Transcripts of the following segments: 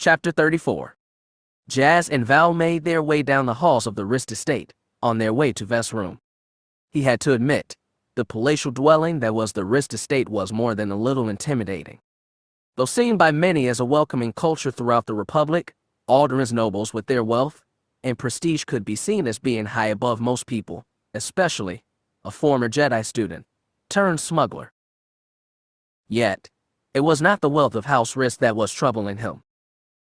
Chapter 34. Jazz and Val made their way down the halls of the Rist estate, on their way to Vess' room. He had to admit, the palatial dwelling that was the Rist estate was more than a little intimidating. Though seen by many as a welcoming culture throughout the Republic, Aldrin's nobles with their wealth and prestige could be seen as being high above most people, especially a former Jedi student turned smuggler. Yet, it was not the wealth of House Rist that was troubling him.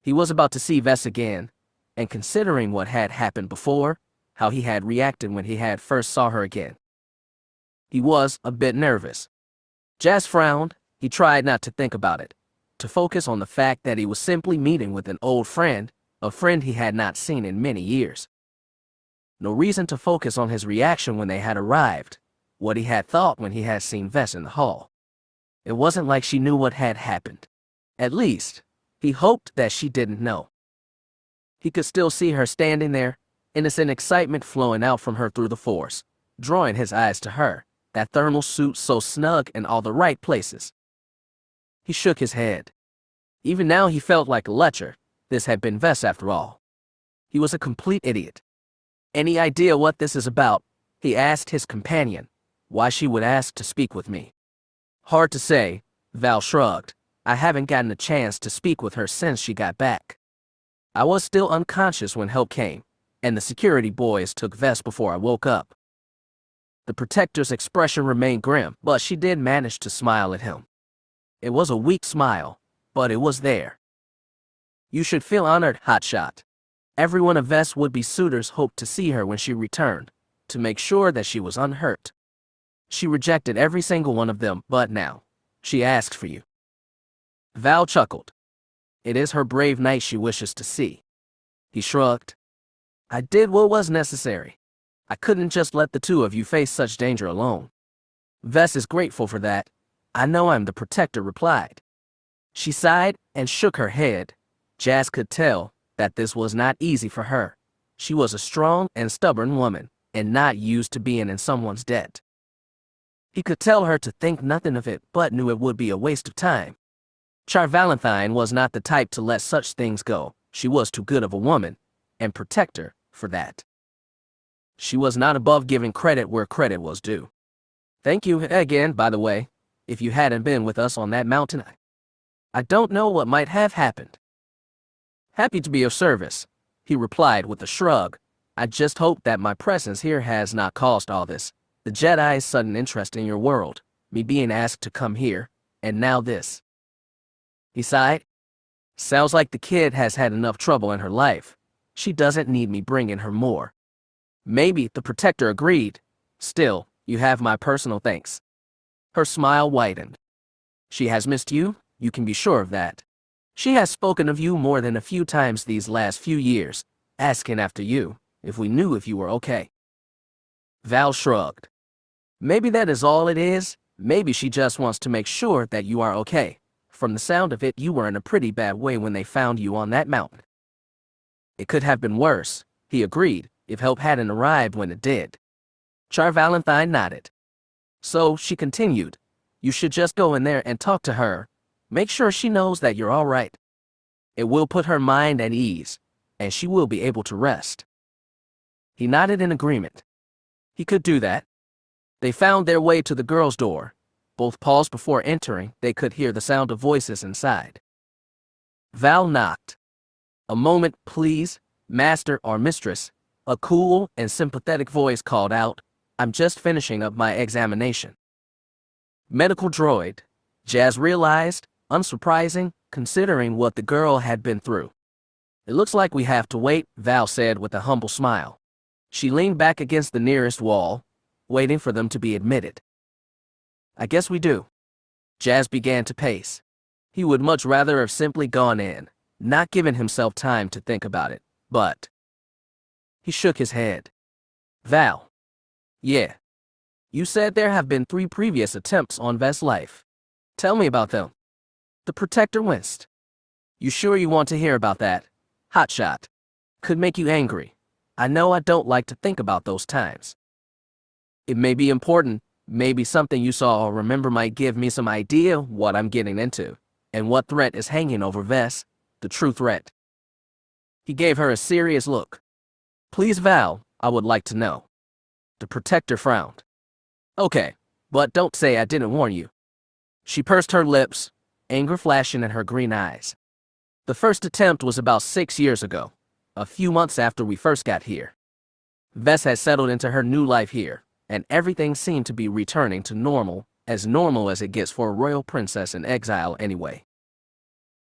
He was about to see Vess again, and considering what had happened before, how he had reacted when he had first saw her again, he was a bit nervous. Jazz frowned. He tried not to think about it, to focus on the fact that he was simply meeting with an old friend, a friend he had not seen in many years. No reason to focus on his reaction when they had arrived, what he had thought when he had seen Vess in the hall. It wasn't like she knew what had happened. At least, he hoped that she didn't know. He could still see her standing there, innocent excitement flowing out from her through the Force, drawing his eyes to her, that thermal suit so snug in all the right places. He shook his head. Even now he felt like a lecher. This had been Vess after all. He was a complete idiot. Any idea what this is about? He asked his companion. Why she would ask to speak with me? Hard to say, Val shrugged. I haven't gotten a chance to speak with her since she got back. I was still unconscious when help came, and the security boys took Vess before I woke up. The Protector's expression remained grim, but she did manage to smile at him. It was a weak smile, but it was there. You should feel honored, Hotshot. Everyone of Vess would-be suitors hoped to see her when she returned, to make sure that she was unhurt. She rejected every single one of them, but now, she asked for you. Val chuckled. It is her brave knight she wishes to see. He shrugged. I did what was necessary. I couldn't just let the two of you face such danger alone. Vess is grateful for that. I know I'm the Protector, replied. She sighed and shook her head. Jazz could tell that this was not easy for her. She was a strong and stubborn woman, and not used to being in someone's debt. He could tell her to think nothing of it, but knew it would be a waste of time. Char Valentine was not the type to let such things go. She was too good of a woman, and Protector, for that. She was not above giving credit where credit was due. Thank you again, by the way. If you hadn't been with us on that mountain, I don't know what might have happened. Happy to be of service, he replied with a shrug. I just hope that my presence here has not caused all this. The Jedi's sudden interest in your world, me being asked to come here, and now this. He sighed. Sounds like the kid has had enough trouble in her life. She doesn't need me bringing her more. Maybe, the Protector agreed. Still, you have my personal thanks. Her smile widened. She has missed you, you can be sure of that. She has spoken of you more than a few times these last few years, asking after you, if we knew if you were okay. Val shrugged. Maybe that is all it is. Maybe she just wants to make sure that you are okay. From the sound of it, you were in a pretty bad way when they found you on that mountain. It could have been worse, he agreed, if help hadn't arrived when it did. Char Valentine nodded. So, she continued, you should just go in there and talk to her. Make sure she knows that you're all right. It will put her mind at ease, and she will be able to rest. He nodded in agreement. He could do that. They found their way to the girls' door. Both paused before entering. They could hear the sound of voices inside. Val knocked. A moment, please, master or mistress. A cool and sympathetic voice called out, I'm just finishing up my examination. Medical droid, Jazz realized, unsurprising, considering what the girl had been through. It looks like we have to wait, Val said with a humble smile. She leaned back against the nearest wall, waiting for them to be admitted. I guess we do. Jazz began to pace. He would much rather have simply gone in, not given himself time to think about it, but... He shook his head. Val. Yeah. You said there have been 3 previous attempts on Vess' life. Tell me about them. The Protector winced. You sure you want to hear about that? Hotshot. Could make you angry. I know I don't like to think about those times. It may be important. Maybe something you saw or remember might give me some idea what I'm getting into, and what threat is hanging over Vess. the true threat. He gave her a serious look. Please, Val, I would like to know. The protector frowned. Okay, but don't say I didn't warn you. She pursed her lips, anger flashing in her green eyes. The first attempt was about 6 years ago, a few months after we first got here. Vess had settled into her new life here, and everything seemed to be returning to normal as it gets for a royal princess in exile anyway.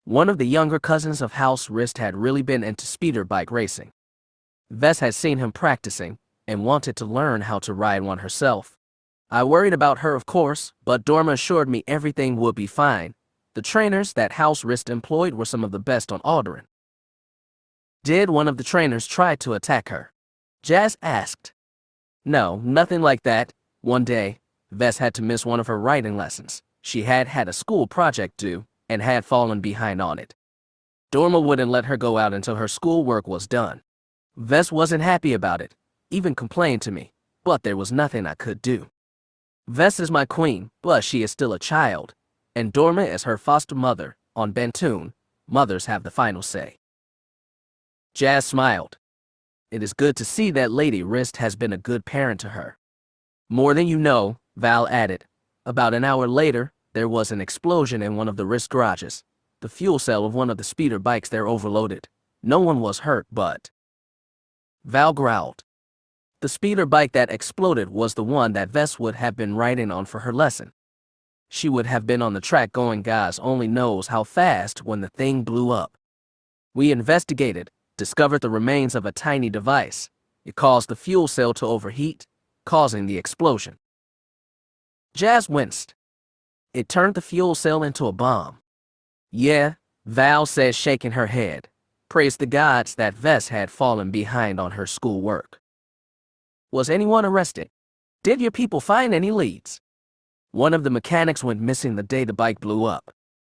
One of the younger cousins of House Rist had really been into speeder bike racing. Vess had seen him practicing and wanted to learn how to ride one herself. I worried about her, of course, but Dorma assured me everything would be fine. The trainers that House Rist employed were some of the best on Alderaan. Did one of the trainers try to attack her? Jazz asked. No, nothing like that. One day, Vess had to miss one of her riding lessons. She had a school project due and had fallen behind on it. Dorma wouldn't let her go out until her schoolwork was done. Vess wasn't happy about it, even complained to me, but there was nothing I could do. Vess is my queen, but she is still a child, and Dorma is her foster mother. On Bentoon, mothers have the final say. Jazz smiled. It is good to see that Lady Rist has been a good parent to her. More than you know, Val added. About an hour later, there was an explosion in one of the Rist garages. The fuel cell of one of the speeder bikes there overloaded. No one was hurt, but... Val growled. The speeder bike that exploded was the one that Vess would have been riding on for her lesson. She would have been on the track going God's only knows how fast when the thing blew up. We investigated, discovered the remains of a tiny device. It caused the fuel cell to overheat, causing the explosion. Jazz winced. It turned the fuel cell into a bomb. Yeah, Val said, shaking her head. Praise the gods that Vess had fallen behind on her schoolwork. Was anyone arrested? Did your people find any leads? One of the mechanics went missing the day the bike blew up.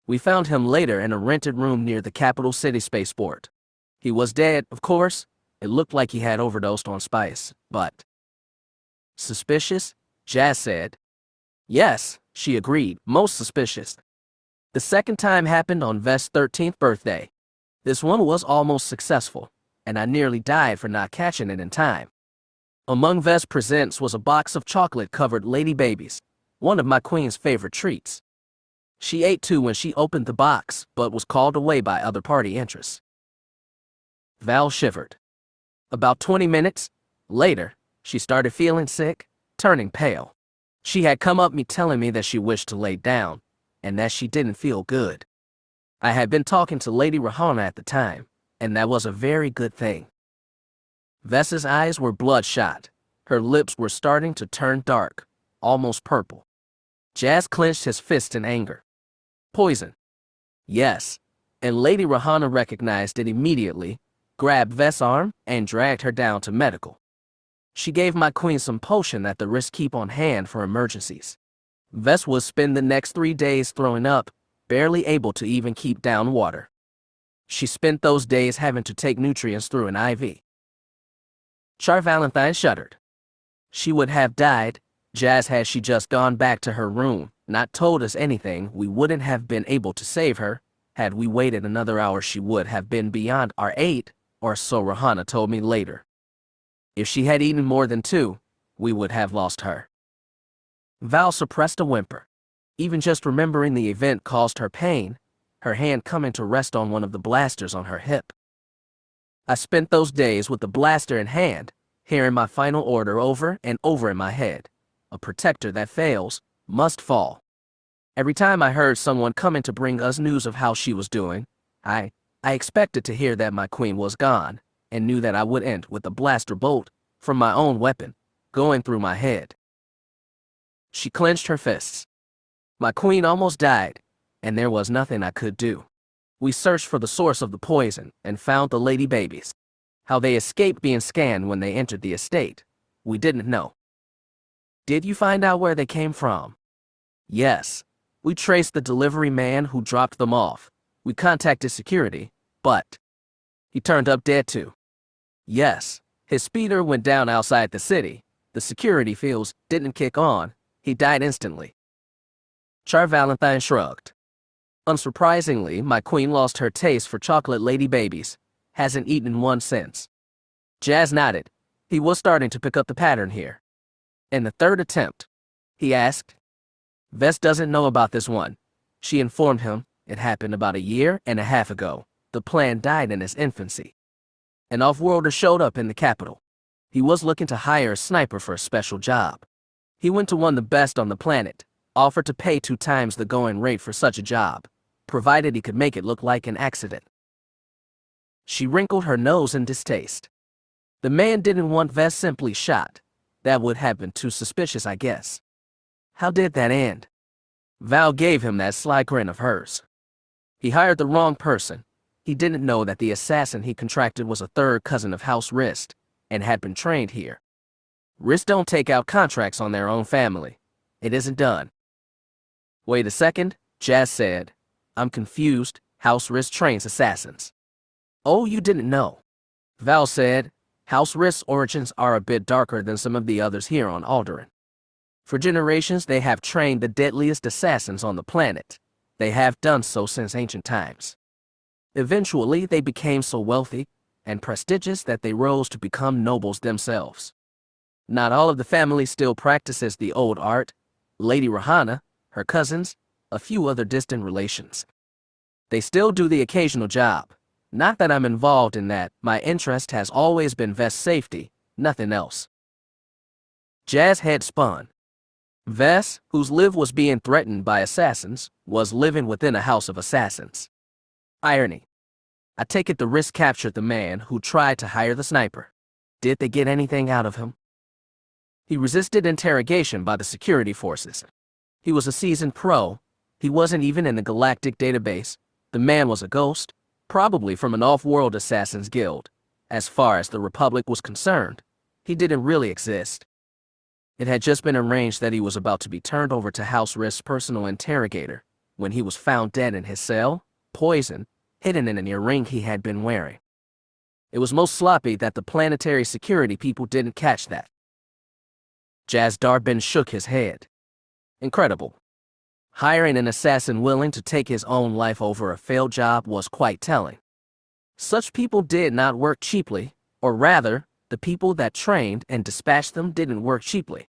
We found him later in a rented room near the capital city spaceport. He was dead, of course. It looked like he had overdosed on spice, but... Suspicious? Jazz said. Yes, she agreed, most suspicious. The second time happened on Vess' 13th birthday. This one was almost successful, and I nearly died for not catching it in time. Among Vess' presents was a box of chocolate-covered lady babies, one of my queen's favorite treats. She ate two when she opened the box, but was called away by other party interests. Val shivered. About 20 minutes later, she started feeling sick, turning pale. She had come up me telling me that she wished to lay down, and that she didn't feel good. I had been talking to Lady Rahana at the time, and that was a very good thing. Vess's eyes were bloodshot. Her lips were starting to turn dark, almost purple. Jazz clenched his fist in anger. Poison. Yes, and Lady Rahana recognized it immediately, grabbed Vess' arm, and dragged her down to medical. She gave my queen some potion that the Rist keep on hand for emergencies. Vess would spend the next 3 days throwing up, barely able to even keep down water. She spent those days having to take nutrients through an IV. Char Valentine shuddered. She would have died, Jazz, had she just gone back to her room, not told us anything. We wouldn't have been able to save her. Had we waited another hour, she would have been beyond our aid, or so Rahana told me later. If she had eaten more than 2, we would have lost her. Val suppressed a whimper. Even just remembering the event caused her pain, her hand coming to rest on one of the blasters on her hip. I spent those days with the blaster in hand, hearing my final order over and over in my head. A protector that fails must fall. Every time I heard someone coming to bring us news of how she was doing, I expected to hear that my queen was gone, and knew that I would end with a blaster bolt from my own weapon going through my head. She clenched her fists. My queen almost died, and there was nothing I could do. We searched for the source of the poison and found the lady babies. How they escaped being scanned when they entered the estate, we didn't know. Did you find out where they came from? Yes. We traced the delivery man who dropped them off. We contacted security, but he turned up dead too. Yes, his speeder went down outside the city. The security fields didn't kick on. He died instantly. Char Valentine shrugged. Unsurprisingly, my queen lost her taste for chocolate lady babies. Hasn't eaten in one since. Jazz nodded. He was starting to pick up the pattern here. In the third attempt, he asked. Vess doesn't know about this one. She informed him it happened about a year and a half ago. The plan died in its infancy. An off-worlder showed up in the capital. He was looking to hire a sniper for a special job. He went to one of the best on the planet, offered to pay 2 times the going rate for such a job, provided he could make it look like an accident. She wrinkled her nose in distaste. The man didn't want Vess simply shot. That would have been too suspicious, I guess. How did that end? Val gave him that sly grin of hers. He hired the wrong person. He didn't know that the assassin he contracted was a third cousin of House Rist and had been trained here. Rist don't take out contracts on their own family. It isn't done. Wait a second, Jazz said. I'm confused. House Rist trains assassins. Oh, you didn't know. Val said. House Rist's origins are a bit darker than some of the others here on Alderaan. For generations, they have trained the deadliest assassins on the planet. They have done so since ancient times. Eventually, they became so wealthy and prestigious that they rose to become nobles themselves. Not all of the family still practices the old art. Lady Rahana, her cousins, a few other distant relations. They still do the occasional job. Not that I'm involved in that. My interest has always been Vess' safety, nothing else. Jazz's head spun. Vess, whose life was being threatened by assassins, was living within a house of assassins. Irony. I take it the Rist captured the man who tried to hire the sniper. Did they get anything out of him? He resisted interrogation by the security forces. He was a seasoned pro. He wasn't even in the galactic database. The man was a ghost, probably from an off-world assassins guild. As far as the Republic was concerned, he didn't really exist. It had just been arranged that he was about to be turned over to House Rist's personal interrogator when he was found dead in his cell, poisoned, hidden in an earring he had been wearing. It was most sloppy that the planetary security people didn't catch that. Jazz Darbin shook his head. Incredible. Hiring an assassin willing to take his own life over a failed job was quite telling. Such people did not work cheaply, or rather, the people that trained and dispatched them didn't work cheaply.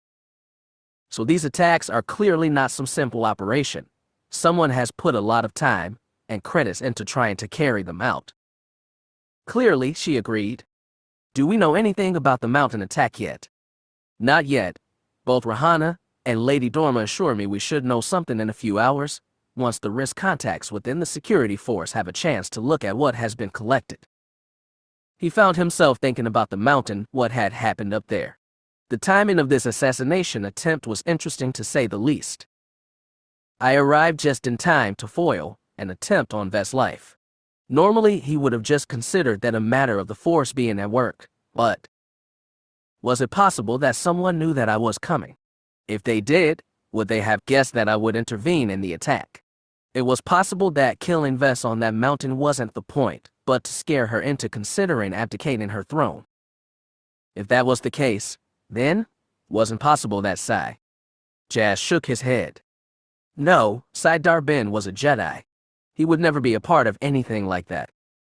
So these attacks are clearly not some simple operation. Someone has put a lot of time and credits into trying to carry them out. Clearly, she agreed. Do we know anything about the mountain attack yet? Not yet. Both Rahana and Lady Dorma assure me we should know something in a few hours, once the Rist contacts within the security force have a chance to look at what has been collected. He found himself thinking about the mountain, what had happened up there. The timing of this assassination attempt was interesting to say the least. I arrived just in time to foil an attempt on Vess' life. Normally, he would have just considered that a matter of the force being at work, but was it possible that someone knew that I was coming? If they did, would they have guessed that I would intervene in the attack? It was possible that killing Vess on that mountain wasn't the point, but to scare her into considering abdicating her throne. If that was the case, then wasn't possible that Sai. Jazz shook his head. No, Sai Darbin was a Jedi. He would never be a part of anything like that.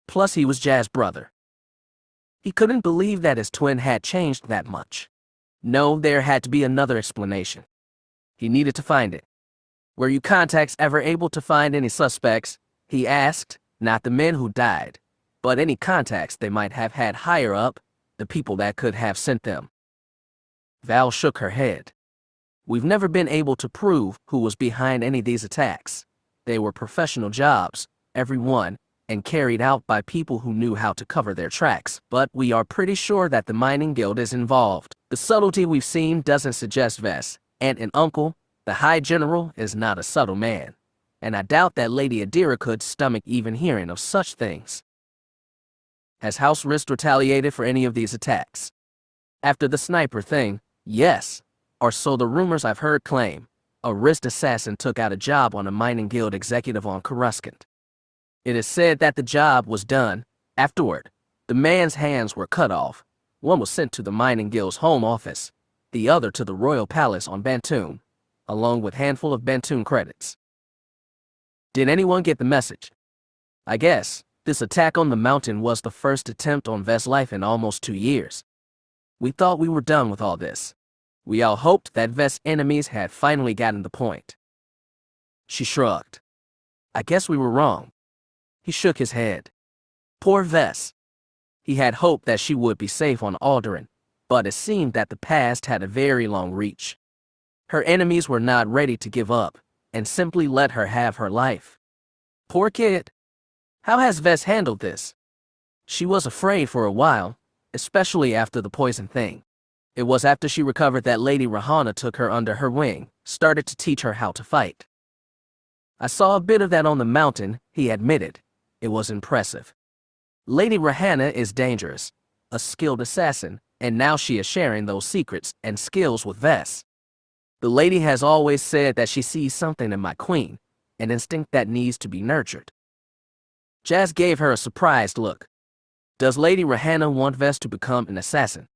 Plus he was Jazz's brother. He couldn't believe that his twin had changed that much. No, there had to be another explanation. He needed to find it. Were you contacts ever able to find any suspects? He asked, not the men who died, but any contacts they might have had higher up, the people that could have sent them. Val shook her head. We've never been able to prove who was behind any of these attacks. They were professional jobs, every one, and carried out by people who knew how to cover their tracks, but we are pretty sure that the mining guild is involved. The subtlety we've seen doesn't suggest Vess, and an uncle, the High General, is not a subtle man, and I doubt that Lady Adira could stomach even hearing of such things. Has House Rist retaliated for any of these attacks? After the sniper thing, yes, or so the rumors I've heard claim. A Rist assassin took out a job on a mining guild executive on Coruscant. It is said that the job was done. Afterward, the man's hands were cut off. One was sent to the mining guild's home office, the other to the royal palace on Bantoon, along with a handful of Bantoon credits. Did anyone get the message? I guess this attack on the mountain was the first attempt on Vess' life in almost 2 years. We thought we were done with all this. We all hoped that Vess' enemies had finally gotten the point. She shrugged. I guess we were wrong. He shook his head. Poor Vess. He had hoped that she would be safe on Alderaan, but it seemed that the past had a very long reach. Her enemies were not ready to give up and simply let her have her life. Poor kid. How has Vess handled this? She was afraid for a while, especially after the poison thing. It was after she recovered that Lady Rahana took her under her wing, started to teach her how to fight. I saw a bit of that on the mountain, he admitted. It was impressive. Lady Rahana is dangerous, a skilled assassin, and now she is sharing those secrets and skills with Vess. The lady has always said that she sees something in my queen, an instinct that needs to be nurtured. Jazz gave her a surprised look. Does Lady Rahana want Vess to become an assassin?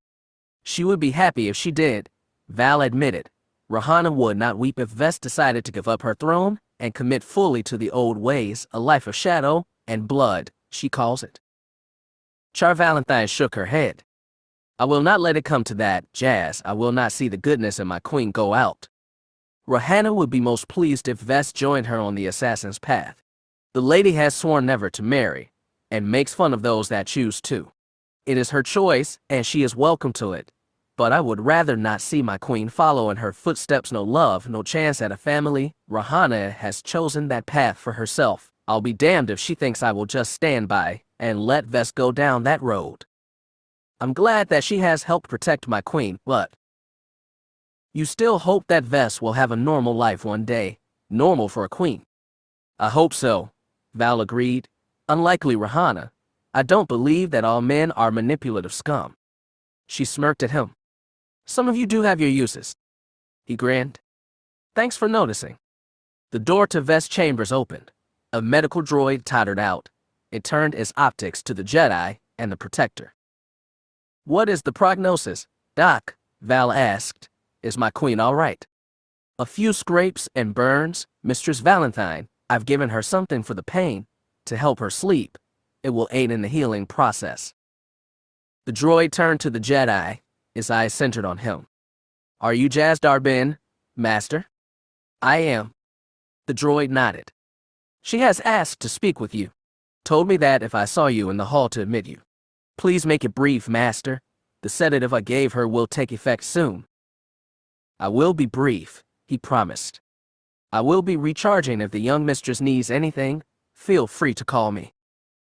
She would be happy if she did, Val admitted. Rahana would not weep if Vess decided to give up her throne and commit fully to the old ways, a life of shadow and blood, she calls it. Char Valentine shook her head. I will not let it come to that, Jazz. I will not see the goodness in my queen go out. Rahana would be most pleased if Vess joined her on the assassin's path. The lady has sworn never to marry, and makes fun of those that choose to. It is her choice, and she is welcome to it. But I would rather not see my queen follow in her footsteps. No love, no chance at a family. Rahana has chosen that path for herself. I'll be damned if she thinks I will just stand by and let Vess go down that road. I'm glad that she has helped protect my queen, but you still hope that Vess will have a normal life one day, normal for a queen. I hope so, Val agreed. Unlikely Rahana, I don't believe that all men are manipulative scum. She smirked at him. Some of you do have your uses. He grinned. Thanks for noticing. The door to Vess' chambers opened. A medical droid tottered out. It turned its optics to the Jedi and the Protector. What is the prognosis, Doc? Val asked. Is my queen all right? A few scrapes and burns, Mistress Valentine. I've given her something for the pain, to help her sleep. It will aid in the healing process. The droid turned to the Jedi, his eyes centered on him. Are you Jazz Darbin, Master? I am. The droid nodded. She has asked to speak with you. Told me that if I saw you in the hall to admit you. Please make it brief, Master. The sedative I gave her will take effect soon. I will be brief, he promised. I will be recharging if the young mistress needs anything. Feel free to call me.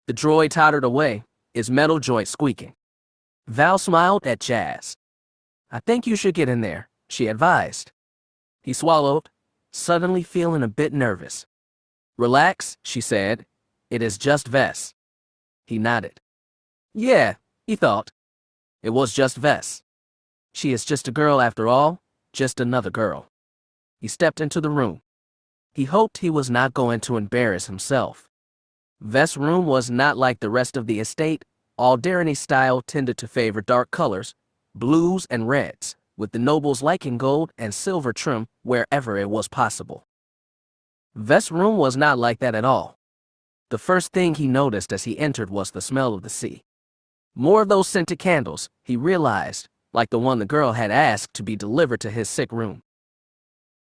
The droid tottered away, his metal joint squeaking. Val smiled at Jazz. I think you should get in there, she advised. He swallowed, suddenly feeling a bit nervous. Relax, she said. It is just Vess. He nodded. Yeah, he thought. It was just Vess. She is just a girl after all, just another girl. He stepped into the room. He hoped he was not going to embarrass himself. Vess' room was not like the rest of the estate. Alderaani's style tended to favor dark colors, blues and reds, with the nobles liking gold and silver trim wherever it was possible. Vess' room was not like that at all. The first thing he noticed as he entered was the smell of the sea. More of those scented candles, he realized, like the one the girl had asked to be delivered to his sick room.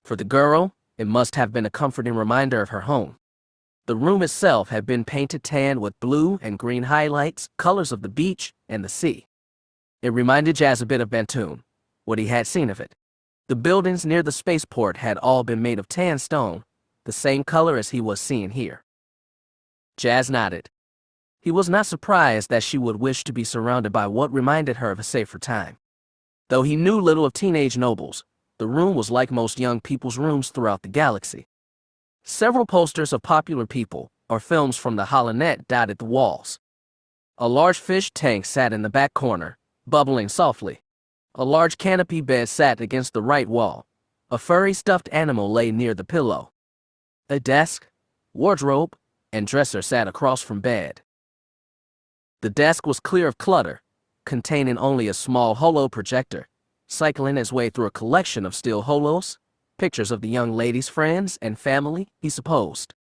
For the girl, it must have been a comforting reminder of her home. The room itself had been painted tan with blue and green highlights, colors of the beach and the sea. It reminded Jazz a bit of Bantoon, what he had seen of it. The buildings near the spaceport had all been made of tan stone, the same color as he was seeing here. Jazz nodded. He was not surprised that she would wish to be surrounded by what reminded her of a safer time. Though he knew little of teenage nobles, the room was like most young people's rooms throughout the galaxy. Several posters of popular people or films from the holonet dotted the walls. A large fish tank sat in the back corner, bubbling softly. A large canopy bed sat against the right wall. A furry stuffed animal lay near the pillow. A desk, wardrobe, and dresser sat across from bed. The desk was clear of clutter, containing only a small holo projector, cycling its way through a collection of still holos, pictures of the young lady's friends and family, he supposed.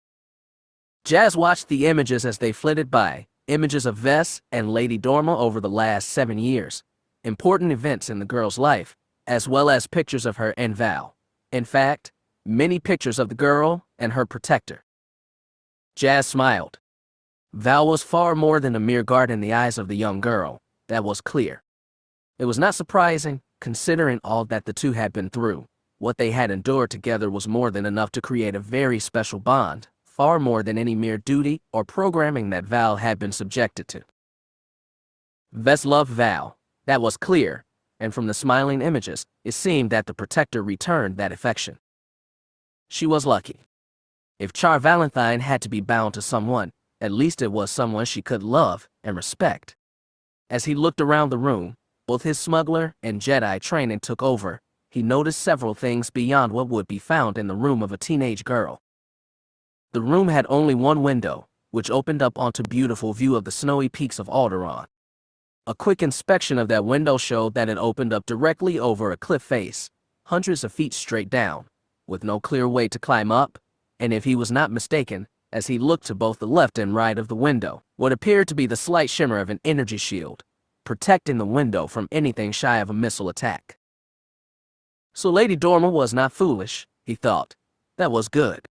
Jazz watched the images as they flitted by, images of Vess and Lady Dorma over the last 7 years, important events in the girl's life, as well as pictures of her and Val. In fact, many pictures of the girl and her protector. Jazz smiled. Val was far more than a mere guard in the eyes of the young girl, that was clear. It was not surprising, considering all that the two had been through. What they had endured together was more than enough to create a very special bond, far more than any mere duty or programming that Val had been subjected to. Vess loved Val, that was clear, and from the smiling images, it seemed that the protector returned that affection. She was lucky. If Char Valentine had to be bound to someone, at least it was someone she could love and respect. As he looked around the room, both his smuggler and Jedi training took over. He noticed several things beyond what would be found in the room of a teenage girl. The room had only one window, which opened up onto a beautiful view of the snowy peaks of Alderaan. A quick inspection of that window showed that it opened up directly over a cliff face, hundreds of feet straight down, with no clear way to climb up, and if he was not mistaken, as he looked to both the left and right of the window, what appeared to be the slight shimmer of an energy shield, protecting the window from anything shy of a missile attack. So Lady Dorma was not foolish, he thought. That was good.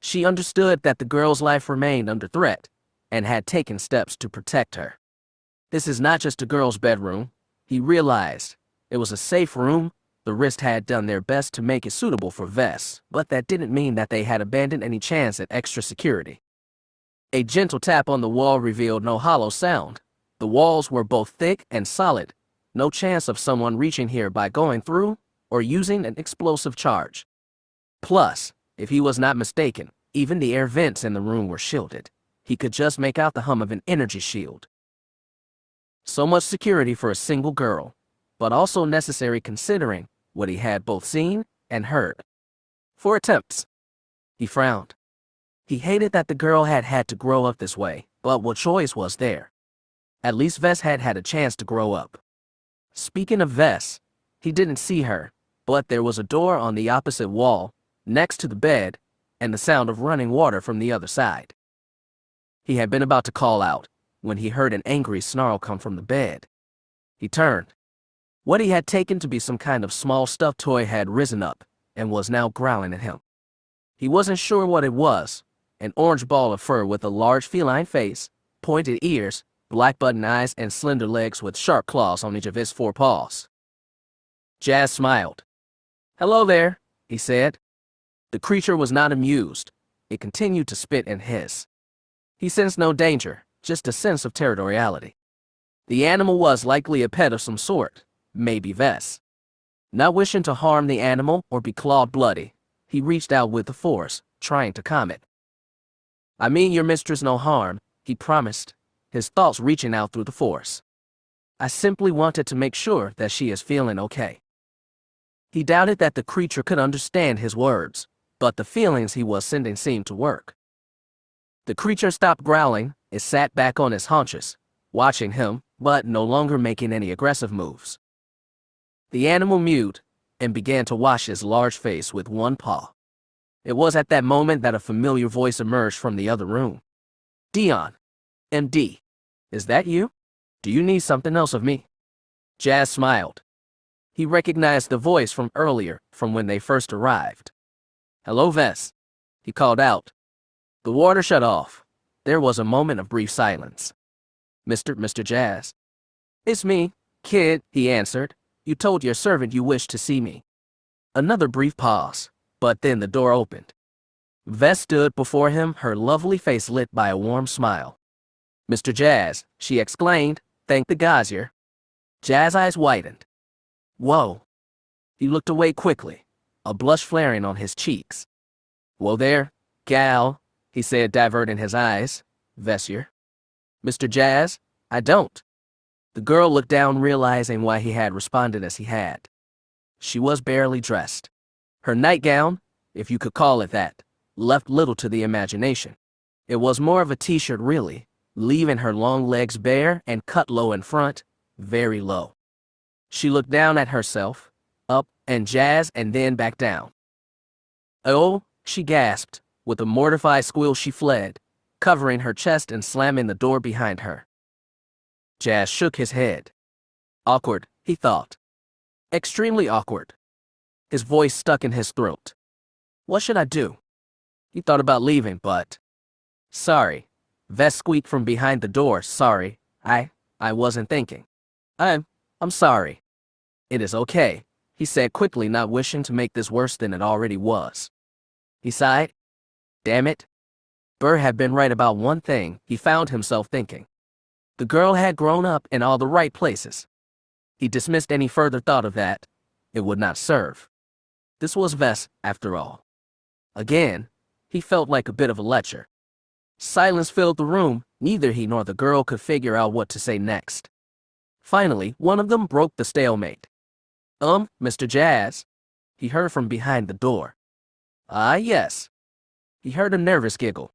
She understood that the girl's life remained under threat, and had taken steps to protect her. This is not just a girl's bedroom, he realized. It was a safe room. The Wrist had done their best to make it suitable for Vess, but that didn't mean that they had abandoned any chance at extra security. A gentle tap on the wall revealed no hollow sound. The walls were both thick and solid. No chance of someone reaching here by going through or using an explosive charge. Plus, if he was not mistaken, even the air vents in the room were shielded. He could just make out the hum of an energy shield. So much security for a single girl, but also necessary considering what he had both seen and heard. 4 attempts. He frowned. He hated that the girl had had to grow up this way, but what choice was there? At least Vess had had a chance to grow up. Speaking of Vess, he didn't see her, but there was a door on the opposite wall, next to the bed, and the sound of running water from the other side. He had been about to call out, when he heard an angry snarl come from the bed. He turned. What he had taken to be some kind of small stuffed toy had risen up, and was now growling at him. He wasn't sure what it was, an orange ball of fur with a large feline face, pointed ears, black button eyes, and slender legs with sharp claws on each of his 4 paws. Jazz smiled. "Hello there," he said. The creature was not amused. It continued to spit and hiss. He sensed no danger, just a sense of territoriality. The animal was likely a pet of some sort, maybe Vess. Not wishing to harm the animal or be clawed bloody, he reached out with the force, trying to calm it. "I mean your mistress no harm," he promised, his thoughts reaching out through the force. "I simply wanted to make sure that she is feeling okay." He doubted that the creature could understand his words, but the feelings he was sending seemed to work. The creature stopped growling. It sat back on its haunches, watching him, but no longer making any aggressive moves. The animal mewed and began to wash his large face with one paw. It was at that moment that a familiar voice emerged from the other room. "Dion, MD, is that you? Do you need something else of me?" Jazz smiled. He recognized the voice from earlier, from when they first arrived. "Hello, Vess," he called out. The water shut off. There was a moment of brief silence. Mr. Jazz." "It's me, kid," he answered. "You told your servant you wished to see me." Another brief pause, but then the door opened. Vess stood before him, her lovely face lit by a warm smile. "Mr. Jazz," she exclaimed, "thank the Gazier." Jazz's eyes widened. "Whoa." He looked away quickly, a blush flaring on his cheeks. "Whoa there, gal," he said, diverting his eyes. "Vessier." "Mr. Jazz, I don't." The girl looked down, realizing why he had responded as he had. She was barely dressed. Her nightgown, if you could call it that, left little to the imagination. It was more of a t-shirt really, leaving her long legs bare and cut low in front, very low. She looked down at herself, up, and Jazz, and then back down. "Oh," she gasped. With a mortified squeal she fled, covering her chest and slamming the door behind her. Jazz shook his head. Awkward, he thought. Extremely awkward. His voice stuck in his throat. What should I do? He thought about leaving, but... Sorry. Vess squeaked from behind the door. Sorry. I wasn't thinking. I'm sorry. It is okay, he said quickly, not wishing to make this worse than it already was. He sighed. Damn it. Burr had been right about one thing, he found himself thinking. The girl had grown up in all the right places. He dismissed any further thought of that. It would not serve. This was Vess, after all. Again, he felt like a bit of a lecher. Silence filled the room. Neither he nor the girl could figure out what to say next. Finally, one of them broke the stalemate. Mr. Jazz, he heard from behind the door. Ah, yes. He heard a nervous giggle.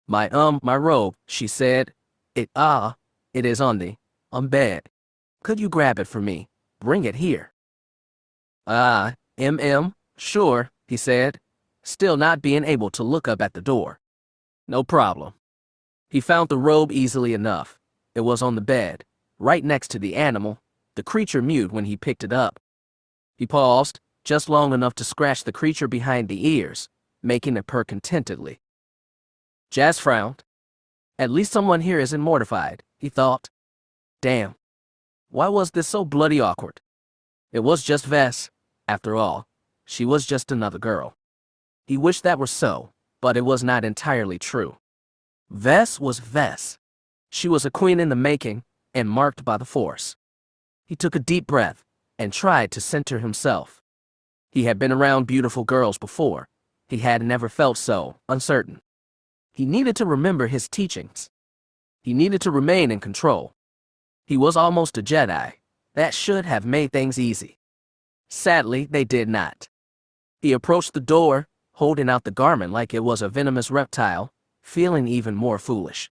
My robe, she said. It is on the bed. Could you grab it for me? Bring it here. Sure, he said, still not being able to look up at the door. No problem. He found the robe easily enough. It was on the bed, right next to the animal. The creature mewed when he picked it up. He paused, just long enough to scratch the creature behind the ears, making it purr contentedly. Jazz frowned. At least someone here isn't mortified, he thought. Damn. Why was this so bloody awkward? It was just Vess. After all, she was just another girl. He wished that were so, but it was not entirely true. Vess was Vess. She was a queen in the making, and marked by the Force. He took a deep breath, and tried to center himself. He had been around beautiful girls before. He had never felt so uncertain. He needed to remember his teachings. He needed to remain in control. He was almost a Jedi. That should have made things easy. Sadly, they did not. He approached the door, holding out the garment like it was a venomous reptile, feeling even more foolish.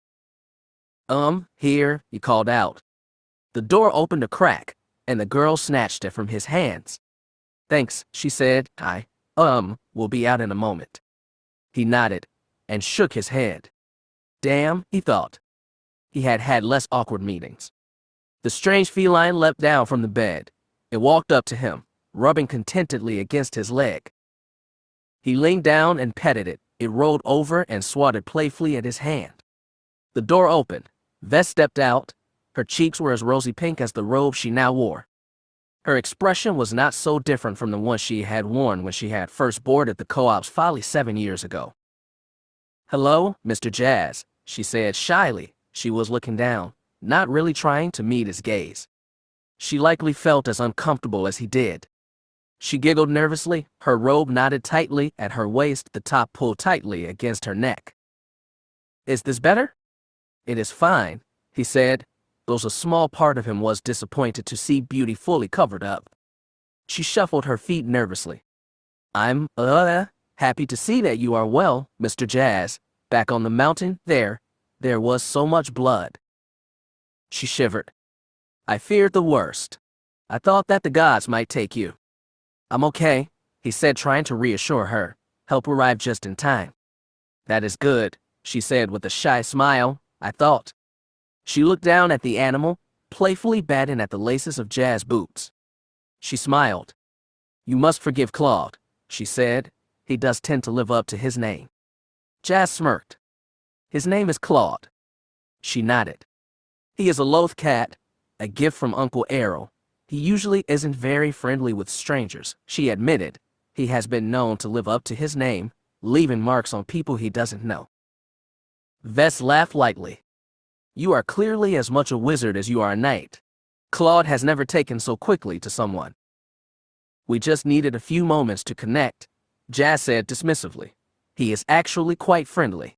Here, he called out. The door opened a crack, and the girl snatched it from his hands. Thanks, she said. I will be out in a moment. He nodded, and shook his head. Damn, he thought. He had had less awkward meetings. The strange feline leapt down from the bed. It walked up to him, rubbing contentedly against his leg. He leaned down and petted it. It rolled over and swatted playfully at his hand. The door opened. Vess stepped out. Her cheeks were as rosy pink as the robe she now wore. Her expression was not so different from the one she had worn when she had first boarded the Co-op's Folly 7 years ago. Hello, Mr. Jazz, she said shyly. She was looking down, not really trying to meet his gaze. She likely felt as uncomfortable as he did. She giggled nervously, her robe knotted tightly at her waist, the top pulled tightly against her neck. Is this better? It is fine, he said, though a small part of him was disappointed to see Beauty fully covered up. She shuffled her feet nervously. I'm, happy to see that you are well, Mr. Jazz. Back on the mountain, there was so much blood. She shivered. I feared the worst. I thought that the gods might take you. I'm okay, he said, trying to reassure her. Help arrived just in time. That is good, she said with a shy smile, I thought. She looked down at the animal, playfully batting at the laces of Jazz's boots. She smiled. You must forgive Claude, she said. He does tend to live up to his name. Jazz smirked. His name is Claude. She nodded. He is a loath cat, a gift from Uncle Errol. He usually isn't very friendly with strangers, she admitted. He has been known to live up to his name, leaving marks on people he doesn't know. Vess laughed lightly. You are clearly as much a wizard as you are a knight. Claude has never taken so quickly to someone. We just needed a few moments to connect, Jazz said dismissively. He is actually quite friendly.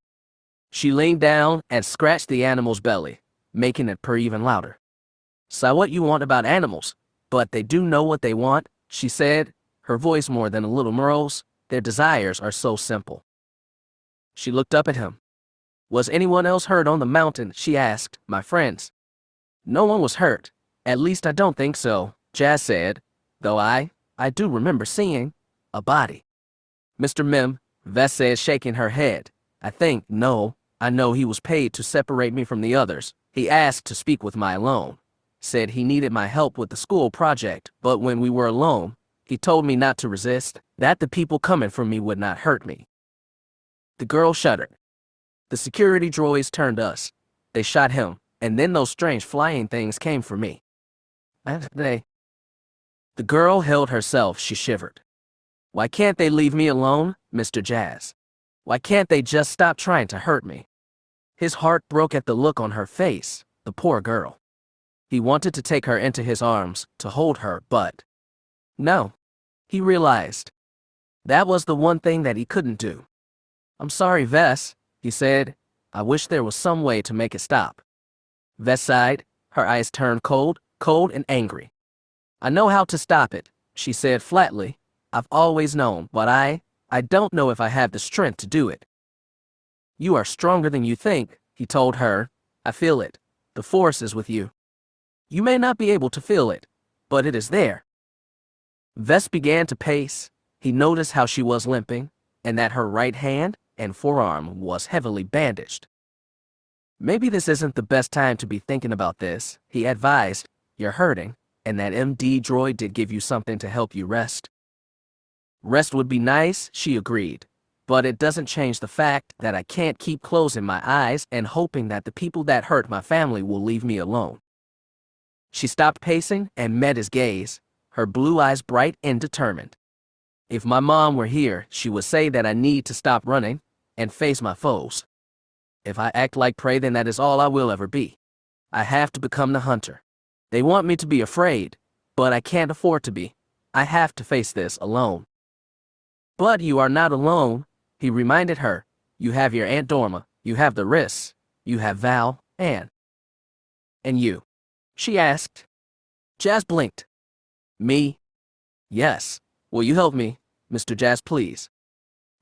She leaned down and scratched the animal's belly, making it purr even louder. So what you want about animals, but they do know what they want, she said, her voice more than a little morose. Their desires are so simple. She looked up at him. Was anyone else hurt on the mountain, she asked. My friends. No one was hurt. At least I don't think so, Jazz said, though I do remember seeing a body. Mr. Mim, Vess said, shaking her head. I think, no, I know he was paid to separate me from the others. He asked to speak with me alone. Said he needed my help with the school project, but when we were alone, he told me not to resist, that the people coming for me would not hurt me. The girl shuddered. The security droids turned us. They shot him, and then those strange flying things came for me. And they... The girl held herself, she shivered. Why can't they leave me alone, Mr. Jazz? Why can't they just stop trying to hurt me? His heart broke at the look on her face, the poor girl. He wanted to take her into his arms, to hold her, but... No. He realized. That was the one thing that he couldn't do. I'm sorry, Vess, he said. I wish there was some way to make it stop. Vess sighed, her eyes turned cold and angry. I know how to stop it, she said flatly. I've always known, but I don't know if I have the strength to do it. You are stronger than you think, he told her. I feel it. The Force is with you. You may not be able to feel it, but it is there. Vess began to pace. He noticed how she was limping, and that her right hand and forearm was heavily bandaged. Maybe this isn't the best time to be thinking about this, he advised. You're hurting, and that MD droid did give you something to help you rest. Rest would be nice, she agreed, but it doesn't change the fact that I can't keep closing my eyes and hoping that the people that hurt my family will leave me alone. She stopped pacing and met his gaze, her blue eyes bright and determined. If my mom were here, she would say that I need to stop running and face my foes. If I act like prey, then that is all I will ever be. I have to become the hunter. They want me to be afraid, but I can't afford to be. I have to face this alone. But you are not alone, he reminded her. You have your Aunt Dorma, you have the Riss, you have Val, and you? She asked. Jazz blinked. Me? Yes. Will you help me, Mr. Jazz, please?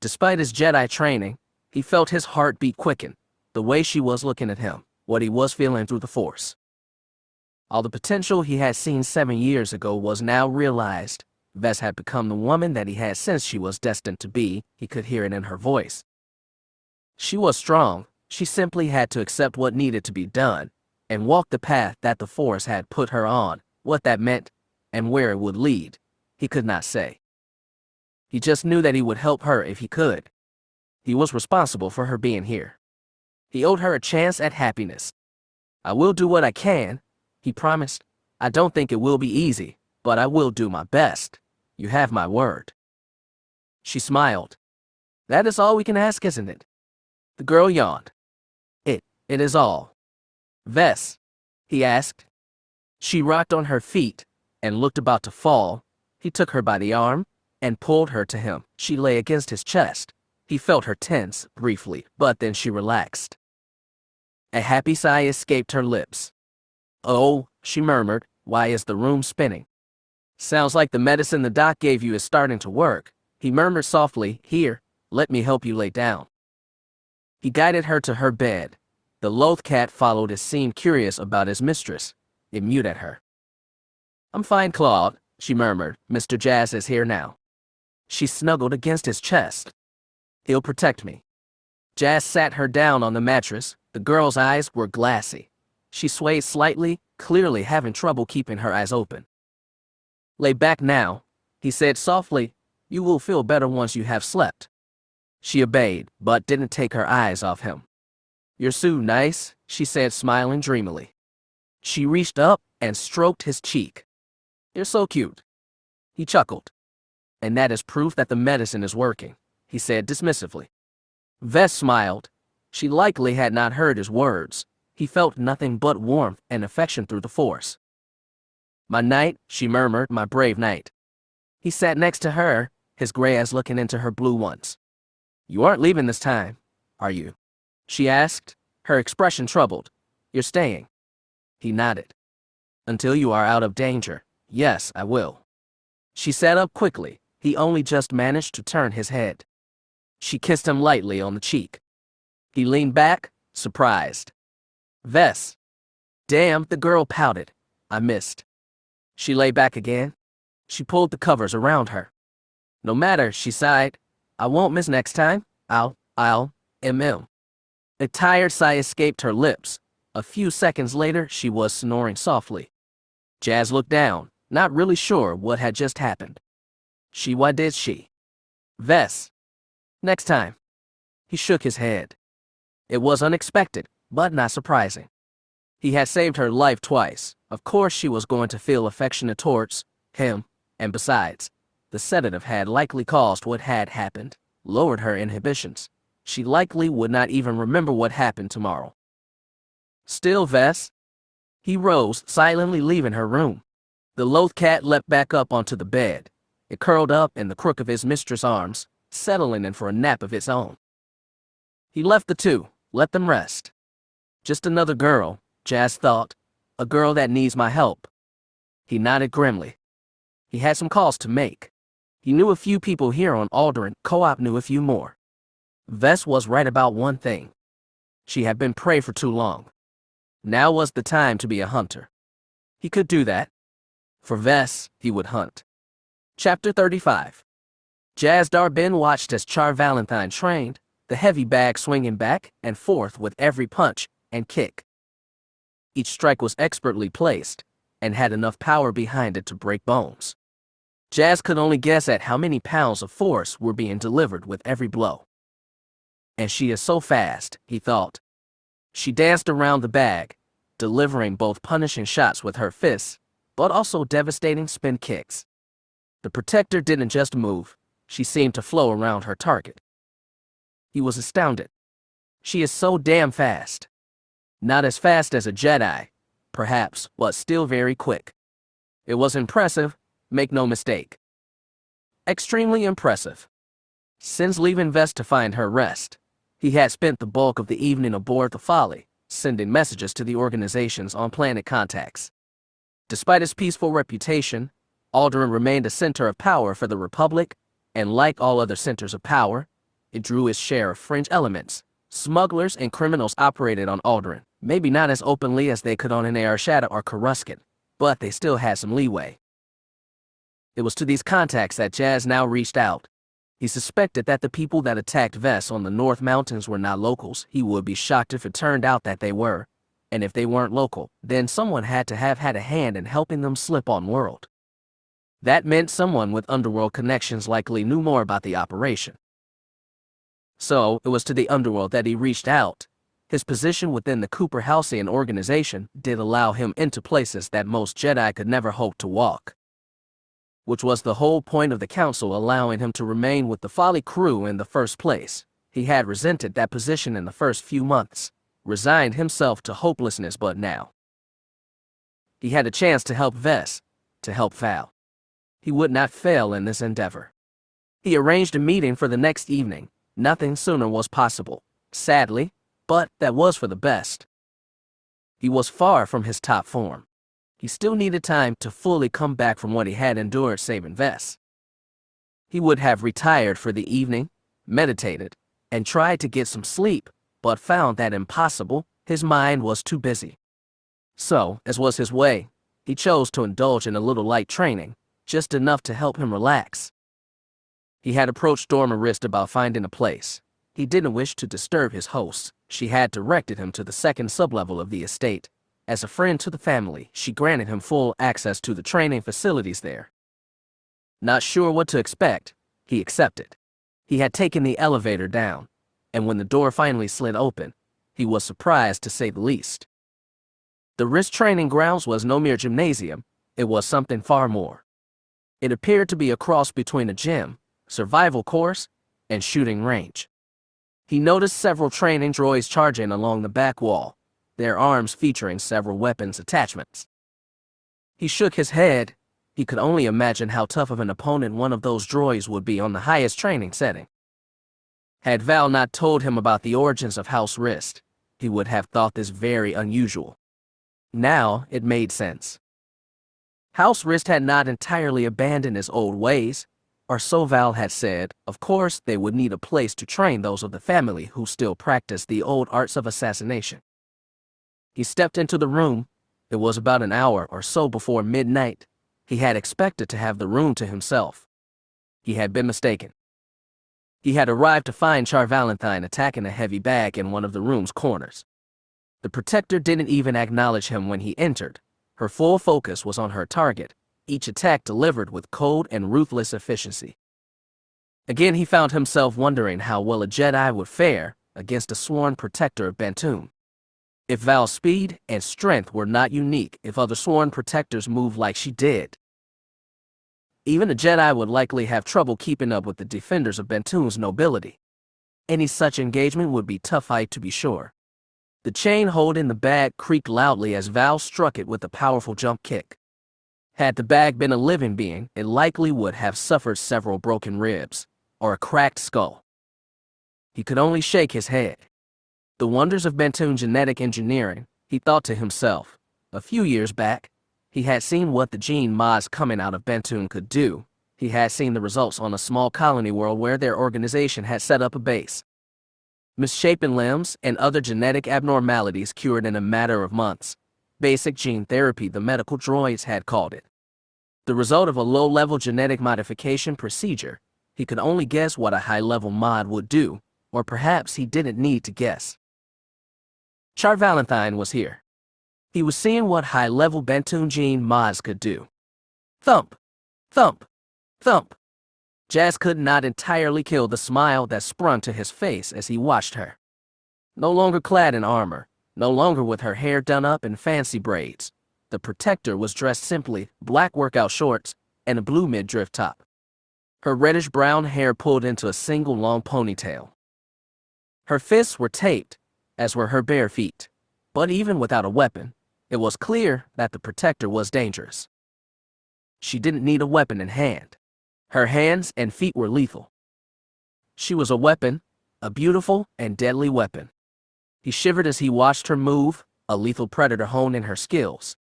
Despite his Jedi training, he felt his heartbeat quicken, the way she was looking at him, what he was feeling through the Force. All the potential he had seen 7 years ago was now realized. Vess had become the woman that he had since she was destined to be. He could hear it in her voice. She was strong. She simply had to accept what needed to be done and walk the path that the Force had put her on. What that meant and where it would lead, he could not say. He just knew that he would help her if he could. He was responsible for her being here. He owed her a chance at happiness. I will do what I can, he promised. I don't think it will be easy, but I will do my best. You have my word. She smiled. That is all we can ask, isn't it? The girl yawned. It is all. Vess, he asked. She rocked on her feet and looked about to fall. He took her by the arm and pulled her to him. She lay against his chest. He felt her tense briefly, but then she relaxed. A happy sigh escaped her lips. Oh, she murmured, why is the room spinning? Sounds like the medicine the doc gave you is starting to work, he murmured softly. Here, let me help you lay down. He guided her to her bed. The loath cat followed as seemed curious about his mistress. It mewed at her. I'm fine, Claude, she murmured. Mr. Jazz is here now. She snuggled against his chest. He'll protect me. Jazz sat her down on the mattress. The girl's eyes were glassy. She swayed slightly, clearly having trouble keeping her eyes open. Lay back now, he said softly. You will feel better once you have slept. She obeyed, but didn't take her eyes off him. You're so nice, she said, smiling dreamily. She reached up and stroked his cheek. You're so cute. He chuckled. And that is proof that the medicine is working, he said dismissively. Vess smiled. She likely had not heard his words. He felt nothing but warmth and affection through the Force. My knight, she murmured, my brave knight. He sat next to her, his gray eyes looking into her blue ones. You aren't leaving this time, are you? She asked, her expression troubled. You're staying. He nodded. Until you are out of danger. Yes, I will. She sat up quickly. He only just managed to turn his head. She kissed him lightly on the cheek. He leaned back, surprised. Vess. Damn, the girl pouted. I missed. She lay back again. She pulled the covers around her. No matter, she sighed. I won't miss next time. I'll. A tired sigh escaped her lips. A few seconds later, she was snoring softly. Jazz looked down, not really sure what had just happened. Why did she? Vess. Next time. He shook his head. It was unexpected, but not surprising. He had saved her life twice. Of course she was going to feel affectionate towards him, and besides, the sedative had likely caused what had happened, lowered her inhibitions. She likely would not even remember what happened tomorrow. Still, Vess? He rose, silently leaving her room. The loath cat leapt back up onto the bed. It curled up in the crook of his mistress' arms, settling in for a nap of its own. He left the two, let them rest. Just another girl, Jazz thought. A girl that needs my help. He nodded grimly. He had some calls to make. He knew a few people here on Alderaan. Co-op knew a few more. Vess was right about one thing. She had been prey for too long. Now was the time to be a hunter. He could do that. For Vess, he would hunt. Chapter 35. Jazz Darbin watched as Char Valentine trained, the heavy bag swinging back and forth with every punch and kick. Each strike was expertly placed, and had enough power behind it to break bones. Jazz could only guess at how many pounds of force were being delivered with every blow. And she is so fast, he thought. She danced around the bag, delivering both punishing shots with her fists, but also devastating spin kicks. The protector didn't just move, she seemed to flow around her target. He was astounded. She is so damn fast. Not as fast as a Jedi, perhaps, but still very quick. It was impressive, make no mistake. Extremely impressive. Since leaving Vess to find her rest, he had spent the bulk of the evening aboard the Folly, sending messages to the organizations on planet contacts. Despite its peaceful reputation, Alderaan remained a center of power for the Republic, and like all other centers of power, it drew its share of fringe elements. Smugglers and criminals operated on Alderaan, maybe not as openly as they could on Nar Shaddaa or Coruscant, but they still had some leeway. It was to these contacts that Jazz now reached out. He suspected that the people that attacked Vess on the North Mountains were not locals. He would be shocked if it turned out that they were, and if they weren't local, then someone had to have had a hand in helping them slip on world. That meant someone with underworld connections likely knew more about the operation. So, it was to the underworld that he reached out. His position within the Cooper Halcyon organization did allow him into places that most Jedi could never hope to walk. Which was the whole point of the Council allowing him to remain with the Folly crew in the first place. He had resented that position in the first few months, resigned himself to hopelessness, but now he had a chance to help Vess, to help Val. He would not fail in this endeavor. He arranged a meeting for the next evening. Nothing sooner was possible, sadly, but that was for the best. He was far from his top form. He still needed time to fully come back from what he had endured saving Vess. He would have retired for the evening, meditated, and tried to get some sleep, but found that impossible. His mind was too busy. So, as was his way, he chose to indulge in a little light training, just enough to help him relax. He had approached Dormarist about finding a place. He didn't wish to disturb his hosts. She had directed him to the second sublevel of the estate. As a friend to the family, she granted him full access to the training facilities there. Not sure what to expect, he accepted. He had taken the elevator down, and when the door finally slid open, he was surprised to say the least. The Risk training grounds was no mere gymnasium, it was something far more. It appeared to be a cross between a gym, survival course, and shooting range. He noticed several training droids charging along the back wall, their arms featuring several weapons attachments. He shook his head. He could only imagine how tough of an opponent one of those droids would be on the highest training setting. Had Val not told him about the origins of House Risk, he would have thought this very unusual. Now it made sense. House Risk had not entirely abandoned his old ways, or so Val had said. Of course, they would need a place to train those of the family who still practiced the old arts of assassination. He stepped into the room. It was about an hour or so before midnight. He had expected to have the room to himself. He had been mistaken. He had arrived to find Char Valentine attacking a heavy bag in one of the room's corners. The protector didn't even acknowledge him when he entered. Her full focus was on her target, each attack delivered with cold and ruthless efficiency. Again, he found himself wondering how well a Jedi would fare against a sworn protector of Bantoon. If Val's speed and strength were not unique, if other sworn protectors moved like she did, even a Jedi would likely have trouble keeping up with the defenders of Bantoon's nobility. Any such engagement would be tough fight to be sure. The chain holding the bag creaked loudly as Val struck it with a powerful jump kick. Had the bag been a living being, it likely would have suffered several broken ribs or a cracked skull. He could only shake his head. The wonders of Bantoon genetic engineering, he thought to himself. A few years back, he had seen what the gene mods coming out of Bantoon could do. He had seen the results on a small colony world where their organization had set up a base. Misshapen limbs and other genetic abnormalities cured in a matter of months. Basic gene therapy, the medical droids had called it. The result of a low-level genetic modification procedure. He could only guess what a high-level mod would do, or perhaps he didn't need to guess. Char Valentine was here. He was seeing what high-level Bantoon gene mods could do. Thump, thump, thump. Jazz could not entirely kill the smile that sprung to his face as he watched her. No longer clad in armor, no longer with her hair done up in fancy braids, the protector was dressed simply, black workout shorts and a blue midriff top. Her reddish-brown hair pulled into a single long ponytail. Her fists were taped, as were her bare feet. But even without a weapon, it was clear that the protector was dangerous. She didn't need a weapon in hand. Her hands and feet were lethal. She was a weapon, a beautiful and deadly weapon. He shivered as he watched her move, a lethal predator hone in her skills.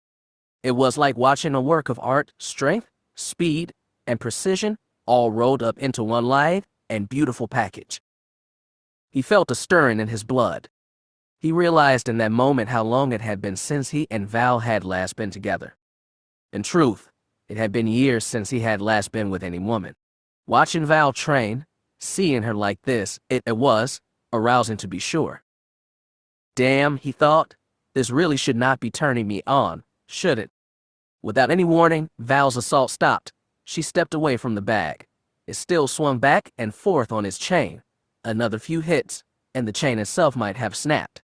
It was like watching a work of art, strength, speed, and precision, all rolled up into one lithe and beautiful package. He felt a stirring in his blood. He realized in that moment how long it had been since he and Val had last been together. In truth, it had been years since he had last been with any woman. Watching Val train, seeing her like this, it was arousing to be sure. Damn, he thought, this really should not be turning me on, should it? Without any warning, Val's assault stopped. She stepped away from the bag. It still swung back and forth on its chain. Another few hits, and the chain itself might have snapped.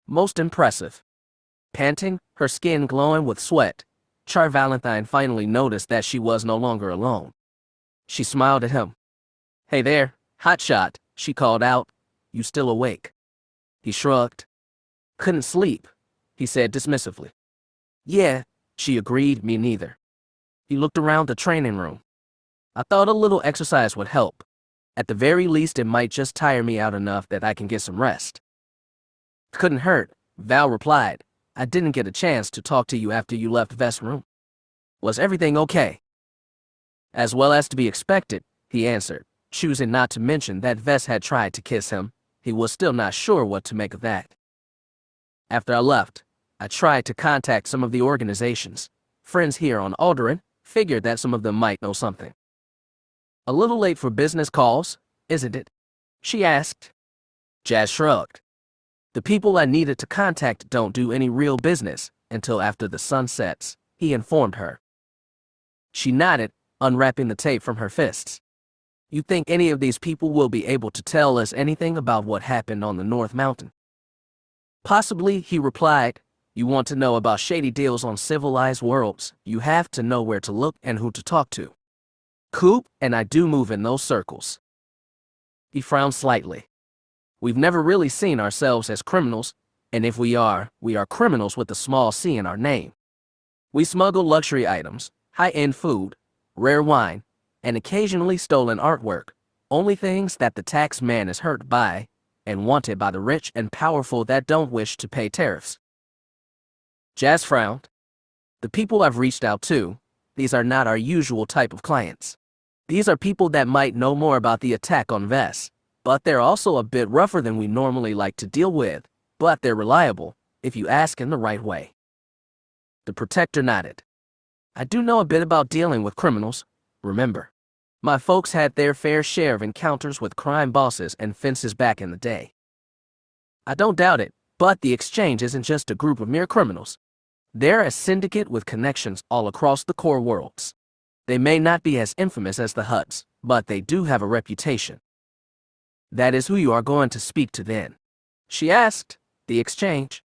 Most impressive. Panting, her skin glowing with sweat, Char Valentine finally noticed that she was no longer alone. She smiled at him. "Hey there, hotshot," she called out. "You still awake?" He shrugged. "Couldn't sleep," he said dismissively. "Yeah," she agreed, "me neither." He looked around the training room. "I thought a little exercise would help. At the very least, it might just tire me out enough that I can get some rest." "Couldn't hurt," Val replied. "I didn't get a chance to talk to you after you left Vess' room. Was everything okay?" "As well as to be expected," he answered, choosing not to mention that Vess had tried to kiss him. He was still not sure what to make of that. "After I left, I tried to contact some of the organizations. Friends here on Alderaan, figured that some of them might know something." "A little late for business calls, isn't it?" she asked. Jazz shrugged. "The people I needed to contact don't do any real business until after the sun sets," he informed her. She nodded, unwrapping the tape from her fists. "You think any of these people will be able to tell us anything about what happened on the North Mountain?" "Possibly," he replied. "You want to know about shady deals on civilized worlds, you have to know where to look and who to talk to. Coop and I do move in those circles." He frowned slightly. "We've never really seen ourselves as criminals, and if we are criminals with a small c in our name. We smuggle luxury items, high-end food, rare wine, and occasionally stolen artwork, only things that the tax man is hurt by and wanted by the rich and powerful that don't wish to pay tariffs." Jazz frowned. "The people I've reached out to, these are not our usual type of clients. These are people that might know more about the attack on Vess, but they're also a bit rougher than we normally like to deal with, but they're reliable, if you ask in the right way." The protector nodded. "I do know a bit about dealing with criminals, remember. My folks had their fair share of encounters with crime bosses and fences back in the day. I don't doubt it, but the exchange isn't just a group of mere criminals. They're a syndicate with connections all across the core worlds. They may not be as infamous as the Hutts, but they do have a reputation. That is who you are going to speak to then? She asked. The exchange?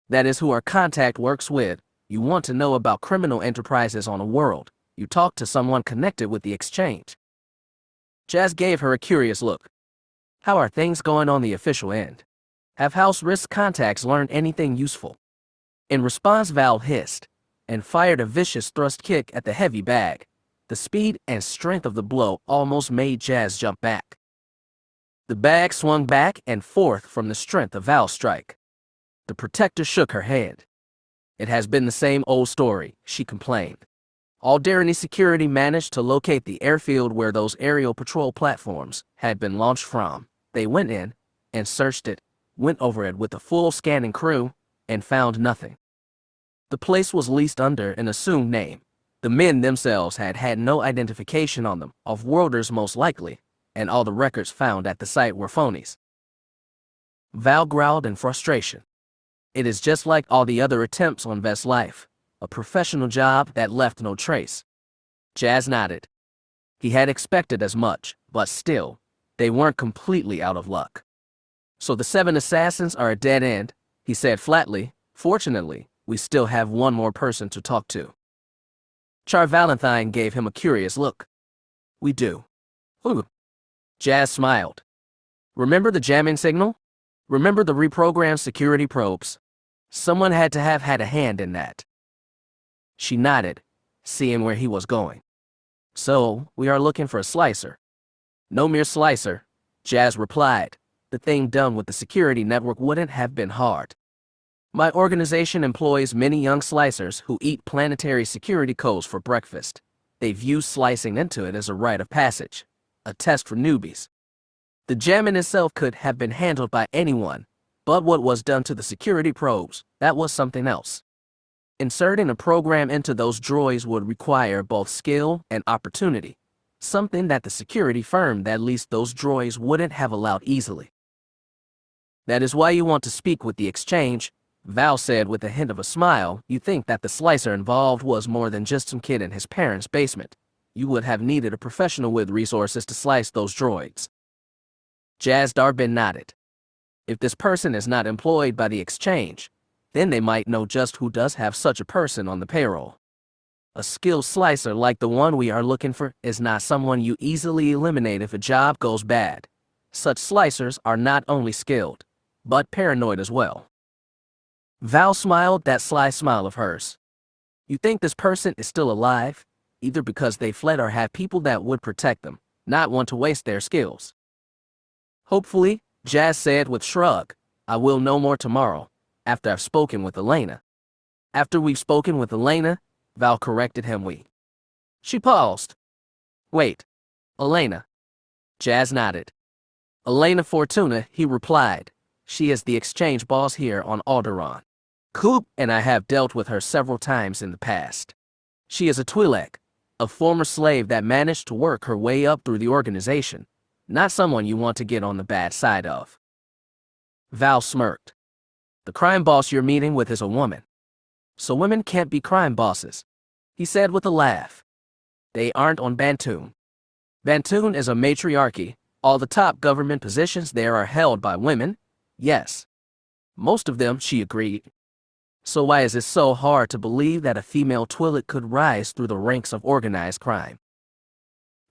That is who our contact works with. You want to know about criminal enterprises on a world. You talk to someone connected with the exchange. Jazz gave her a curious look. How are things going on the official end? Have House Risk contacts learned anything useful? In response, Val hissed and fired a vicious thrust kick at the heavy bag. The speed and strength of the blow almost made Jazz jump back. The bag swung back and forth from the strength of Val's strike. The protector shook her head. It has been the same old story, she complained. Alderaani security managed to locate the airfield where those aerial patrol platforms had been launched from. They went in and searched it, went over it with a full scanning crew, and found nothing. The place was leased under an assumed name. The men themselves had had no identification on them, off-worlders most likely, and all the records found at the site were phonies. Val growled in frustration. It is just like all the other attempts on Vess's life. A professional job that left no trace. Jazz nodded. He had expected as much, but still, they weren't completely out of luck. So the 7 assassins are a dead end, he said flatly. Fortunately, we still have one more person to talk to. Char Valentine gave him a curious look. We do. Who? Jazz smiled. Remember the jamming signal? Remember the reprogrammed security probes? Someone had to have had a hand in that. She nodded, seeing where he was going. So, we are looking for a slicer. No mere slicer, Jazz replied. The thing done with the security network wouldn't have been hard. My organization employs many young slicers who eat planetary security codes for breakfast. They view slicing into it as a rite of passage, a test for newbies. The jamming itself could have been handled by anyone, but what was done to the security probes, that was something else. Inserting a program into those droids would require both skill and opportunity, something that the security firm that leased those droids wouldn't have allowed easily. That is why you want to speak with the exchange, Val said with a hint of a smile. You think that the slicer involved was more than just some kid in his parents' basement. You would have needed a professional with resources to slice those droids. Jazz Darbin nodded. If this person is not employed by the exchange, then they might know just who does have such a person on the payroll. A skilled slicer like the one we are looking for is not someone you easily eliminate if a job goes bad. Such slicers are not only skilled, but paranoid as well. Val smiled that sly smile of hers. You think this person is still alive, either because they fled or have people that would protect them, not want to waste their skills. Hopefully, Jazz said with shrug. I will know more tomorrow, after I've spoken with Elena. After we've spoken with Elena, Val corrected him. She paused. Wait, Elena. Jazz nodded. Elena Fortuna, he replied. She is the exchange boss here on Alderaan. Coop and I have dealt with her several times in the past. She is a Twi'lek, a former slave that managed to work her way up through the organization, not someone you want to get on the bad side of. Val smirked. The crime boss you're meeting with is a woman. So women can't be crime bosses, he said with a laugh. They aren't on Bantoon. Bantoon is a matriarchy. All the top government positions there are held by women. Yes. Most of them, she agreed. So why is it so hard to believe that a female Twi'lek could rise through the ranks of organized crime?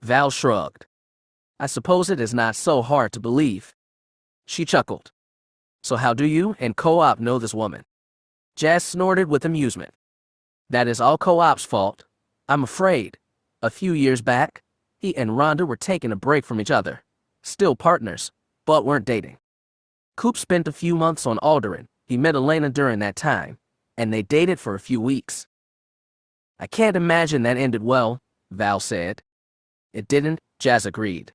Val shrugged. I suppose it is not so hard to believe. She chuckled. So how do you and Co-op know this woman? Jazz snorted with amusement. That is all Co-op's fault, I'm afraid. A few years back, he and Rhonda were taking a break from each other. Still partners, but weren't dating. Coop spent a few months on Alderaan. He met Elena during that time, and they dated for a few weeks. I can't imagine that ended well, Val said. It didn't, Jazz agreed.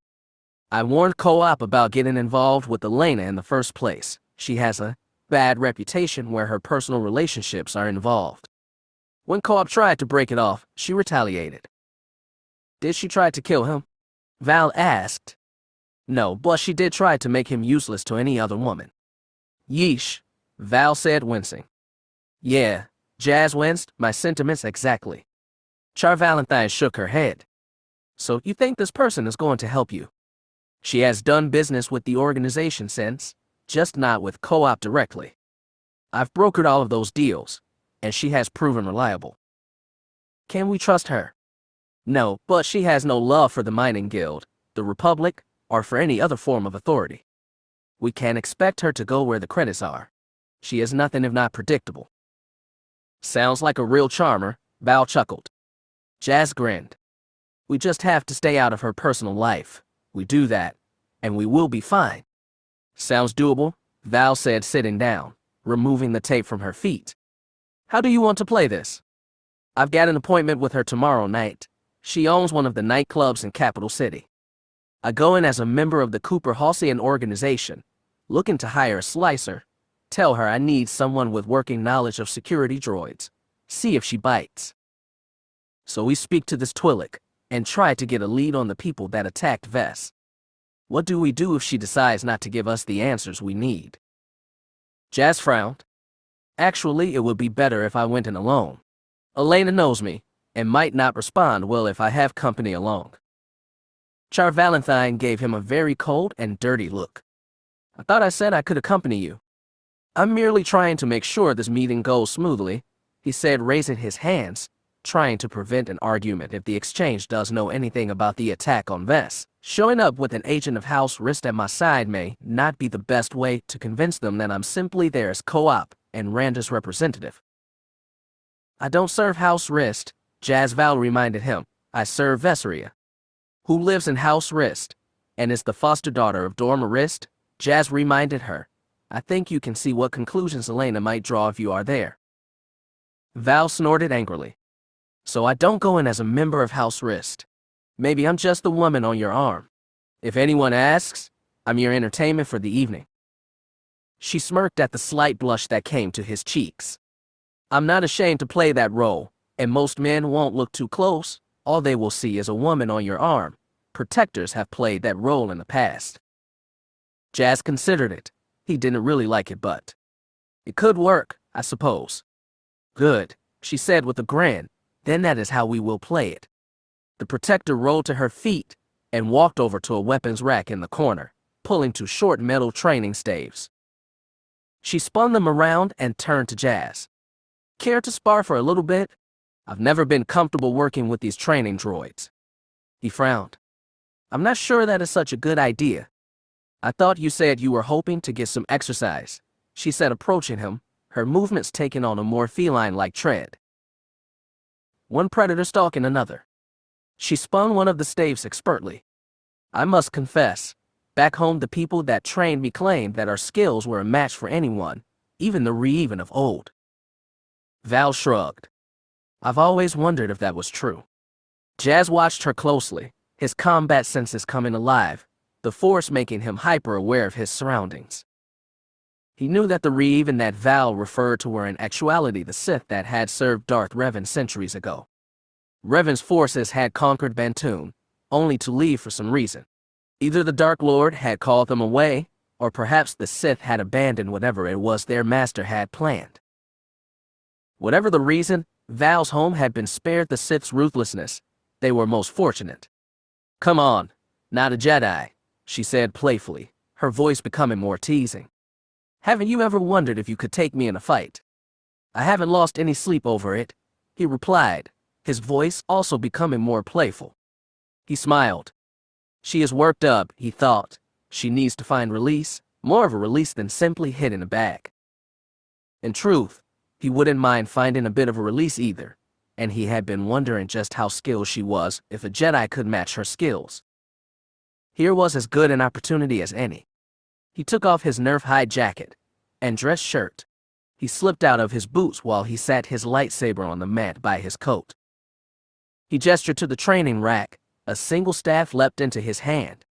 I warned Co-op about getting involved with Elena in the first place. She has a bad reputation where her personal relationships are involved. When Co-op tried to break it off, she retaliated. Did she try to kill him? Val asked. No, but she did try to make him useless to any other woman. Yeesh, Val said, wincing. Yeah, Jazz winced, my sentiments exactly. Char Valentine shook her head. So you think this person is going to help you? She has done business with the organization since, just not with co-op directly. I've brokered all of those deals, and she has proven reliable. Can we trust her? No, but she has no love for the mining guild, the Republic, or for any other form of authority. We can't expect her to go where the credits are. She is nothing if not predictable. Sounds like a real charmer, Val chuckled. Jazz grinned. We just have to stay out of her personal life. We do that, and we will be fine. Sounds doable, Val said, sitting down, removing the tape from her feet. How do you want to play this? I've got an appointment with her tomorrow night. She owns one of the nightclubs in Capital City. I go in as a member of the Cooper Halcyon organization, looking to hire a slicer. Tell her I need someone with working knowledge of security droids. See if she bites. So we speak to this Twi'lek, and try to get a lead on the people that attacked Vess. What do we do if she decides not to give us the answers we need? Jazz frowned. Actually, it would be better if I went in alone. Elena knows me, and might not respond well if I have company along. Char Valentine gave him a very cold and dirty look. I thought I said I could accompany you. I'm merely trying to make sure this meeting goes smoothly, he said, raising his hands, trying to prevent an argument if the exchange does know anything about the attack on Vess. Showing up with an agent of House Rist at my side may not be the best way to convince them that I'm simply there as co-op and Randa's representative. I don't serve House Rist, Jazz Val reminded him. I serve Vesseria, who lives in House Rist, and is the foster daughter of Dorma Rist, Jazz reminded her. I think you can see what conclusions Elena might draw if you are there. Val snorted angrily. So I don't go in as a member of House Rist. Maybe I'm just the woman on your arm. If anyone asks, I'm your entertainment for the evening. She smirked at the slight blush that came to his cheeks. I'm not ashamed to play that role, and most men won't look too close. All they will see is a woman on your arm. Protectors have played that role in the past. Jazz considered it. He didn't really like it, but it could work, I suppose. Good, she said with a grin. Then that is how we will play it. The protector rolled to her feet and walked over to a weapons rack in the corner, pulling two short metal training staves. She spun them around and turned to Jazz. Care to spar for a little bit? I've never been comfortable working with these training droids. He frowned. I'm not sure that is such a good idea. I thought you said you were hoping to get some exercise, she said, approaching him, her movements taking on a more feline-like tread. One predator stalking another. She spun one of the staves expertly. I must confess, back home the people that trained me claimed that our skills were a match for anyone, even the Reven of old. Val shrugged. I've always wondered if that was true. Jazz watched her closely, his combat senses coming alive, the Force making him hyper-aware of his surroundings. He knew that the Reven that Val referred to were in actuality the Sith that had served Darth Revan centuries ago. Revan's forces had conquered Bantoon, only to leave for some reason. Either the Dark Lord had called them away, or perhaps the Sith had abandoned whatever it was their master had planned. Whatever the reason, Val's home had been spared the Sith's ruthlessness. They were most fortunate. Come on, not a Jedi, she said playfully, her voice becoming more teasing. Haven't you ever wondered if you could take me in a fight? I haven't lost any sleep over it, he replied, his voice also becoming more playful. He smiled. She is worked up, he thought. She needs to find release, more of a release than simply hid in a bag. In truth, he wouldn't mind finding a bit of a release either, and he had been wondering just how skilled she was if a Jedi could match her skills. Here was as good an opportunity as any. He took off his Nerf hide jacket and dress shirt. He slipped out of his boots while he sat his lightsaber on the mat by his coat. He gestured to the training rack. A single staff leapt into his hand.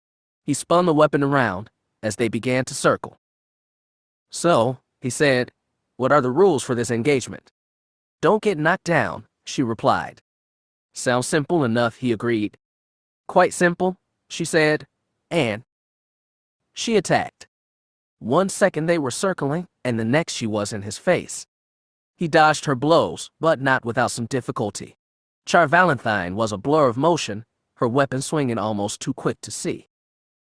He spun the weapon around as they began to circle. So, he said, what are the rules for this engagement? Don't get knocked down, she replied. Sounds simple enough, he agreed. Quite simple, she said, and she attacked. 1 second they were circling, and the next she was in his face. He dodged her blows, but not without some difficulty. Char Valentine was a blur of motion, her weapon swinging almost too quick to see.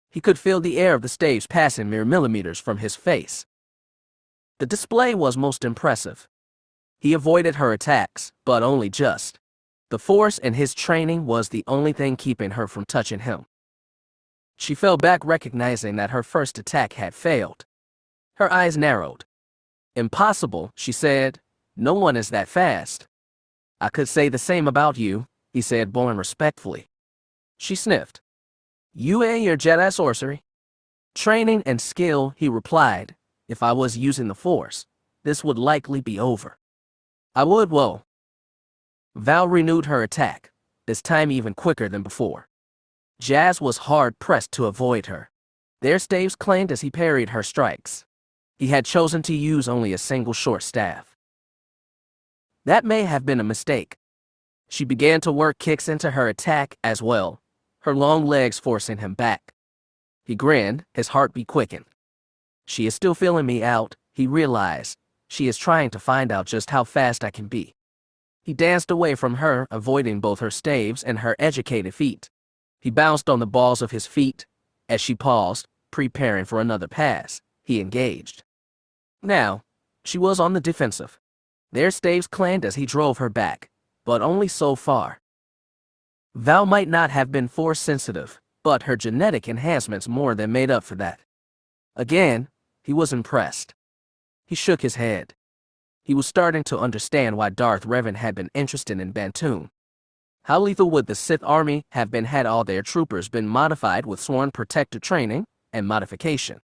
He could feel the air of the staves passing mere millimeters from his face. The display was most impressive. He avoided her attacks, but only just. The force in his training was the only thing keeping her from touching him. She fell back, recognizing that her first attack had failed. Her eyes narrowed. "Impossible," she said. "No one is that fast." "I could say the same about you," he said, bowing respectfully. She sniffed. "You and your Jedi sorcery?" "Training and skill," he replied. "If I was using the Force, this would likely be over." "I would, whoa." Val renewed her attack, this time even quicker than before. Jazz was hard-pressed to avoid her. Their staves clanged as he parried her strikes. He had chosen to use only a single short staff. That may have been a mistake. She began to work kicks into her attack as well, her long legs forcing him back. He grinned, his heartbeat quickened. "She is still feeling me out," he realized. "She is trying to find out just how fast I can be." He danced away from her, avoiding both her staves and her educated feet. He bounced on the balls of his feet. As she paused, preparing for another pass, he engaged. Now, she was on the defensive. Their staves clanged as he drove her back, but only so far. Val might not have been force sensitive, but her genetic enhancements more than made up for that. Again, he was impressed. He shook his head. He was starting to understand why Darth Revan had been interested in Bantoon. How lethal would the Sith army have been had all their troopers been modified with sworn protector training and modification?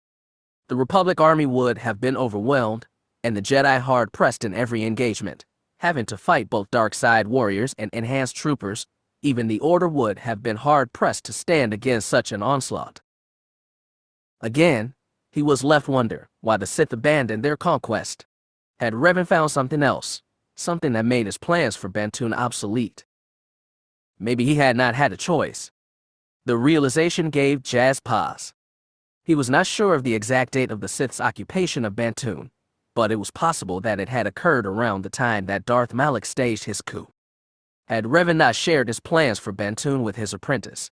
The Republic army would have been overwhelmed, and the Jedi hard-pressed in every engagement, having to fight both dark side warriors and enhanced troopers. Even the Order would have been hard-pressed to stand against such an onslaught. Again, he was left wondering why the Sith abandoned their conquest. Had Revan found something else, something that made his plans for Bantoon obsolete? Maybe he had not had a choice. The realization gave Jazz pause. He was not sure of the exact date of the Sith's occupation of Bantoon, but it was possible that it had occurred around the time that Darth Malak staged his coup. Had Revan not shared his plans for Bantoon with his apprentice?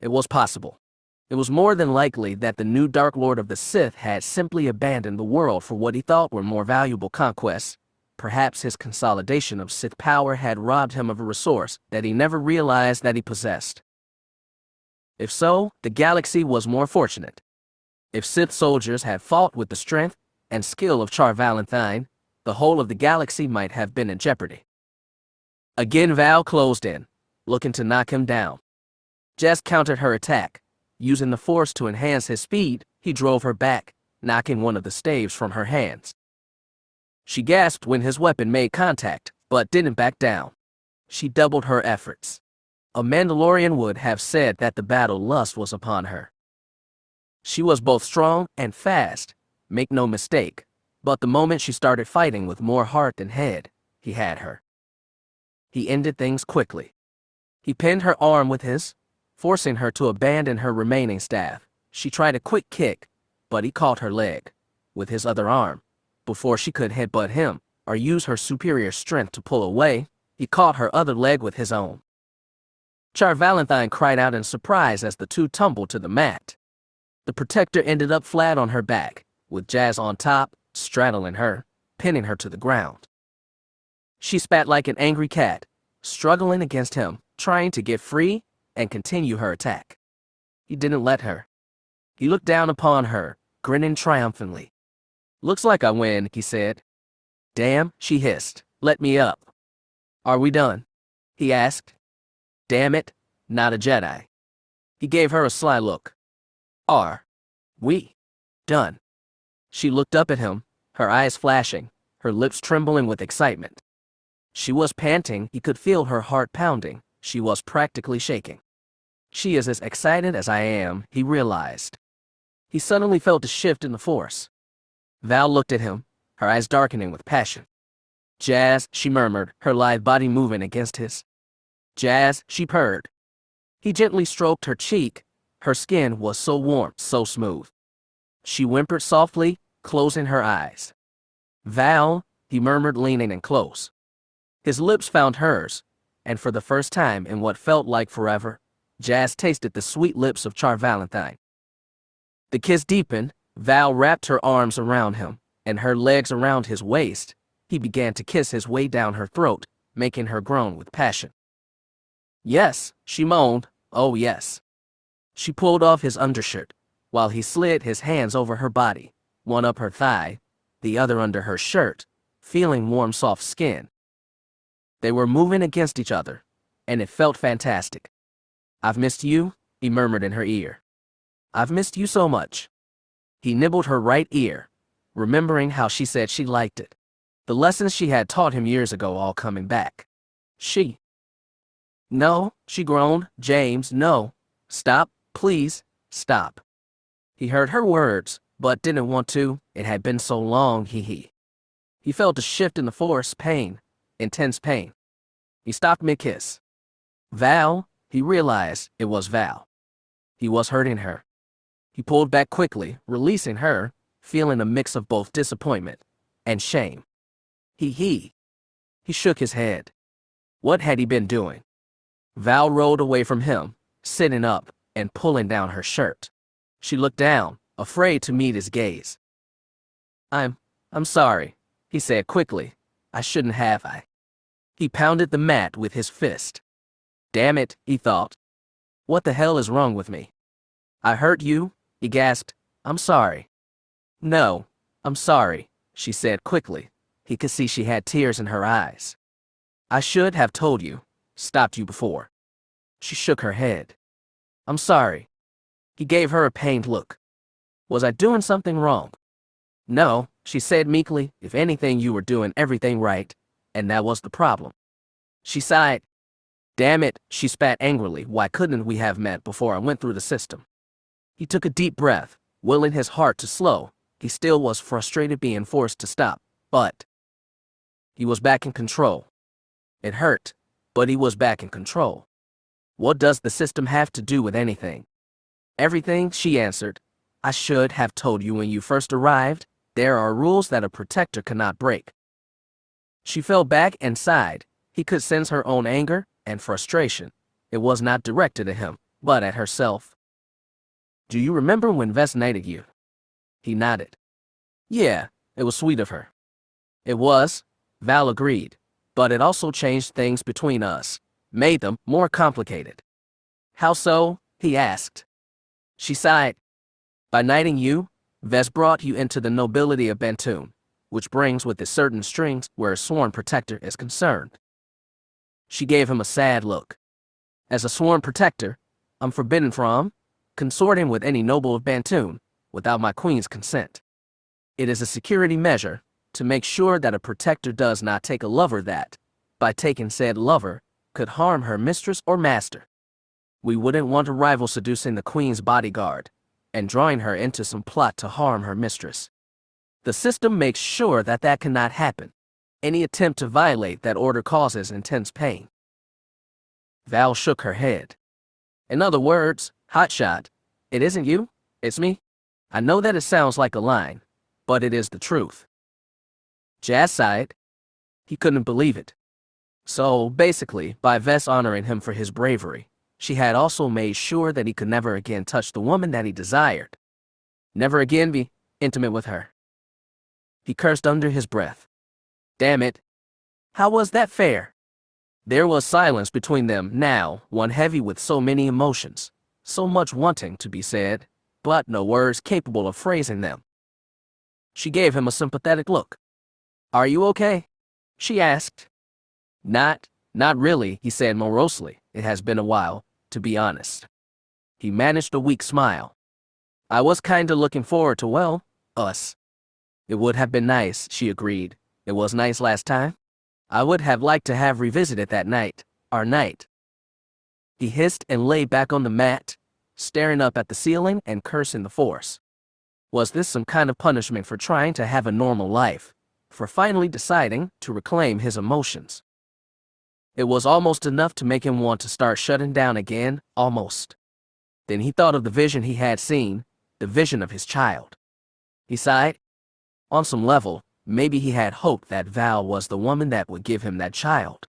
It was possible. It was more than likely that the new Dark Lord of the Sith had simply abandoned the world for what he thought were more valuable conquests. Perhaps his consolidation of Sith power had robbed him of a resource that he never realized that he possessed. If so, the galaxy was more fortunate. If Sith soldiers had fought with the strength and skill of Char Valentine, the whole of the galaxy might have been in jeopardy. Again Val closed in, looking to knock him down. Jess countered her attack. Using the Force to enhance his speed, he drove her back, knocking one of the staves from her hands. She gasped when his weapon made contact, but didn't back down. She doubled her efforts. A Mandalorian would have said that the battle lust was upon her. She was both strong and fast, make no mistake, but the moment she started fighting with more heart than head, he had her. He ended things quickly. He pinned her arm with his, forcing her to abandon her remaining staff. She tried a quick kick, but he caught her leg with his other arm. Before she could headbutt him or use her superior strength to pull away, he caught her other leg with his own. Char Valentine cried out in surprise as the two tumbled to the mat. The protector ended up flat on her back, with Jazz on top, straddling her, pinning her to the ground. She spat like an angry cat, struggling against him, trying to get free and continue her attack. He didn't let her. He looked down upon her, grinning triumphantly. "Looks like I win," he said. "Damn," she hissed. "Let me up." "Are we done?" he asked. "Damn it, not a Jedi." He gave her a sly look. "Are we done?" She looked up at him, her eyes flashing, her lips trembling with excitement. She was panting. He could feel her heart pounding. She was practically shaking. She is as excited as I am, he realized. He suddenly felt a shift in the Force. Val looked at him, her eyes darkening with passion. "Jazz," she murmured, her lithe body moving against his. "Jazz," she purred. He gently stroked her cheek, Her skin was so warm, so smooth. She whimpered softly, closing her eyes. Val, he murmured, leaning in close. His lips found hers, and for the first time in what felt like forever, Jazz tasted the sweet lips of Char Valentine. The kiss deepened. Val wrapped her arms around him, and her legs around his waist. He began to kiss his way down her throat, making her groan with passion. Yes, she moaned, oh yes. She pulled off his undershirt, while he slid his hands over her body, one up her thigh, the other under her shirt, feeling warm, soft skin. They were moving against each other, and it felt fantastic. I've missed you, he murmured in her ear. I've missed you so much. He nibbled her right ear, remembering how she said she liked it. The lessons she had taught him years ago all coming back. No, she groaned. James, no. Stop, please, stop. He heard her words, but didn't want to. It had been so long, He felt a shift in the force, pain, intense pain. He stopped mid-kiss. Val, he realized it was Val. He was hurting her. He pulled back quickly, releasing her, feeling a mix of both disappointment and shame. He shook his head. What had he been doing? Val rolled away from him, sitting up and pulling down her shirt. She looked down, afraid to meet his gaze. I'm sorry, he said quickly. I shouldn't have. He pounded the mat with his fist. Damn it, he thought. What the hell is wrong with me? I hurt you, he gasped. I'm sorry. No, I'm sorry, she said quickly. He could see she had tears in her eyes. I should have told you, stopped you before. She shook her head. I'm sorry. He gave her a pained look. Was I doing something wrong? No, she said meekly. If anything, you were doing everything right, and that was the problem. She sighed. Damn it, she spat angrily. Why couldn't we have met before I went through the system? He took a deep breath, willing his heart to slow. He still was frustrated being forced to stop, but he was back in control. It hurt, but he was back in control. What does the system have to do with anything? Everything, she answered. I should have told you when you first arrived. There are rules that a protector cannot break. She fell back and sighed. He could sense her own anger and frustration. It was not directed at him, but at herself. Do you remember when Vess knighted you? He nodded. Yeah, it was sweet of her. It was, Val agreed, but it also changed things between us, made them more complicated. How so? He asked. She sighed. By knighting you, Vess brought you into the nobility of Bantoon, which brings with it certain strings where a sworn protector is concerned. She gave him a sad look. As a sworn protector, I'm forbidden from consorting with any noble of Bantoon without my queen's consent. It is a security measure to make sure that a protector does not take a lover that, by taking said lover, could harm her mistress or master. We wouldn't want a rival seducing the queen's bodyguard and drawing her into some plot to harm her mistress. The system makes sure that that cannot happen. Any attempt to violate that order causes intense pain. Val shook her head. In other words, hotshot, it isn't you, it's me. I know that it sounds like a line, but it is the truth. Jazz sighed. He couldn't believe it. So, basically, by Vess honoring him for his bravery, she had also made sure that he could never again touch the woman that he desired. Never again be intimate with her. He cursed under his breath. Damn it. How was that fair? There was silence between them now, one heavy with so many emotions, so much wanting to be said, but no words capable of phrasing them. She gave him a sympathetic look. Are you okay? She asked. Not really, he said morosely. It has been a while, to be honest. He managed a weak smile. I was kinda looking forward to, well, us. It would have been nice, she agreed. It was nice last time. I would have liked to have revisited that night, our night. He hissed and lay back on the mat, staring up at the ceiling and cursing the force. Was this some kind of punishment for trying to have a normal life, for finally deciding to reclaim his emotions? It was almost enough to make him want to start shutting down again, almost. Then he thought of the vision he had seen, the vision of his child. He sighed. On some level, maybe he had hoped that Val was the woman that would give him that child.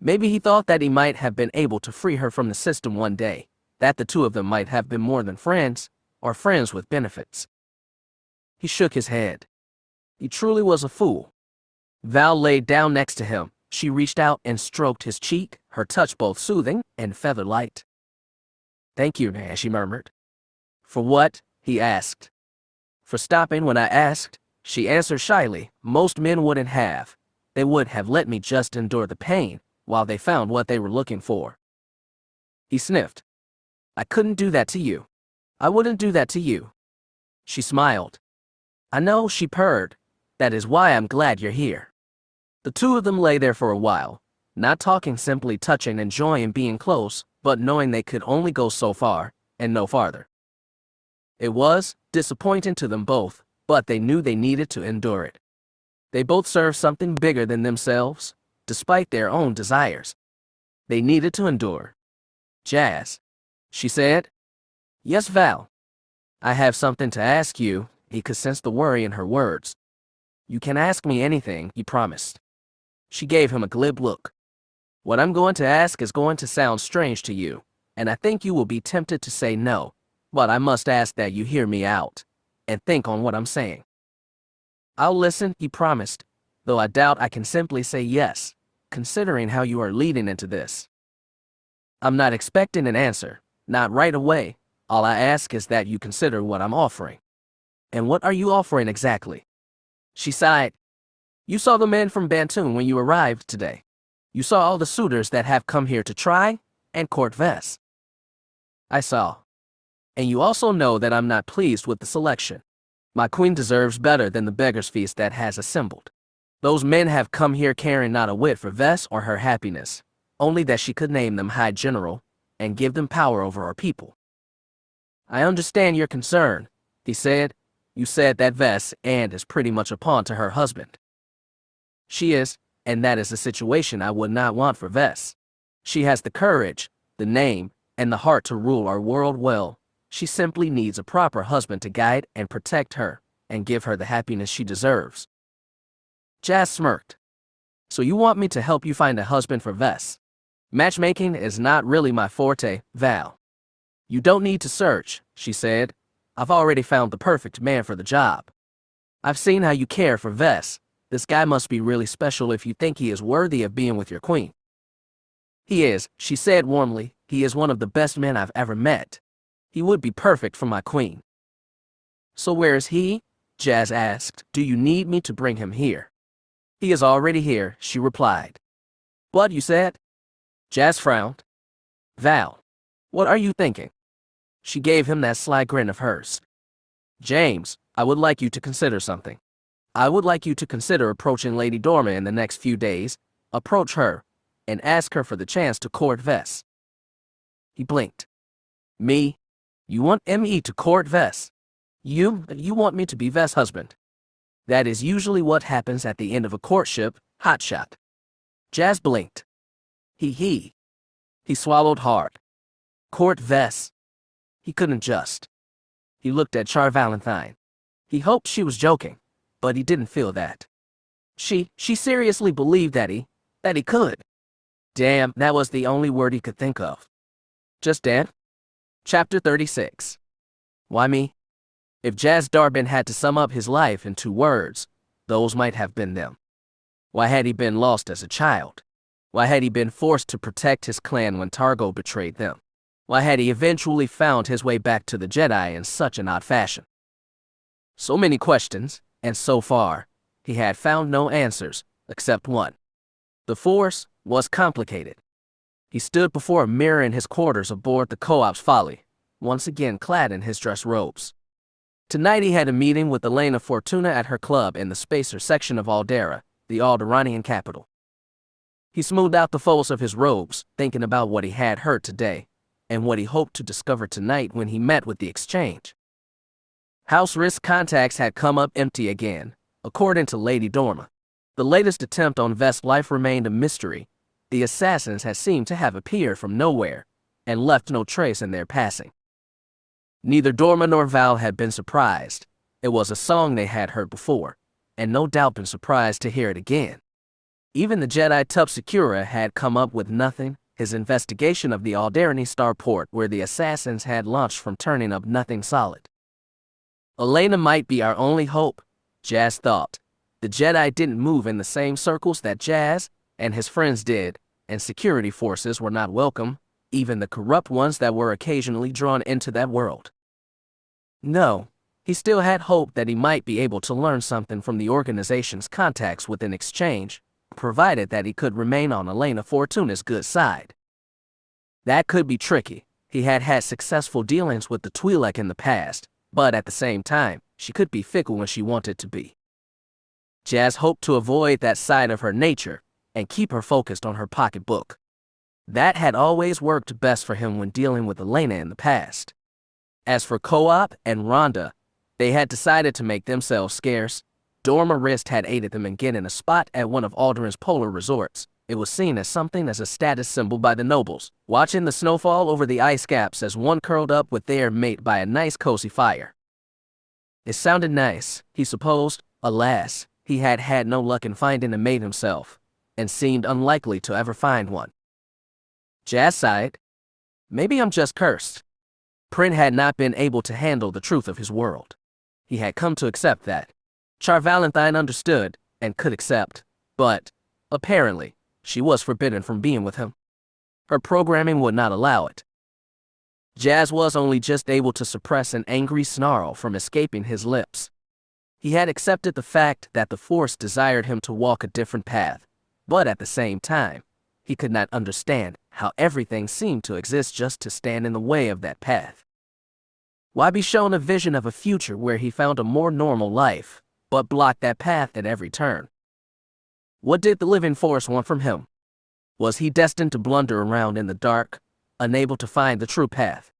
Maybe he thought that he might have been able to free her from the system one day, that the two of them might have been more than friends, or friends with benefits. He shook his head. He truly was a fool. Val laid down next to him. She reached out and stroked his cheek, her touch both soothing and feather-light. "Thank you, man," she murmured. "For what?" he asked. "For stopping when I asked," she answered shyly. "Most men wouldn't have. They would have let me just endure the pain while they found what they were looking for." He sniffed. "I couldn't do that to you. I wouldn't do that to you." She smiled. "I know," she purred. "That is why I'm glad you're here." The two of them lay there for a while, not talking, simply touching, enjoying being close, but knowing they could only go so far, and no farther. It was disappointing to them both, but they knew they needed to endure it. They both served something bigger than themselves, despite their own desires. They needed to endure. "Jazz," she said. "Yes, Val." "I have something to ask you." He could sense the worry in her words. "You can ask me anything," he promised. She gave him a glib look. "What I'm going to ask is going to sound strange to you, and I think you will be tempted to say no, but I must ask that you hear me out and think on what I'm saying." "I'll listen," he promised, "though I doubt I can simply say yes, considering how you are leading into this." "I'm not expecting an answer, not right away. All I ask is that you consider what I'm offering." "And what are you offering exactly?" She sighed. "You saw the men from Bantoon when you arrived today. You saw all the suitors that have come here to try and court Vess." "I saw. And you also know that I'm not pleased with the selection. My queen deserves better than the beggar's feast that has assembled. Those men have come here caring not a whit for Vess or her happiness, only that she could name them High General and give them power over our people." "I understand your concern," he said. "You said that Vess and is pretty much a pawn to her husband." "She is, and that is a situation I would not want for Vess. She has the courage, the name, and the heart to rule our world well. She simply needs a proper husband to guide and protect her, and give her the happiness she deserves." Jazz smirked. "So you want me to help you find a husband for Vess? Matchmaking is not really my forte, Val." "You don't need to search," she said. "I've already found the perfect man for the job. I've seen how you care for Vess. This guy must be really special if you think he is worthy of being with your queen." "He is," she said warmly. "He is one of the best men I've ever met. He would be perfect for my queen." "So where is he?" Jazz asked. "Do you need me to bring him here?" "He is already here," she replied. "What you said?" Jazz frowned. "Val, what are you thinking?" She gave him that sly grin of hers. "James, I would like you to consider something. I would like you to consider approaching Lady Dorma in the next few days. Approach her, and ask her for the chance to court Vess." He blinked. "Me? You want me to court Vess? You want me to be Vess' husband? That is usually what happens at the end of a courtship, hotshot." Jazz blinked. He swallowed hard. Court Vess? He couldn't just. He looked at Char Valentine. He hoped she was joking, but he didn't feel that. She seriously believed that he could. Damn, that was the only word he could think of. Just damn. Chapter 36. Why me? If Jazz Darbin had to sum up his life in 2 words, those might have been them. Why had he been lost as a child? Why had he been forced to protect his clan when Targo betrayed them? Why had he eventually found his way back to the Jedi in such an odd fashion? So many questions, and so far, he had found no answers, except one. The Force was complicated. He stood before a mirror in his quarters aboard the Co-op's Folly, once again clad in his dress robes. Tonight he had a meeting with Elena Fortuna at her club in the Spacer section of Adira, the Alderanian capital. He smoothed out the folds of his robes, thinking about what he had heard today, and what he hoped to discover tonight when he met with the exchange. House Risk contacts had come up empty again, according to Lady Dorma. The latest attempt on Vess' life remained a mystery. The assassins had seemed to have appeared from nowhere, and left no trace in their passing. Neither Dorma nor Val had been surprised. It was a song they had heard before, and no doubt been surprised to hear it again. Even the Jedi Tupsecura had come up with nothing, his investigation of the Alderaan starport where the assassins had launched from turning up nothing solid. Elena might be our only hope, Jazz thought. The Jedi didn't move in the same circles that Jazz and his friends did, and security forces were not welcome, even the corrupt ones that were occasionally drawn into that world. No, he still had hope that he might be able to learn something from the organization's contacts with an exchange, provided that he could remain on Elena Fortuna's good side. That could be tricky. He had had successful dealings with the Twi'lek in the past, but at the same time, she could be fickle when she wanted to be. Jazz hoped to avoid that side of her nature and keep her focused on her pocketbook. That had always worked best for him when dealing with Elena in the past. As for Co-op and Rhonda, they had decided to make themselves scarce. Dorma Rist had aided them in getting a spot at one of Alderaan's polar resorts. It was seen as something as a status symbol by the nobles, watching the snowfall over the ice caps as one curled up with their mate by a nice cozy fire. It sounded nice, he supposed. Alas, he had had no luck in finding a mate himself, and seemed unlikely to ever find one. Jazz sighed. Maybe I'm just cursed. Prin had not been able to handle the truth of his world. He had come to accept that. Char Valentine understood and could accept, but, apparently, she was forbidden from being with him. Her programming would not allow it. Jazz was only just able to suppress an angry snarl from escaping his lips. He had accepted the fact that the Force desired him to walk a different path, but at the same time, he could not understand how everything seemed to exist just to stand in the way of that path. Why be shown a vision of a future where he found a more normal life, but blocked that path at every turn? What did the living Force want from him? Was he destined to blunder around in the dark, unable to find the true path?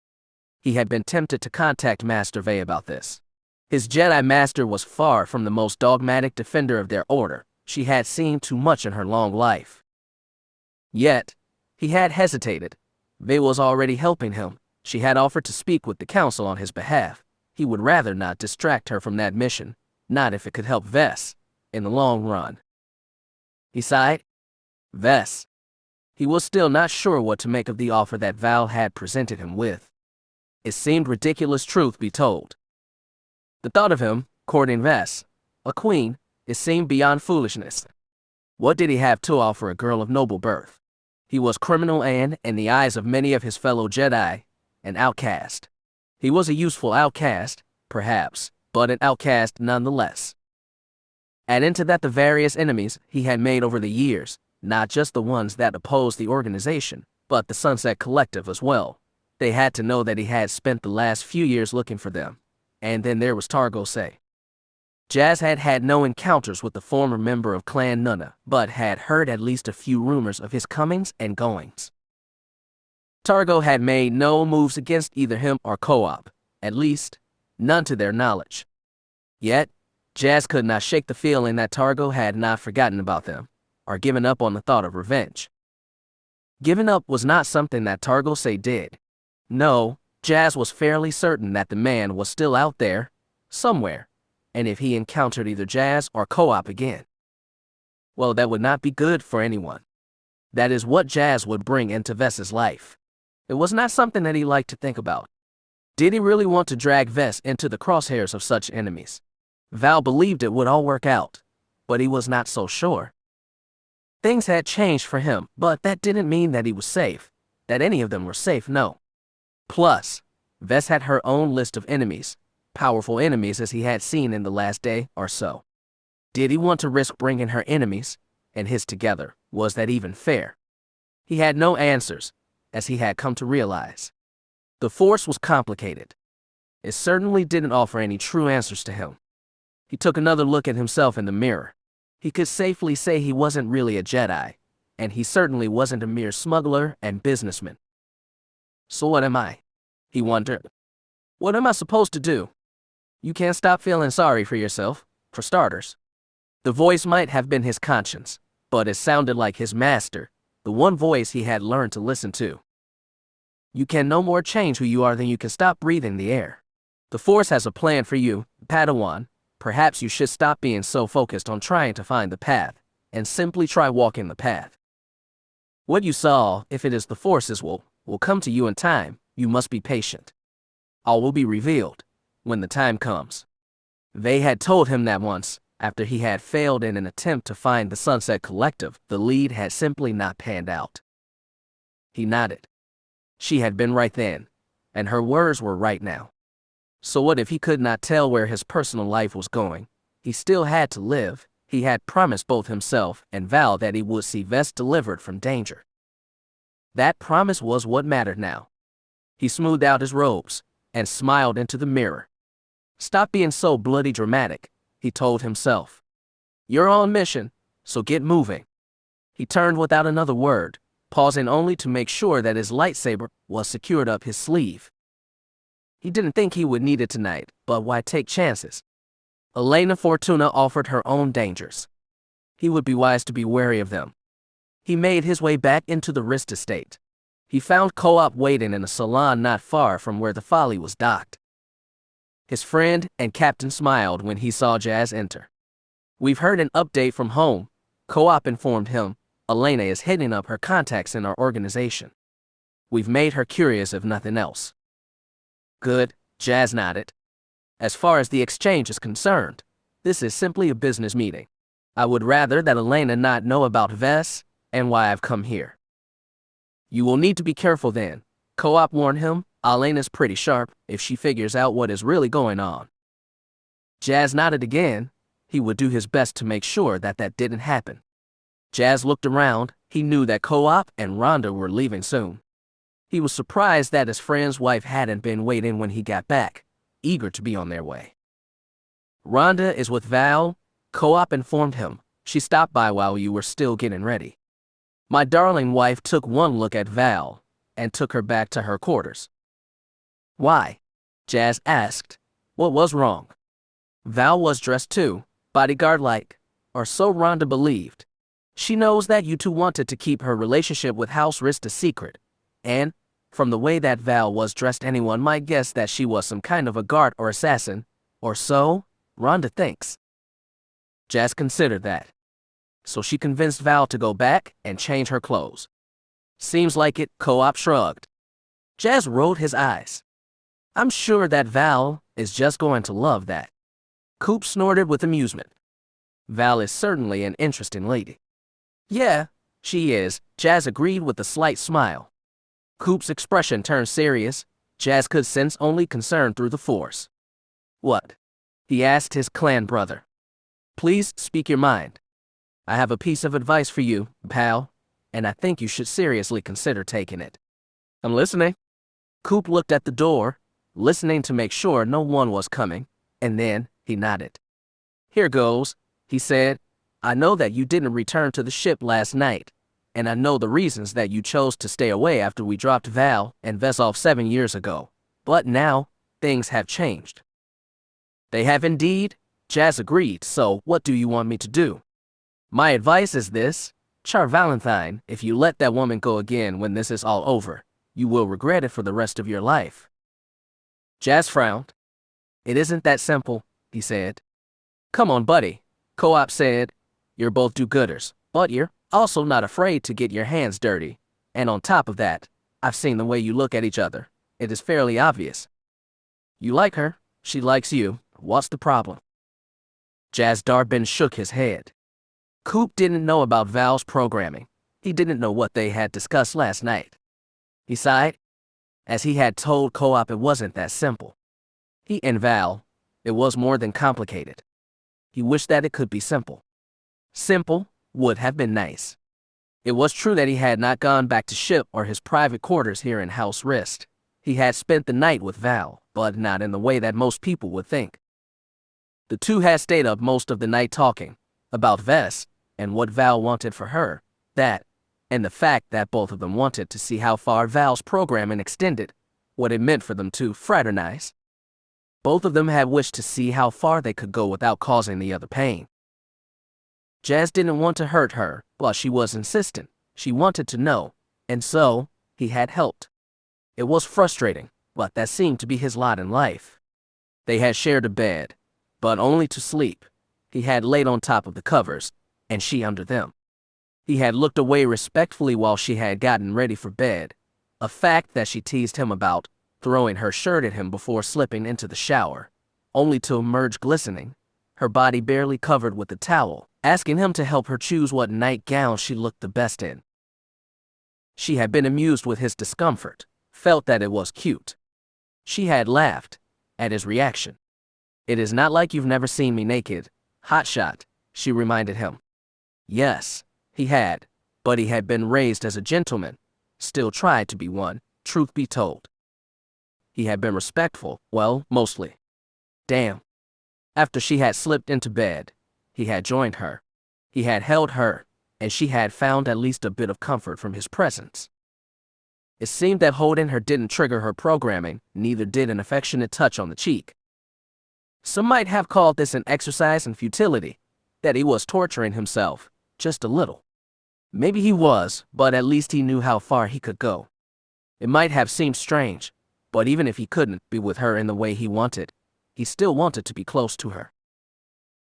He had been tempted to contact Master Vey about this. His Jedi Master was far from the most dogmatic defender of their order. She had seen too much in her long life. Yet, he had hesitated. Vey was already helping him. She had offered to speak with the council on his behalf. He would rather not distract her from that mission, not if it could help Vess, in the long run. He sighed. Vess. He was still not sure what to make of the offer that Val had presented him with. It seemed ridiculous, truth be told. The thought of him, courting Vess, a queen, it seemed beyond foolishness. What did he have to offer a girl of noble birth? He was criminal and, in the eyes of many of his fellow Jedi, an outcast. He was a useful outcast, perhaps, but an outcast nonetheless. Add into that the various enemies he had made over the years, not just the ones that opposed the organization, but the Sunset Collective as well. They had to know that he had spent the last few years looking for them. And then there was Targo Sai. Jazz had had no encounters with the former member of Clan Nuna, but had heard at least a few rumors of his comings and goings. Targo had made no moves against either him or Co-op, at least, none to their knowledge. Yet, Jazz could not shake the feeling that Targo had not forgotten about them, or given up on the thought of revenge. Giving up was not something that Targo Sai did. No, Jazz was fairly certain that the man was still out there, somewhere, and if he encountered either Jazz or Co-op again, well, that would not be good for anyone. That is what Jazz would bring into Vess's life. It was not something that he liked to think about. Did he really want to drag Vess into the crosshairs of such enemies? Val believed it would all work out, but he was not so sure. Things had changed for him, but that didn't mean that he was safe, that any of them were safe, no. Plus, Vess had her own list of enemies, powerful enemies as he had seen in the last day or so. Did he want to risk bringing her enemies and his together? Was that even fair? He had no answers, as he had come to realize. The Force was complicated. It certainly didn't offer any true answers to him. He took another look at himself in the mirror. He could safely say he wasn't really a Jedi, and he certainly wasn't a mere smuggler and businessman. So what am I? He wondered. What am I supposed to do? You can't stop feeling sorry for yourself, for starters. The voice might have been his conscience, but it sounded like his master, the one voice he had learned to listen to. You can no more change who you are than you can stop breathing the air. The Force has a plan for you, Padawan. Perhaps you should stop being so focused on trying to find the path, and simply try walking the path. What you saw, if it is the Force's will come to you in time. You must be patient. All will be revealed when the time comes. They had told him that once, after he had failed in an attempt to find the Sunset Collective, the lead had simply not panned out. He nodded. She had been right then, and her words were right now. So what if he could not tell where his personal life was going? He still had to live. He had promised both himself and Val that he would see Vess delivered from danger. That promise was what mattered now. He smoothed out his robes and smiled into the mirror. Stop being so bloody dramatic, he told himself. You're on mission, so get moving. He turned without another word, pausing only to make sure that his lightsaber was secured up his sleeve. He didn't think he would need it tonight, but why take chances? Elena Fortuna offered her own dangers. He would be wise to be wary of them. He made his way back into the Wrist estate. He found Co-op waiting in a salon not far from where the Folly was docked. His friend and captain smiled when he saw Jazz enter. We've heard an update from home, Co-op informed him. Elena is hitting up her contacts in our organization. We've made her curious if nothing else. Good, Jazz nodded. As far as the exchange is concerned, this is simply a business meeting. I would rather that Elena not know about Vess and why I've come here. You will need to be careful then, Co-op warned him. Elena's pretty sharp if she figures out what is really going on. Jazz nodded again. He would do his best to make sure that didn't happen. Jazz looked around. He knew that Co-op and Rhonda were leaving soon. He was surprised that his friend's wife hadn't been waiting when he got back, eager to be on their way. Rhonda is with Val, Co-op informed him. She stopped by while you were still getting ready. My darling wife took one look at Val and took her back to her quarters. Why? Jazz asked. What was wrong? Val was dressed too, bodyguard-like, or so Rhonda believed. She knows that you two wanted to keep her relationship with House Wrist a secret, and, from the way that Val was dressed, anyone might guess that she was some kind of a guard or assassin, or so Rhonda thinks. Jazz considered that. So she convinced Val to go back and change her clothes. Seems like it, Co-op shrugged. Jazz rolled his eyes. I'm sure that Val is just going to love that. Coop snorted with amusement. Val is certainly an interesting lady. Yeah, she is, Jazz agreed with a slight smile. Coop's expression turned serious. Jazz could sense only concern through the Force. What? He asked his clan brother. Please speak your mind. I have a piece of advice for you, pal, and I think you should seriously consider taking it. I'm listening. Coop looked at the door, listening to make sure no one was coming, and then he nodded. Here goes, he said. I know that you didn't return to the ship last night, and I know the reasons that you chose to stay away after we dropped Val and Vess off 7 years ago. But now, things have changed. They have indeed, Jazz agreed. So what do you want me to do? My advice is this, Char Valentine, if you let that woman go again when this is all over, you will regret it for the rest of your life. Jazz frowned. It isn't that simple, he said. Come on, buddy, Co-op said. You're both do-gooders, but you're also not afraid to get your hands dirty. And on top of that, I've seen the way you look at each other. It is fairly obvious. You like her, she likes you. What's the problem? Jazz Darbin shook his head. Coop didn't know about Val's programming. He didn't know what they had discussed last night. He sighed. As he had told Co-op, it wasn't that simple. He and Val, it was more than complicated. He wished that it could be simple. Simple would have been nice. It was true that he had not gone back to ship or his private quarters here in House Wrist. He had spent the night with Val, but not in the way that most people would think. The two had stayed up most of the night talking about Vess and what Val wanted for her, that, and the fact that both of them wanted to see how far Val's programming extended, what it meant for them to fraternize. Both of them had wished to see how far they could go without causing the other pain. Jazz didn't want to hurt her, but she was insistent. She wanted to know, and so, he had helped. It was frustrating, but that seemed to be his lot in life. They had shared a bed, but only to sleep. He had laid on top of the covers, and she under them. He had looked away respectfully while she had gotten ready for bed, a fact that she teased him about, throwing her shirt at him before slipping into the shower, only to emerge glistening, her body barely covered with a towel, asking him to help her choose what nightgown she looked the best in. She had been amused with his discomfort, felt that it was cute. She had laughed at his reaction. "It is not like you've never seen me naked, hotshot," she reminded him. Yes, he had, but he had been raised as a gentleman, still tried to be one, truth be told. He had been respectful, well, mostly. Damn. After she had slipped into bed, he had joined her. He had held her, and she had found at least a bit of comfort from his presence. It seemed that holding her didn't trigger her programming, neither did an affectionate touch on the cheek. Some might have called this an exercise in futility, that he was torturing himself, just a little. Maybe he was, but at least he knew how far he could go. It might have seemed strange, but even if he couldn't be with her in the way he wanted, he still wanted to be close to her.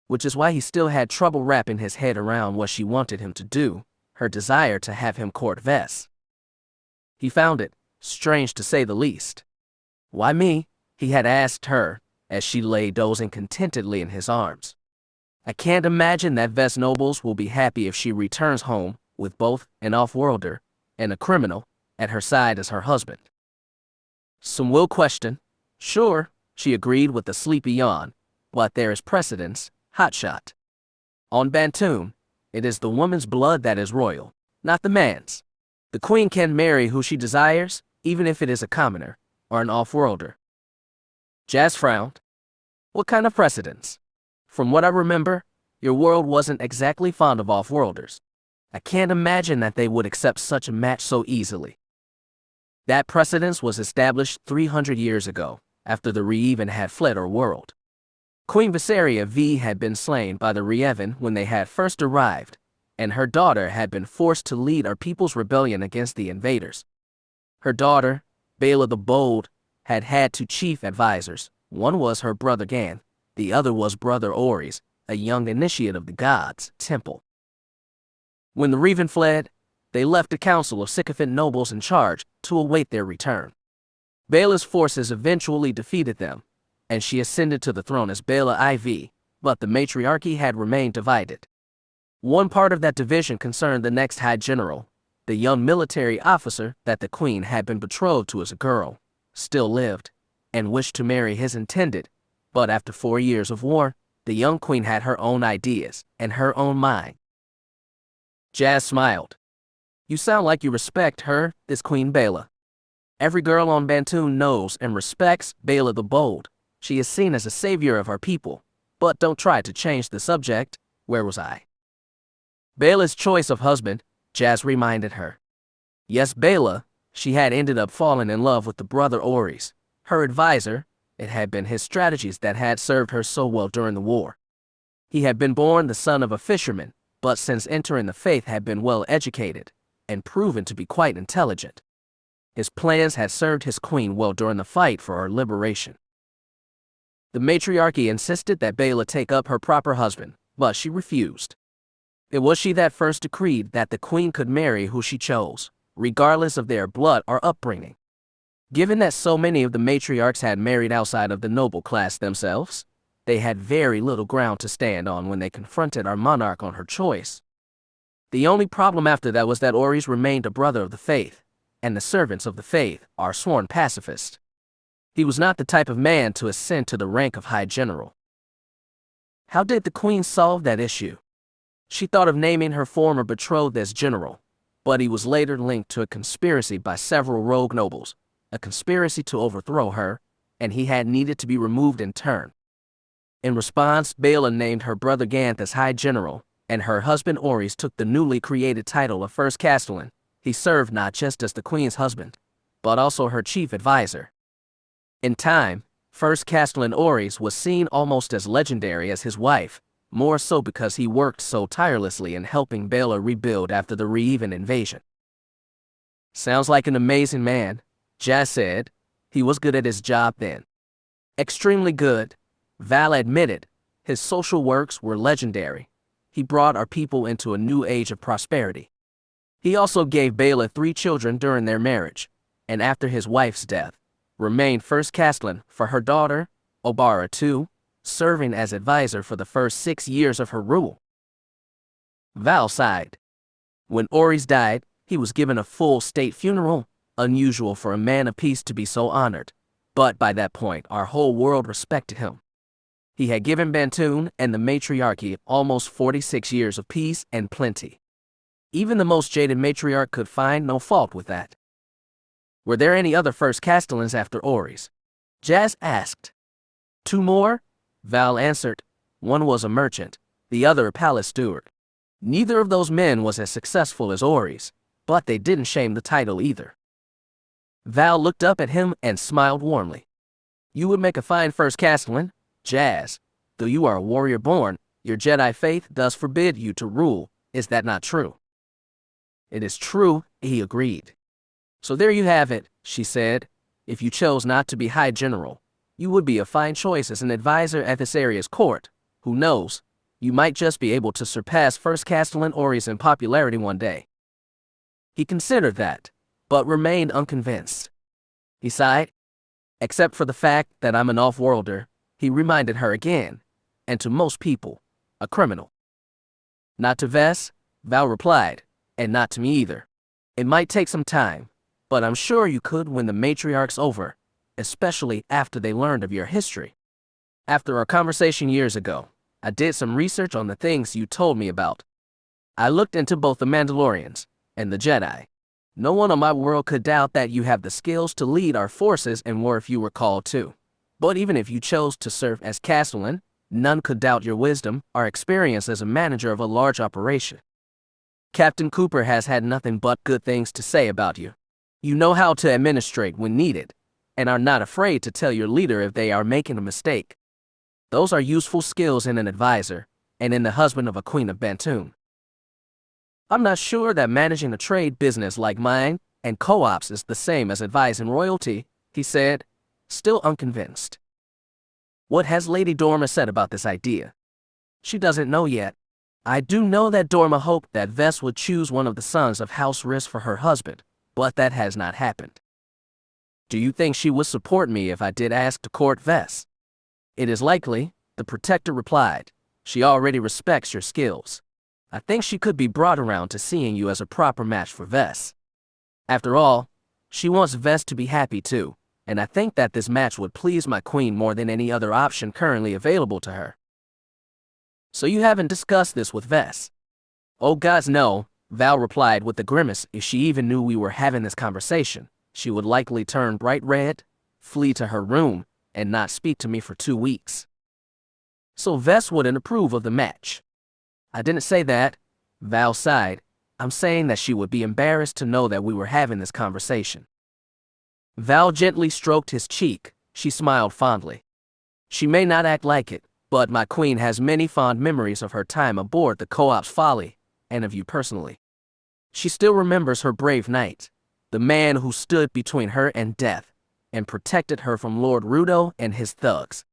Which is why he still had trouble wrapping his head around what she wanted him to do, her desire to have him court Vess. He found it strange to say the least. "Why me?" he had asked her, as she lay dozing contentedly in his arms. "I can't imagine that Vess nobles will be happy if she returns home with both an off-worlder and a criminal at her side as her husband." "Some will question." "Sure," she agreed with a sleepy yawn, "but there is precedence, hotshot. On Bantoon, it is the woman's blood that is royal, not the man's. The queen can marry who she desires, even if it is a commoner or an off-worlder." Jazz frowned. "What kind of precedence? From what I remember, your world wasn't exactly fond of off-worlders. I can't imagine that they would accept such a match so easily." That precedence was established 300 years ago, after the Reeven had fled our world. Queen Viseria V had been slain by the Reeven when they had first arrived, and her daughter had been forced to lead our people's rebellion against the invaders. Her daughter, Bela the Bold, had had two chief advisors. One was her brother Gan, the other was brother Oris, a young initiate of the gods' temple. When the Reeven fled, they left a council of sycophant nobles in charge to await their return. Bela's forces eventually defeated them, and she ascended to the throne as Bela IV, but the matriarchy had remained divided. One part of that division concerned the next High General, the young military officer that the queen had been betrothed to as a girl, still lived, and wished to marry his intended, but after 4 years of war, the young queen had her own ideas and her own mind. Jazz smiled. "You sound like you respect her, this Queen Bela. Every girl on Bantoon knows and respects Bela the Bold. She is seen as a savior of our people, but don't try to change the subject. Where was I?" "Bela's choice of husband," Jazz reminded her. Yes, Bela, she had ended up falling in love with the brother Oris, her advisor. It had been his strategies that had served her so well during the war. He had been born the son of a fisherman, but since entering the faith had been well educated and proven to be quite intelligent. His plans had served his queen well during the fight for her liberation. The matriarchy insisted that Bela take up her proper husband, but she refused. It was she that first decreed that the queen could marry who she chose, regardless of their blood or upbringing. Given that so many of the matriarchs had married outside of the noble class themselves, they had very little ground to stand on when they confronted our monarch on her choice. The only problem after that was that Oris remained a brother of the faith, and the servants of the faith are sworn pacifists. He was not the type of man to ascend to the rank of High General. How did the queen solve that issue? She thought of naming her former betrothed as general, but he was later linked to a conspiracy by several rogue nobles, a conspiracy to overthrow her, and he had needed to be removed in turn. In response, Bela named her brother Ganth as High General, and her husband Oris took the newly created title of First Castellan. He served not just as the queen's husband, but also her chief advisor. In time, First Castellan Oris was seen almost as legendary as his wife, more so because he worked so tirelessly in helping Bela rebuild after the Reeven invasion. "Sounds like an amazing man," Jazz said. He was good at his job then. Extremely good, Val admitted. His social works were legendary. He brought our people into a new age of prosperity. He also gave Bela 3 children during their marriage, and after his wife's death, remained first castellan for her daughter, Obara II, serving as advisor for the first 6 years of her rule. Val sighed. When Oris died, he was given a full state funeral, unusual for a man of peace to be so honored, but by that point our whole world respected him. He had given Bantoon and the matriarchy almost 46 years of peace and plenty. Even the most jaded matriarch could find no fault with that. Were there any other first castellans after Oris? Jazz asked. 2 more, Val answered. One was a merchant, the other a palace steward. Neither of those men was as successful as Oris, but they didn't shame the title either. Val looked up at him and smiled warmly. You would make a fine first castellan, Jazz. Though you are a warrior born, your Jedi faith does forbid you to rule. Is that not true? It is true, he agreed. So there you have it, she said. If you chose not to be High General, you would be a fine choice as an advisor at this area's court. Who knows? You might just be able to surpass First Castellan Oris in popularity one day. He considered that, but remained unconvinced. He sighed. Except for the fact that I'm an off-worlder, he reminded her again, and to most people, a criminal. Not to Vess, Val replied, and not to me either. It might take some time, but I'm sure you could when the matriarch's over, especially after they learned of your history. After our conversation years ago, I did some research on the things you told me about. I looked into both the Mandalorians and the Jedi. No one on my world could doubt that you have the skills to lead our forces in war if you were called to. But even if you chose to serve as castellan, none could doubt your wisdom or experience as a manager of a large operation. Captain Cooper has had nothing but good things to say about you. You know how to administrate when needed, and are not afraid to tell your leader if they are making a mistake. Those are useful skills in an advisor, and in the husband of a Queen of Bantoon. I'm not sure that managing a trade business like mine and co-ops is the same as advising royalty, he said, still unconvinced. What has Lady Dorma said about this idea? She doesn't know yet. I do know that Dorma hoped that Vess would choose one of the sons of House Riss for her husband, but that has not happened. Do you think she would support me if I did ask to court Vess? It is likely, the protector replied. She already respects your skills. I think she could be brought around to seeing you as a proper match for Vess. After all, she wants Vess to be happy too, and I think that this match would please my queen more than any other option currently available to her. So you haven't discussed this with Vess? Oh gods no, Val replied with a grimace. If she even knew we were having this conversation, she would likely turn bright red, flee to her room, and not speak to me for 2 weeks. So Vess wouldn't approve of the match. I didn't say that, Val sighed. I'm saying that she would be embarrassed to know that we were having this conversation. Val gently stroked his cheek. She smiled fondly. She may not act like it, but my queen has many fond memories of her time aboard the Co-op's Folly, and of you personally. She still remembers her brave knight, the man who stood between her and death, and protected her from Lord Rudo and his thugs.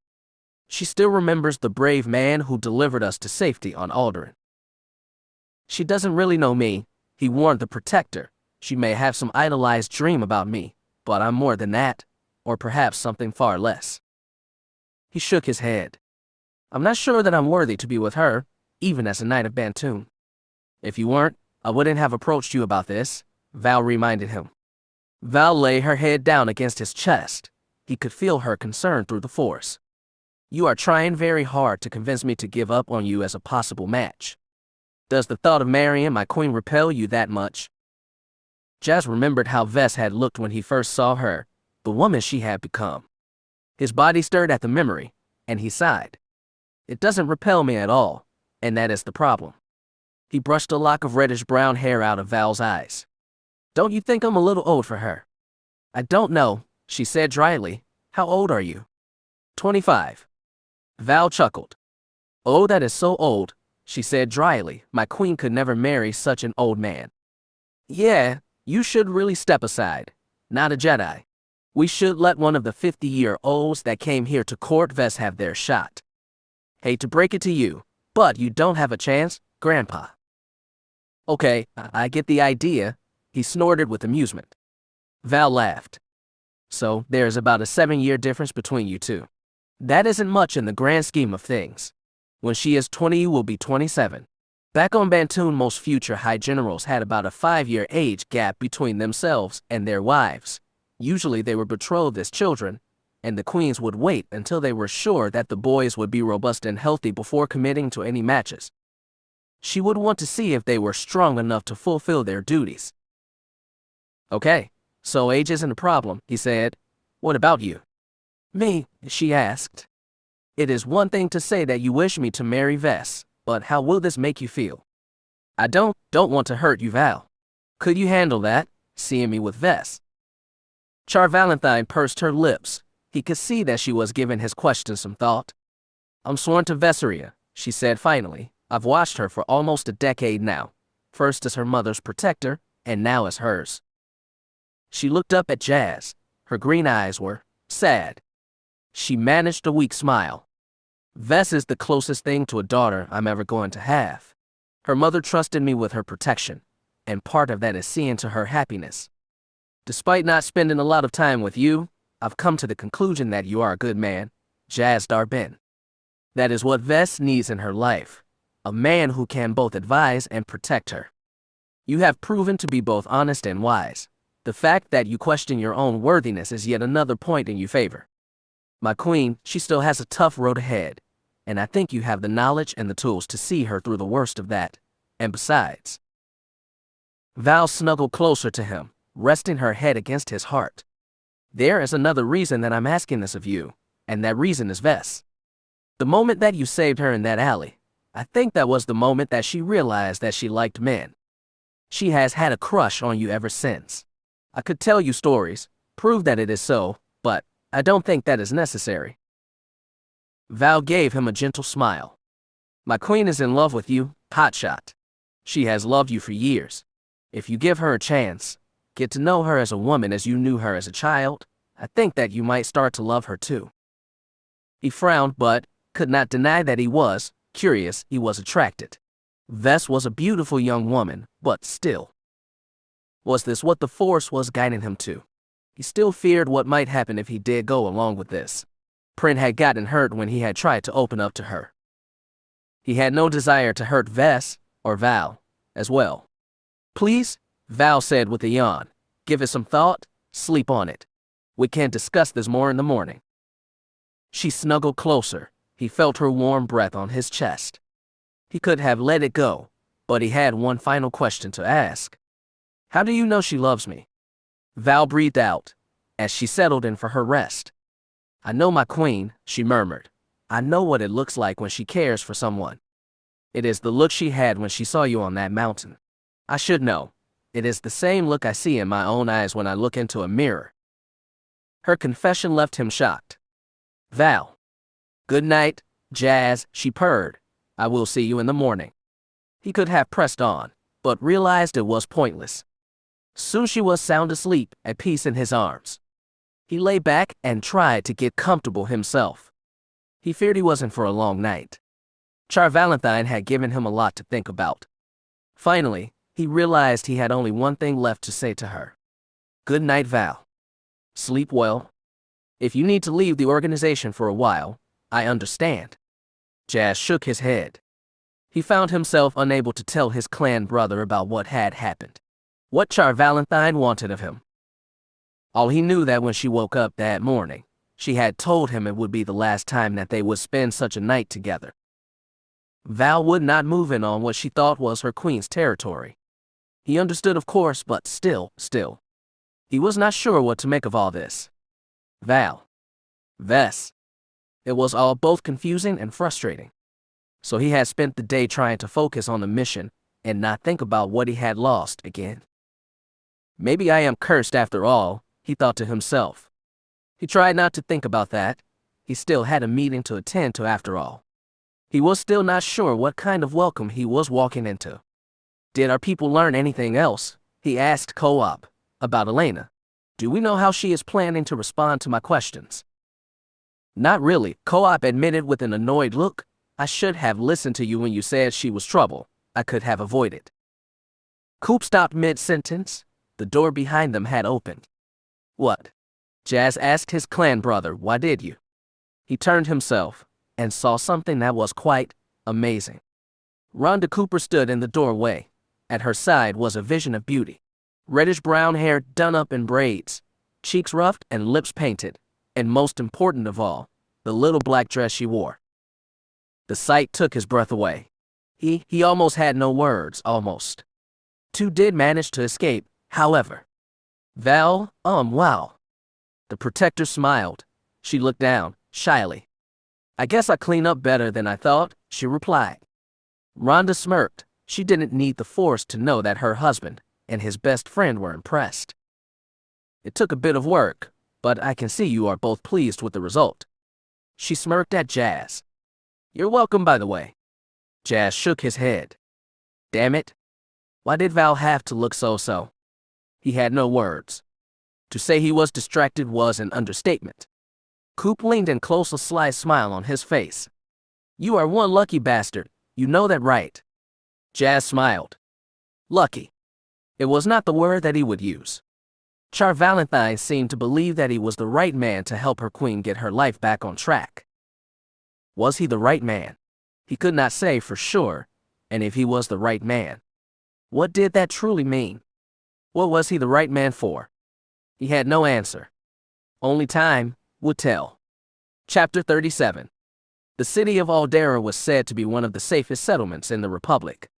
She still remembers the brave man who delivered us to safety on Alderaan. She doesn't really know me, he warned the protector. She may have some idolized dream about me, but I'm more than that, or perhaps something far less. He shook his head. I'm not sure that I'm worthy to be with her, even as a knight of Bantoon. If you weren't, I wouldn't have approached you about this, Val reminded him. Val lay her head down against his chest. He could feel her concern through the force. You are trying very hard to convince me to give up on you as a possible match. Does the thought of marrying my queen repel you that much? Jazz remembered how Vess had looked when he first saw her, the woman she had become. His body stirred at the memory, and he sighed. It doesn't repel me at all, and that is the problem. He brushed a lock of reddish-brown hair out of Val's eyes. Don't you think I'm a little old for her? I don't know, she said dryly. How old are you? 25. Val chuckled. Oh, that is so old, she said dryly. My queen could never marry such an old man. Yeah, you should really step aside. Not a Jedi. We should let one of the 50-year-olds that came here to court Vess have their shot. Hate to break it to you, but you don't have a chance, Grandpa. Okay, I get the idea, he snorted with amusement. Val laughed. So, there's about a 7-year difference between you two. That isn't much in the grand scheme of things. When she is 20, you will be 27. Back on Bantoon, most future high generals had about a 5-year age gap between themselves and their wives. Usually they were betrothed as children, and the queens would wait until they were sure that the boys would be robust and healthy before committing to any matches. She would want to see if they were strong enough to fulfill their duties. Okay, so age isn't a problem, he said. What about you? Me, she asked. It is one thing to say that you wish me to marry Vess, but how will this make you feel? I don't want to hurt you, Val. Could you handle that, seeing me with Vess? Char Valentine pursed her lips. He could see that she was giving his question some thought. I'm sworn to Vesseria, she said finally. I've watched her for almost a decade now, first as her mother's protector, and now as hers. She looked up at Jazz. Her green eyes were sad. She managed a weak smile. Vess is the closest thing to a daughter I'm ever going to have. Her mother trusted me with her protection, and part of that is seeing to her happiness. Despite not spending a lot of time with you, I've come to the conclusion that you are a good man, Jazz Darbin. That is what Vess needs in her life, a man who can both advise and protect her. You have proven to be both honest and wise. The fact that you question your own worthiness is yet another point in your favor. My queen, she still has a tough road ahead, and I think you have the knowledge and the tools to see her through the worst of that. And besides... Val snuggled closer to him, resting her head against his heart. There is another reason that I'm asking this of you, and that reason is Vess. The moment that you saved her in that alley, I think that was the moment that she realized that she liked men. She has had a crush on you ever since. I could tell you stories, prove that it is so, but I don't think that is necessary. Val gave him a gentle smile. My queen is in love with you, hotshot. She has loved you for years. If you give her a chance, get to know her as a woman as you knew her as a child, I think that you might start to love her too. He frowned but could not deny that he was curious, he was attracted. Vess was a beautiful young woman, but still. Was this what the Force was guiding him to? He still feared what might happen if he did go along with this. Prin had gotten hurt when he had tried to open up to her. He had no desire to hurt Vess, or Val, as well. Please, Val said with a yawn. Give it some thought, sleep on it. We can discuss this more in the morning. She snuggled closer. He felt her warm breath on his chest. He could have let it go, but he had one final question to ask. How do you know she loves me? Val breathed out, as she settled in for her rest. I know my queen, she murmured. I know what it looks like when she cares for someone. It is the look she had when she saw you on that mountain. I should know. It is the same look I see in my own eyes when I look into a mirror. Her confession left him shocked. Val. Good night, Jazz, she purred. I will see you in the morning. He could have pressed on, but realized it was pointless. Soon she was sound asleep, at peace in his arms. He lay back and tried to get comfortable himself. He feared he wasn't for a long night. Char Valentine had given him a lot to think about. Finally, he realized he had only one thing left to say to her. Good night, Val. Sleep well. If you need to leave the organization for a while, I understand. Jazz shook his head. He found himself unable to tell his clan brother about what had happened. What Char Valentine wanted of him. All he knew that when she woke up that morning, she had told him it would be the last time that they would spend such a night together. Val would not move in on what she thought was her queen's territory. He understood, of course, but still. He was not sure what to make of all this. Val. Vess. It was all both confusing and frustrating. So he had spent the day trying to focus on the mission and not think about what he had lost again. Maybe I am cursed after all, he thought to himself. He tried not to think about that. He still had a meeting to attend to after all. He was still not sure what kind of welcome he was walking into. Did our people learn anything else? He asked Co-op about Elena. Do we know how she is planning to respond to my questions? Not really, Co-op admitted with an annoyed look. I should have listened to you when you said she was trouble. I could have avoided. Coop stopped mid-sentence. The door behind them had opened. What? Jazz asked his clan brother, why did you? He turned himself and saw something that was quite amazing. Rhonda Cooper stood in the doorway. At her side was a vision of beauty. Reddish-brown hair done up in braids, cheeks ruffed and lips painted, and most important of all, the little black dress she wore. The sight took his breath away. He almost had no words, almost. Two did manage to escape, however. Val, wow. The protector smiled. She looked down, shyly. I guess I clean up better than I thought, she replied. Rhonda smirked. She didn't need the Force to know that her husband and his best friend were impressed. It took a bit of work, but I can see you are both pleased with the result. She smirked at Jazz. You're welcome, by the way. Jazz shook his head. Damn it. Why did Val have to look so? He had no words. To say he was distracted was an understatement. Coop leaned in close, a sly smile on his face. You are one lucky bastard, you know that, right? Jazz smiled. Lucky. It was not the word that he would use. Char Valentine seemed to believe that he was the right man to help her queen get her life back on track. Was he the right man? He could not say for sure, and if he was the right man, what did that truly mean? What was he the right man for? He had no answer. Only time would tell. Chapter 37. The city of Adira was said to be one of the safest settlements in the Republic.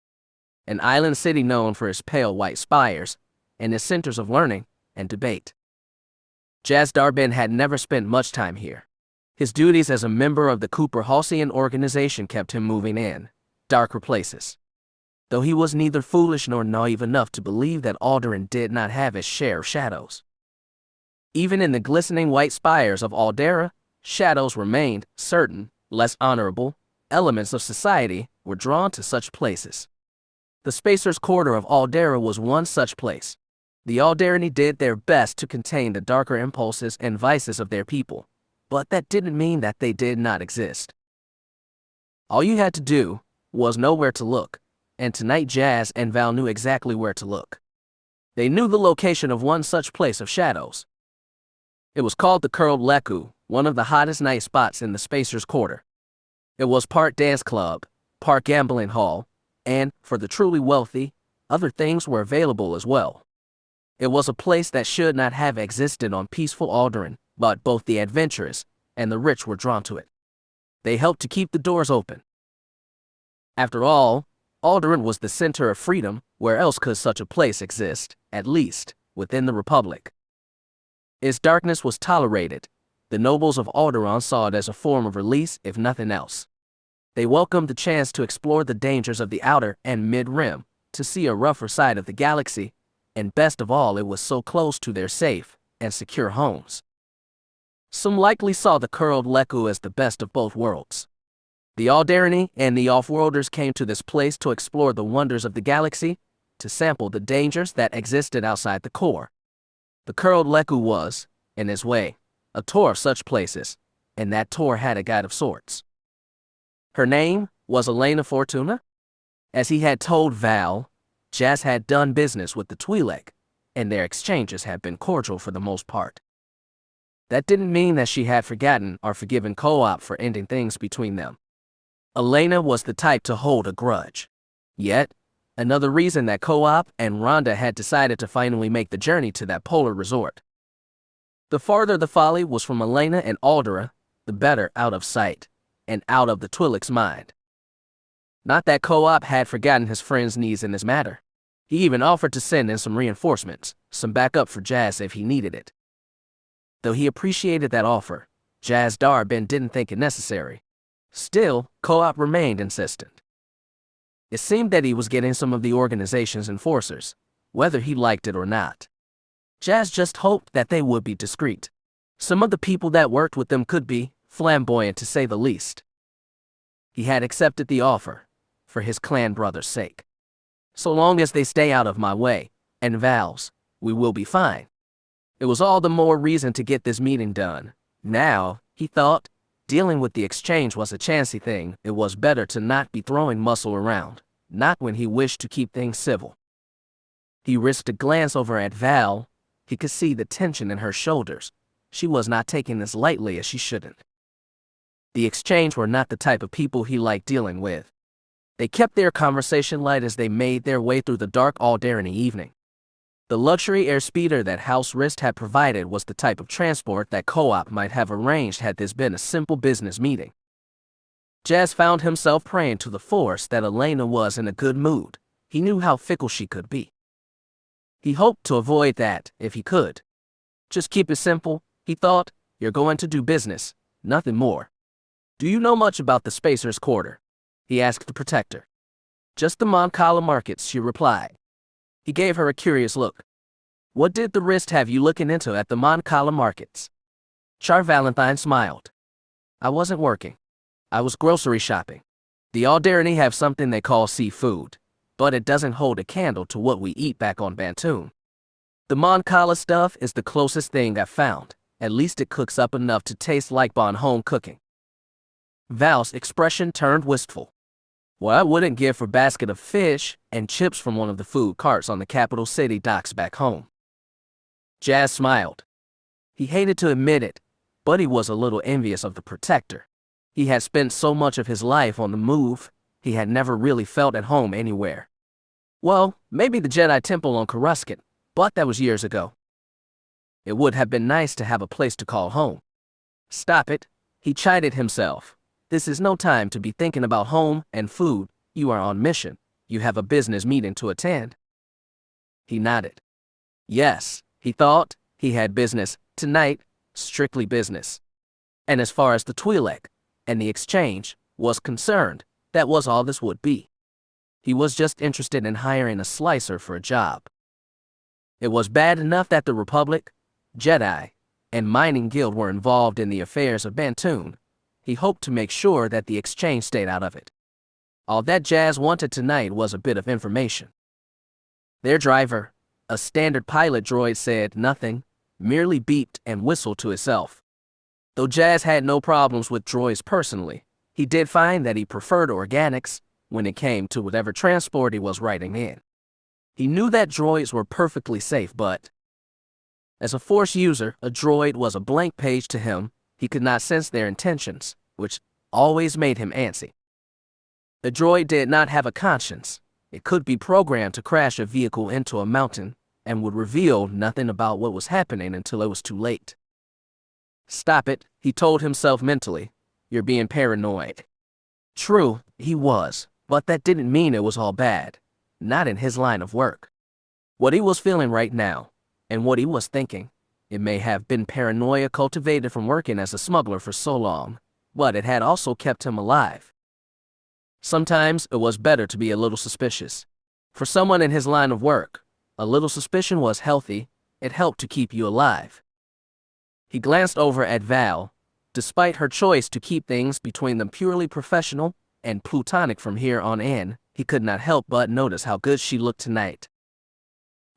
An island city known for its pale white spires and its centers of learning and debate. Jazz Darbin had never spent much time here. His duties as a member of the Cooper Halcyon organization kept him moving in darker places. Though he was neither foolish nor naive enough to believe that Alderaan did not have its share of shadows. Even in the glistening white spires of Adira, shadows remained. Certain, less honorable, elements of society were drawn to such places. The Spacer's Quarter of Adira was one such place. The Alderaani did their best to contain the darker impulses and vices of their people, but that didn't mean that they did not exist. All you had to do was know where to look, and tonight Jazz and Val knew exactly where to look. They knew the location of one such place of shadows. It was called the Curled Leku, one of the hottest night spots in the Spacer's Quarter. It was part dance club, part gambling hall, and, for the truly wealthy, other things were available as well. It was a place that should not have existed on peaceful Alderaan, but both the adventurous and the rich were drawn to it. They helped to keep the doors open. After all, Alderaan was the center of freedom. Where else could such a place exist, at least, within the Republic? Its darkness was tolerated. The nobles of Alderaan saw it as a form of release, if nothing else. They welcomed the chance to explore the dangers of the outer and mid-rim, to see a rougher side of the galaxy, and best of all, it was so close to their safe and secure homes. Some likely saw the Curled Leku as the best of both worlds. The Alderaani and the Off-Worlders came to this place to explore the wonders of the galaxy, to sample the dangers that existed outside the core. The Curled Leku was, in its way, a tour of such places, and that tour had a guide of sorts. Her name was Elena Fortuna. As he had told Val, Jazz had done business with the Twi'lek, and their exchanges had been cordial for the most part. That didn't mean that she had forgotten or forgiven Co-op for ending things between them. Elena was the type to hold a grudge. Yet, another reason that Co-op and Rhonda had decided to finally make the journey to that polar resort. The farther the folly was from Elena and Adira, the better out of sight and out of the Twi'lek's mind. Not that Co-op had forgotten his friend's needs in this matter. He even offered to send in some reinforcements, some backup for Jazz if he needed it. Though he appreciated that offer, Jazz Darbin didn't think it necessary. Still, Co-op remained insistent. It seemed that he was getting some of the organization's enforcers, whether he liked it or not. Jazz just hoped that they would be discreet. Some of the people that worked with them could be flamboyant, to say the least. He had accepted the offer, for his clan brother's sake. So long as they stay out of my way, and Val's, we will be fine. It was all the more reason to get this meeting done. Now, he thought, dealing with the exchange was a chancy thing. It was better to not be throwing muscle around, not when he wished to keep things civil. He risked a glance over at Val. He could see the tension in her shoulders. She was not taking this lightly as she shouldn't. The exchange were not the type of people he liked dealing with. They kept their conversation light as they made their way through the dark Alderaani evening. The luxury airspeeder that House Rist had provided was the type of transport that Co-op might have arranged had this been a simple business meeting. Jazz found himself praying to the Force that Elena was in a good mood. He knew how fickle she could be. He hoped to avoid that, if he could. Just keep it simple, he thought. You're going to do business, nothing more. Do you know much about the Spacer's Quarter? He asked the Protector. Just the Mon Cala markets, she replied. He gave her a curious look. What did the Rist have you looking into at the Mon Cala markets? Char Valentine smiled. I wasn't working. I was grocery shopping. The Alderaani have something they call seafood, but it doesn't hold a candle to what we eat back on Bantoon. The Mon Cala stuff is the closest thing I've found. At least it cooks up enough to taste like Bon home cooking. Val's expression turned wistful. What I wouldn't give for a basket of fish and chips from one of the food carts on the capital city docks back home. Jazz smiled. He hated to admit it, but he was a little envious of the Protector. He had spent so much of his life on the move, he had never really felt at home anywhere. Well, maybe the Jedi Temple on Coruscant, but that was years ago. It would have been nice to have a place to call home. Stop it, he chided himself. This is no time to be thinking about home and food. You are on mission. You have a business meeting to attend. He nodded. Yes, he thought, he had business tonight, strictly business. And as far as the Twi'lek and the exchange was concerned, that was all this would be. He was just interested in hiring a slicer for a job. It was bad enough that the Republic, Jedi, and Mining Guild were involved in the affairs of Bantoon. He hoped to make sure that the exchange stayed out of it. All that Jazz wanted tonight was a bit of information. Their driver, a standard pilot droid, said nothing, merely beeped and whistled to itself. Though Jazz had no problems with droids personally, he did find that he preferred organics when it came to whatever transport he was riding in. He knew that droids were perfectly safe, but as a Force user, a droid was a blank page to him. He could not sense their intentions, which always made him antsy. The droid did not have a conscience. It could be programmed to crash a vehicle into a mountain and would reveal nothing about what was happening until it was too late. Stop it, he told himself mentally. You're being paranoid. True, he was, but that didn't mean it was all bad. Not in his line of work. What he was feeling right now, and what he was thinking, it may have been paranoia cultivated from working as a smuggler for so long, but it had also kept him alive. Sometimes it was better to be a little suspicious. For someone in his line of work, a little suspicion was healthy. It helped to keep you alive. He glanced over at Val. Despite her choice to keep things between them purely professional and plutonic from here on in, he could not help but notice how good she looked tonight.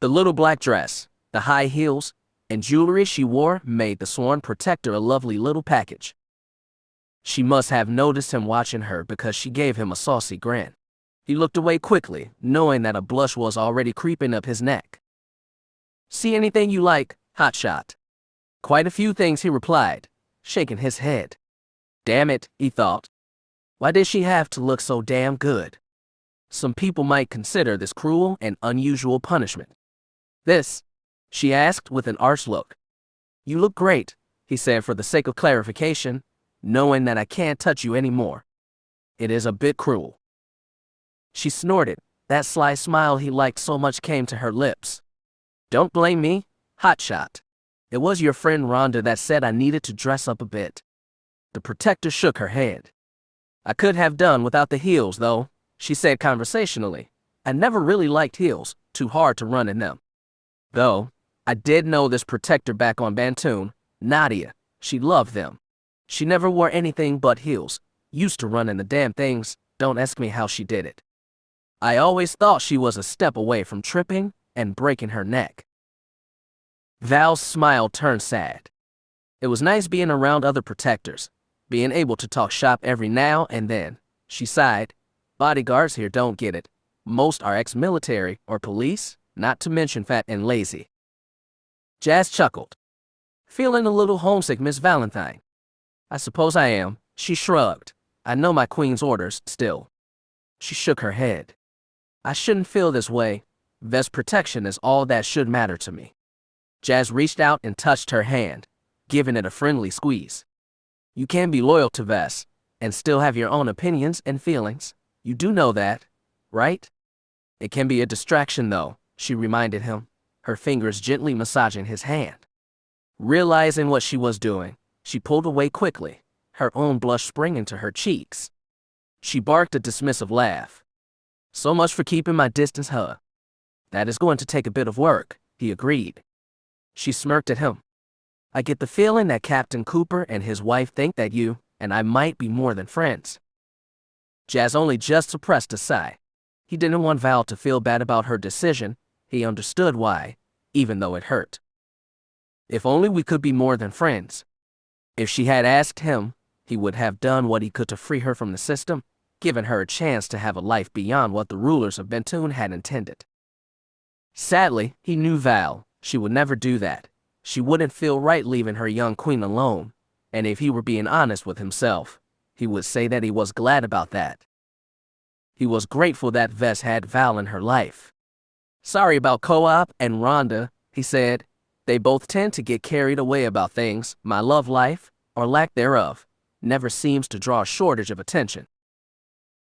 The little black dress, the high heels, and jewelry she wore made the sworn protector a lovely little package. She must have noticed him watching her because she gave him a saucy grin. He looked away quickly, knowing that a blush was already creeping up his neck. See anything you like, hotshot? Quite a few things, he replied, shaking his head. Damn it, he thought. Why did she have to look so damn good? Some people might consider this cruel and unusual punishment. This? She asked with an arch look. You look great, he said for the sake of clarification, knowing that I can't touch you anymore. It is a bit cruel. She snorted. That sly smile he liked so much came to her lips. Don't blame me, hotshot. It was your friend Rhonda that said I needed to dress up a bit. The protector shook her head. I could have done without the heels, though, she said conversationally. I never really liked heels, too hard to run in them. Though, I did know this protector back on Bantoon, Nadia. She loved them. She never wore anything but heels, used to run in the damn things. Don't ask me how she did it. I always thought she was a step away from tripping and breaking her neck. Val's smile turned sad. It was nice being around other protectors, being able to talk shop every now and then. She sighed. Bodyguards here don't get it. Most are ex-military or police, not to mention fat and lazy. Jazz chuckled. Feeling a little homesick, Miss Valentine? I suppose I am, she shrugged. I know my queen's orders, still. She shook her head. I shouldn't feel this way. Vess protection is all that should matter to me. Jazz reached out and touched her hand, giving it a friendly squeeze. You can be loyal to Vess, and still have your own opinions and feelings. You do know that, right? It can be a distraction, though, she reminded him, her fingers gently massaging his hand. Realizing what she was doing, she pulled away quickly, her own blush springing to her cheeks. She barked a dismissive laugh. So much for keeping my distance, huh? That is going to take a bit of work, he agreed. She smirked at him. I get the feeling that Captain Cooper and his wife think that you and I might be more than friends. Jazz only just suppressed a sigh. He didn't want Val to feel bad about her decision. He understood why, even though it hurt. If only we could be more than friends. If she had asked him, he would have done what he could to free her from the system, giving her a chance to have a life beyond what the rulers of Bentoon had intended. Sadly, he knew Val. She would never do that. She wouldn't feel right leaving her young queen alone, and if he were being honest with himself, he would say that he was glad about that. He was grateful that Vess had Val in her life. Sorry about Co-op and Rhonda, he said. They both tend to get carried away about things. My love life, or lack thereof, never seems to draw a shortage of attention.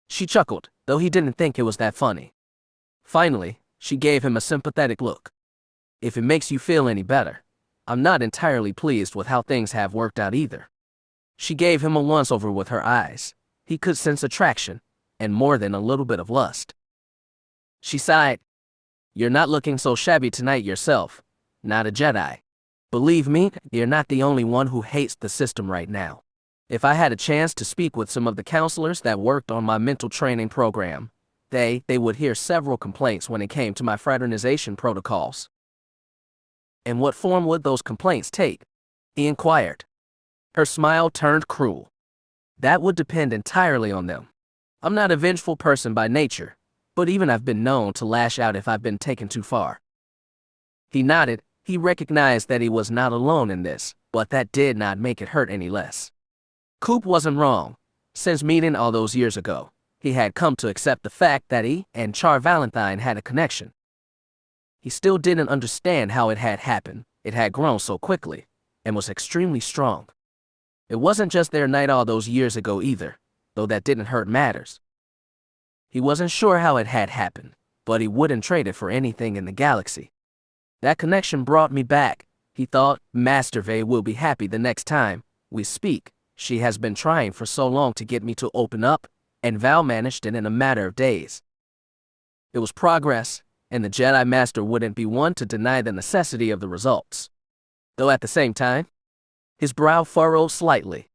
She chuckled, though he didn't think it was that funny. Finally, she gave him a sympathetic look. If it makes you feel any better, I'm not entirely pleased with how things have worked out either. She gave him a once-over with her eyes. He could sense attraction, and more than a little bit of lust. She sighed. You're not looking so shabby tonight yourself. Not a Jedi. Believe me, you're not the only one who hates the system right now. If I had a chance to speak with some of the counselors that worked on my mental training program, they would hear several complaints when it came to my fraternization protocols. And what form would those complaints take? He inquired. Her smile turned cruel. That would depend entirely on them. I'm not a vengeful person by nature, but even I've been known to lash out if I've been taken too far. He nodded. He recognized that he was not alone in this, but that did not make it hurt any less. Coop wasn't wrong. Since meeting all those years ago, he had come to accept the fact that he and Char Valentine had a connection. He still didn't understand how it had happened. It had grown so quickly, and was extremely strong. It wasn't just their night all those years ago either, though that didn't hurt matters. He wasn't sure how it had happened, but he wouldn't trade it for anything in the galaxy. That connection brought me back, he thought. Master Vey will be happy the next time we speak. She has been trying for so long to get me to open up, and Val managed it in a matter of days. It was progress, and the Jedi Master wouldn't be one to deny the necessity of the results. Though at the same time, his brow furrowed slightly.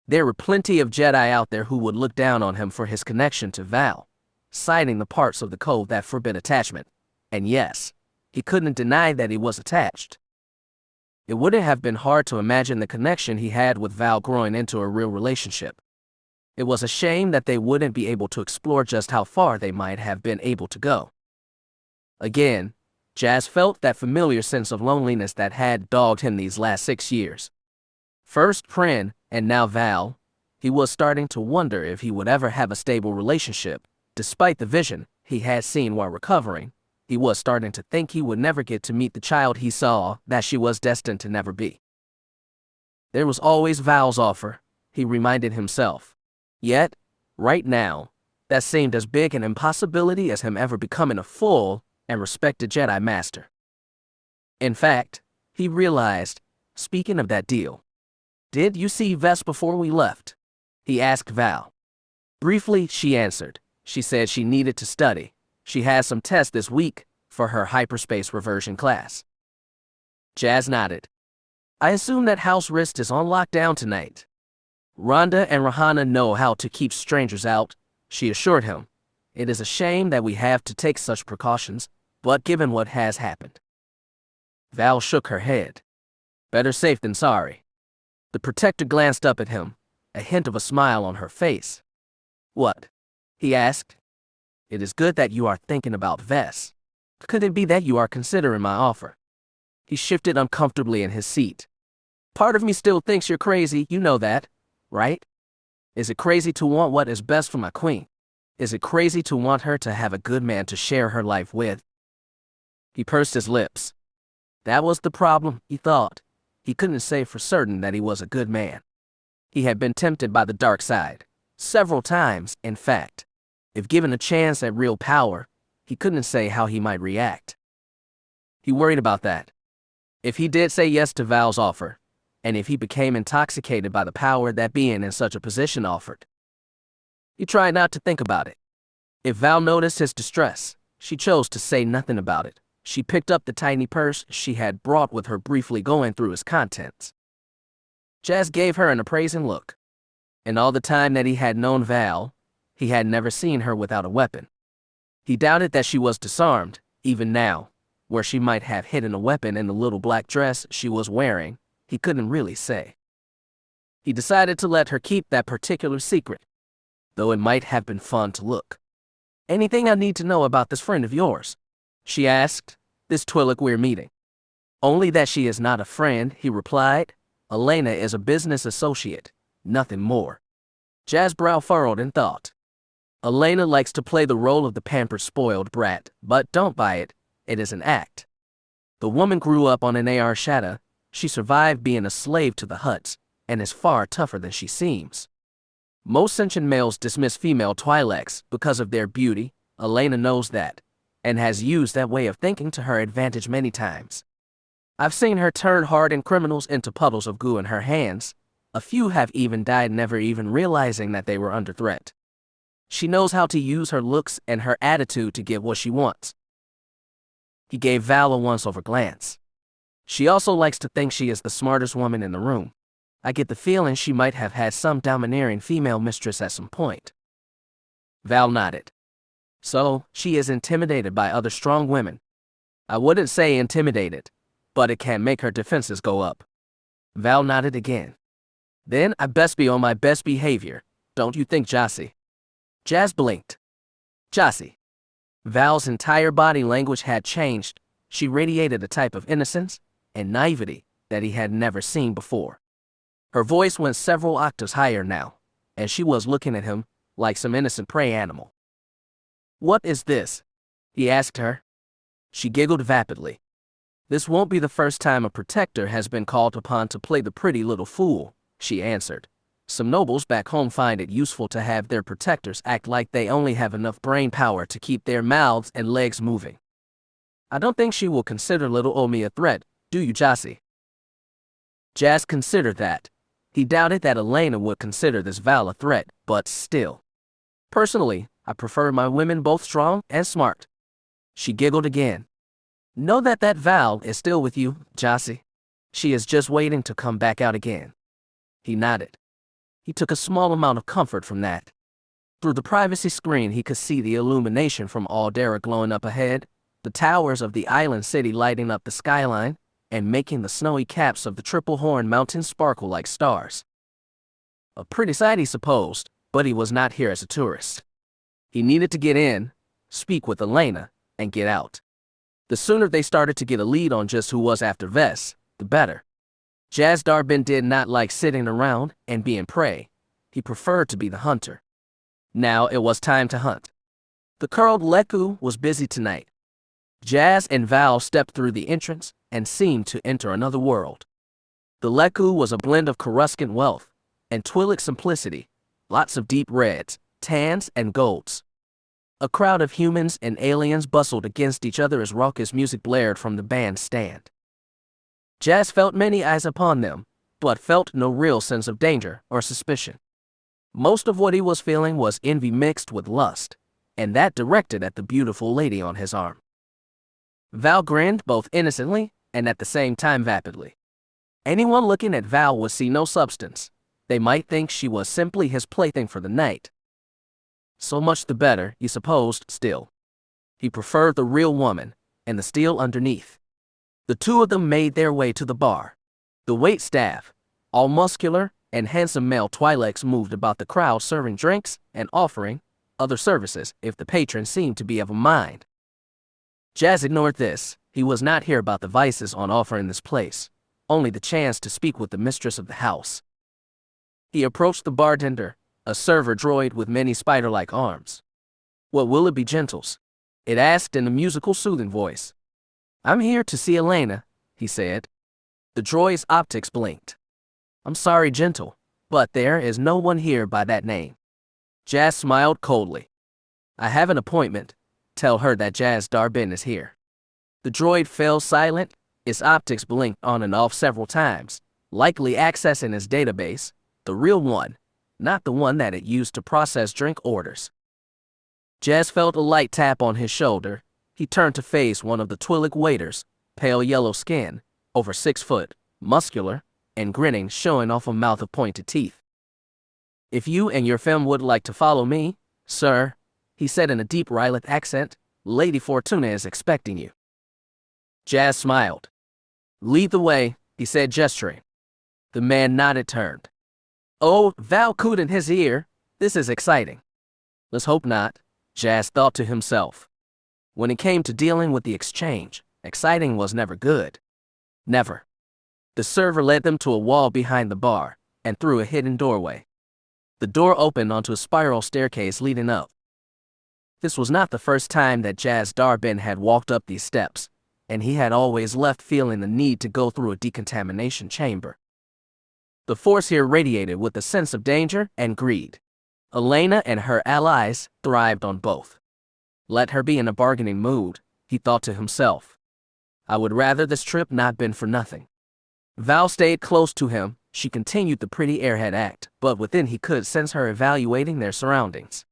There were plenty of Jedi out there who would look down on him for his connection to Val, citing the parts of the code that forbid attachment. And yes, he couldn't deny that he was attached. It wouldn't have been hard to imagine the connection he had with Val growing into a real relationship. It was a shame that they wouldn't be able to explore just how far they might have been able to go. Again, Jazz felt that familiar sense of loneliness that had dogged him these last 6 years. First Prin, and now Val. He was starting to wonder if he would ever have a stable relationship. Despite the vision he had seen while recovering, he was starting to think he would never get to meet the child he saw that she was destined to never be. There was always Val's offer, he reminded himself. Yet, right now, that seemed as big an impossibility as him ever becoming a full and respected Jedi Master. In fact, he realized, speaking of that deal, did you see Vess before we left? He asked Val. Briefly, she answered. She said she needed to study. She has some tests this week for her hyperspace reversion class. Jazz nodded. I assume that House Rist is on lockdown tonight. Rhonda and Rahana know how to keep strangers out, she assured him. It is a shame that we have to take such precautions, but given what has happened. Val shook her head. Better safe than sorry. The protector glanced up at him, a hint of a smile on her face. What? He asked. It is good that you are thinking about Vess. Could it be that you are considering my offer? He shifted uncomfortably in his seat. Part of me still thinks you're crazy, you know that, right? Is it crazy to want what is best for my queen? Is it crazy to want her to have a good man to share her life with? He pursed his lips. That was the problem, he thought. He couldn't say for certain that he was a good man. He had been tempted by the dark side, several times, in fact. If given a chance at real power, he couldn't say how he might react. He worried about that. If he did say yes to Val's offer, and if he became intoxicated by the power that being in such a position offered. He tried not to think about it. If Val noticed his distress, she chose to say nothing about it. She picked up the tiny purse she had brought with her, briefly going through its contents. Jazz gave her an appraising look. In all the time that he had known Val, he had never seen her without a weapon. He doubted that she was disarmed, even now, where she might have hidden a weapon in the little black dress she was wearing. He couldn't really say. He decided to let her keep that particular secret, though it might have been fun to look. Anything I need to know about this friend of yours? She asked, this Twi'lek we're meeting. Only that she is not a friend, he replied. Elena is a business associate, nothing more. Jazz's brow furrowed in thought. Elena likes to play the role of the pampered, spoiled brat, but don't buy it, it is an act. The woman grew up on an Shada. She survived being a slave to the Hutts, and is far tougher than she seems. Most sentient males dismiss female Twi'leks because of their beauty. Elena knows that, and has used that way of thinking to her advantage many times. I've seen her turn hardened criminals into puddles of goo in her hands. A few have even died never even realizing that they were under threat. She knows how to use her looks and her attitude to get what she wants. He gave Val a once-over glance. She also likes to think she is the smartest woman in the room. I get the feeling she might have had some domineering female mistress at some point. Val nodded. So, she is intimidated by other strong women. I wouldn't say intimidated, but it can make her defenses go up. Val nodded again. Then I best be on my best behavior, don't you think, Jossie? Jazz blinked. Jossie. Val's entire body language had changed. She radiated a type of innocence and naivety that he had never seen before. Her voice went several octaves higher now, and she was looking at him like some innocent prey animal. What is this? He asked her. She giggled vapidly. This won't be the first time a protector has been called upon to play the pretty little fool, she answered. Some nobles back home find it useful to have their protectors act like they only have enough brain power to keep their mouths and legs moving. I don't think she will consider little Omi a threat, do you, Jossie? Jazz considered that. He doubted that Elena would consider this Val a threat, but still. Personally, I prefer my women both strong and smart. She giggled again. Know that Val is still with you, Jossie. She is just waiting to come back out again. He nodded. He took a small amount of comfort from that. Through the privacy screen he could see the illumination from Adira glowing up ahead, the towers of the island city lighting up the skyline, and making the snowy caps of the Triple Horn Mountains sparkle like stars. A pretty sight, he supposed, but he was not here as a tourist. He needed to get in, speak with Elena, and get out. The sooner they started to get a lead on just who was after Vess, the better. Jazz Darbin did not like sitting around and being prey. He preferred to be the hunter. Now it was time to hunt. The curled Leku was busy tonight. Jazz and Val stepped through the entrance and seemed to enter another world. The Leku was a blend of Coruscant wealth and Twi'lek simplicity, lots of deep reds, tans, and golds. A crowd of humans and aliens bustled against each other as raucous music blared from the bandstand. Jazz felt many eyes upon them, but felt no real sense of danger or suspicion. Most of what he was feeling was envy mixed with lust, and that directed at the beautiful lady on his arm. Val grinned both innocently and at the same time vapidly. Anyone looking at Val would see no substance. They might think she was simply his plaything for the night. So much the better, he supposed, still. He preferred the real woman, and the steel underneath. The two of them made their way to the bar. The waitstaff, all muscular and handsome male Twi'leks, moved about the crowd serving drinks and offering other services if the patron seemed to be of a mind. Jazz ignored this. He was not here about the vices on offer in this place, only the chance to speak with the mistress of the house. He approached the bartender, a server droid with many spider-like arms. "What will it be, gentles?" it asked in a musical, soothing voice. "I'm here to see Elena," he said. The droid's optics blinked. "I'm sorry, gentle, but there is no one here by that name." Jazz smiled coldly. "I have an appointment. Tell her that Jazz Darbin is here." The droid fell silent. Its optics blinked on and off several times, likely accessing his database, the real one, not the one that it used to process drink orders. Jazz felt a light tap on his shoulder. He turned to face one of the Twi'lek waiters, pale yellow skin, over 6 foot, muscular, and grinning, showing off a mouth of pointed teeth. "If you and your femme would like to follow me, sir," he said in a deep Rylith accent, "Lady Fortuna is expecting you." Jazz smiled. "Lead the way," he said, gesturing. The man nodded, turned. "Oh, Val cooed in his ear. This is exciting." Let's hope not, Jazz thought to himself. When it came to dealing with the exchange, exciting was never good. Never. The server led them to a wall behind the bar and through a hidden doorway. The door opened onto a spiral staircase leading up. This was not the first time that Jazz Darbin had walked up these steps, and he had always left feeling the need to go through a decontamination chamber. The force here radiated with a sense of danger and greed. Elena and her allies thrived on both. Let her be in a bargaining mood, he thought to himself. I would rather this trip not been for nothing. Val stayed close to him. She continued the pretty airhead act, but within he could sense her evaluating their surroundings.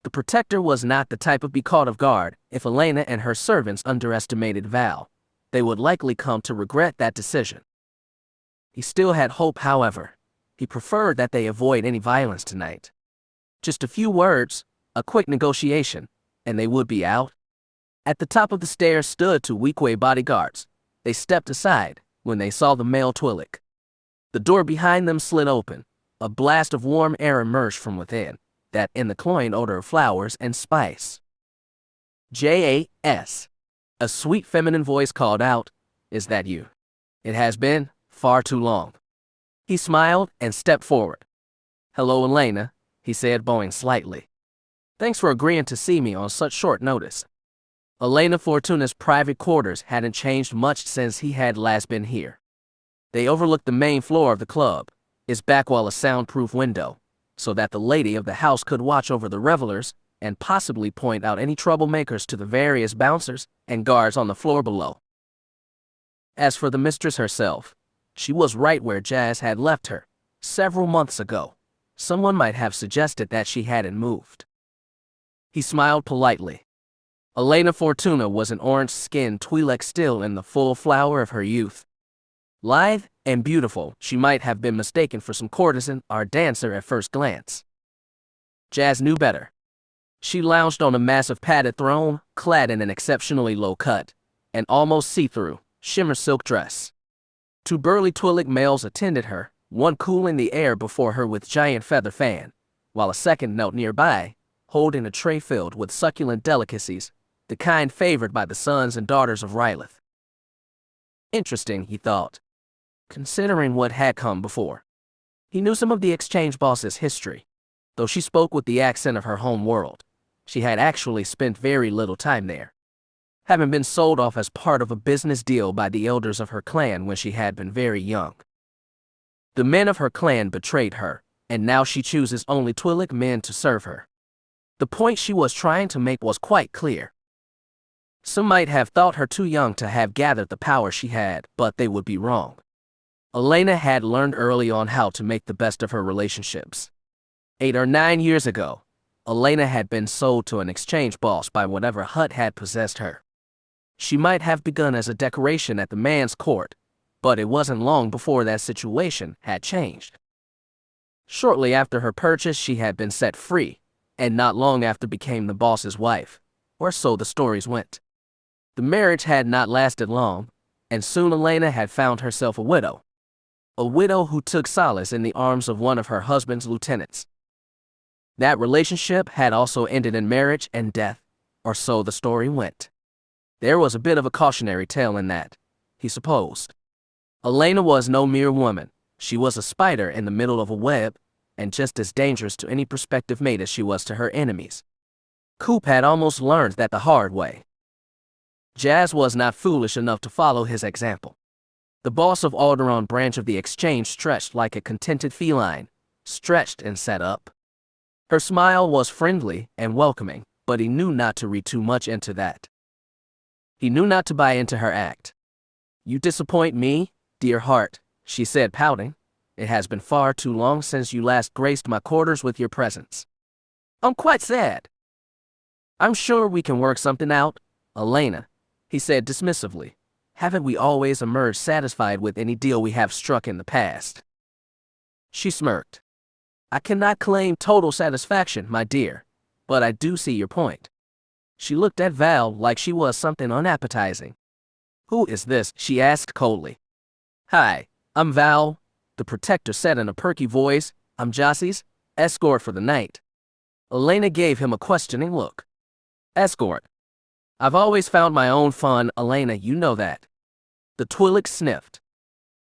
The protector was not the type to be caught off guard. If Elena and her servants underestimated Val, they would likely come to regret that decision. He still had hope, however. He preferred that they avoid any violence tonight. Just a few words, a quick negotiation, and they would be out. At the top of the stairs stood 2 Weequay bodyguards. They stepped aside when they saw the male Twi'lek. The door behind them slid open. A blast of warm air emerged from within, that in the cloying odor of flowers and spice. "Jas," a sweet feminine voice called out. "Is that you?" "It has been far too long." He smiled and stepped forward. "Hello, Elena," he said, bowing slightly. "Thanks for agreeing to see me on such short notice." Elena Fortuna's private quarters hadn't changed much since he had last been here. They overlooked the main floor of the club, its back wall a soundproof window, so that the lady of the house could watch over the revelers and possibly point out any troublemakers to the various bouncers and guards on the floor below. As for the mistress herself, she was right where Jazz had left her, several months ago. Someone might have suggested that she hadn't moved. He smiled politely. Elena Fortuna was an orange-skinned Twi'lek still in the full flower of her youth. Lithe and beautiful, she might have been mistaken for some courtesan or dancer at first glance. Jazz knew better. She lounged on a massive padded throne, clad in an exceptionally low-cut and almost see-through shimmer silk dress. 2 burly Twi'lek males attended her, one cooling the air before her with giant feather fan, while a second knelt nearby, holding a tray filled with succulent delicacies, the kind favored by the sons and daughters of Rylith. Interesting, he thought, considering what had come before. He knew some of the exchange boss's history. Though she spoke with the accent of her home world, she had actually spent very little time there, having been sold off as part of a business deal by the elders of her clan when she had been very young. The men of her clan betrayed her, and now she chooses only Twi'lek men to serve her. The point she was trying to make was quite clear. Some might have thought her too young to have gathered the power she had, but they would be wrong. Elena had learned early on how to make the best of her relationships. 8 or 9 years ago, Elena had been sold to an exchange boss by whatever hut had possessed her. She might have begun as a decoration at the man's court, but it wasn't long before that situation had changed. Shortly after her purchase, she had been set free, and not long after became the boss's wife, or so the stories went. The marriage had not lasted long, and soon Elena had found herself a widow. A widow who took solace in the arms of one of her husband's lieutenants. That relationship had also ended in marriage and death, or so the story went. There was a bit of a cautionary tale in that, he supposed. Elena was no mere woman. She was a spider in the middle of a web, and just as dangerous to any prospective mate as she was to her enemies. Coop had almost learned that the hard way. Jazz was not foolish enough to follow his example. The boss of Alderaan branch of the exchange stretched like a contented feline, stretched and sat up. Her smile was friendly and welcoming, but he knew not to read too much into that. He knew not to buy into her act. "You disappoint me, dear heart," she said, pouting. "It has been far too long since you last graced my quarters with your presence. I'm quite sad." "I'm sure we can work something out, Elena," he said dismissively. "Haven't we always emerged satisfied with any deal we have struck in the past?" She smirked. "I cannot claim total satisfaction, my dear, but I do see your point." She looked at Val like she was something unappetizing. "Who is this?" she asked coldly. "Hi, I'm Val," the protector said in a perky voice. "I'm Jossie's escort for the night." Elena gave him a questioning look. "Escort? I've always found my own fun, Elena, you know that." The Twi'lek sniffed.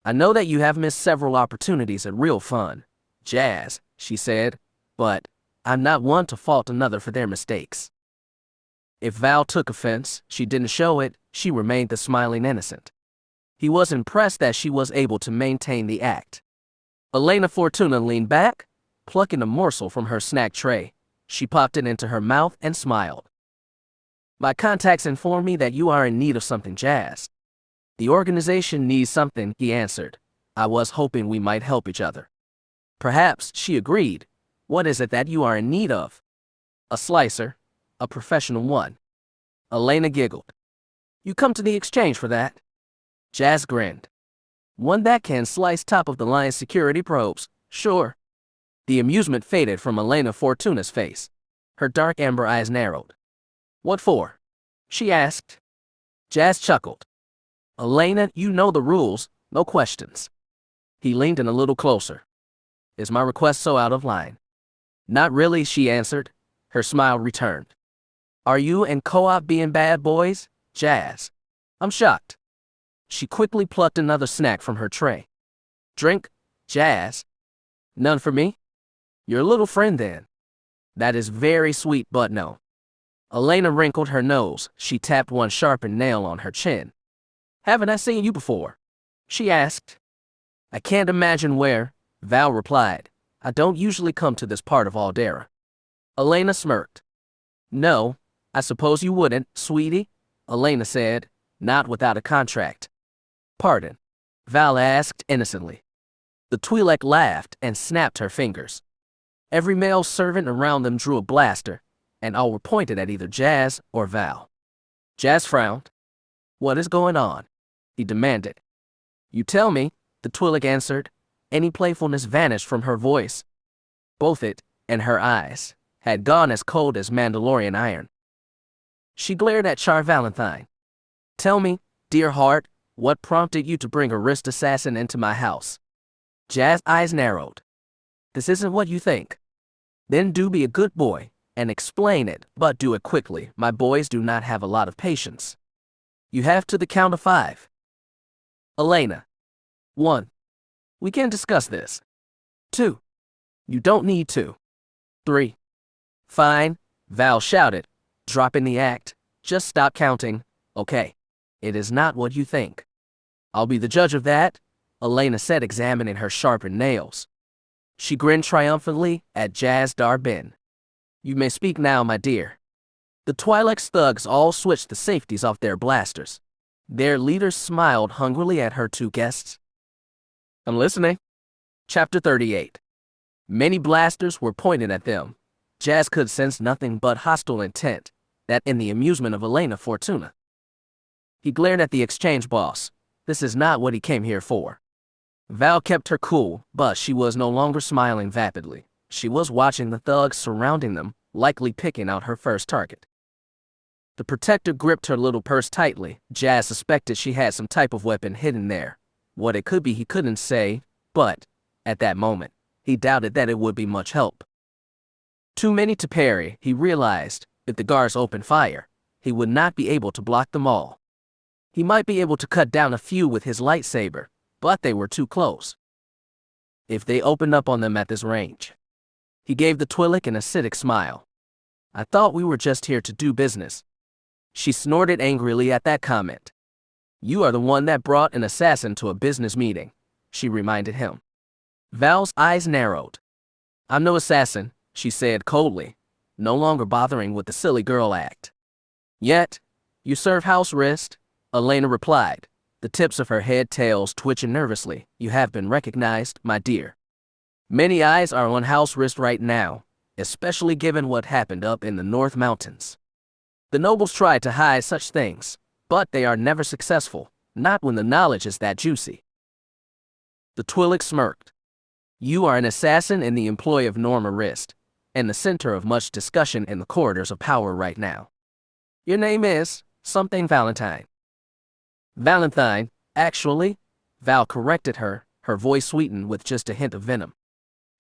"I know that you have missed several opportunities at real fun, Jazz," she said, "but I'm not one to fault another for their mistakes." If Val took offense, she didn't show it. She remained the smiling innocent. He was impressed that she was able to maintain the act. Elena Fortuna leaned back, plucking a morsel from her snack tray. She popped it into her mouth and smiled. "My contacts inform me that you are in need of something, Jazz." "The organization needs something," he answered. "I was hoping we might help each other." "Perhaps," she agreed. "What is it that you are in need of?" "A slicer, a professional one." Elena giggled. "You come to the exchange for that?" Jazz grinned. "One that can slice top-of-the-line security probes, sure." The amusement faded from Elena Fortuna's face. Her dark amber eyes narrowed. "What for?" she asked. Jazz chuckled. "Elena, you know the rules, no questions." He leaned in a little closer. "Is my request so out of line?" "Not really," she answered. Her smile returned. "Are you and Co-op being bad boys, Jazz?" "I'm shocked." She quickly plucked another snack from her tray. "Drink, Jazz?" "None for me?" "Your little friend then." "That is very sweet, but no." Elena wrinkled her nose. She tapped one sharpened nail on her chin. "Haven't I seen you before?" she asked. "I can't imagine where," Val replied. "I don't usually come to this part of Adira." Elena smirked. "No, I suppose you wouldn't, sweetie," Elena said, "not without a contract." "Pardon?" Val asked innocently. The Twi'lek laughed and snapped her fingers. Every male servant around them drew a blaster, and all were pointed at either Jazz or Val. Jazz frowned. "What is going on?" he demanded. "You tell me," the Twi'lek answered. Any playfulness vanished from her voice. Both it and her eyes had gone as cold as Mandalorian iron. She glared at Char Valentine. "Tell me, dear heart, what prompted you to bring a wrist assassin into my house?" Jazz's eyes narrowed. "This isn't what you think." "Then do be a good boy and explain it, but do it quickly. My boys do not have a lot of patience." "You have to the count of 5. Elena. 1. We can discuss this. 2. You don't need to. 3. Fine, Val shouted, dropping the act. Just stop counting, okay? It is not what you think. I'll be the judge of that, Elena said, examining her sharpened nails. She grinned triumphantly at Jazz Darbin. "You may speak now, my dear." The Twi'lek's thugs all switched the safeties off their blasters. Their leaders smiled hungrily at her 2 guests. "I'm listening." Chapter 38. Many blasters were pointed at them. Jazz could sense nothing but hostile intent, that in the amusement of Elena Fortuna. He glared at the exchange boss. This is not what he came here for. Val kept her cool, but she was no longer smiling vapidly. She was watching the thugs surrounding them, likely picking out her first target. The protector gripped her little purse tightly. Jazz suspected she had some type of weapon hidden there. What it could be he couldn't say, but, at that moment, he doubted that it would be much help. Too many to parry, he realized. If the guards opened fire, he would not be able to block them all. He might be able to cut down a few with his lightsaber, but they were too close. If they opened up on them at this range. He gave the Twi'lek an acidic smile. I thought we were just here to do business. She snorted angrily at that comment. You are the one that brought an assassin to a business meeting, she reminded him. Val's eyes narrowed. I'm no assassin, she said coldly, no longer bothering with the silly girl act. Yet, you serve house arrest, Elena replied, the tips of her head tails twitching nervously. You have been recognized, my dear. Many eyes are on house arrest right now, especially given what happened up in the North Mountains. The nobles try to hide such things, but they are never successful, not when the knowledge is that juicy. The Twi'lek smirked. You are an assassin in the employ of Norma Rist, and the center of much discussion in the corridors of power right now. Your name is something Valentine. Valentine, actually, Val corrected her, her voice sweetened with just a hint of venom.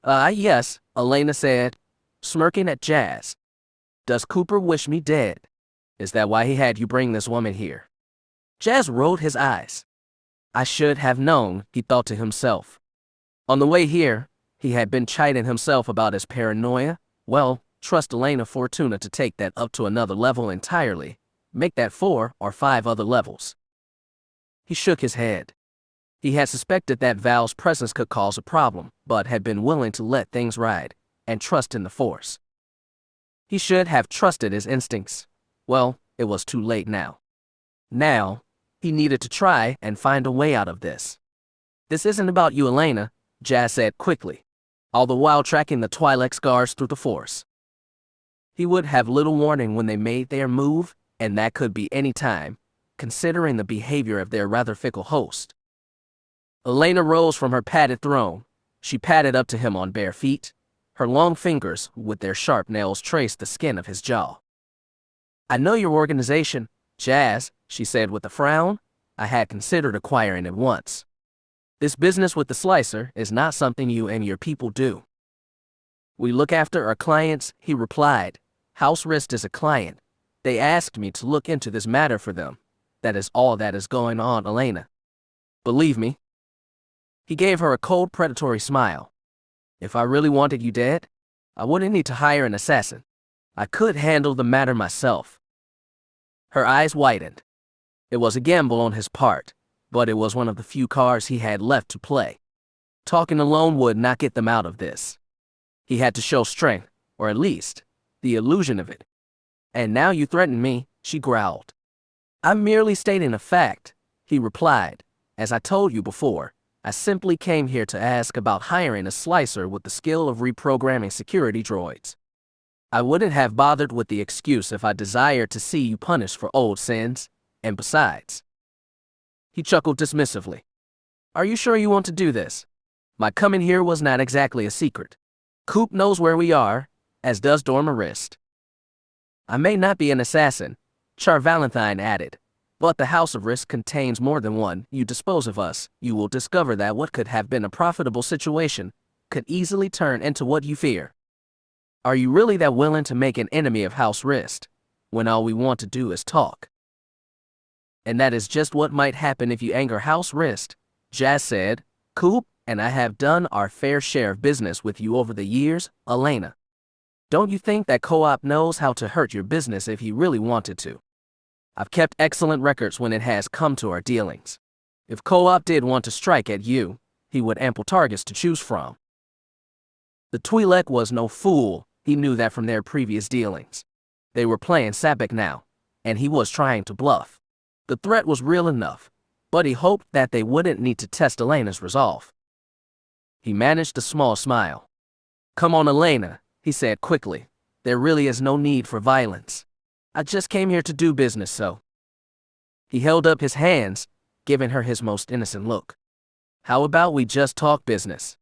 Yes, Elena said, smirking at Jazz. Does Cooper wish me dead? Is that why he had you bring this woman here? Jazz rolled his eyes. I should have known, he thought to himself. On the way here, he had been chiding himself about his paranoia. Well, trust Elena Fortuna to take that up to another level entirely. Make that 4 or 5 other levels. He shook his head. He had suspected that Val's presence could cause a problem, but had been willing to let things ride and trust in the Force. He should have trusted his instincts. Well, it was too late now. Now, he needed to try and find a way out of this. This isn't about you, Elena, Jazz said quickly, all the while tracking the Twi'lek's guards through the Force. He would have little warning when they made their move, and that could be any time, considering the behavior of their rather fickle host. Elena rose from her padded throne. She padded up to him on bare feet. Her long fingers, with their sharp nails, traced the skin of his jaw. I know your organization, Jazz, she said with a frown. I had considered acquiring it once. This business with the slicer is not something you and your people do. We look after our clients, he replied. House Rist is a client. They asked me to look into this matter for them. That is all that is going on, Elena. Believe me. He gave her a cold, predatory smile. If I really wanted you dead, I wouldn't need to hire an assassin. I could handle the matter myself. Her eyes widened. It was a gamble on his part, but it was one of the few cards he had left to play. Talking alone would not get them out of this. He had to show strength, or at least, the illusion of it. And now you threaten me, she growled. I'm merely stating a fact, he replied. As I told you before, I simply came here to ask about hiring a slicer with the skill of reprogramming security droids. I wouldn't have bothered with the excuse if I desired to see you punished for old sins, and besides. He chuckled dismissively. Are you sure you want to do this? My coming here was not exactly a secret. Coop knows where we are, as does Norma Rist. I may not be an assassin, Char Valentine added, but the House of Risk contains more than one. You dispose of us, you will discover that what could have been a profitable situation could easily turn into what you fear. Are you really that willing to make an enemy of House Rist, when all we want to do is talk? And that is just what might happen if you anger House Rist, Jazz said. Coop and I have done our fair share of business with you over the years, Elena. Don't you think that Co-op knows how to hurt your business if he really wanted to? I've kept excellent records when it has come to our dealings. If Co-op did want to strike at you, he would ample targets to choose from. The Twi'lek was no fool, he knew that from their previous dealings. They were playing Sabak now, and he was trying to bluff. The threat was real enough, but he hoped that they wouldn't need to test Elena's resolve. He managed a small smile. Come on, Elena, he said quickly. There really is no need for violence. I just came here to do business, so. He held up his hands, giving her his most innocent look. How about we just talk business?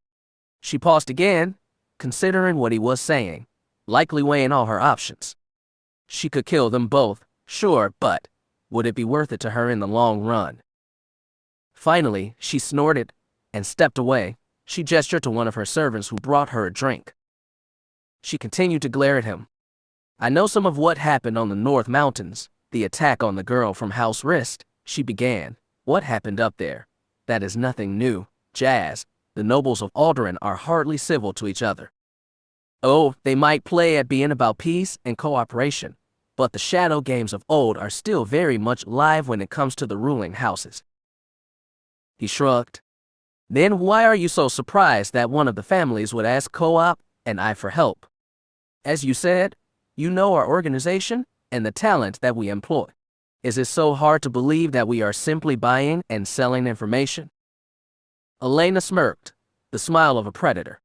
She paused again, considering what he was saying, likely weighing all her options. She could kill them both, Sure, but would it be worth it to her in the long run? Finally, she snorted and stepped away. She gestured to one of her servants who brought her a drink. She continued to glare at him. I know some of what happened on the North Mountains, the attack on the girl from House Rist, she began. What happened up there? That is nothing new, Jazz. The nobles of Alderaan are hardly civil to each other. Oh, they might play at being about peace and cooperation, but the shadow games of old are still very much alive when it comes to the ruling houses. He shrugged. Then why are you so surprised that one of the families would ask Co-op and I for help? As you said, you know our organization and the talent that we employ. Is it so hard to believe that we are simply buying and selling information? Elena smirked, the smile of a predator.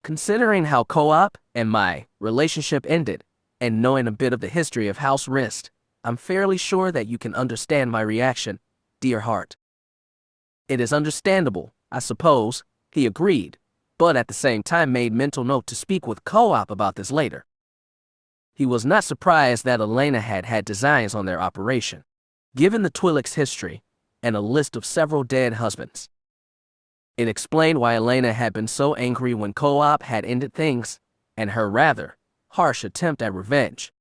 Considering how Co-op and my relationship ended, and knowing a bit of the history of House Rist, I'm fairly sure that you can understand my reaction, dear heart. It is understandable, I suppose, he agreed, but at the same time made mental note to speak with Co-op about this later. He was not surprised that Elena had designs on their operation, given the Twi'lek's history and a list of several dead husbands. It explained why Elena had been so angry when Co-op had ended things, and her rather harsh attempt at revenge.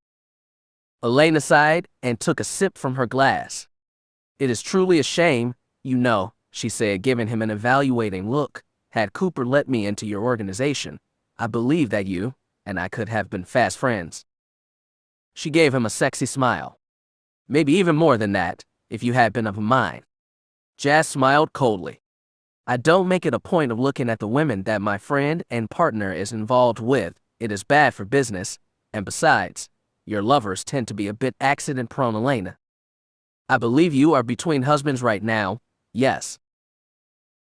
Elena sighed and took a sip from her glass. It is truly a shame, you know, she said, giving him an evaluating look. Had Cooper let me into your organization, I believe that you and I could have been fast friends. She gave him a sexy smile. Maybe even more than that, if you had been of mine. Jazz smiled coldly. I don't make it a point of looking at the women that my friend and partner is involved with. It is bad for business, and besides, your lovers tend to be a bit accident-prone, Elena. I believe you are between husbands right now, yes.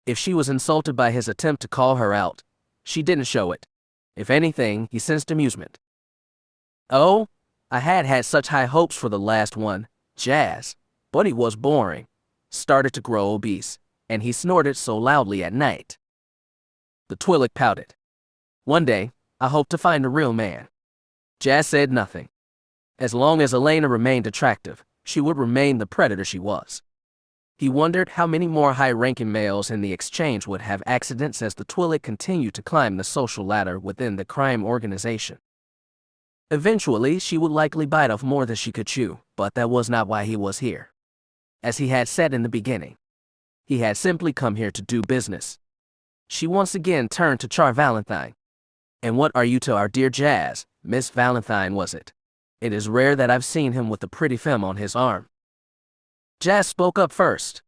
If she was insulted by his attempt to call her out, she didn't show it. If anything, he sensed amusement. Oh, I had such high hopes for the last one, Jazz, but he was boring, started to grow obese, and he snorted so loudly at night. The Twi'lek pouted. One day, I hope to find a real man. Jazz said nothing. As long as Elena remained attractive, she would remain the predator she was. He wondered how many more high-ranking males in the exchange would have accidents as the Twi'lek continued to climb the social ladder within the crime organization. Eventually, she would likely bite off more than she could chew, but that was not why he was here. As he had said in the beginning, he had simply come here to do business. She once again turned to Char Valentine. And what are you to our dear Jazz, Miss Valentine, was it? It is rare that I've seen him with a pretty femme on his arm. Jazz spoke up first.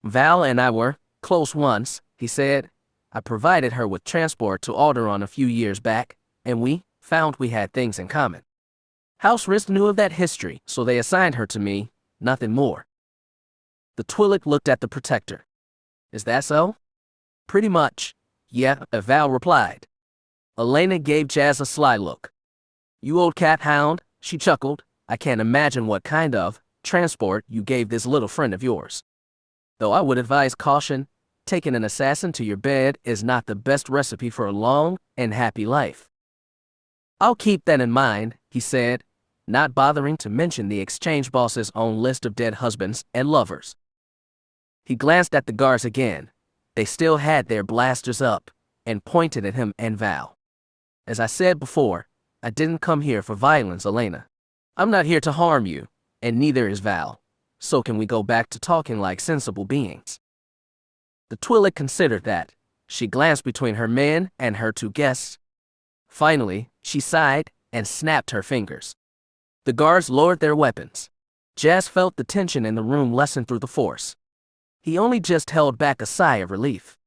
Val and I were close once, he said. I provided her with transport to Alderaan a few years back, and we found we had things in common. House Rist knew of that history, so they assigned her to me, nothing more. The Twi'lek looked at the protector. Is that so? Pretty much. Yeah, Val replied. Elena gave Jazz a sly look. You old cat hound, she chuckled. I can't imagine what kind of transport you gave this little friend of yours. Though I would advise caution, taking an assassin to your bed is not the best recipe for a long and happy life. I'll keep that in mind, he said, not bothering to mention the exchange boss's own list of dead husbands and lovers. He glanced at the guards again. They still had their blasters up, and pointed at him and Val. As I said before, I didn't come here for violence, Elena. I'm not here to harm you, and neither is Val. So can we go back to talking like sensible beings? The Twi'lek considered that. She glanced between her men and her two guests. Finally, she sighed and snapped her fingers. The guards lowered their weapons. Jazz felt the tension in the room lessen through the force. He only just held back a sigh of relief.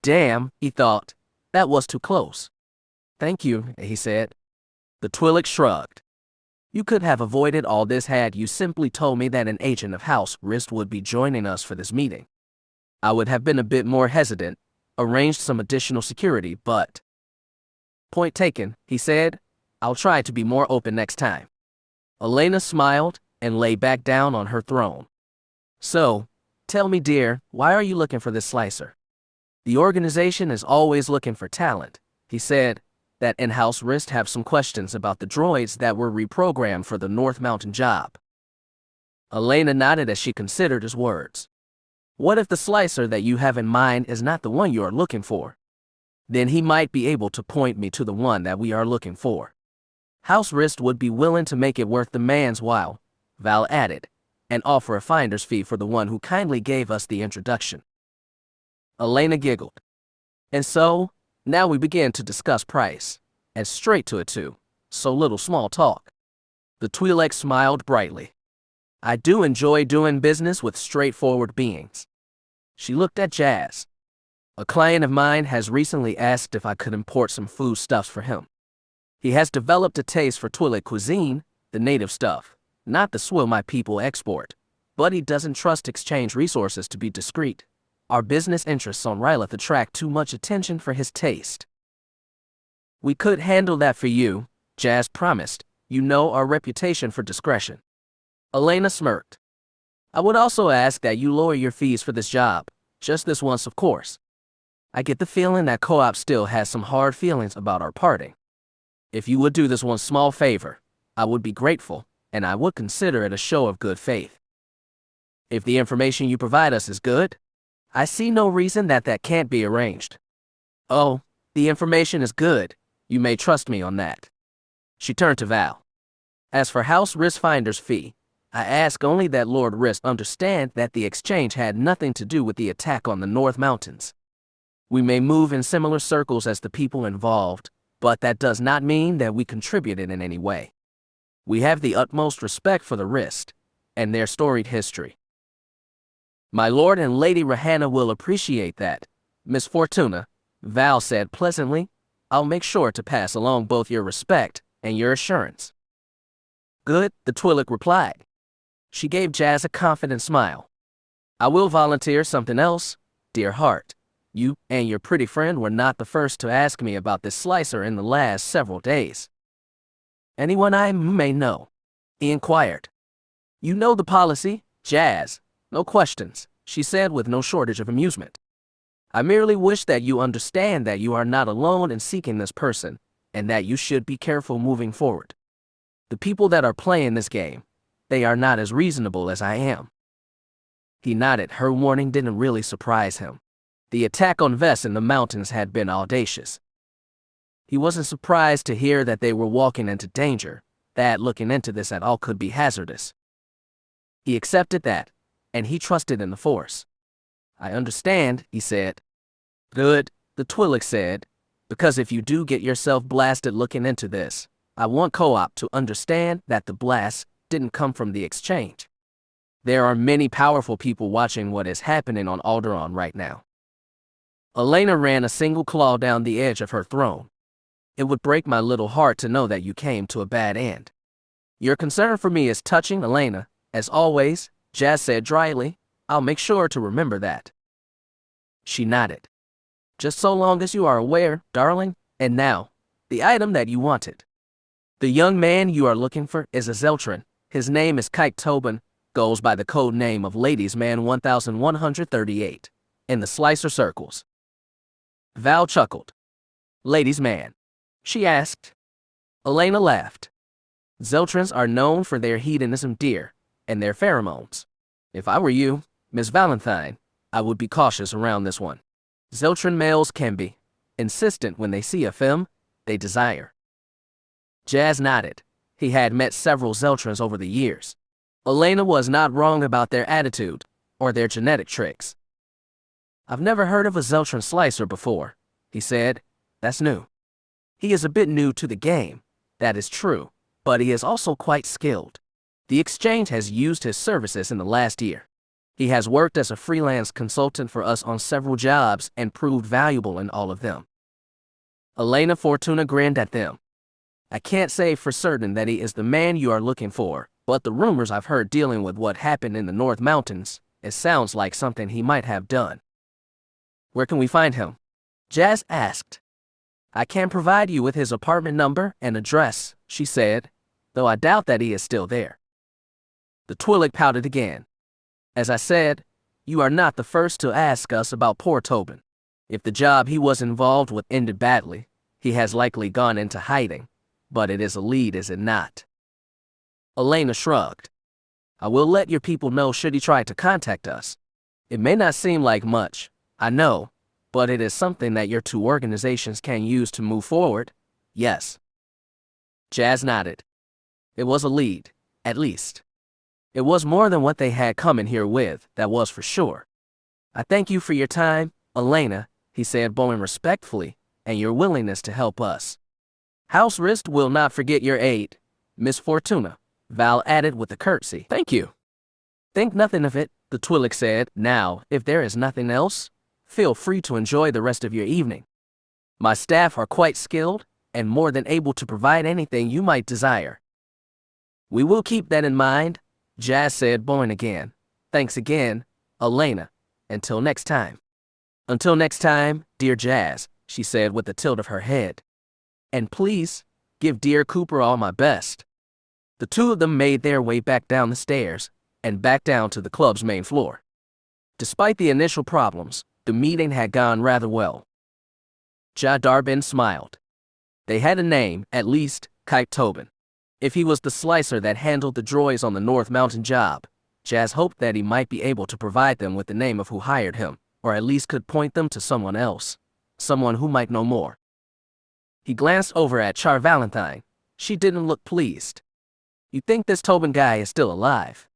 Damn, he thought, that was too close. Thank you, he said. The Twi'lek shrugged. You could have avoided all this had you simply told me that an agent of House Rist would be joining us for this meeting. I would have been a bit more hesitant, arranged some additional security, but... Point taken, he said. I'll try to be more open next time. Elena smiled and lay back down on her throne. So, tell me, dear, why are you looking for this slicer? The organization is always looking for talent, he said. That in-house Rist have some questions about the droids that were reprogrammed for the North Mountain job. Elena nodded as she considered his words. What if the slicer that you have in mind is not the one you are looking for? Then he might be able to point me to the one that we are looking for. House Rist would be willing to make it worth the man's while, Val added, and offer a finder's fee for the one who kindly gave us the introduction. Elena giggled. And so, now we began to discuss price, and straight to it too, so little small talk. The Twi'lek smiled brightly. I do enjoy doing business with straightforward beings. She looked at Jazz. A client of mine has recently asked if I could import some foodstuffs for him. He has developed a taste for Twi'lek cuisine, the native stuff, not the swill my people export, but he doesn't trust exchange resources to be discreet. Our business interests on Rylith attract too much attention for his taste. We could handle that for you, Jazz promised. You know our reputation for discretion. Elena smirked. I would also ask that you lower your fees for this job, just this once of course. I get the feeling that Co-op still has some hard feelings about our parting. If you would do this one small favor, I would be grateful, and I would consider it a show of good faith. If the information you provide us is good, I see no reason that can't be arranged. Oh, the information is good. You may trust me on that. She turned to Val. As for House Rist Finder's fee, I ask only that Lord Rist understand that the exchange had nothing to do with the attack on the North Mountains. We may move in similar circles as the people involved, but that does not mean that we contributed in any way. We have the utmost respect for the Rist and their storied history. My Lord and Lady Rahanna will appreciate that, Miss Fortuna, Val said pleasantly. I'll make sure to pass along both your respect and your assurance. Good, the Twi'lek replied. She gave Jazz a confident smile. I will volunteer something else, dear heart. You and your pretty friend were not the first to ask me about this slicer in the last several days. Anyone I may know? He inquired. You know the policy, Jazz. No questions, she said with no shortage of amusement. I merely wish that you understand that you are not alone in seeking this person, and that you should be careful moving forward. The people that are playing this game, they are not as reasonable as I am. He nodded. Her warning didn't really surprise him. The attack on Vess in the mountains had been audacious. He wasn't surprised to hear that they were walking into danger, that looking into this at all could be hazardous. He accepted that, and he trusted in the Force. I understand, he said. Good, the Twi'lek said, because if you do get yourself blasted looking into this, I want Co-op to understand that the blast didn't come from the exchange. There are many powerful people watching what is happening on Alderaan right now. Elena ran a single claw down the edge of her throne. It would break my little heart to know that you came to a bad end. Your concern for me is touching, Elena, as always, Jazz said dryly. I'll make sure to remember that. She nodded. Just so long as you are aware, darling. And now, the item that you wanted. The young man you are looking for is a Zeltran. His name is Kite Tobin, goes by the code name of Ladies Man 1138, in the Slicer circles. Val chuckled. Ladies Man? She asked. Elena laughed. Zeltrans are known for their hedonism, dear, and their pheromones. If I were you, Miss Valentine, I would be cautious around this one. Zeltran males can be insistent when they see a femme they desire. Jazz nodded. He had met several Zeltrans over the years. Elena was not wrong about their attitude or their genetic tricks. I've never heard of a Zeltran slicer before, he said. That's new. He is a bit new to the game, that is true, but he is also quite skilled. The exchange has used his services in the last year. He has worked as a freelance consultant for us on several jobs and proved valuable in all of them. Elena Fortuna grinned at them. I can't say for certain that he is the man you are looking for, but the rumors I've heard dealing with what happened in the North Mountains, it sounds like something he might have done. Where can we find him? Jazz asked. I can provide you with his apartment number and address, she said, though I doubt that he is still there. The Twi'lek pouted again. As I said, you are not the first to ask us about poor Tobin. If the job he was involved with ended badly, he has likely gone into hiding, but it is a lead, is it not? Elena shrugged. I will let your people know should he try to contact us. It may not seem like much, I know, but it is something that your two organizations can use to move forward. Yes. Jazz nodded. It was a lead, at least. It was more than what they had come in here with, that was for sure. I thank you for your time, Elena, he said, bowing respectfully, and your willingness to help us. House Wrist will not forget your aid, Miss Fortuna, Val added with a curtsy. Thank you. Think nothing of it, the Twi'lek said. Now, if there is nothing else, feel free to enjoy the rest of your evening. My staff are quite skilled and more than able to provide anything you might desire. We will keep that in mind, Jazz said, bowing again. Thanks again, Elena. Until next time. Until next time, dear Jazz, she said with a tilt of her head. And please, give dear Cooper all my best. The two of them made their way back down the stairs and back down to the club's main floor. Despite the initial problems, the meeting had gone rather well. Jedi Order smiled. They had a name, at least, Kite Tobin. If he was the slicer that handled the droids on the North Mountain job, Jazz hoped that he might be able to provide them with the name of who hired him, or at least could point them to someone else, someone who might know more. He glanced over at Char Valentine. She didn't look pleased. You think this Tobin guy is still alive?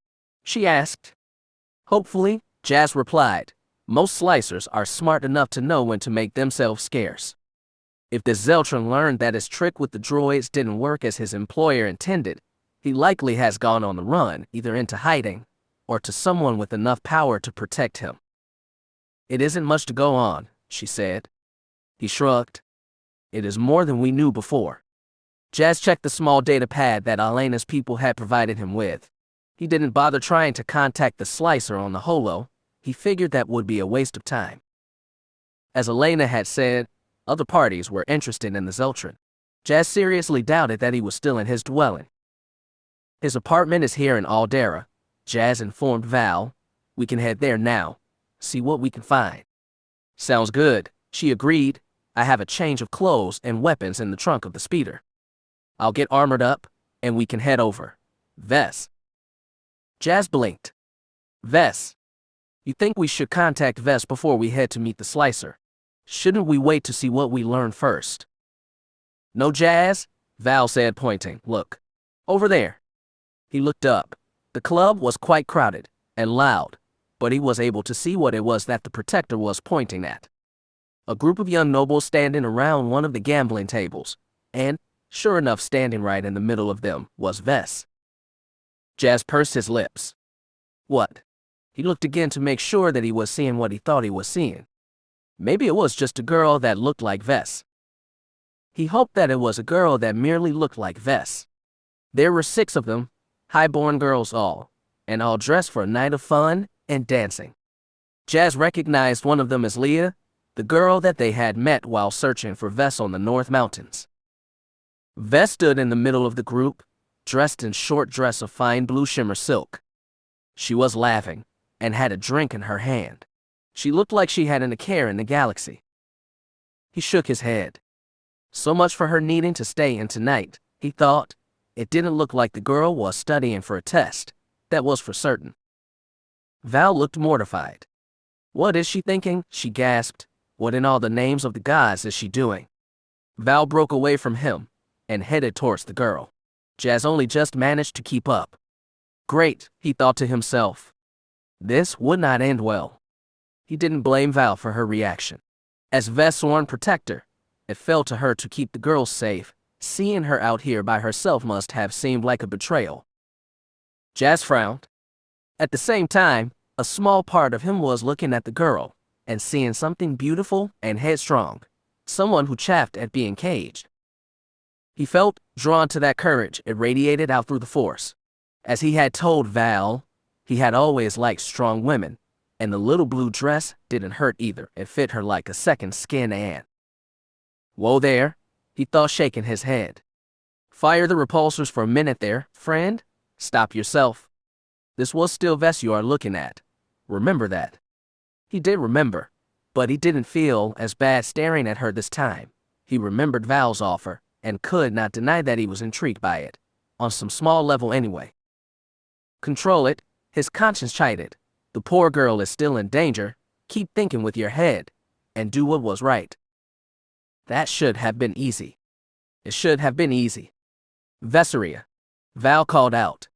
She asked. Hopefully, Jazz replied. Most slicers are smart enough to know when to make themselves scarce. If the Zeltron learned that his trick with the droids didn't work as his employer intended, he likely has gone on the run, either into hiding, or to someone with enough power to protect him. It isn't much to go on, she said. He shrugged. It is more than we knew before. Jazz checked the small data pad that Elena's people had provided him with. He didn't bother trying to contact the slicer on the holo. He figured that would be a waste of time. As Elena had said, other parties were interested in the Zeltron. Jazz seriously doubted that he was still in his dwelling. His apartment is here in Adira, Jazz informed Val. We can head there now, see what we can find. Sounds good, she agreed. I have a change of clothes and weapons in the trunk of the speeder. I'll get armored up, and we can head over. Vess. Jazz blinked. Vess. You think we should contact Vess before we head to meet the slicer? Shouldn't we wait to see what we learn first? No, Jazz, Val said, pointing. Look. Over there. He looked up. The club was quite crowded and loud, but he was able to see what it was that the protector was pointing at. A group of young nobles standing around one of the gambling tables, and, sure enough, standing right in the middle of them was Vess. Jazz pursed his lips. What? He looked again to make sure that he was seeing what he thought he was seeing. Maybe it was just a girl that looked like Vess. He hoped that it was a girl that merely looked like Vess. There were 6 of them, high-born girls all, and all dressed for a night of fun and dancing. Jazz recognized one of them as Leah, the girl that they had met while searching for Vess on the North Mountains. Vess stood in the middle of the group, dressed in short dress of fine blue shimmer silk. She was laughing, and had a drink in her hand. She looked like she hadn't a care in the galaxy. He shook his head. So much for her needing to stay in tonight, he thought. It didn't look like the girl was studying for a test, that was for certain. Val looked mortified. What is she thinking? She gasped. What in all the names of the gods is she doing? Val broke away from him and headed towards the girl. Jazz only just managed to keep up. Great, he thought to himself. This would not end well. He didn't blame Val for her reaction. As Vess' sworn protector, it fell to her to keep the girl safe. Seeing her out here by herself must have seemed like a betrayal. Jazz frowned. At the same time, a small part of him was looking at the girl and seeing something beautiful and headstrong, someone who chafed at being caged. He felt drawn to that courage it radiated out through the Force. As he had told Val, he had always liked strong women, and the little blue dress didn't hurt either. It fit her like a second skin and... Whoa there, he thought, shaking his head. Fire the repulsors for a minute there, friend. Stop yourself. This was still Vess you are looking at. Remember that. He did remember, but he didn't feel as bad staring at her this time. He remembered Val's offer, and could not deny that he was intrigued by it, on some small level anyway. Control it, his conscience chided. The poor girl is still in danger. Keep thinking with your head, and do what was right. That should have been easy. It should have been easy. Vesseria, Val called out.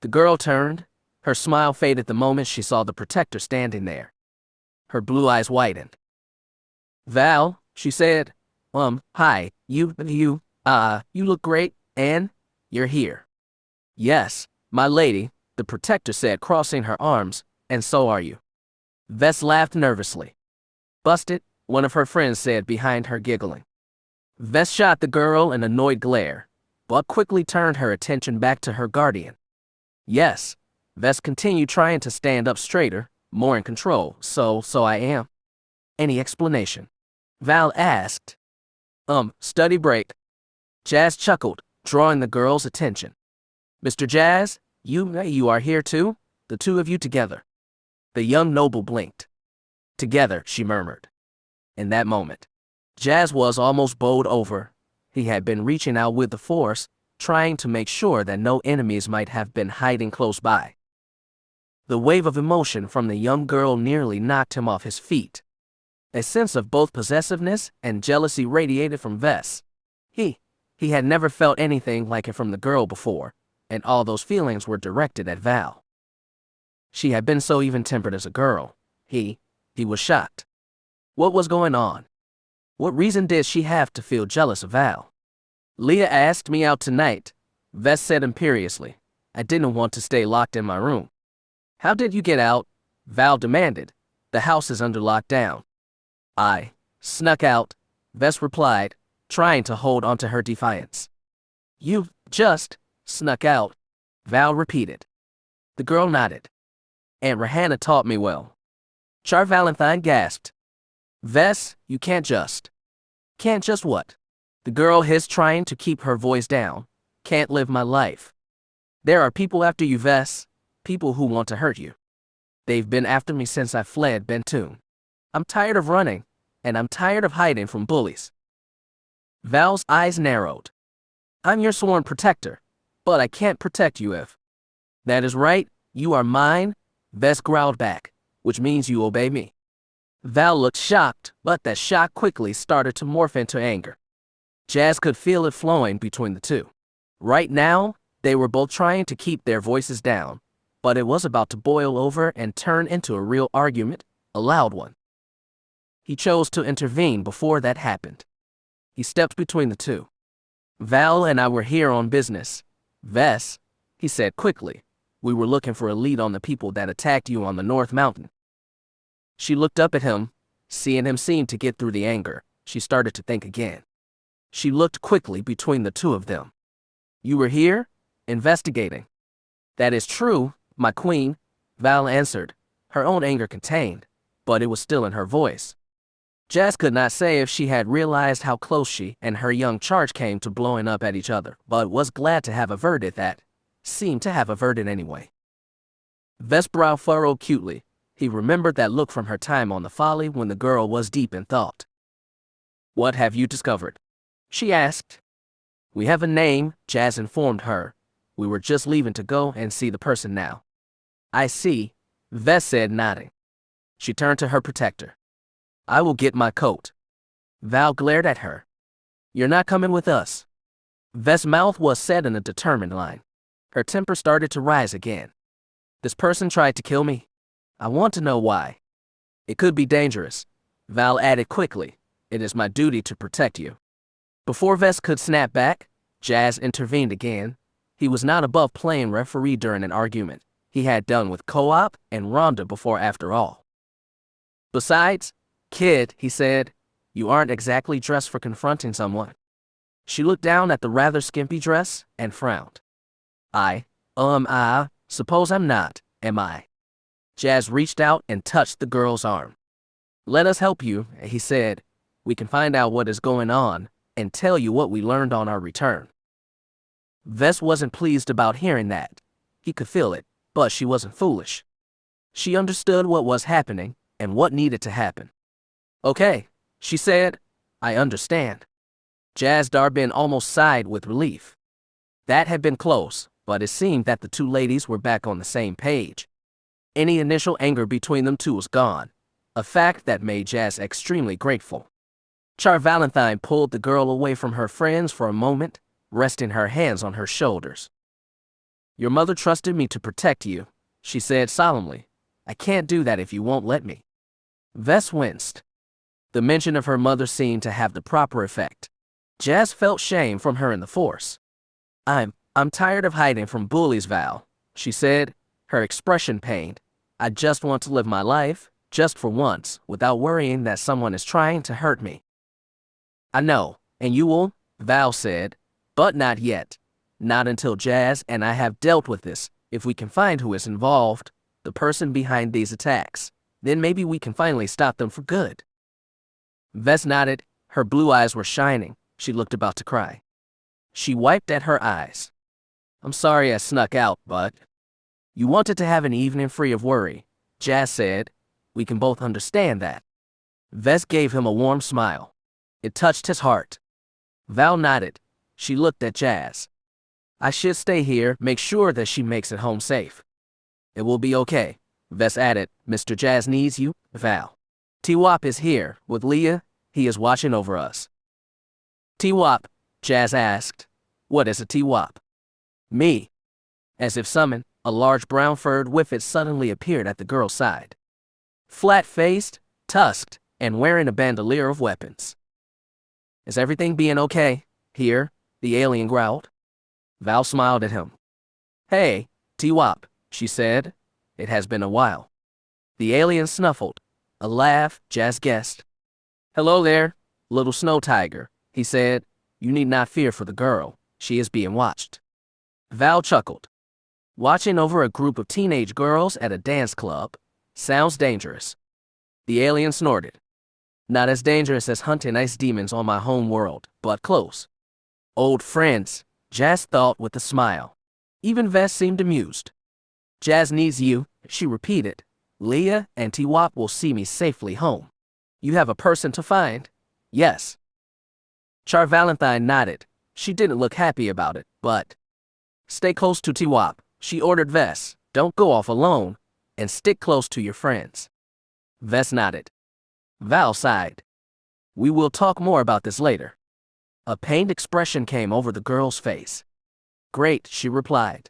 The girl turned. Her smile faded the moment she saw the protector standing there. Her blue eyes widened. Val, she said, hi, you look great, and you're here. Yes, my lady, the protector said, crossing her arms, and so are you. Vess laughed nervously. Busted, one of her friends said behind her, giggling. Vess shot the girl an annoyed glare, but quickly turned her attention back to her guardian. Yes, Vess continued, trying to stand up straighter, more in control. So I am. Any explanation? Val asked. Study break. Jazz chuckled, drawing the girl's attention. Mr. Jazz, you are here too? The two of you together. The young noble blinked. Together, she murmured. In that moment, Jazz was almost bowled over. He had been reaching out with the force, trying to make sure that no enemies might have been hiding close by. The wave of emotion from the young girl nearly knocked him off his feet. A sense of both possessiveness and jealousy radiated from Vess. He had never felt anything like it from the girl before, and all those feelings were directed at Val. She had been so even-tempered as a girl. He was shocked. What was going on? What reason did she have to feel jealous of Val? Leah asked me out tonight, Vess said imperiously. I didn't want to stay locked in my room. How did you get out? Val demanded. The house is under lockdown. I snuck out, Vess replied, trying to hold onto her defiance. You just snuck out, Val repeated. The girl nodded. Aunt Rahanna taught me well. Char Valentine gasped. Vess, you can't just. Can't just what? The girl hissed, trying to keep her voice down. Can't live my life. There are people after you, Vess. People who want to hurt you. They've been after me since I fled Bentoon. I'm tired of running, and I'm tired of hiding from bullies. Val's eyes narrowed. I'm your sworn protector, but I can't protect you if. That is right, you are mine, Vess growled back, which means you obey me. Val looked shocked, but that shock quickly started to morph into anger. Jazz could feel it flowing between the two. Right now, they were both trying to keep their voices down, but it was about to boil over and turn into a real argument, a loud one. He chose to intervene before that happened. He stepped between the two. Val and I were here on business. Vess, he said quickly, we were looking for a lead on the people that attacked you on the North Mountain. She looked up at him. Seeing him seem to get through the anger, she started to think again. She looked quickly between the two of them. You were here? Investigating. That is true, my queen, Val answered, her own anger contained, but it was still in her voice. Jazz could not say if she had realized how close she and her young charge came to blowing up at each other, but was glad to have averted that. Seemed to have averted anyway. Vess' brow furrowed cutely. He remembered that look from her time on the Folly when the girl was deep in thought. What have you discovered? She asked. We have a name, Jazz informed her. We were just leaving to go and see the person now. I see, Vess said, nodding. She turned to her protector. I will get my coat. Val glared at her. You're not coming with us. Vess' mouth was set in a determined line. Her temper started to rise again. This person tried to kill me. I want to know why. It could be dangerous, Val added quickly. It is my duty to protect you. Before Vess could snap back, Jazz intervened again. He was not above playing referee during an argument. He had done with Co-op and Rhonda before, after all. Besides, kid, he said, you aren't exactly dressed for confronting someone. She looked down at the rather skimpy dress and frowned. I suppose I'm not, am I? Jazz reached out and touched the girl's arm. Let us help you, he said. We can find out what is going on and tell you what we learned on our return. Vess wasn't pleased about hearing that. He could feel it, but she wasn't foolish. She understood what was happening and what needed to happen. Okay, she said. I understand. Jazz Darbin almost sighed with relief. That had been close, but it seemed that the two ladies were back on the same page. Any initial anger between them two was gone, a fact that made Jazz extremely grateful. Char Valentine pulled the girl away from her friends for a moment, resting her hands on her shoulders. "Your mother trusted me to protect you," she said solemnly. "I can't do that if you won't let me." Vess winced. The mention of her mother seemed to have the proper effect. Jazz felt shame from her in the Force. I'm tired of hiding from bullies, Val," she said, her expression pained. "I just want to live my life, just for once, without worrying that someone is trying to hurt me." "I know, and you will," Val said, "but not yet. Not until Jazz and I have dealt with this. If we can find who is involved, the person behind these attacks, then maybe we can finally stop them for good." Vess nodded. Her blue eyes were shining. She looked about to cry. She wiped at her eyes. "I'm sorry I snuck out, but..." "You wanted to have an evening free of worry," Jazz said. "We can both understand that." Vess gave him a warm smile. It touched his heart. Val nodded. She looked at Jazz. "I should stay here, make sure that she makes it home safe." "It will be okay," Vess added. "Mr. Jazz needs you, Val. T-Wop is here, with Leah. He is watching over us." "T-Wop?" Jazz asked. "What is a T-Wop?" "Me." As if summoned, a large brown-furred whiffet suddenly appeared at the girl's side. Flat-faced, tusked, and wearing a bandolier of weapons. "Is everything being okay here?" the alien growled. Val smiled at him. "Hey, T-Wop," she said. "It has been a while." The alien snuffled. A laugh, Jazz guessed. "Hello there, little snow tiger," he said. "You need not fear for the girl. She is being watched." Val chuckled. "Watching over a group of teenage girls at a dance club. Sounds dangerous." The alien snorted. "Not as dangerous as hunting ice demons on my home world, but close." "Old friends," Jazz thought with a smile. Even Vess seemed amused. "Jazz needs you," she repeated. "Leah and T-Wop will see me safely home. You have a person to find?" "Yes." Char Valentine nodded. She didn't look happy about it, but... "Stay close to T-Wop," she ordered Vess. "Don't go off alone, and stick close to your friends." Vess nodded. Val sighed. "We will talk more about this later." A pained expression came over the girl's face. "Great," she replied.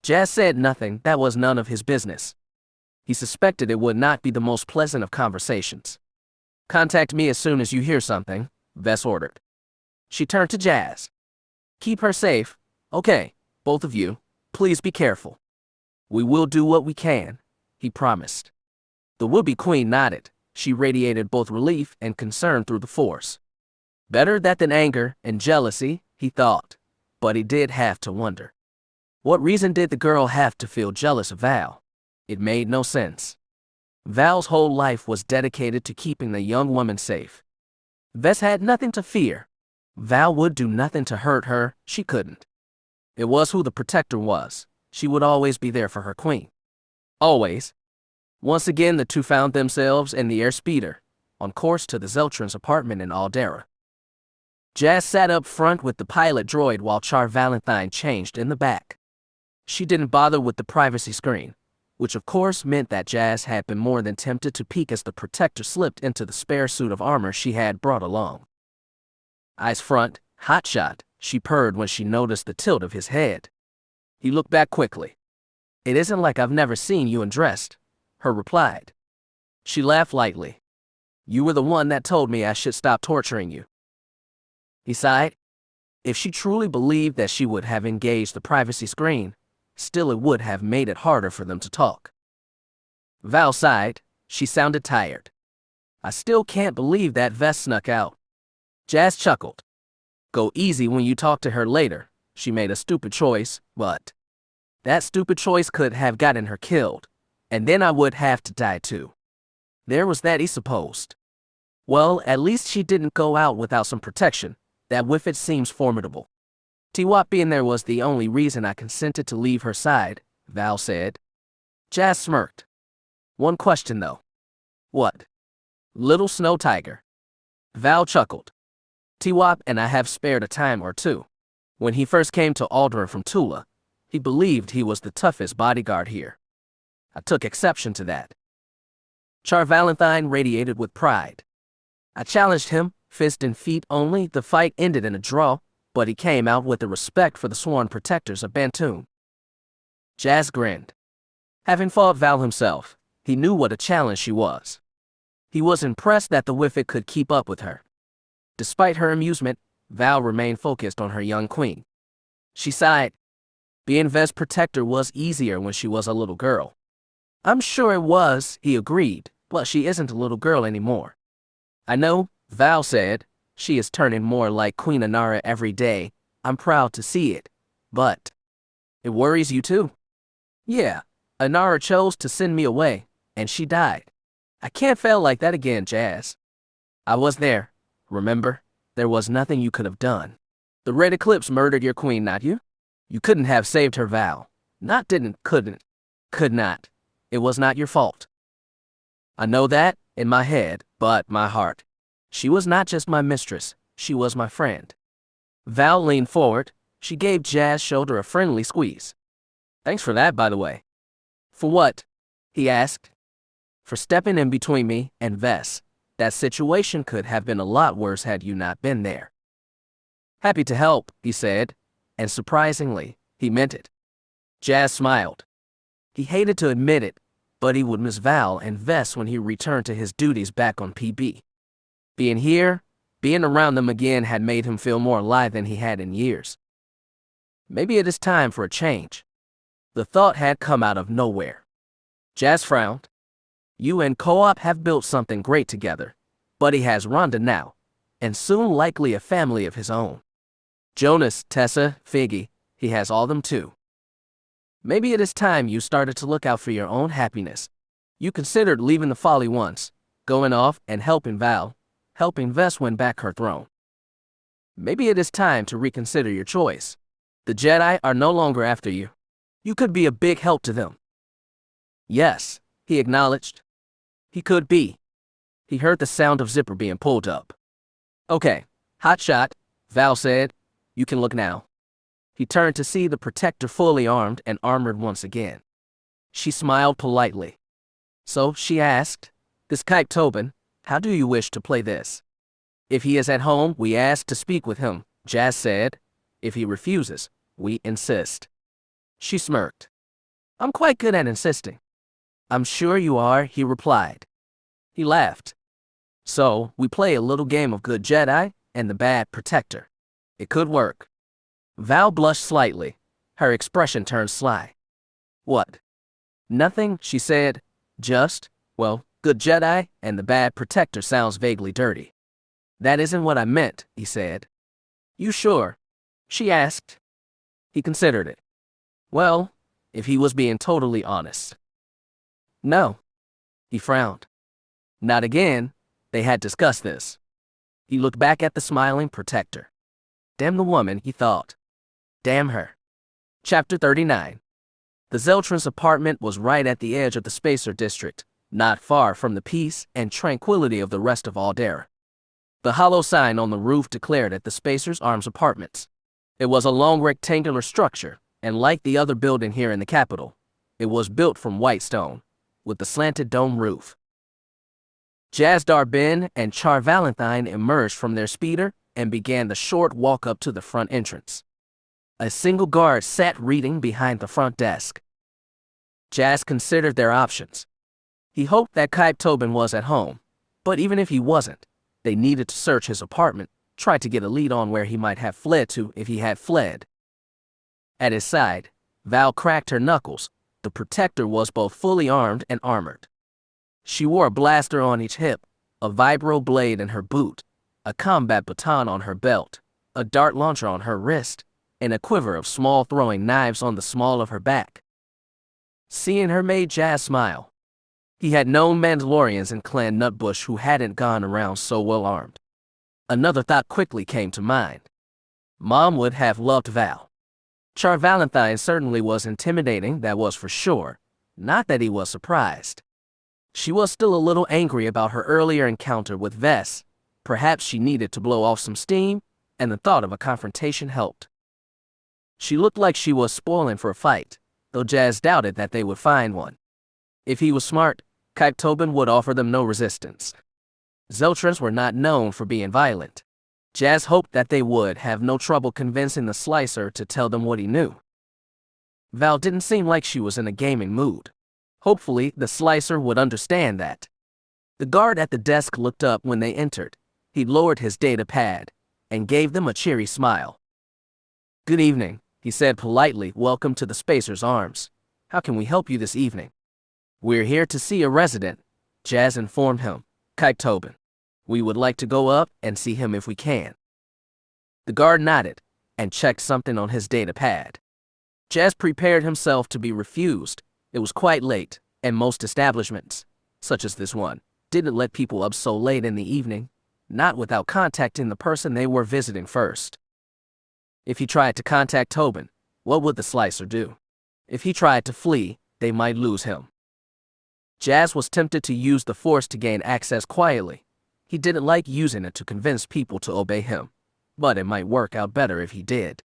Jazz said nothing. That was none of his business. He suspected it would not be the most pleasant of conversations. "Contact me as soon as you hear something," Vess ordered. She turned to Jazz. "Keep her safe. Okay, both of you, please be careful." "We will do what we can," he promised. The would-be queen nodded. She radiated both relief and concern through the Force. Better that than anger and jealousy, he thought, but he did have to wonder. What reason did the girl have to feel jealous of Val? It made no sense. Val's whole life was dedicated to keeping the young woman safe. Vess had nothing to fear. Val would do nothing to hurt her. She couldn't. It was who the protector was. She would always be there for her queen. Always. Once again, the two found themselves in the airspeeder, on course to the Zeltron's apartment in Adira. Jazz sat up front with the pilot droid while Char Valentine changed in the back. She didn't bother with the privacy screen, which of course meant that Jazz had been more than tempted to peek as the protector slipped into the spare suit of armor she had brought along. "Eyes front, hotshot," she purred when she noticed the tilt of his head. He looked back quickly. "It isn't like I've never seen you undressed," her replied. She laughed lightly. "You were the one that told me I should stop torturing you." He sighed. If she truly believed that she would have engaged the privacy screen, still it would have made it harder for them to talk. Val sighed. She sounded tired. "I still can't believe that Vess snuck out." Jazz chuckled. "Go easy when you talk to her later. She made a stupid choice, but that stupid choice could have gotten her killed, and then I would have to die too. There was that, he supposed. Well, at least she didn't go out without some protection. That whiffet seems formidable. T-Wop being there was the only reason I consented to leave her side," Val said. Jazz smirked. "One question, though." "What?" "Little snow tiger." Val chuckled. "T-Wop and I have spared a time or two. When he first came to Aldrin from Tula, He believed he was the toughest bodyguard here. I took exception to that. Char Valentine radiated with pride. I challenged him, fist and feet only. The fight ended in a draw, but he came out with the respect for the sworn protectors of Bantoon. Jazz grinned. Having fought Val himself, he knew what a challenge she was. He was impressed that the Whiffet could keep up with her. Despite her amusement, Val remained focused on her young queen. She sighed. Being Vess' protector was easier when she was a little girl. I'm sure it was, he agreed, but she isn't a little girl anymore. I know, Val said. She is turning more like Queen Adira every day. I'm proud to see it. But it worries you too? Yeah, Adira chose to send me away, and she died. I can't fail like that again, Jazz. I was there, remember? There was nothing you could have done. The Red Eclipse murdered your queen, not you? You couldn't have saved her, Val. Not didn't, couldn't, could not. It was not your fault. I know that, in my head, but my heart. She was not just my mistress, she was my friend. Val leaned forward. She gave Jazz's shoulder a friendly squeeze. Thanks for that, by the way. For what? He asked. For stepping in between me and Vess. That situation could have been a lot worse had you not been there. Happy to help, he said, and surprisingly, he meant it. Jazz smiled. He hated to admit it, but he would miss Val and Vess when he returned to his duties back on PB. Being here, being around them again had made him feel more alive than he had in years. Maybe it is time for a change. The thought had come out of nowhere. Jazz frowned. You and Co-op have built something great together, but he has Rhonda now, and soon likely a family of his own. Jonas, Tessa, Figgy, he has all them too. Maybe it is time you started to look out for your own happiness. You considered leaving the folly once, going off and helping Val, helping Vess win back her throne. Maybe it is time to reconsider your choice. The Jedi are no longer after you. You could be a big help to them. Yes, he acknowledged. He could be. He heard the sound of zipper being pulled up. Okay, hot shot, Val said. You can look now. He turned to see the protector fully armed and armored once again. She smiled politely. So she asked, this Kite Tobin, how do you wish to play this? If he is at home, we ask to speak with him, Jazz said. If he refuses, we insist. She smirked. I'm quite good at insisting. I'm sure you are, he replied. He laughed. So, we play a little game of good Jedi and the bad protector. It could work. Val blushed slightly. Her expression turned sly. What? Nothing, she said. Just, well, good Jedi and the bad protector sounds vaguely dirty. That isn't what I meant, he said. You sure? She asked. He considered it. Well, if he was being totally honest. No. He frowned. Not again. They had discussed this. He looked back at the smiling protector. Damn the woman, he thought. Damn her. Chapter 39. The Zeltran's apartment was right at the edge of the Spacer District, not far from the peace and tranquility of the rest of Adira. The hollow sign on the roof declared it the Spacer's Arms Apartments. It was a long rectangular structure, and like the other building here in the capital, it was built from white stone, with a slanted dome roof. Jazz Darbin and Char Valentine emerged from their speeder and began the short walk up to the front entrance. A single guard sat reading behind the front desk. Jazz considered their options. He hoped that Kite Tobin was at home, but even if he wasn't, they needed to search his apartment, try to get a lead on where he might have fled to if he had fled. At his side, Val cracked her knuckles. The protector was both fully armed and armored. She wore a blaster on each hip, a vibro blade in her boot, a combat baton on her belt, a dart launcher on her wrist, and a quiver of small throwing knives on the small of her back. Seeing her made Jazz smile. He had known Mandalorians in Clan Nutbush who hadn't gone around so well armed. Another thought quickly came to mind. Mom would have loved Val. Char Valentine certainly was intimidating, that was for sure. Not that he was surprised. She was still a little angry about her earlier encounter with Vess. Perhaps she needed to blow off some steam, and the thought of a confrontation helped. She looked like she was spoiling for a fight, though Jazz doubted that they would find one. If he was smart, Kite Tobin would offer them no resistance. Zeltrans were not known for being violent. Jazz hoped that they would have no trouble convincing the Slicer to tell them what he knew. Val didn't seem like she was in a gaming mood. Hopefully, the Slicer would understand that. The guard at the desk looked up when they entered. He lowered his data pad and gave them a cheery smile. "Good evening," he said politely. "Welcome to the Spacer's Arms. How can we help you this evening?" "We're here to see a resident," Jazz informed him. "Kite Tobin. We would like to go up and see him if we can." The guard nodded and checked something on his data pad. Jazz prepared himself to be refused. It was quite late, and most establishments, such as this one, didn't let people up so late in the evening, not without contacting the person they were visiting first. If he tried to contact Tobin, what would the Slicer do? If he tried to flee, they might lose him. Jazz was tempted to use the Force to gain access quietly. He didn't like using it to convince people to obey him, but it might work out better if he did.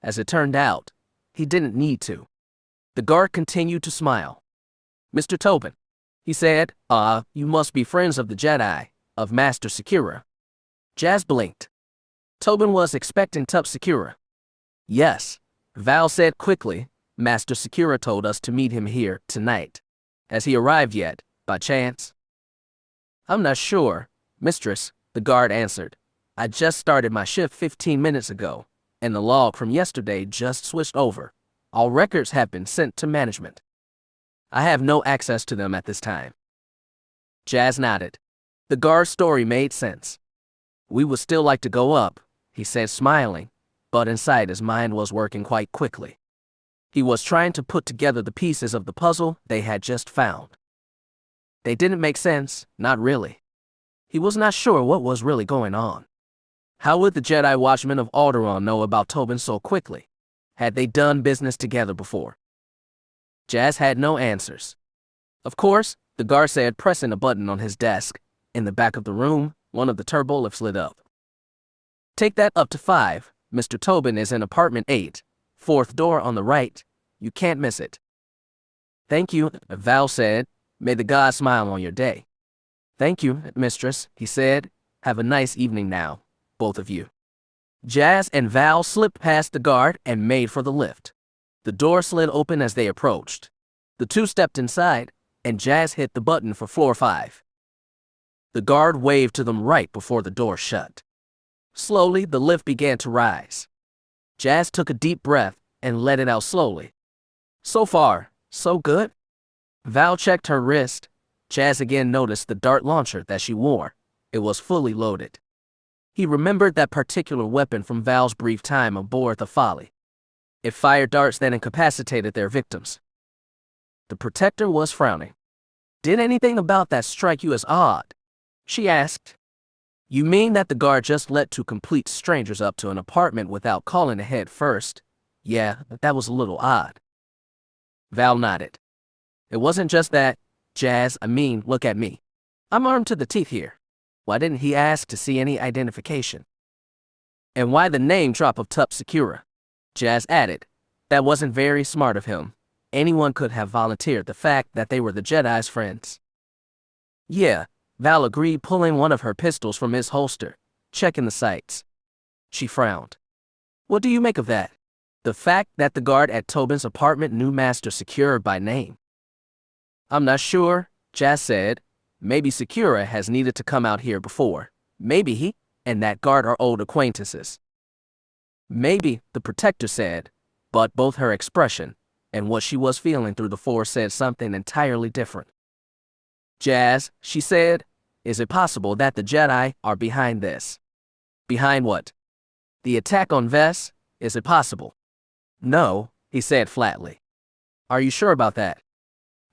As it turned out, he didn't need to. The guard continued to smile. "Mr. Tobin," he said, "you must be friends of the Jedi, of Master Secura." Jazz blinked. Tobin was expecting Tup Secura. "Yes," Val said quickly. "Master Secura told us to meet him here tonight. Has he arrived yet, by chance?" "I'm not sure, Mistress," the guard answered. "I just started my shift 15 minutes ago, and the log from yesterday just switched over. All records have been sent to management. I have no access to them at this time." Jazz nodded. The guard's story made sense. "We would still like to go up," he said, smiling, but inside his mind was working quite quickly. He was trying to put together the pieces of the puzzle they had just found. They didn't make sense, not really. He was not sure what was really going on. How would the Jedi Watchmen of Alderaan know about Tobin so quickly? Had they done business together before? Jazz had no answers. "Of course," the guard said, pressing a button on his desk. In the back of the room, one of the turbo lifts lit up. "Take that up to 5. Mr. Tobin is in apartment 8. 4th door on the right. You can't miss it." "Thank you," Val said. "May the gods smile on your day." "Thank you, Mistress," he said. "Have a nice evening now, both of you." Jazz and Val slipped past the guard and made for the lift. The door slid open as they approached. The two stepped inside, and Jazz hit the button for floor 5. The guard waved to them right before the door shut. Slowly, the lift began to rise. Jazz took a deep breath and let it out slowly. "So far, so good?" Val checked her wrist. Jazz again noticed the dart launcher that she wore. It was fully loaded. He remembered that particular weapon from Val's brief time aboard the Folly. It fired darts that incapacitated their victims. The Protector was frowning. "Did anything about that strike you as odd?" she asked. "You mean that the guard just let two complete strangers up to an apartment without calling ahead first? Yeah, that was a little odd." Val nodded. "It wasn't just that, Jazz. I mean, look at me. I'm armed to the teeth here. Why didn't he ask to see any identification? And why the name drop of Tup Secura?" Jazz added. "That wasn't very smart of him. Anyone could have volunteered the fact that they were the Jedi's friends." "Yeah," Val agreed, pulling one of her pistols from his holster, checking the sights. She frowned. "What do you make of that? The fact that the guard at Tobin's apartment knew Master Secura by name?" "I'm not sure," Jazz said. "Maybe Secura has needed to come out here before. Maybe he and that guard are old acquaintances." "Maybe," the Protector said, but both her expression and what she was feeling through the Force said something entirely different. "Jazz," she said, "is it possible that the Jedi are behind this?" "Behind what?" "The attack on Vess? Is it possible?" "No," he said flatly. "Are you sure about that?"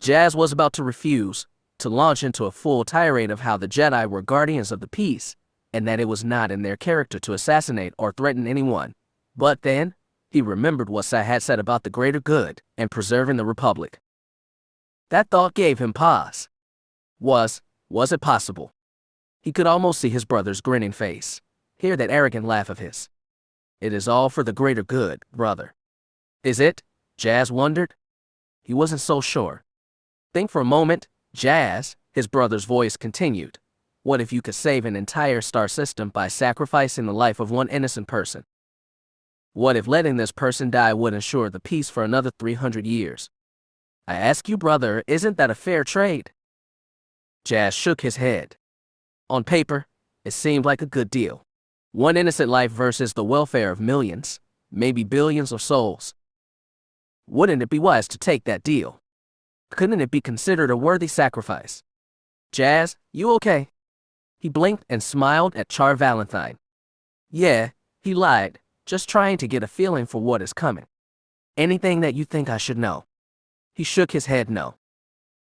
Jazz was about to refuse, to launch into a full tirade of how the Jedi were guardians of the peace, and that it was not in their character to assassinate or threaten anyone. But then, he remembered what Sai had said about the greater good and preserving the Republic. That thought gave him pause. Was it possible? He could almost see his brother's grinning face, hear that arrogant laugh of his. It is all for the greater good, brother. Is it? Jazz wondered. He wasn't so sure. Think for a moment, Jazz, his brother's voice continued. What if you could save an entire star system by sacrificing the life of one innocent person? What if letting this person die would ensure the peace for another 300 years? I ask you, brother, isn't that a fair trade? Jazz shook his head. On paper, it seemed like a good deal. One innocent life versus the welfare of millions, maybe billions of souls. Wouldn't it be wise to take that deal? Couldn't it be considered a worthy sacrifice? Jazz, you okay? He blinked and smiled at Char Valentine. Yeah, he lied, just trying to get a feeling for what is coming. Anything that you think I should know? He shook his head no.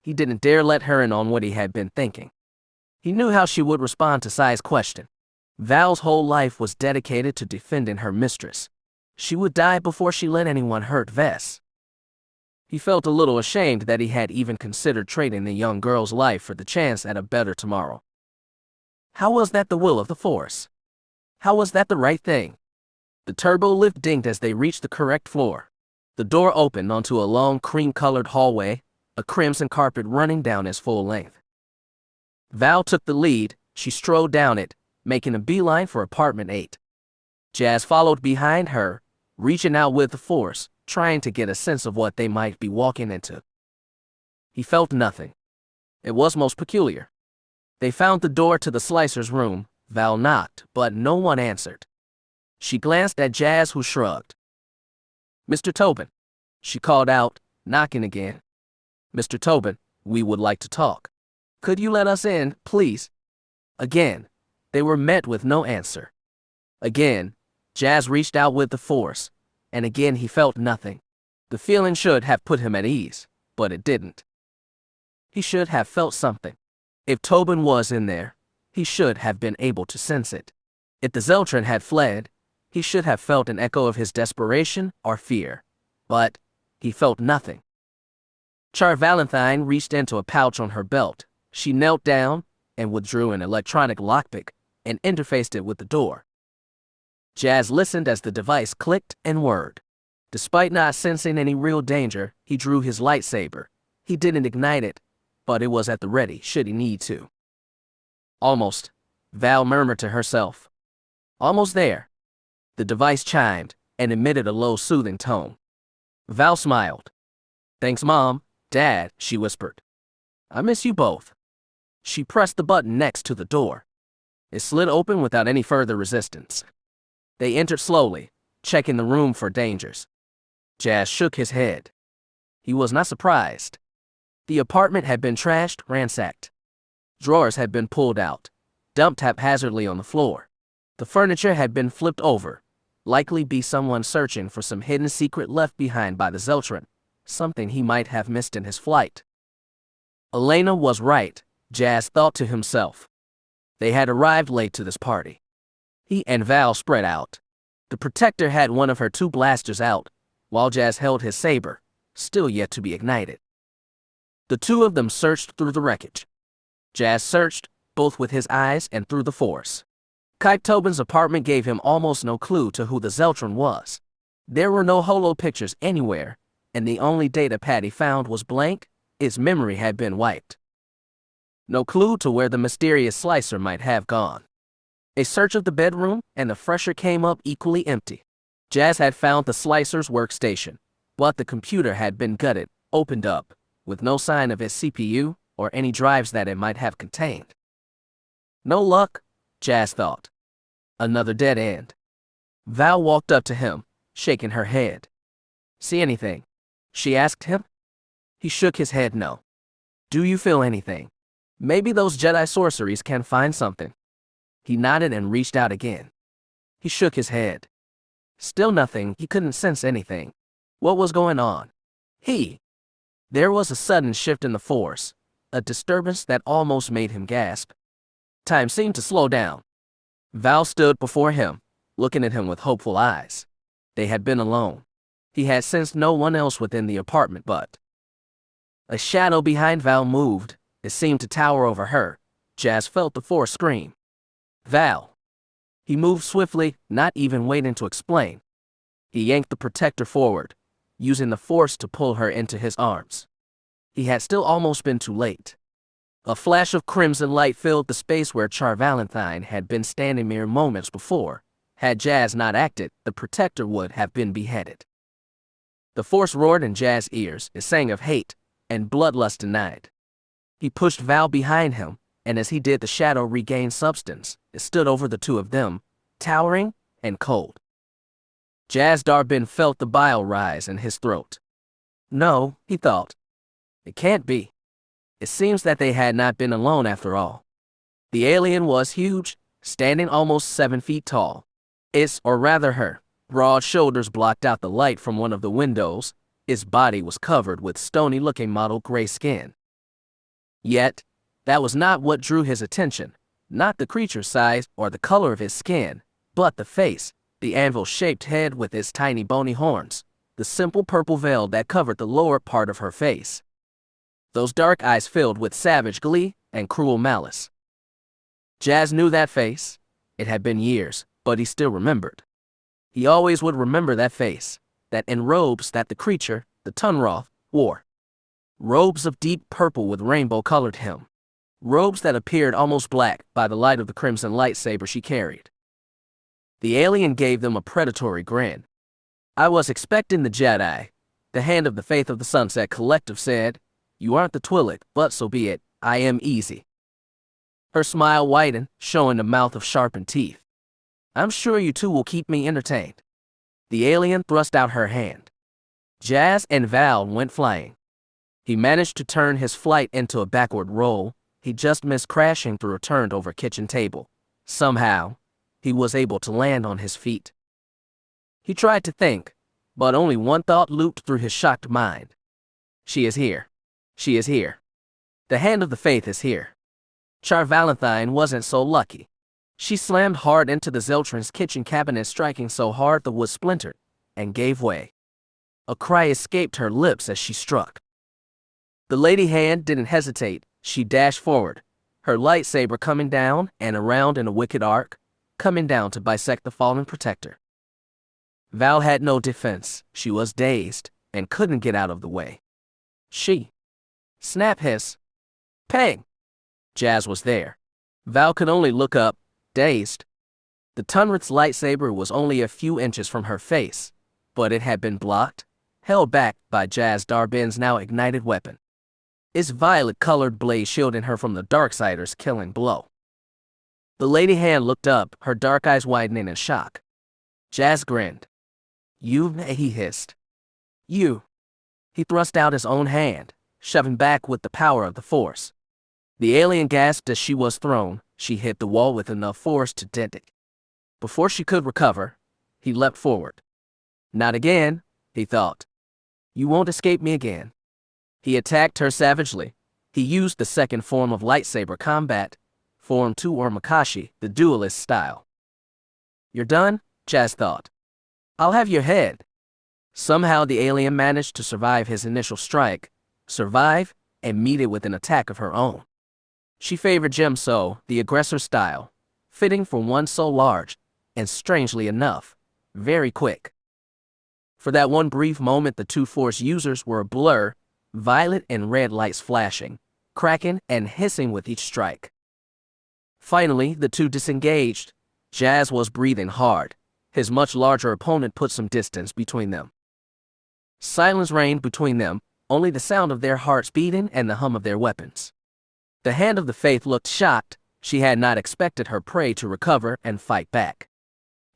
He didn't dare let her in on what he had been thinking. He knew how she would respond to Sai's question. Val's whole life was dedicated to defending her mistress. She would die before she let anyone hurt Vess. He felt a little ashamed that he had even considered trading the young girl's life for the chance at a better tomorrow. How was that the will of the Force? How was that the right thing? The turbo lift dinged as they reached the correct floor. The door opened onto a long cream-colored hallway, a crimson carpet running down its full length. Val took the lead. She strode down it, making a beeline for apartment 8. Jazz followed behind her, reaching out with the Force, trying to get a sense of what they might be walking into. He felt nothing. It was most peculiar. They found the door to the Slicer's room. Val knocked, but no one answered. She glanced at Jazz, who shrugged. Mr. Tobin, she called out, knocking again. Mr. Tobin, we would like to talk. Could you let us in, please? Again, they were met with no answer. Again, Jazz reached out with the Force, and again he felt nothing. The feeling should have put him at ease, but it didn't. He should have felt something. If Tobin was in there, he should have been able to sense it. If the Zeltron had fled, he should have felt an echo of his desperation or fear. But he felt nothing. Char Valentine reached into a pouch on her belt. She knelt down and withdrew an electronic lockpick and interfaced it with the door. Jazz listened as the device clicked and whirred. Despite not sensing any real danger, he drew his lightsaber. He didn't ignite it, but it was at the ready should he need to. Almost, Val murmured to herself. Almost there. The device chimed and emitted a low, soothing tone. Val smiled. Thanks, Mom, Dad, she whispered. I miss you both. She pressed the button next to the door. It slid open without any further resistance. They entered slowly, checking the room for dangers. Jazz shook his head. He was not surprised. The apartment had been trashed, ransacked. Drawers had been pulled out, dumped haphazardly on the floor. The furniture had been flipped over, likely be someone searching for some hidden secret left behind by the Zeltron, something he might have missed in his flight. Elena was right, Jazz thought to himself. They had arrived late to this party. He and Val spread out. The Protector had one of her 2 blasters out, while Jazz held his saber, still yet to be ignited. The 2 of them searched through the wreckage. Jazz searched, both with his eyes and through the Force. Kite Tobin's apartment gave him almost no clue to who the Zeltron was. There were no holo pictures anywhere, and the only data pad he found was blank. His memory had been wiped. No clue to where the mysterious Slicer might have gone. A search of the bedroom, and the fresher came up equally empty. Jazz had found the Slicer's workstation, but the computer had been gutted, opened up, with no sign of its CPU or any drives that it might have contained. No luck, Jazz thought. Another dead end. Val walked up to him, shaking her head. See anything? She asked him. He shook his head no. Do you feel anything? Maybe those Jedi sorceries can find something. He nodded and reached out again. He shook his head. Still nothing. He couldn't sense anything. What was going on? There was a sudden shift in the Force, a disturbance that almost made him gasp. Time seemed to slow down. Val stood before him, looking at him with hopeful eyes. They had been alone. He had sensed no one else within the apartment but. A shadow behind Val moved. It seemed to tower over her. Jazz felt the Force scream. Val. He moved swiftly, not even waiting to explain. He yanked the protector forward, using the force to pull her into his arms. He had still almost been too late. A flash of crimson light filled the space where Char Valentine had been standing mere moments before. Had Jazz not acted, the protector would have been beheaded. The force roared in Jazz's ears, it sang of hate and bloodlust denied. He pushed Val behind him, and as he did, the shadow regained substance. It stood over the two of them, towering and cold. Jazz Darbin felt the bile rise in his throat. No, he thought. It can't be. It seems that they had not been alone after all. The alien was huge, standing almost 7 feet tall. Its, or rather her, broad shoulders blocked out the light from one of the windows. Its body was covered with stony-looking mottled gray skin. Yet, that was not what drew his attention. Not the creature's size or the color of his skin, but the face, the anvil-shaped head with its tiny bony horns, the simple purple veil that covered the lower part of her face. Those dark eyes filled with savage glee and cruel malice. Jazz knew that face. It had been years, but he still remembered. He always would remember that face, that in robes that the creature, the Tunroth, wore. Robes of deep purple with rainbow-colored hem. Robes that appeared almost black by the light of the crimson lightsaber she carried. The alien gave them a predatory grin. I was expecting the Jedi. The Hand of the Faith of the Sunset Collective said, "You aren't the Twi'lek, but so be it. I am easy." Her smile widened, showing the mouth of sharpened teeth. "I'm sure you two will keep me entertained." The alien thrust out her hand. Jazz and Val went flying. He managed to turn his flight into a backward roll. He just missed crashing through a turned-over kitchen table. Somehow, he was able to land on his feet. He tried to think, but only one thought looped through his shocked mind. She is here. She is here. The Hand of the Faith is here. Char Valentine wasn't so lucky. She slammed hard into the Zeltran's kitchen cabinet, striking so hard the wood splintered and gave way. A cry escaped her lips as she struck. The Lady Hand didn't hesitate. She dashed forward, her lightsaber coming down and around in a wicked arc, coming down to bisect the fallen protector. Val had no defense. She was dazed and couldn't get out of the way. She. Snap hiss. Pang! Jazz was there. Val could only look up, dazed. The Tunroth's lightsaber was only a few inches from her face, but it had been blocked, held back by Jazz Darbin's now ignited weapon. Its violet-colored blade shielding her from the Darksider's killing blow. The Lady Hand looked up, her dark eyes widening in shock. Jazz grinned. "You," he hissed. "You." He thrust out his own hand, shoving back with the power of the Force. The alien gasped as she was thrown. She hit the wall with enough force to dent it. Before she could recover, he leapt forward. Not again, he thought. You won't escape me again. He attacked her savagely. He used the second form of lightsaber combat, Form 2 or Makashi, the duelist style. You're done, Jazz thought. I'll have your head. Somehow the alien managed to survive his initial strike, survive, and meet it with an attack of her own. She favored Gemso, the aggressor style, fitting for one so large, and strangely enough, very quick. For that one brief moment, the two Force users were a blur, violet and red lights flashing, cracking and hissing with each strike. Finally, the two disengaged. Jazz was breathing hard. His much larger opponent put some distance between them. Silence reigned between them, only the sound of their hearts beating and the hum of their weapons. The Hand of the Faith looked shocked. She had not expected her prey to recover and fight back.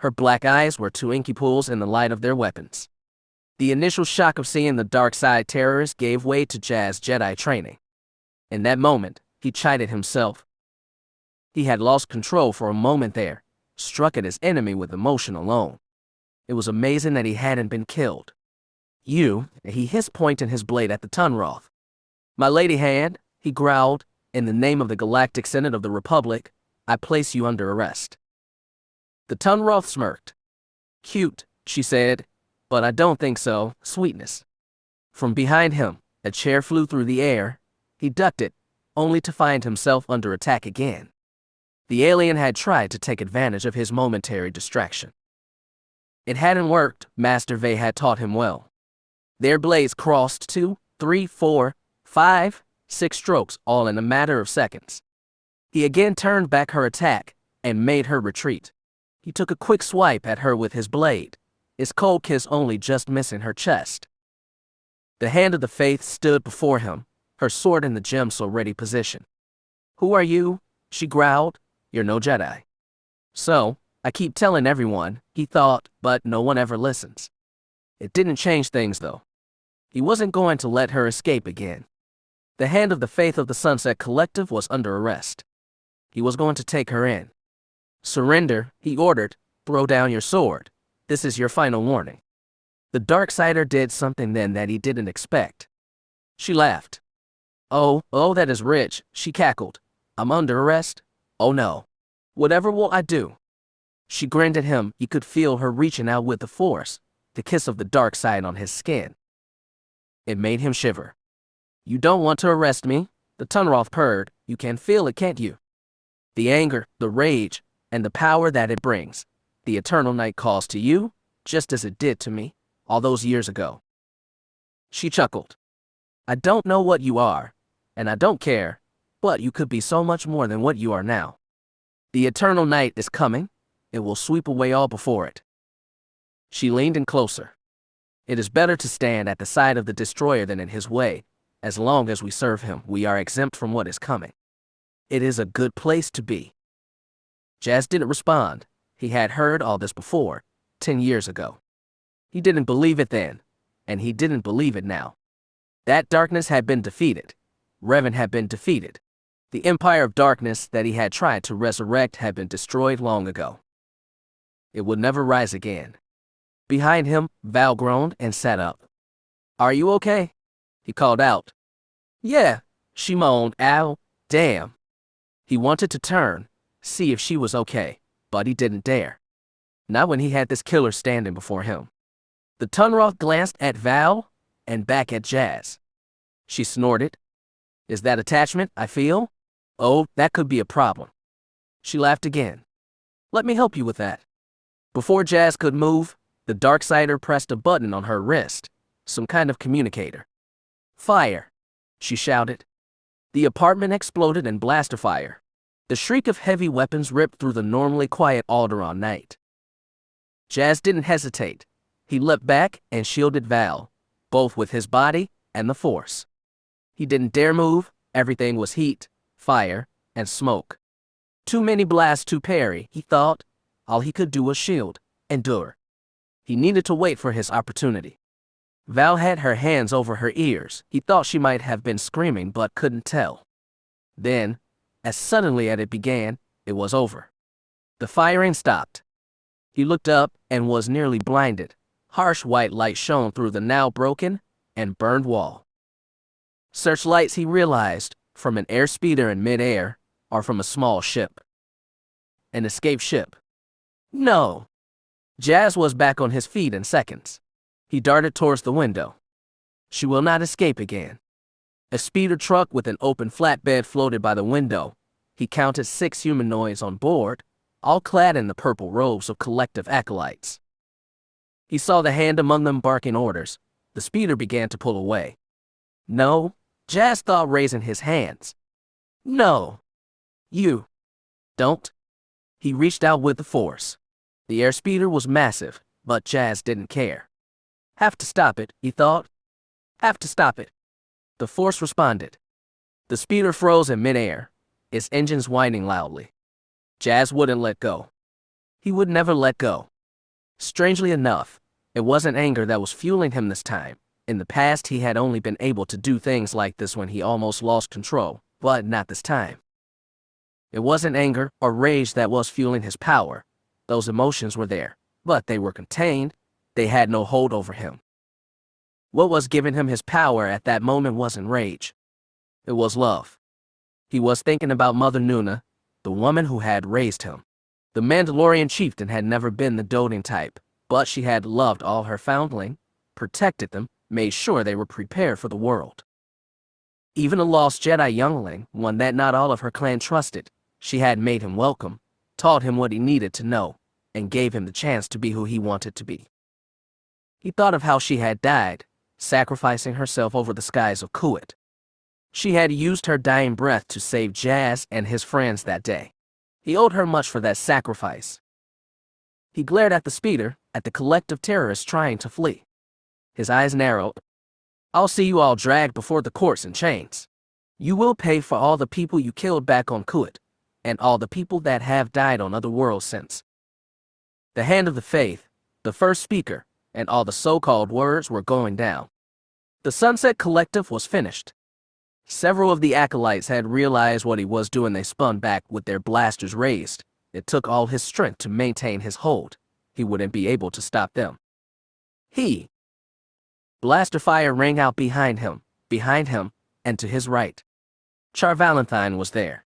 Her black eyes were two inky pools in the light of their weapons. The initial shock of seeing the dark side terrorists gave way to Jazz's Jedi training. In that moment, he chided himself. He had lost control for a moment there, struck at his enemy with emotion alone. It was amazing that he hadn't been killed. You, he hissed, pointing his blade at the Tunroth. My Lady Hand, he growled, in the name of the Galactic Senate of the Republic, I place you under arrest. The Tunroth smirked. Cute, she said, but I don't think so, sweetness. From behind him, a chair flew through the air. He ducked it, only to find himself under attack again. The alien had tried to take advantage of his momentary distraction. It hadn't worked. Master Vey had taught him well. Their blades crossed 2, 3, 4, 5, 6 strokes, all in a matter of seconds. He again turned back her attack and made her retreat. He took a quick swipe at her with his blade, his cold kiss only just missing her chest. The hand of the faith stood before him, her sword in the gem's ready position. "Who are you?" she growled. "You're no Jedi." "So, I keep telling everyone," he thought, but no one ever listens. It didn't change things, though. He wasn't going to let her escape again. The hand of the faith of the Sunset Collective was under arrest. He was going to take her in. "Surrender," he ordered. "Throw down your sword. This is your final warning." The Darksider did something then that he didn't expect. She laughed. Oh, that is rich," she cackled. "I'm under arrest? Oh no. Whatever will I do?" She grinned at him. He could feel her reaching out with the force, the kiss of the dark side on his skin. It made him shiver. "You don't want to arrest me?" The Tunroth purred. "You can feel it, can't you? The anger, the rage, and the power that it brings. The Eternal Night calls to you, just as it did to me, all those years ago." She chuckled. "I don't know what you are, and I don't care, but you could be so much more than what you are now. The Eternal Night is coming. It will sweep away all before it." She leaned in closer. "It is better to stand at the side of the destroyer than in his way. As long as we serve him, we are exempt from what is coming. It is a good place to be." Jazz didn't respond. He had heard all this before, 10 years ago. He didn't believe it then, and he didn't believe it now. That darkness had been defeated. Revan had been defeated. The empire of darkness that he had tried to resurrect had been destroyed long ago. It would never rise again. Behind him, Val groaned and sat up. "Are you okay?" he called out. "Yeah," she moaned. "Ow, damn." He wanted to turn, see if she was okay, but he didn't dare. Not when he had this killer standing before him. The Tunroth glanced at Val and back at Jazz. She snorted. "Is that attachment I feel? Oh, that could be a problem." She laughed again. "Let me help you with that." Before Jazz could move, the Darksider pressed a button on her wrist, some kind of communicator. "Fire!" she shouted. The apartment exploded in blaster fire. The shriek of heavy weapons ripped through the normally quiet Alderaan night. Jazz didn't hesitate. He leapt back and shielded Val, both with his body and the Force. He didn't dare move. Everything was heat, fire, and smoke. Too many blasts to parry, he thought. All he could do was shield, endure. He needed to wait for his opportunity. Val had her hands over her ears. He thought she might have been screaming but couldn't tell. Then, as suddenly as it began, it was over. The firing stopped. He looked up and was nearly blinded. Harsh white light shone through the now broken and burned wall. Searchlights, he realized, from an airspeeder in midair or from a small ship. An escape ship. No. Jazz was back on his feet in seconds. He darted towards the window. She will not escape again. A speeder truck with an open flatbed floated by the window. He counted 6 humanoids on board, all clad in the purple robes of collective acolytes. He saw the hand among them barking orders. The speeder began to pull away. "No," Jazz thought, raising his hands. "No. You. Don't." He reached out with the Force. The airspeeder was massive, but Jazz didn't care. Have to stop it, he thought. Have to stop it. The Force responded. The speeder froze in midair, its engines whining loudly. Jazz wouldn't let go. He would never let go. Strangely enough, it wasn't anger that was fueling him this time. In the past, he had only been able to do things like this when he almost lost control, but not this time. It wasn't anger or rage that was fueling his power. Those emotions were there, but they were contained. They had no hold over him. What was giving him his power at that moment wasn't rage. It was love. He was thinking about Mother Nuna, the woman who had raised him. The Mandalorian chieftain had never been the doting type, but she had loved all her foundling, protected them, made sure they were prepared for the world. Even a lost Jedi youngling, one that not all of her clan trusted, She had made him welcome, taught him what he needed to know, and gave him the chance to be who he wanted to be. He thought of how she had died, sacrificing herself over the skies of Kuwait. She had used her dying breath to save Jazz and his friends that day. He owed her much for that sacrifice. He glared at the speeder, at the collective terrorists trying to flee. His eyes narrowed. I'll see you all dragged before the courts in chains. You will pay for all the people you killed back on Kuwait, and all the people that have died on other worlds since. The hand of the faith, the first speaker, and all the so-called words were going down. The Sunset Collective was finished. Several of the acolytes had realized what he was doing. They spun back with their blasters raised. It took all his strength to maintain his hold. He wouldn't be able to stop them. Blaster fire rang out behind him, and to his right. Char Valentine was there.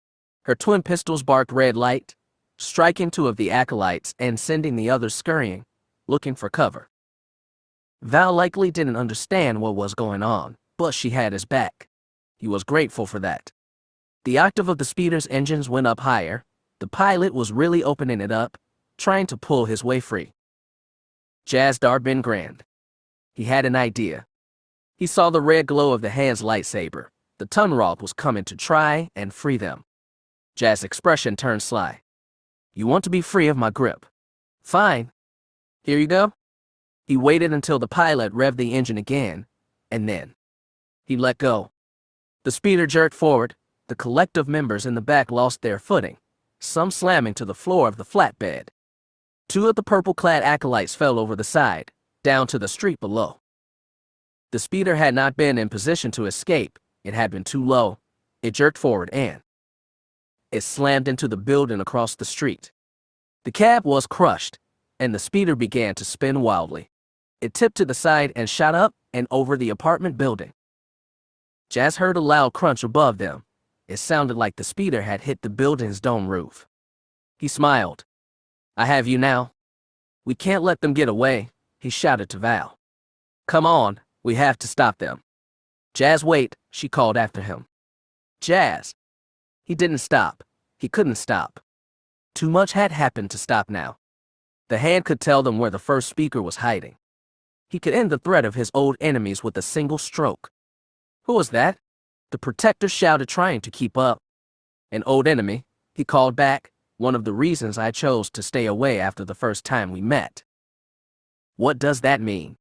Her twin pistols barked red light, striking two of the acolytes and sending the others scurrying, looking for cover. Val likely didn't understand what was going on, but she had his back. He was grateful for that. The octave of the speeder's engines went up higher. The pilot was really opening it up, trying to pull his way free. Jazz Darbin grinned. He had an idea. He saw the red glow of the hand's lightsaber. The Tunroth was coming to try and free them. Jazz's expression turned sly. You want to be free of my grip? Fine. Here you go. He waited until the pilot revved the engine again, and then he let go. The speeder jerked forward. The collective members in the back lost their footing, some slamming to the floor of the flatbed. Two of the purple-clad acolytes fell over the side, down to the street below. The speeder had not been in position to escape. It had been too low. It jerked forward and it slammed into the building across the street. The cab was crushed, and the speeder began to spin wildly. It tipped to the side and shot up and over the apartment building. Jazz heard a loud crunch above them. It sounded like the speeder had hit the building's dome roof. He smiled. I have you now. We can't let them get away, he shouted to Val. Come on, we have to stop them. Jazz, wait, she called after him. Jazz. He didn't stop. He couldn't stop. Too much had happened to stop now. The hand could tell them where the first speaker was hiding. He could end the threat of his old enemies with a single stroke. Who was that? The protector shouted, trying to keep up. An old enemy, he called back. One of the reasons I chose to stay away after the first time we met. What does that mean?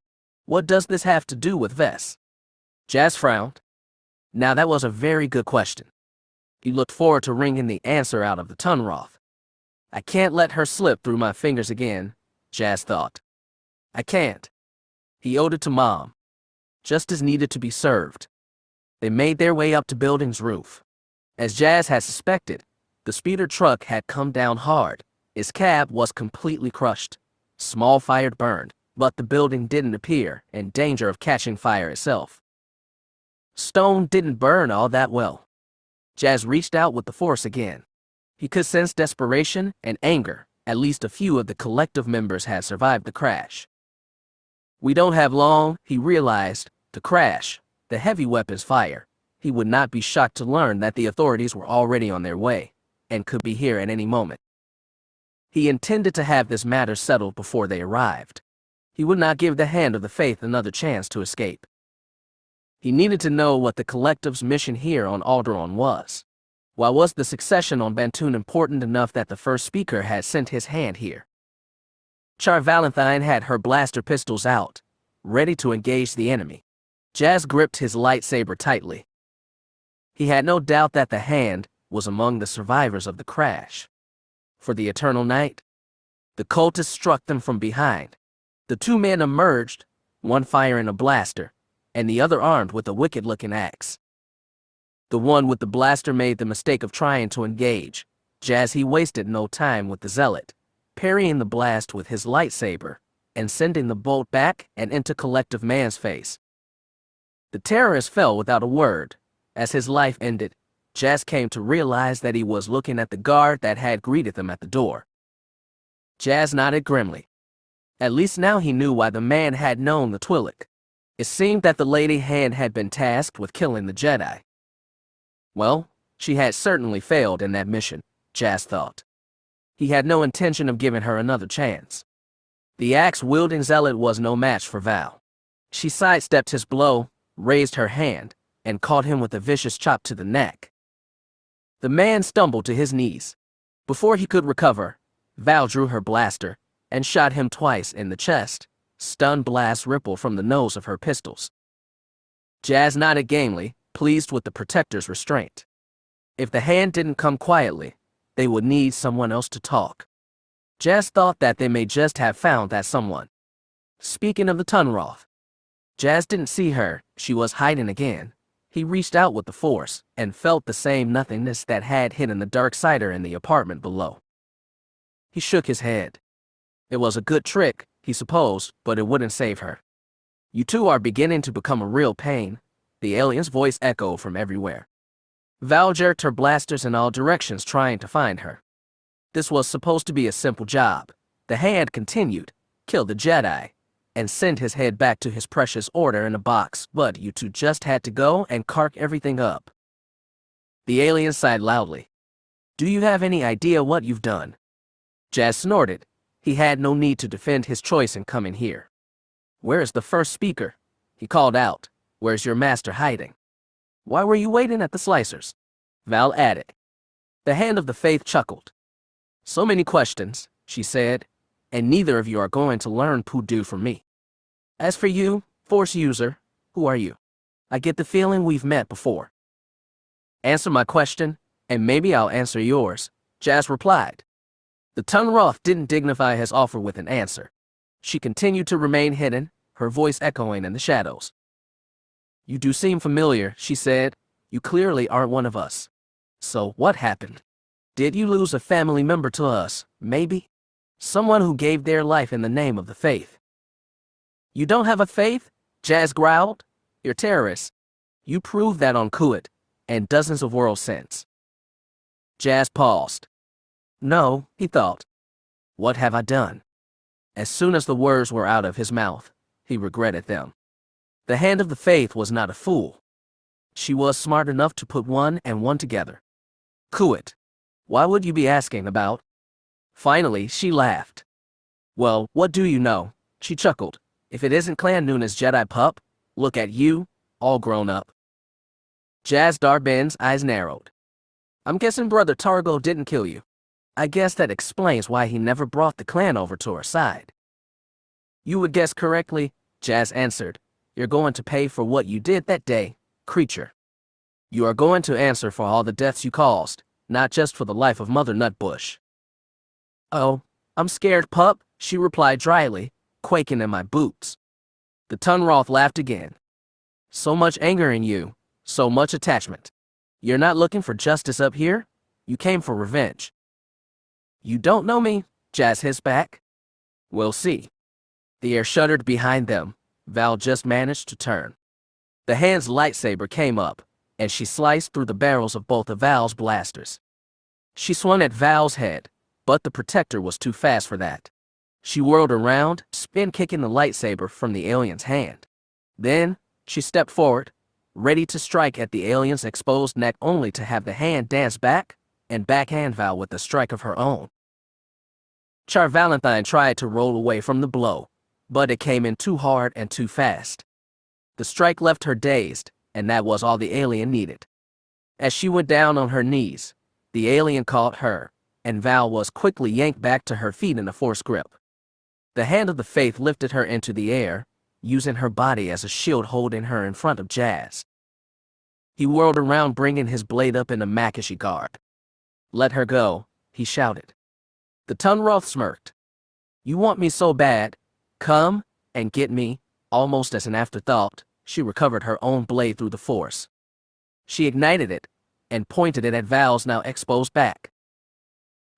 What does this have to do with Vess? Jazz frowned. Now that was a very good question. He looked forward to wringing the answer out of the Tunroth. I can't let her slip through my fingers again, Jazz thought. I can't. He owed it to Mom. Justice needed to be served. They made their way up to building's roof. As Jazz had suspected, the speeder truck had come down hard. Its cab was completely crushed. Small fire burned, but the building didn't appear in danger of catching fire itself. Stone didn't burn all that well. Jazz reached out with the force again. He could sense desperation and anger. At least a few of the collective members had survived the crash. We don't have long, he realized, to crash. The heavy weapons fire. He would not be shocked to learn that the authorities were already on their way and could be here at any moment. He intended to have this matter settled before they arrived. He would not give the hand of the faith another chance to escape. He needed to know what the collective's mission here on Alderaan was. Why was the succession on Bantoon important enough that the first speaker had sent his hand here? Char Valentine had her blaster pistols out, ready to engage the enemy. Jazz gripped his lightsaber tightly. He had no doubt that the hand was among the survivors of the crash. For the Eternal Night, the cultists struck them from behind. The two men emerged, one firing a blaster, and the other armed with a wicked-looking axe. The one with the blaster made the mistake of trying to engage. Jazz, he wasted no time with the zealot, parrying the blast with his lightsaber and sending the bolt back and into collective man's face. The terrorist fell without a word. As his life ended, Jazz came to realize that he was looking at the guard that had greeted them at the door. Jazz nodded grimly. At least now he knew why the man had known the Twi'lek. It seemed that the Lady Hand had been tasked with killing the Jedi. Well, she had certainly failed in that mission. Jazz thought. He had no intention of giving her another chance. The axe-wielding zealot was no match for Val. She sidestepped his blow, raised her hand, and caught him with a vicious chop to the neck. The man stumbled to his knees. Before he could recover, Val drew her blaster and shot him twice in the chest. Stun blasts rippled from the nose of her pistols. Jazz nodded gamely, pleased with the protector's restraint. If the hand didn't come quietly, they would need someone else to talk. Jazz thought that they may just have found that someone. Speaking of the Tunroth, Jazz didn't see her. She was hiding again. He reached out with the force and felt the same nothingness that had hidden the dark sider in the apartment below. He shook his head. It was a good trick, he supposed, but it wouldn't save her. You two are beginning to become a real pain, the alien's voice echoed from everywhere. Val jerked her blasters in all directions trying to find her. This was supposed to be a simple job. The hand continued, kill the Jedi, and send his head back to his precious order in a box, but you two just had to go and cark everything up. The alien sighed loudly. Do you have any idea what you've done? Jazz snorted. He had no need to defend his choice in coming here. Where is the first speaker? He called out. Where's your master hiding? Why were you waiting at the slicers? Val added. The hand of the faith chuckled. So many questions, she said, and neither of you are going to learn Pudu from me. As for you, Force user, who are you? I get the feeling we've met before. Answer my question, and maybe I'll answer yours, Jazz replied. The Tunroth didn't dignify his offer with an answer. She continued to remain hidden, her voice echoing in the shadows. You do seem familiar, she said. You clearly aren't one of us. So what happened? Did you lose a family member to us, maybe? Someone who gave their life in the name of the faith. You don't have a faith? Jazz growled. You're terrorists. You proved that on Kuat, and dozens of worlds since. Jazz paused. No, he thought. What have I done? As soon as the words were out of his mouth, he regretted them. The hand of the faith was not a fool. She was smart enough to put one and one together. Kuat. Why would you be asking about? Finally, she laughed. Well, what do you know? She chuckled. If it isn't Clan Nuna's Jedi pup, look at you, all grown up. Jazz Darben's eyes narrowed. I'm guessing Brother Targo didn't kill you. I guess that explains why he never brought the clan over to our side. You would guess correctly, Jazz answered. You're going to pay for what you did that day, creature. You are going to answer for all the deaths you caused, not just for the life of Mother Nutbush. Oh, I'm scared, pup, she replied dryly, quaking in my boots. The Tunroth laughed again. So much anger in you, so much attachment. You're not looking for justice up here? You came for revenge. You don't know me, Jazz hissed back. We'll see. The air shuddered behind them. Val just managed to turn. The hand's lightsaber came up, and she sliced through the barrels of both of Val's blasters. She swung at Val's head, but the protector was too fast for that. She whirled around, spin-kicking the lightsaber from the alien's hand. Then, she stepped forward, ready to strike at the alien's exposed neck only to have the hand dance back and backhand Val with a strike of her own. Char Valentine tried to roll away from the blow, but it came in too hard and too fast. The strike left her dazed, and that was all the alien needed. As she went down on her knees, the alien caught her, and Val was quickly yanked back to her feet in a force grip. The hand of the faith lifted her into the air, using her body as a shield holding her in front of Jazz. He whirled around, bringing his blade up in a Makishi guard. Let her go, he shouted. The Tunroth smirked. You want me so bad? Come and get me. Almost as an afterthought, she recovered her own blade through the force. She ignited it and pointed it at Val's now exposed back.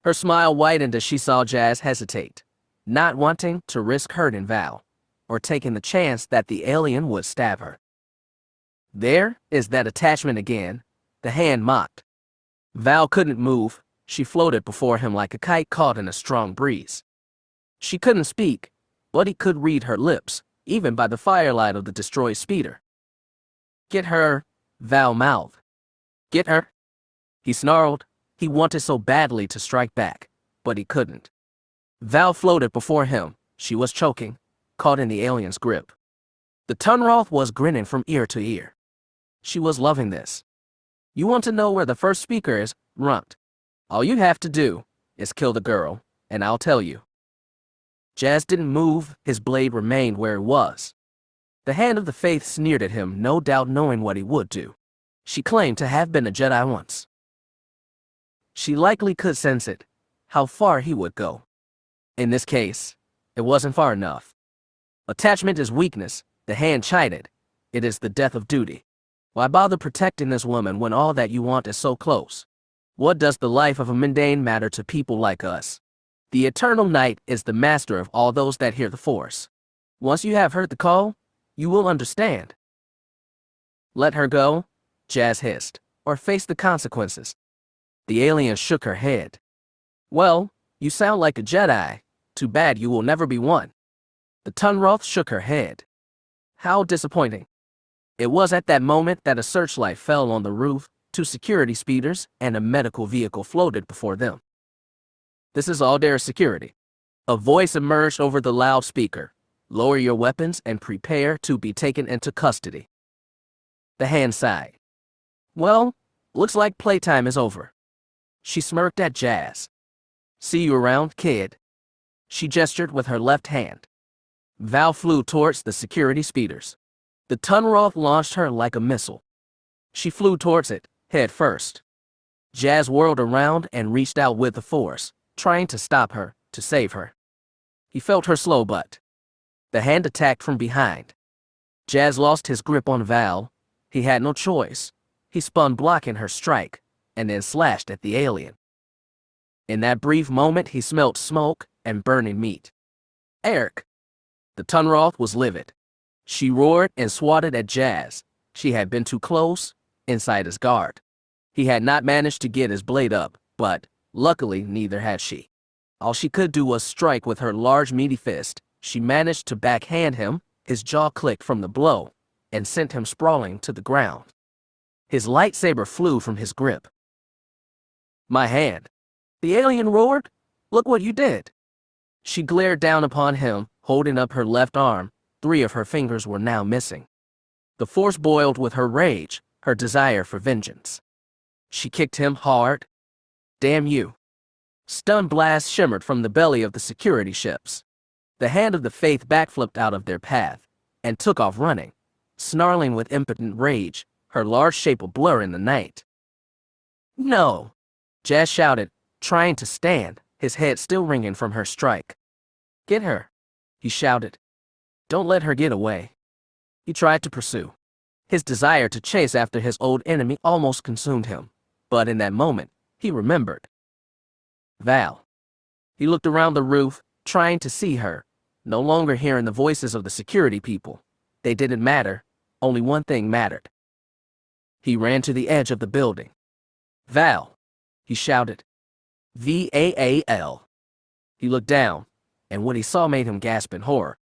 Her smile widened as she saw Jazz hesitate, not wanting to risk hurting Val, or taking the chance that the alien would stab her. There is that attachment again, the hand mocked. Val couldn't move. She floated before him like a kite caught in a strong breeze. She couldn't speak, but he could read her lips, even by the firelight of the destroyed speeder. Get her, Val mouthed. Get her? He snarled, He wanted so badly to strike back, but he couldn't. Val floated before him. She was choking, caught in the alien's grip. The Tunroth was grinning from ear to ear. She was loving this. You want to know where the first speaker is? Runt. All you have to do is kill the girl, and I'll tell you. Jazz didn't move, his blade remained where it was. The hand of the faith sneered at him, no doubt knowing what he would do. She claimed to have been a Jedi once. She likely could sense it, how far he would go. In this case, it wasn't far enough. Attachment is weakness, the hand chided. It is the death of duty. Why bother protecting this woman when all that you want is so close? What does the life of a mundane matter to people like us? The Eternal Knight is the master of all those that hear the Force. Once you have heard the call, you will understand. Let her go, Jazz hissed, or face the consequences. The alien shook her head. Well, you sound like a Jedi. Too bad you will never be one. The Tunroth shook her head. How disappointing. It was at that moment that a searchlight fell on the roof, 2 security speeders, and a medical vehicle floated before them. This is Adira security. A voice emerged over the loudspeaker. Lower your weapons and prepare to be taken into custody. The hand sighed. Well, looks like playtime is over. She smirked at Jazz. See you around, kid. She gestured with her left hand. Val flew towards the security speeders. The Tunroth launched her like a missile. She flew towards it, head first. Jazz whirled around and reached out with the Force, trying to stop her, to save her. He felt her slow butt. The hand attacked from behind. Jazz lost his grip on Val. He had no choice. He spun blocking her strike, and then slashed at the alien. In that brief moment, he smelled smoke and burning meat. Eric! The Tunroth was livid. She roared and swatted at Jazz. She had been too close, inside his guard. He had not managed to get his blade up, but, luckily, neither had she. All she could do was strike with her large meaty fist. She managed to backhand him, his jaw clicked from the blow, and sent him sprawling to the ground. His lightsaber flew from his grip. My hand. The alien roared. Look what you did. She glared down upon him, holding up her left arm. 3 of her fingers were now missing. The Force boiled with her rage, her desire for vengeance. She kicked him hard. Damn you. Stun blasts shimmered from the belly of the security ships. The hand of the faith backflipped out of their path and took off running, snarling with impotent rage, her large shape a blur in the night. No! Jazz shouted, trying to stand, his head still ringing from her strike. Get her! He shouted. Don't let her get away. He tried to pursue. His desire to chase after his old enemy almost consumed him, but in that moment, he remembered. Val. He looked around the roof, trying to see her, no longer hearing the voices of the security people. They didn't matter. Only one thing mattered. He ran to the edge of the building. Val, he shouted. V-A-A-L. He looked down, and what he saw made him gasp in horror.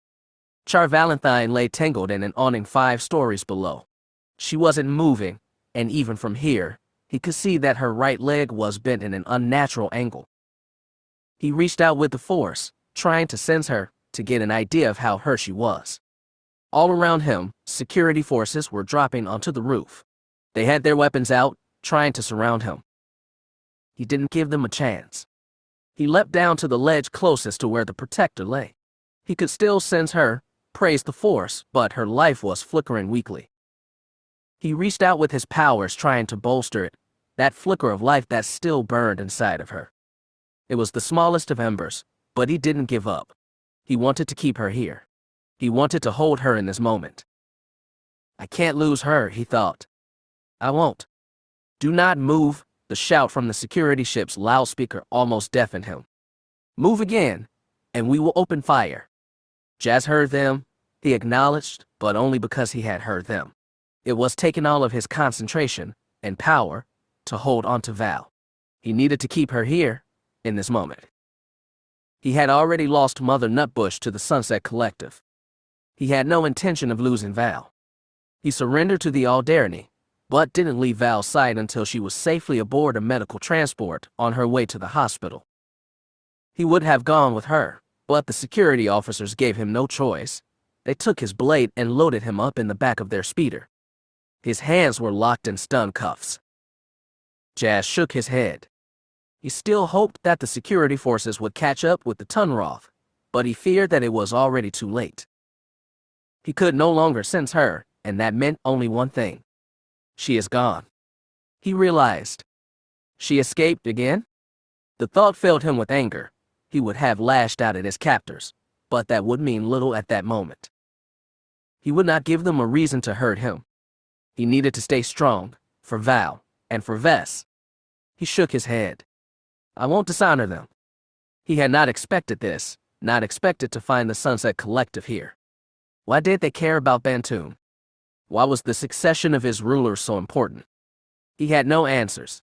Char Valentine lay tangled in an awning 5 stories below. She wasn't moving, and even from here, he could see that her right leg was bent in an unnatural angle. He reached out with the Force, trying to sense her, to get an idea of how hurt she was. All around him, security forces were dropping onto the roof. They had their weapons out, trying to surround him. He didn't give them a chance. He leapt down to the ledge closest to where the protector lay. He could still sense her, praise the Force, but her life was flickering weakly. He reached out with his powers, trying to bolster it, that flicker of life that still burned inside of her. It was the smallest of embers, but he didn't give up. He wanted to keep her here. He wanted to hold her in this moment. I can't lose her, he thought. I won't. Do not move, the shout from the security ship's loudspeaker almost deafened him. Move again, and we will open fire. Jazz heard them, he acknowledged, but only because he had heard them. It was taking all of his concentration and power to hold onto Val. He needed to keep her here, in this moment. He had already lost Mother Nutbush to the Sunset Collective. He had no intention of losing Val. He surrendered to the Alderaani, but didn't leave Val's side until she was safely aboard a medical transport on her way to the hospital. He would have gone with her, but the security officers gave him no choice. They took his blade and loaded him up in the back of their speeder. His hands were locked in stun cuffs. Jazz shook his head. He still hoped that the security forces would catch up with the Tunroth, but he feared that it was already too late. He could no longer sense her, and that meant only one thing. She is gone. He realized. She escaped again? The thought filled him with anger. He would have lashed out at his captors, but that would mean little at that moment. He would not give them a reason to hurt him. He needed to stay strong, for Val, and for Vess. He shook his head. I won't dishonor them. He had not expected this, not expected to find the Sunset Collective here. Why did they care about Bantoon? Why was the succession of his rulers so important? He had no answers.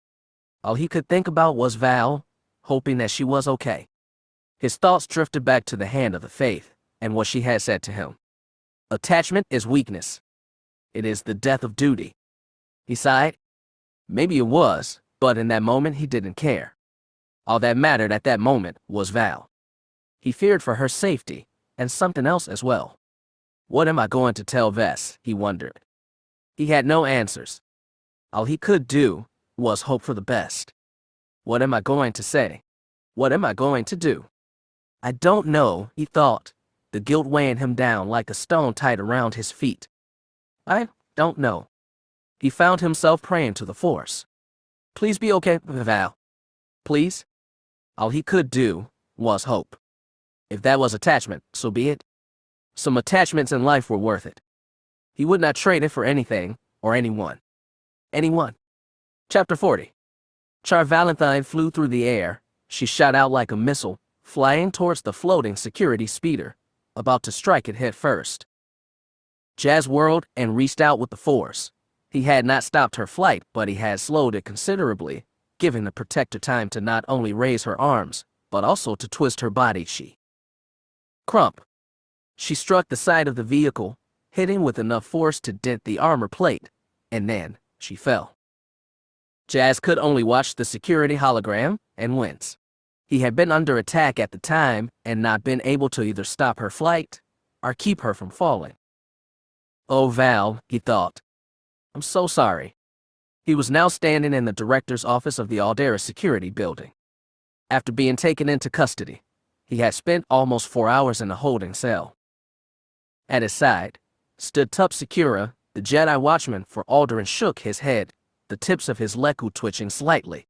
All he could think about was Val, hoping that she was okay. His thoughts drifted back to the Hand of the Faith, and what she had said to him. Attachment is weakness. It is the death of duty. He sighed. Maybe it was, but in that moment he didn't care. All that mattered at that moment was Val. He feared for her safety, and something else as well. What am I going to tell Vess? He wondered. He had no answers. All he could do was hope for the best. What am I going to say? What am I going to do? I don't know, he thought, the guilt weighing him down like a stone tied around his feet. I don't know. He found himself praying to the Force. Please be okay, Val. Please? All he could do was hope. If that was attachment, so be it. Some attachments in life were worth it. He would not trade it for anything or anyone. Anyone. Chapter 40. Char Valentine flew through the air. She shot out like a missile, flying towards the floating security speeder, about to strike it head first. Jazz whirled and reached out with the force. He had not stopped her flight, but he had slowed it considerably, giving the protector time to not only raise her arms, but also to twist her body. Crump. She struck the side of the vehicle, hitting with enough force to dent the armor plate, and then she fell. Jazz could only watch the security hologram and wince. He had been under attack at the time and not been able to either stop her flight or keep her from falling. Oh, Val, he thought. I'm so sorry. He was now standing in the director's office of the Adira security building. After being taken into custody, he had spent almost 4 hours in a holding cell. At his side stood Tup Secura, the Jedi watchman for Alder, and shook his head, the tips of his leku twitching slightly.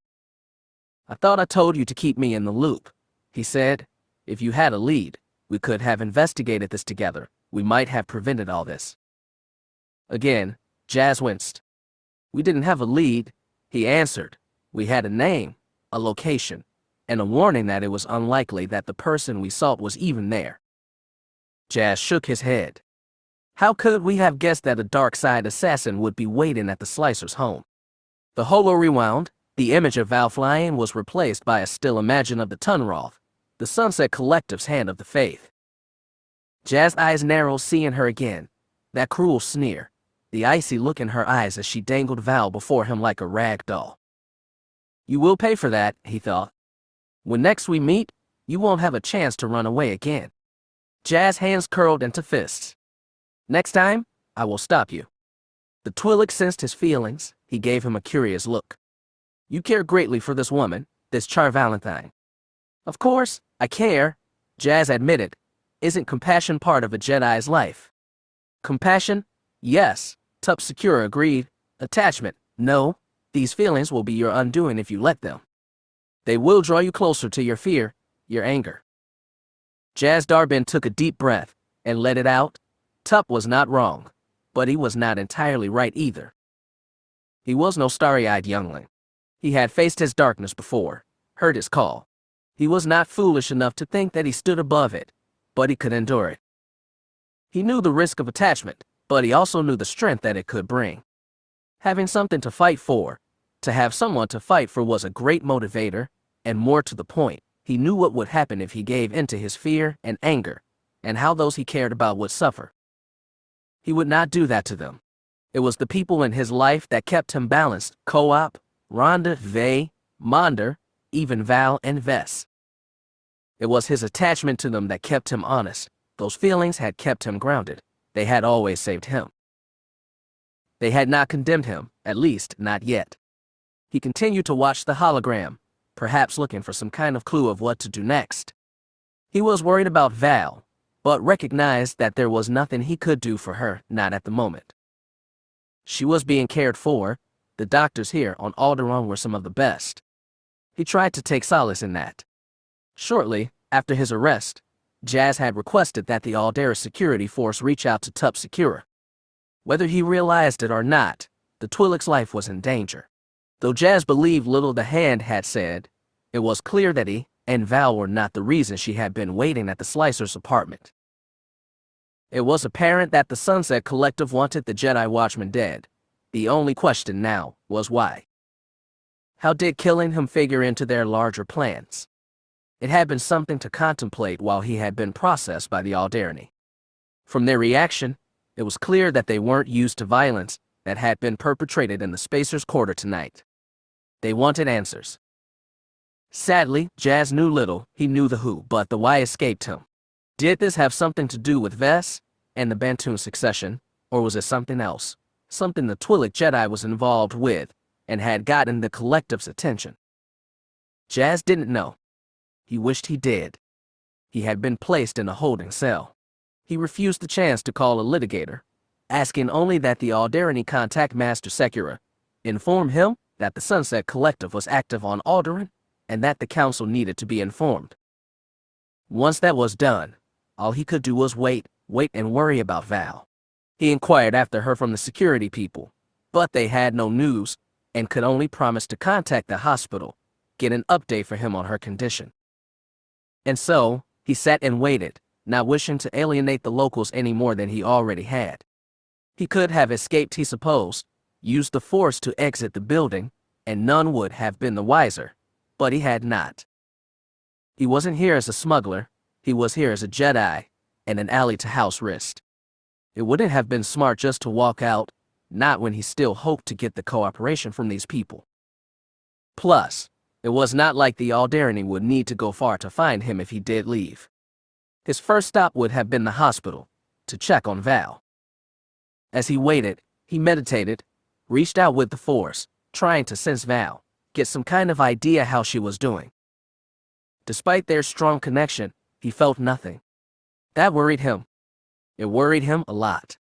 I thought I told you to keep me in the loop, he said. If you had a lead, we could have investigated this together. We might have prevented all this. Again, Jazz winced. We didn't have a lead, he answered. We had a name, a location, and a warning that it was unlikely that the person we sought was even there. Jazz shook his head. How could we have guessed that a dark side assassin would be waiting at the Slicer's home? The holo rewound. The image of Val flying was replaced by a still imagine of the Tunroth, the Sunset Collective's Hand of the Faith. Jazz's eyes narrowed, seeing her again. That cruel sneer, the icy look in her eyes as she dangled Val before him like a rag doll. You will pay for that, he thought. When next we meet, you won't have a chance to run away again. Jazz's hands curled into fists. Next time, I will stop you. The Twi'lek sensed his feelings. He gave him a curious look. You care greatly for this woman, this Char Valentine. Of course, I care, Jazz admitted. Isn't compassion part of a Jedi's life? Compassion? Yes, Tup Secura agreed. Attachment? No. These feelings will be your undoing if you let them. They will draw you closer to your fear, your anger. Jazz Darbin took a deep breath and let it out. Tup was not wrong, but he was not entirely right either. He was no starry-eyed youngling. He had faced his darkness before, heard his call. He was not foolish enough to think that he stood above it, but he could endure it. He knew the risk of attachment, but he also knew the strength that it could bring. Having something to fight for, to have someone to fight for, was a great motivator, and more to the point, he knew what would happen if he gave in to his fear and anger, and how those he cared about would suffer. He would not do that to them. It was the people in his life that kept him balanced: Co-op, Rhonda, Vay, Monder, even Val and Vess. It was his attachment to them that kept him honest. Those feelings had kept him grounded. They had always saved him. They had not condemned him, at least not yet. He continued to watch the hologram, perhaps looking for some kind of clue of what to do next. He was worried about Val, but recognized that there was nothing he could do for her, not at the moment. She was being cared for. The doctors here on Alderaan were some of the best. He tried to take solace in that. Shortly after his arrest, Jazz had requested that the Adira security force reach out to Tup Secura. Whether he realized it or not, the Twi'lek's life was in danger. Though Jazz believed little the Hand had said, it was clear that he and Val were not the reason she had been waiting at the Slicer's apartment. It was apparent that the Sunset Collective wanted the Jedi Watchman dead. The only question now was why. How did killing him figure into their larger plans? It had been something to contemplate while he had been processed by the Alderaan. From their reaction, it was clear that they weren't used to violence that had been perpetrated in the Spacer's Quarter tonight. They wanted answers. Sadly, Jazz knew little. He knew the who, but the why escaped him. Did this have something to do with Vess and the Bantoon succession, or was it something else? Something the Twi'lek Jedi was involved with and had gotten the collective's attention. Jazz didn't know. He wished he did. He had been placed in a holding cell. He refused the chance to call a litigator, asking only that the Alderaan contact Master Secura, inform him that the Sunset Collective was active on Alderaan and that the council needed to be informed. Once that was done, all he could do was wait and worry about Val. He inquired after her from the security people, but they had no news and could only promise to contact the hospital, get an update for him on her condition. And so, he sat and waited, not wishing to alienate the locals any more than he already had. He could have escaped, he supposed, used the Force to exit the building, and none would have been the wiser, but he had not. He wasn't here as a smuggler, he was here as a Jedi, and an ally to House Rist. It wouldn't have been smart just to walk out, not when he still hoped to get the cooperation from these people. Plus, it was not like the Alderaan would need to go far to find him if he did leave. His first stop would have been the hospital, to check on Val. As he waited, he meditated, reached out with the Force, trying to sense Val, get some kind of idea how she was doing. Despite their strong connection, he felt nothing. That worried him. It worried him a lot.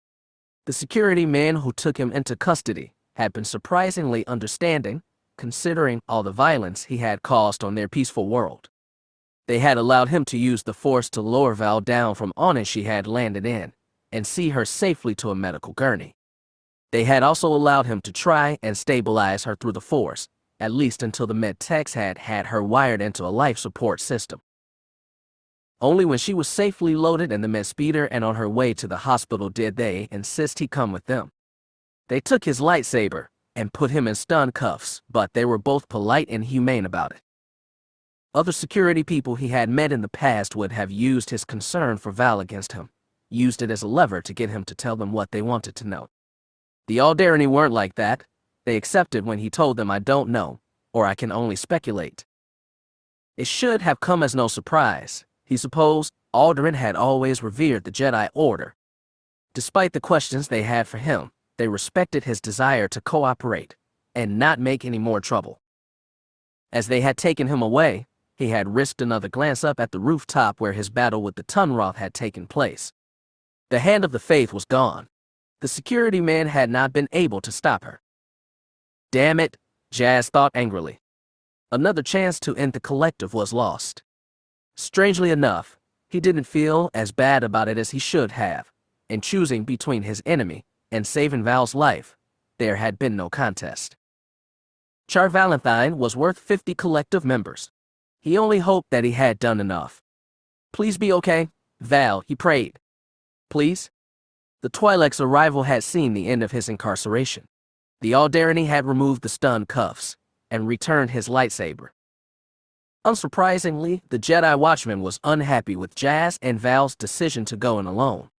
The security men who took him into custody had been surprisingly understanding, considering all the violence he had caused on their peaceful world. They had allowed him to use the Force to lower Val down from on she had landed in, and see her safely to a medical gurney. They had also allowed him to try and stabilize her through the Force, at least until the med techs had her wired into a life support system. Only when she was safely loaded in the med speeder and on her way to the hospital did they insist he come with them. They took his lightsaber and put him in stun cuffs, but they were both polite and humane about it. Other security people he had met in the past would have used his concern for Val against him, used it as a lever to get him to tell them what they wanted to know. The Alderaan weren't like that. They accepted when he told them, "I don't know," or "I can only speculate." It should have come as no surprise. He supposed Alderaan had always revered the Jedi Order. Despite the questions they had for him, they respected his desire to cooperate and not make any more trouble. As they had taken him away, he had risked another glance up at the rooftop where his battle with the Tunroth had taken place. The Hand of the Faith was gone. The security man had not been able to stop her. Damn it, Jazz thought angrily. Another chance to end the collective was lost. Strangely enough, he didn't feel as bad about it as he should have. In choosing between his enemy and saving Val's life, there had been no contest. Char Valentine was worth 50 collective members. He only hoped that he had done enough. "Please be okay, Val," he prayed. "Please?" The Twi'lek's arrival had seen the end of his incarceration. The Alderaan had removed the stun cuffs and returned his lightsaber. Unsurprisingly, the Jedi Watchman was unhappy with Jazz and Val's decision to go in alone.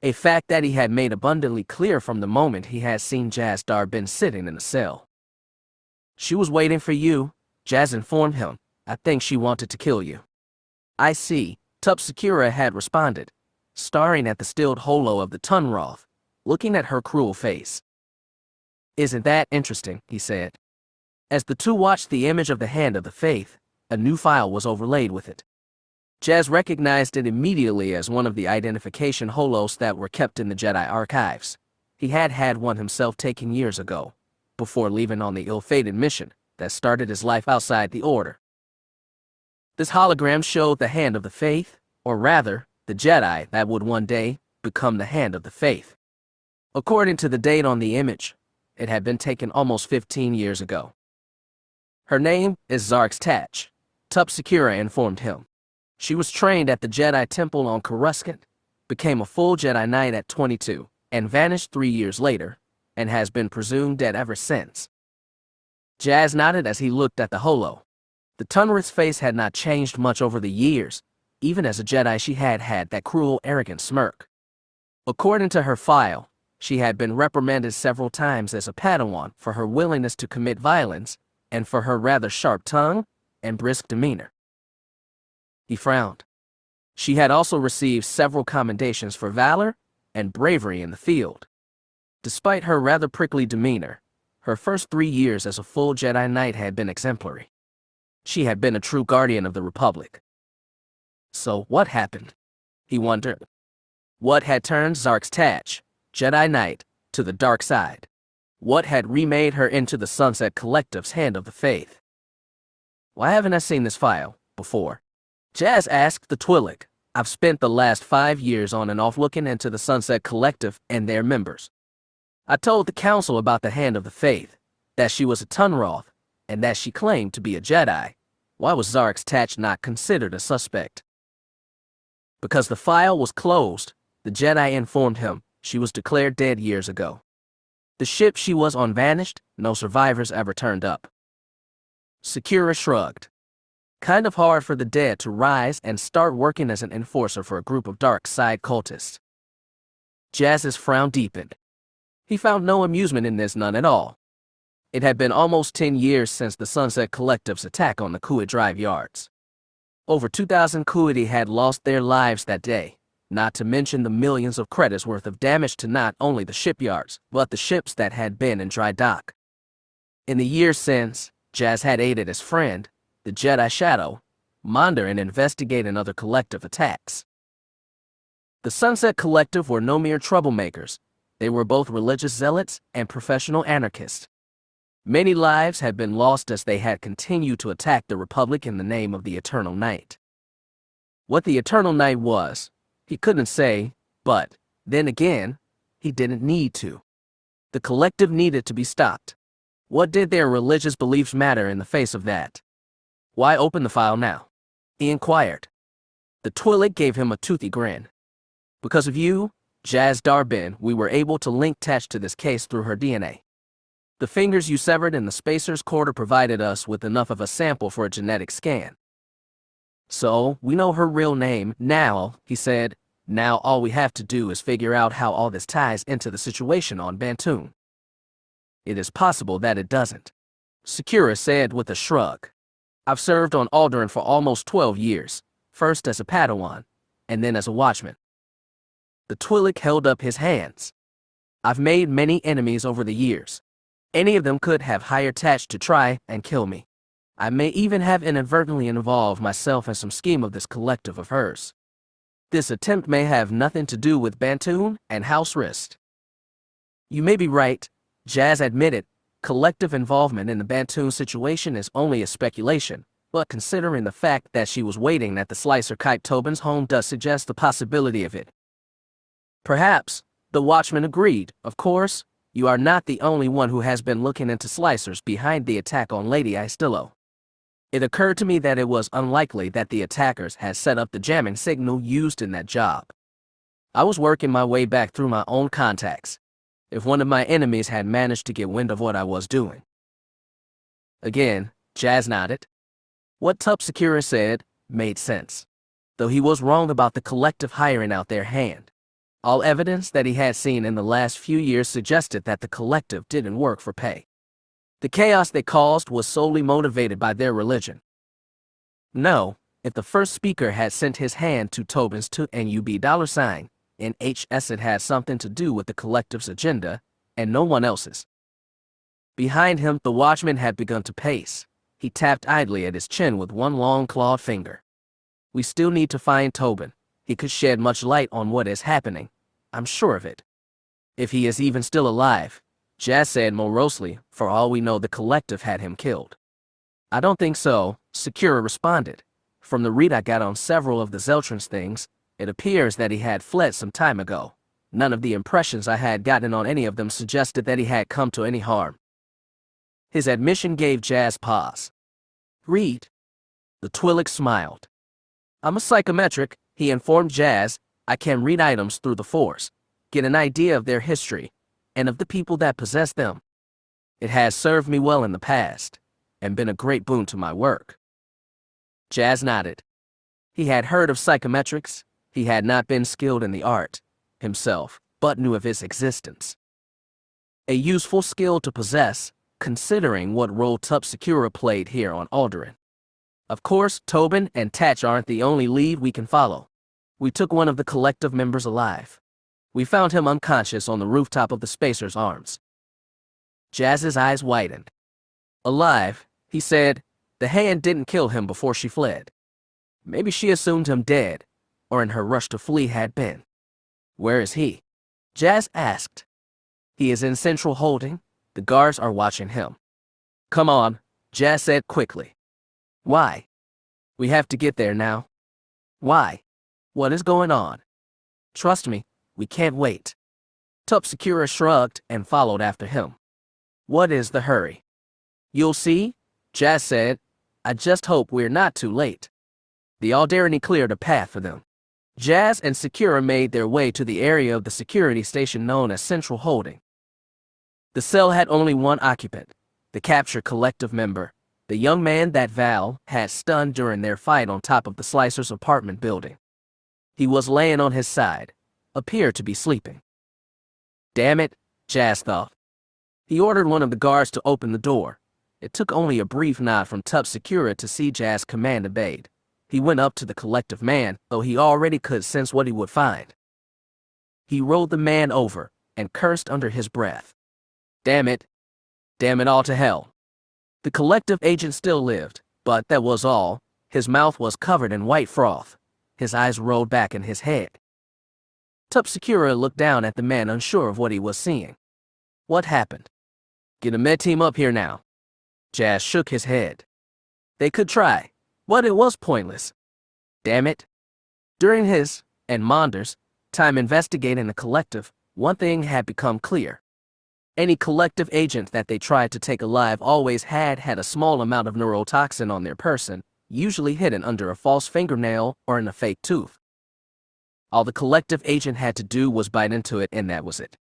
a fact that he had made abundantly clear from the moment he had seen Jazz Darbin sitting in the cell. "She was waiting for you," Jazz informed him. "I think she wanted to kill you." "I see," Tup Secura had responded, staring at the stilled holo of the Tunroth, looking at her cruel face. "Isn't that interesting?" he said. As the two watched the image of the Hand of the Faith, a new file was overlaid with it. Jazz recognized it immediately as one of the identification holos that were kept in the Jedi archives. He had had one himself taken years ago, before leaving on the ill-fated mission that started his life outside the Order. This hologram showed the Hand of the Faith, or rather, the Jedi that would one day become the Hand of the Faith. According to the date on the image, it had been taken almost 15 years ago. "Her name is Zarx Tatch," Tup Secura informed him. "She was trained at the Jedi Temple on Coruscant, became a full Jedi Knight at 22, and vanished 3 years later, and has been presumed dead ever since." Jazz nodded as he looked at the holo. The Tunrith's face had not changed much over the years. Even as a Jedi, she had had that cruel, arrogant smirk. According to her file, she had been reprimanded several times as a Padawan for her willingness to commit violence and for her rather sharp tongue and brisk demeanor. He frowned. She had also received several commendations for valor and bravery in the field. Despite her rather prickly demeanor, her first 3 years as a full Jedi Knight had been exemplary. She had been a true guardian of the Republic. So what happened? He wondered. What had turned Zarx Tatch, Jedi Knight, to the dark side? What had remade her into the Sunset Collective's Hand of the Faith? "Why haven't I seen this file before?" Jazz asked the Twi'lek. "I've spent the last 5 years on and off looking into the Sunset Collective and their members. I told the Council about the Hand of the Faith, that she was a Tunroth, and that she claimed to be a Jedi. Why was Zarx Tatch not considered a suspect?" "Because the file was closed," the Jedi informed him. "She was declared dead years ago. The ship she was on vanished, no survivors ever turned up." Secura shrugged. "Kind of hard for the dead to rise and start working as an enforcer for a group of dark side cultists." Jazz's frown deepened. He found no amusement in this, none at all. It had been almost 10 years since the Sunset Collective's attack on the Kuat Drive yards. Over 2,000 Kuati had lost their lives that day, not to mention the millions of credits worth of damage to not only the shipyards, but the ships that had been in dry dock. In the years since, Jazz had aided his friend, the Jedi Shadow, Monder, in investigating other collective attacks. The Sunset Collective were no mere troublemakers. They were both religious zealots and professional anarchists. Many lives had been lost as they had continued to attack the Republic in the name of the Eternal Night. What the Eternal Night was, he couldn't say, but, then again, he didn't need to. The collective needed to be stopped. What did their religious beliefs matter in the face of that? "Why open the file now?" he inquired. The Twi'lek gave him a toothy grin. "Because of you, Jazz Darbin, we were able to link Tatch to this case through her DNA. The fingers you severed in the Spacer's Quarter provided us with enough of a sample for a genetic scan. So, we know her real name now," he said. "Now all we have to do is figure out how all this ties into the situation on Bantoon." "It is possible that it doesn't," Secura said with a shrug. "I've served on Alderaan for almost 12 years, first as a Padawan, and then as a watchman." The Twi'lek held up his hands. "I've made many enemies over the years. Any of them could have hired Tatch to try and kill me. I may even have inadvertently involved myself in some scheme of this collective of hers. This attempt may have nothing to do with Bantoon and House Rist." "You may be right," Jazz admitted. "Collective involvement in the Bantoon situation is only a speculation, but considering the fact that she was waiting at the Slicer Kite Tobin's home does suggest the possibility of it." "Perhaps," the watchman agreed. "Of course, you are not the only one who has been looking into Slicers behind the attack on Lady Istillo. It occurred to me that it was unlikely that the attackers had set up the jamming signal used in that job. I was working my way back through my own contacts. If one of my enemies had managed to get wind of what I was doing." Again, Jazz nodded. What Tup Secura said made sense, though he was wrong about the collective hiring out their hand. All evidence that he had seen in the last few years suggested that the collective didn't work for pay. The chaos they caused was solely motivated by their religion. No, if the first speaker had sent his hand to Tobin's to NUB $, NHS, it had something to do with the collective's agenda, and no one else's. Behind him, the watchman had begun to pace. He tapped idly at his chin with one long clawed finger. We still need to find Tobin. He could shed much light on what is happening. I'm sure of it. If he is even still alive, Jazz said morosely. For all we know, the collective had him killed. I don't think so, Secura responded. From the read I got on several of the Zeltron's things, it appears that he had fled some time ago. None of the impressions I had gotten on any of them suggested that he had come to any harm. His admission gave Jazz pause. Read. The Twi'lek smiled. I'm a psychometric, he informed Jazz. I can read items through the Force, get an idea of their history, and of the people that possess them. It has served me well in the past, and been a great boon to my work. Jazz nodded. He had heard of psychometrics. He had not been skilled in the art himself, but knew of its existence. A useful skill to possess, considering what role Tup Secura played here on Alderaan. Of course, Tobin and Tatch aren't the only lead we can follow. We took one of the collective members alive. We found him unconscious on the rooftop of the Spacer's Arms. Jazz's eyes widened. Alive, he said. The hand didn't kill him before she fled. Maybe she assumed him dead, or in her rush to flee had been. Where is he? Jazz asked. He is in Central Holding. The guards are watching him. Come on, Jazz said quickly. Why? We have to get there now. Why? What is going on? Trust me, we can't wait. Tup Secura shrugged and followed after him. What is the hurry? You'll see, Jazz said. I just hope we're not too late. The Alderaan cleared a path for them. Jazz and Secura made their way to the area of the security station known as Central Holding. The cell had only one occupant, the captured collective member, the young man that Val had stunned during their fight on top of the Slicer's apartment building. He was laying on his side, appeared to be sleeping. Damn it, Jazz thought. He ordered one of the guards to open the door. It took only a brief nod from Tup Secura to see Jazz's command obeyed. He went up to the collective man, though he already could sense what he would find. He rolled the man over and cursed under his breath. Damn it. Damn it all to hell. The collective agent still lived, but that was all. His mouth was covered in white froth. His eyes rolled back in his head. Tup Secura looked down at the man, unsure of what he was seeing. What happened? Get a med team up here now. Jazz shook his head. They could try, but it was pointless. Damn it. During his, and Monder's, time investigating the collective, one thing had become clear. Any collective agent that they tried to take alive always had a small amount of neurotoxin on their person, usually hidden under a false fingernail or in a fake tooth. All the collective agent had to do was bite into it, and that was it.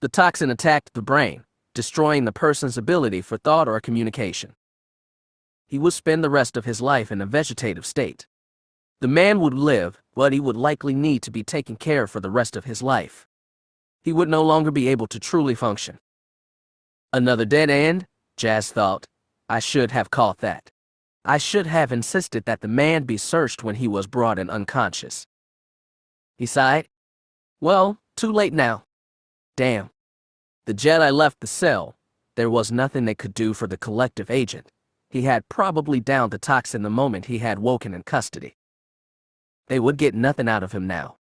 The toxin attacked the brain, destroying the person's ability for thought or communication. He would spend the rest of his life in a vegetative state. The man would live, but he would likely need to be taken care of for the rest of his life. He would no longer be able to truly function. Another dead end, Jazz thought. I should have caught that. I should have insisted that the man be searched when he was brought in unconscious. He sighed. Well, too late now. Damn. The Jedi left the cell. There was nothing they could do for the collective agent. He had probably downed the toxin the moment he had woken in custody. They would get nothing out of him now.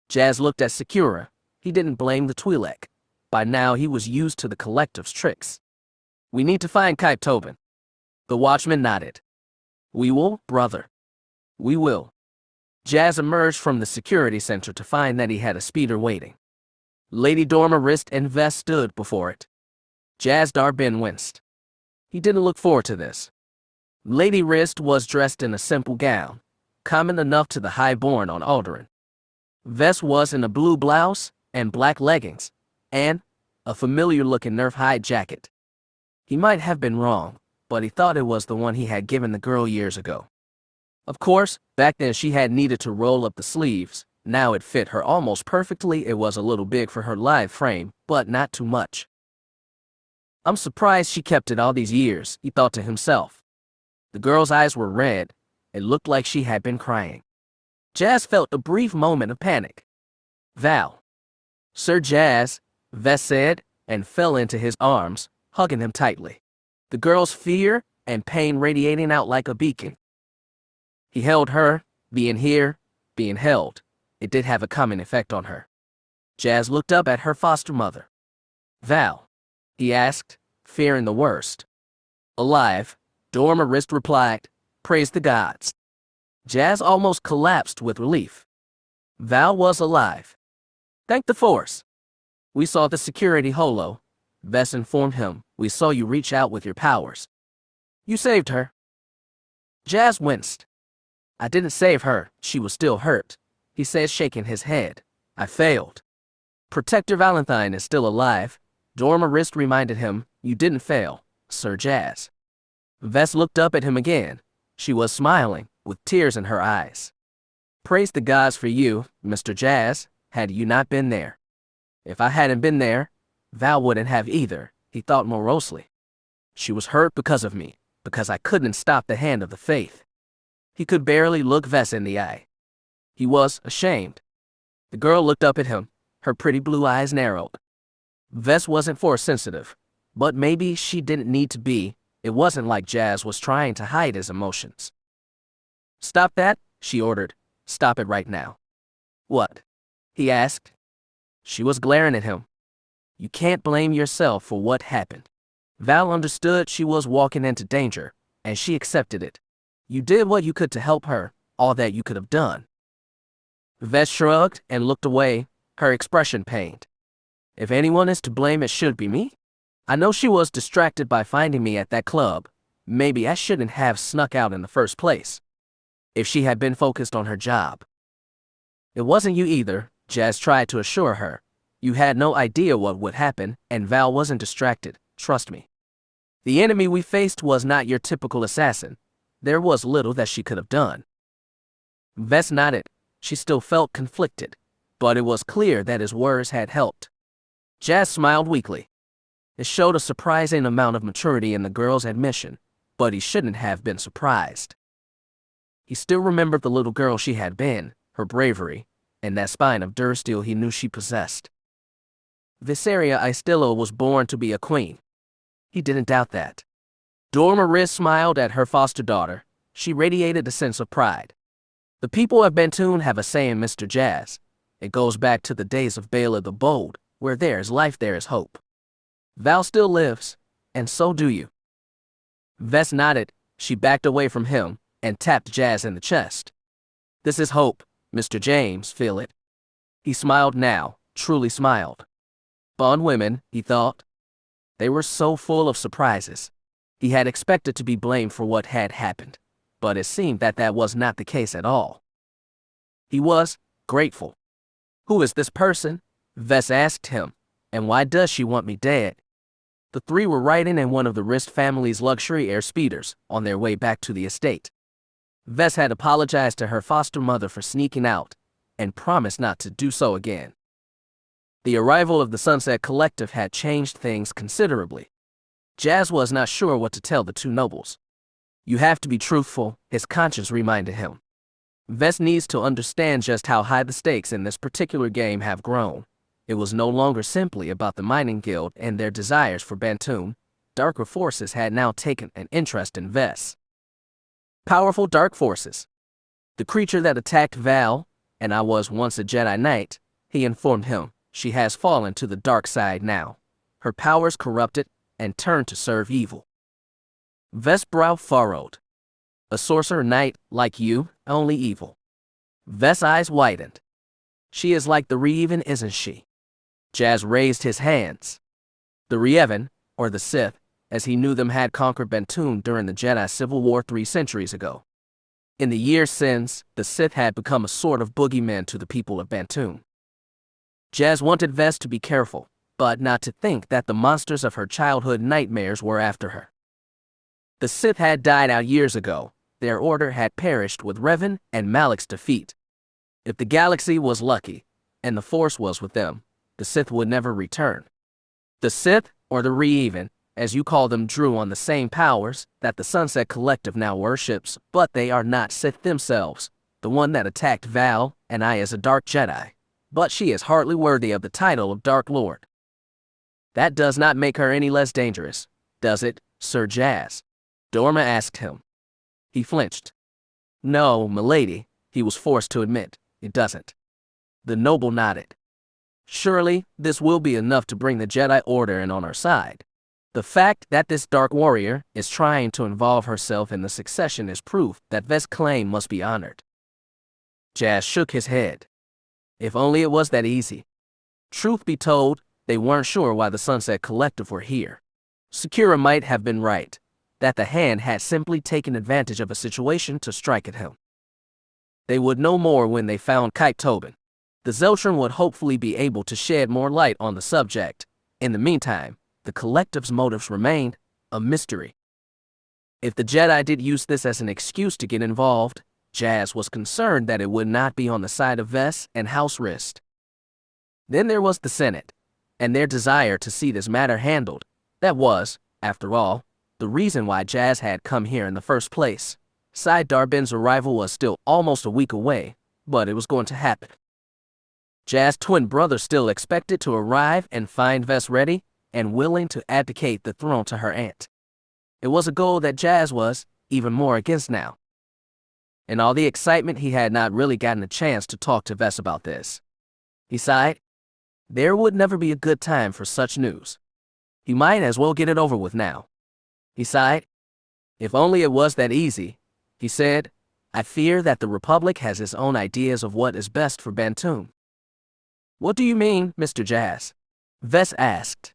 Jazz looked at Secura. He didn't blame the Twi'lek. By now he was used to the collective's tricks. We need to find Kite Tobin. The watchman nodded. We will, brother. We will. Jazz emerged from the security center to find that he had a speeder waiting. Lady Dormer Wrist and Vess stood before it. Jazz Darbin winced. He didn't look forward to this. Lady Wrist was dressed in a simple gown, common enough to the highborn on Alderaan. Vess was in a blue blouse and black leggings, and a familiar-looking Nerf hide jacket. He might have been wrong, but he thought it was the one he had given the girl years ago. Of course, back then she had needed to roll up the sleeves, Now it fit her almost perfectly. It was a little big for her lithe frame, but not too much. I'm surprised she kept it all these years, he thought to himself. The girl's eyes were red. It looked like she had been crying. Jazz felt a brief moment of panic. Val. Sir Jazz, Vess said, and fell into his arms, hugging him tightly. The girl's fear and pain radiating out like a beacon. He held her, being here, being held. It did have a calming effect on her. Jazz looked up at her foster mother. Val, he asked, fearing the worst. Alive, Dormarist replied, praise the gods. Jazz almost collapsed with relief. Val was alive. Thank the Force. We saw the security holo. Vess informed him, we saw you reach out with your powers. You saved her. Jazz winced. I didn't save her, she was still hurt, he said, shaking his head. I failed. Protector Valentine is still alive. Dormarist reminded him, you didn't fail, Sir Jazz. Vess looked up at him again. She was smiling, with tears in her eyes. Praise the gods for you, Mr. Jazz, had you not been there. If I hadn't been there, Val wouldn't have either, he thought morosely. She was hurt because of me, because I couldn't stop the hand of the faith. He could barely look Vess in the eye. He was ashamed. The girl looked up at him, her pretty blue eyes narrowed. Vess wasn't Force-sensitive, but maybe she didn't need to be. It wasn't like Jazz was trying to hide his emotions. Stop that, she ordered. Stop it right now. What? He asked. She was glaring at him. You can't blame yourself for what happened. Val understood she was walking into danger, and she accepted it. You did what you could to help her, all that you could have done. Vess shrugged and looked away, her expression pained. If anyone is to blame, it should be me. I know she was distracted by finding me at that club. Maybe I shouldn't have snuck out in the first place. If she had been focused on her job. It wasn't you either, Jazz tried to assure her. You had no idea what would happen, and Val wasn't distracted, trust me. The enemy we faced was not your typical assassin. There was little that she could have done. Vess nodded. She still felt conflicted, but it was clear that his words had helped. Jazz smiled weakly. It showed a surprising amount of maturity in the girl's admission, but he shouldn't have been surprised. He still remembered the little girl she had been, her bravery, and that spine of Dursteel he knew she possessed. Viseria Istillo was born to be a queen. He didn't doubt that. Dormarist smiled at her foster daughter. She radiated a sense of pride. The people of Bantoon have a saying, Mr. Jazz. It goes back to the days of Bela the Bold, where there is life, there is hope. Val still lives, and so do you. Vess nodded. She backed away from him and tapped Jazz in the chest. This is hope, Mr. James, feel it? He smiled now, truly smiled. Bondwomen, he thought. They were so full of surprises. He had expected to be blamed for what had happened, but it seemed that that was not the case at all. He was grateful. Who is this person? Vess asked him, and why does she want me dead? The three were riding in one of the Rist family's luxury air speeders on their way back to the estate. Vess had apologized to her foster mother for sneaking out and promised not to do so again. The arrival of the Sunset Collective had changed things considerably. Jazz was not sure what to tell the two nobles. You have to be truthful, his conscience reminded him. Vess needs to understand just how high the stakes in this particular game have grown. It was no longer simply about the mining guild and their desires for Bantoon. Darker forces had now taken an interest in Vess. Powerful dark forces. The creature that attacked Val, and I was once a Jedi Knight, he informed him. She has fallen to the dark side now. Her powers corrupted and turned to serve evil. Vess' brow furrowed. A sorcerer knight like you, only evil. Vess' eyes widened. She is like the Reven, isn't she? Jazz raised his hands. The Reven, or the Sith, as he knew them, had conquered Bantoon during the Jedi Civil War 3 centuries ago. In the years since, the Sith had become a sort of boogeyman to the people of Bantoon. Jazz wanted Vess to be careful, but not to think that the monsters of her childhood nightmares were after her. The Sith had died out years ago. Their order had perished with Revan and Malik's defeat. If the galaxy was lucky, and the Force was with them, the Sith would never return. The Sith, or the Re-Even, as you call them, drew on the same powers that the Sunset Collective now worships, but they are not Sith themselves. The one that attacked Val and I is a Dark Jedi, but she is hardly worthy of the title of Dark Lord. That does not make her any less dangerous, does it, Sir Jazz? Dorma asked him. He flinched. No, milady, he was forced to admit, it doesn't. The noble nodded. Surely, this will be enough to bring the Jedi Order in on our side. The fact that this dark warrior is trying to involve herself in the succession is proof that Vess's claim must be honored. Jazz shook his head. If only it was that easy. Truth be told, they weren't sure why the Sunset Collective were here. Sakura might have been right, that the Hand had simply taken advantage of a situation to strike at him. They would know more when they found Kite Tobin. The Zeltron would hopefully be able to shed more light on the subject. In the meantime, the Collective's motives remained a mystery. If the Jedi did use this as an excuse to get involved, Jazz was concerned that it would not be on the side of Vess and House Rist. Then there was the Senate, and their desire to see this matter handled. That was, after all, the reason why Jazz had come here in the first place. Sai Darbin's arrival was still almost a week away, but it was going to happen. Jazz's twin brother still expected to arrive and find Vess ready and willing to abdicate the throne to her aunt. It was a goal that Jazz was even more against now. In all the excitement, he had not really gotten a chance to talk to Vess about this. He sighed. There would never be a good time for such news. He might as well get it over with now. He sighed. If only it was that easy, he said. I fear that the Republic has its own ideas of what is best for Bantoon. What do you mean, Mr. Jazz? Vess asked.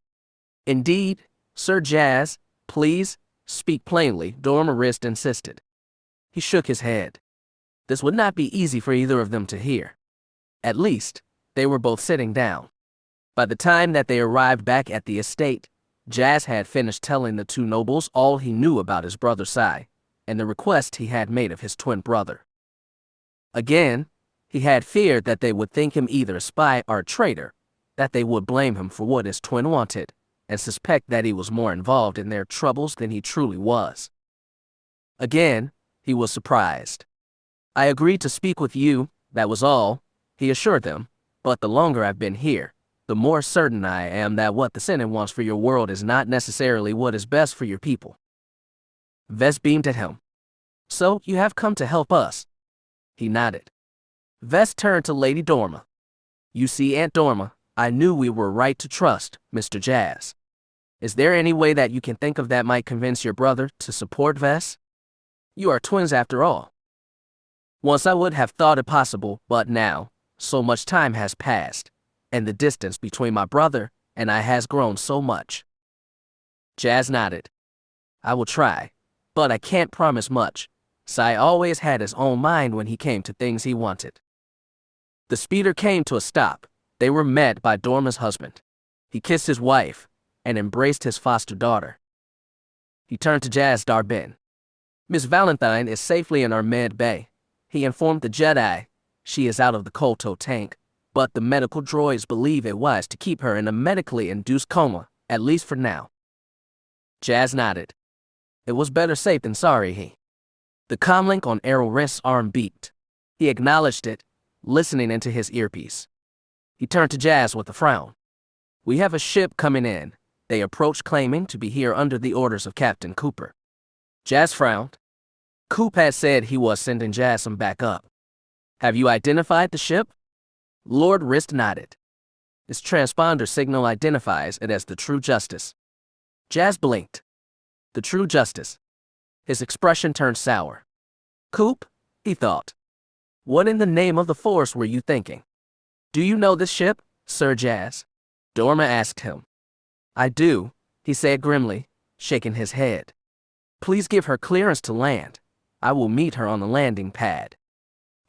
Indeed, Sir Jazz, please, speak plainly, Dorma Rist insisted. He shook his head. This would not be easy for either of them to hear. At least, they were both sitting down. By the time that they arrived back at the estate, Jazz had finished telling the two nobles all he knew about his brother Sai, and the request he had made of his twin brother. Again, he had feared that they would think him either a spy or a traitor, that they would blame him for what his twin wanted, and suspect that he was more involved in their troubles than he truly was. Again, he was surprised. I agreed to speak with you, that was all, he assured them, but the longer I've been here, the more certain I am that what the Senate wants for your world is not necessarily what is best for your people. Vess beamed at him. So, you have come to help us? He nodded. Vess turned to Lady Dorma. You see, Aunt Dorma, I knew we were right to trust Mr. Jazz. Is there any way that you can think of that might convince your brother to support Vess? You are twins after all. Once I would have thought it possible, but now, so much time has passed, and the distance between my brother and I has grown so much. Jazz nodded. I will try, but I can't promise much. Sai always had his own mind when he came to things he wanted. The speeder came to a stop. They were met by Dorma's husband. He kissed his wife and embraced his foster daughter. He turned to Jazz Darbin. Miss Valentine is safely in our med bay. He informed the Jedi. She is out of the Kolto tank, but the medical droids believe it wise to keep her in a medically induced coma, at least for now. Jazz nodded. It was better safe than sorry, The comlink on Errol Rist's arm beeped. He acknowledged it, listening into his earpiece. He turned to Jazz with a frown. We have a ship coming in. They approached claiming to be here under the orders of Captain Cooper. Jazz frowned. Coop had said he was sending Jazz some backup. Have you identified the ship? Lord Rist nodded. Its transponder signal identifies it as the True Justice. Jazz blinked. The True Justice. His expression turned sour. Coop, he thought. What in the name of the Force were you thinking? Do you know this ship, Sir Jazz? Dorma asked him. I do, he said grimly, shaking his head. Please give her clearance to land. I will meet her on the landing pad.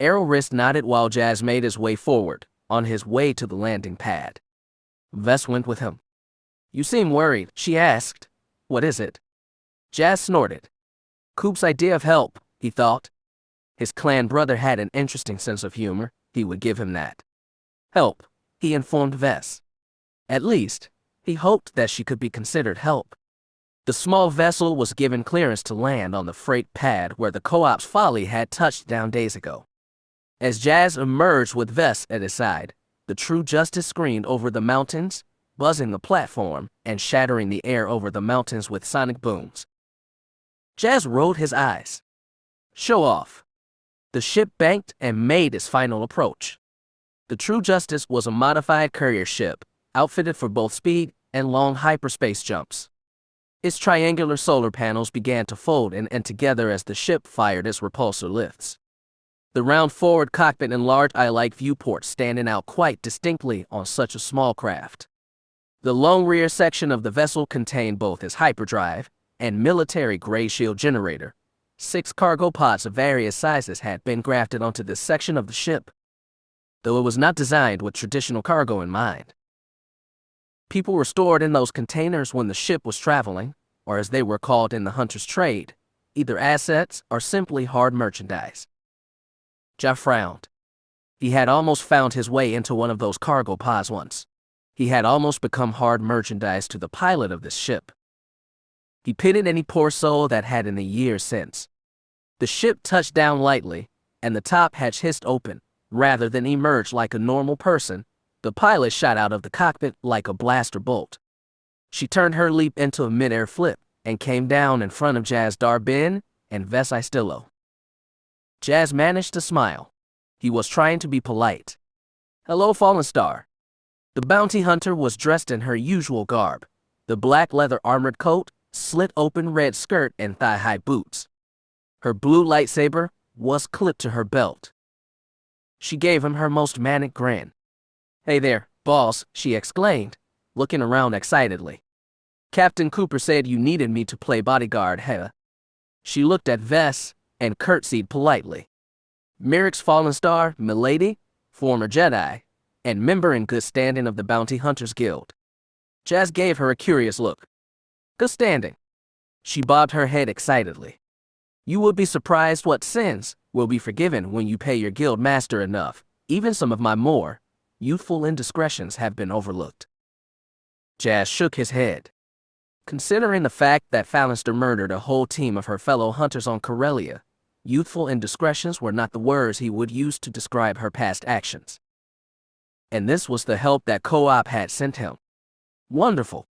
Errol Rist nodded while Jazz made his way forward, on his way to the landing pad. Vess went with him. You seem worried, she asked. What is it? Jazz snorted. Coop's idea of help, he thought. His clan brother had an interesting sense of humor, he would give him that help, he informed Vess. At least, he hoped that she could be considered help. The small vessel was given clearance to land on the freight pad where the co-op's Folly had touched down days ago. As Jazz emerged with Vess at his side, the True Justice screamed over the mountains, buzzing the platform and shattering the air over the mountains with sonic booms. Jazz rolled his eyes. Show off. The ship banked and made its final approach. The True Justice was a modified courier ship, outfitted for both speed and long hyperspace jumps. Its triangular solar panels began to fold in and together as the ship fired its repulsor lifts. The round forward cockpit and large eye-like viewport standing out quite distinctly on such a small craft. The long rear section of the vessel contained both its hyperdrive and military gray shield generator. 6 cargo pods of various sizes had been grafted onto this section of the ship, though it was not designed with traditional cargo in mind. People were stored in those containers when the ship was traveling, or as they were called in the hunter's trade, either assets or simply hard merchandise. Ja frowned. He had almost found his way into one of those cargo pods once. He had almost become hard merchandise to the pilot of this ship. He pitied any poor soul that had in the years since. The ship touched down lightly, and the top hatch hissed open. Rather than emerge like a normal person, the pilot shot out of the cockpit like a blaster bolt. She turned her leap into a mid-air flip and came down in front of Jazz Darbin and Vess Istillo. Jazz managed to smile. He was trying to be polite. Hello, Fallen Star. The bounty hunter was dressed in her usual garb, the black leather armored coat, slit-open red skirt, and thigh-high boots. Her blue lightsaber was clipped to her belt. She gave him her most manic grin. Hey there, boss, she exclaimed, looking around excitedly. Captain Cooper said you needed me to play bodyguard, huh? She looked at Vess and curtsied politely. Merrick's Fallen Star, milady, former Jedi, and member in good standing of the Bounty Hunters Guild. Jazz gave her a curious look. Good standing. She bobbed her head excitedly. You would be surprised what sins will be forgiven when you pay your guild master enough. Even some of my more youthful indiscretions have been overlooked. Jazz shook his head. Considering the fact that Fallister murdered a whole team of her fellow hunters on Corellia, youthful indiscretions were not the words he would use to describe her past actions. And this was the help that Co-op had sent him. Wonderful.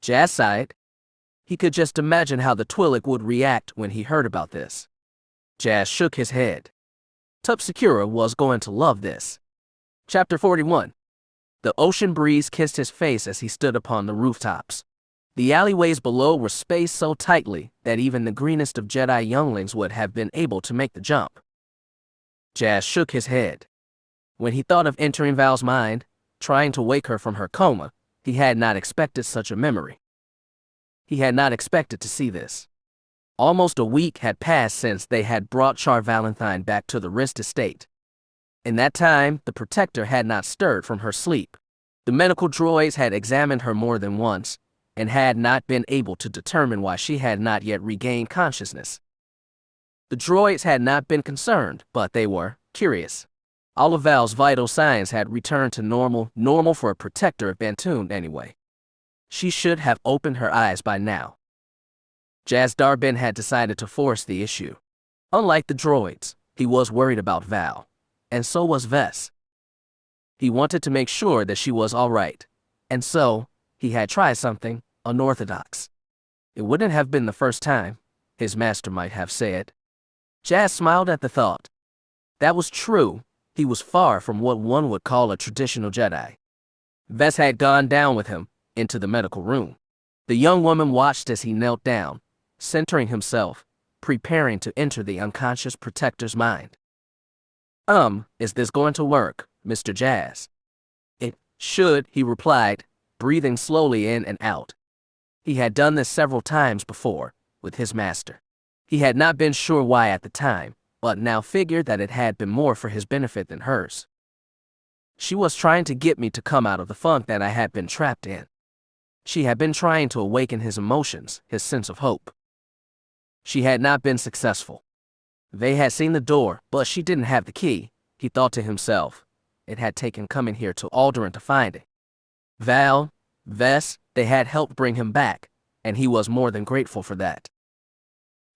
Jazz sighed. He could just imagine how the Twi'lek would react when he heard about this. Jazz shook his head. Tup Secura was going to love this. Chapter 41. The ocean breeze kissed his face as he stood upon the rooftops. The alleyways below were spaced so tightly that even the greenest of Jedi younglings would have been able to make the jump. Jazz shook his head. When he thought of entering Val's mind, trying to wake her from her coma, he had not expected such a memory. He had not expected to see this. Almost a week had passed since they had brought Char Valentine back to the Rist estate. In that time, the Protector had not stirred from her sleep. The medical droids had examined her more than once, and had not been able to determine why she had not yet regained consciousness. The droids had not been concerned, but they were curious. All of Val's vital signs had returned to normal for a Protector of Bantoon anyway. She should have opened her eyes by now. Jazz Darbin had decided to force the issue. Unlike the droids, he was worried about Val, and so was Vess. He wanted to make sure that she was all right, and so he had tried something unorthodox. It wouldn't have been the first time, his master might have said. Jazz smiled at the thought. That was true. He was far from what one would call a traditional Jedi. Vess had gone down with him into the medical room. The young woman watched as he knelt down, centering himself, preparing to enter the unconscious Protector's mind. Is this going to work, Mr. Jazz? It should, he replied, breathing slowly in and out. He had done this several times before, with his master. He had not been sure why at the time, but now figured that it had been more for his benefit than hers. She was trying to get me to come out of the funk that I had been trapped in. She had been trying to awaken his emotions, his sense of hope. She had not been successful. They had seen the door, but she didn't have the key, He thought to himself. It had taken coming here to Alderaan to find it. Val, Vess, they had helped bring him back, and he was more than grateful for that.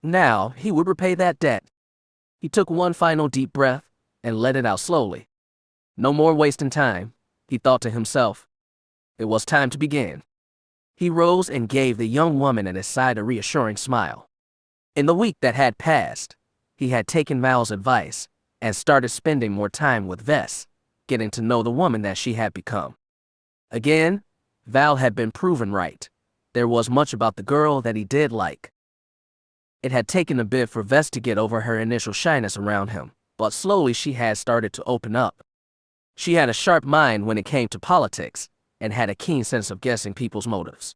Now, he would repay that debt. He took one final deep breath and let it out slowly. No more wasting time, he thought to himself. It was time to begin. He rose and gave the young woman at his side a reassuring smile. In the week that had passed, he had taken Val's advice and started spending more time with Vess, getting to know the woman that she had become. Again, Val had been proven right. There was much about the girl that he did like. It had taken a bit for Vess to get over her initial shyness around him, but slowly she had started to open up. She had a sharp mind when it came to politics, and had a keen sense of guessing people's motives.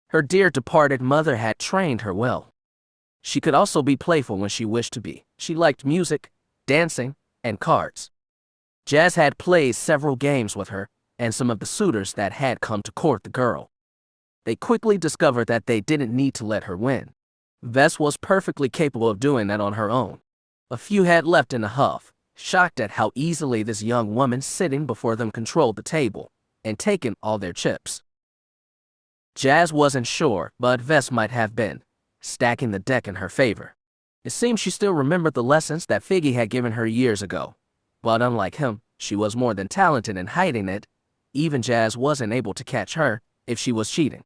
Her dear departed mother had trained her well. She could also be playful when she wished to be. She liked music, dancing, and cards. Jazz had played several games with her and some of the suitors that had come to court the girl. They quickly discovered that they didn't need to let her win. Vess was perfectly capable of doing that on her own. A few had left in a huff, shocked at how easily this young woman sitting before them controlled the table and taken all their chips. Jazz wasn't sure, but Vess might have been, stacking the deck in her favor. It seemed she still remembered the lessons that Figgy had given her years ago. But unlike him, she was more than talented in hiding it. Even Jazz wasn't able to catch her if she was cheating.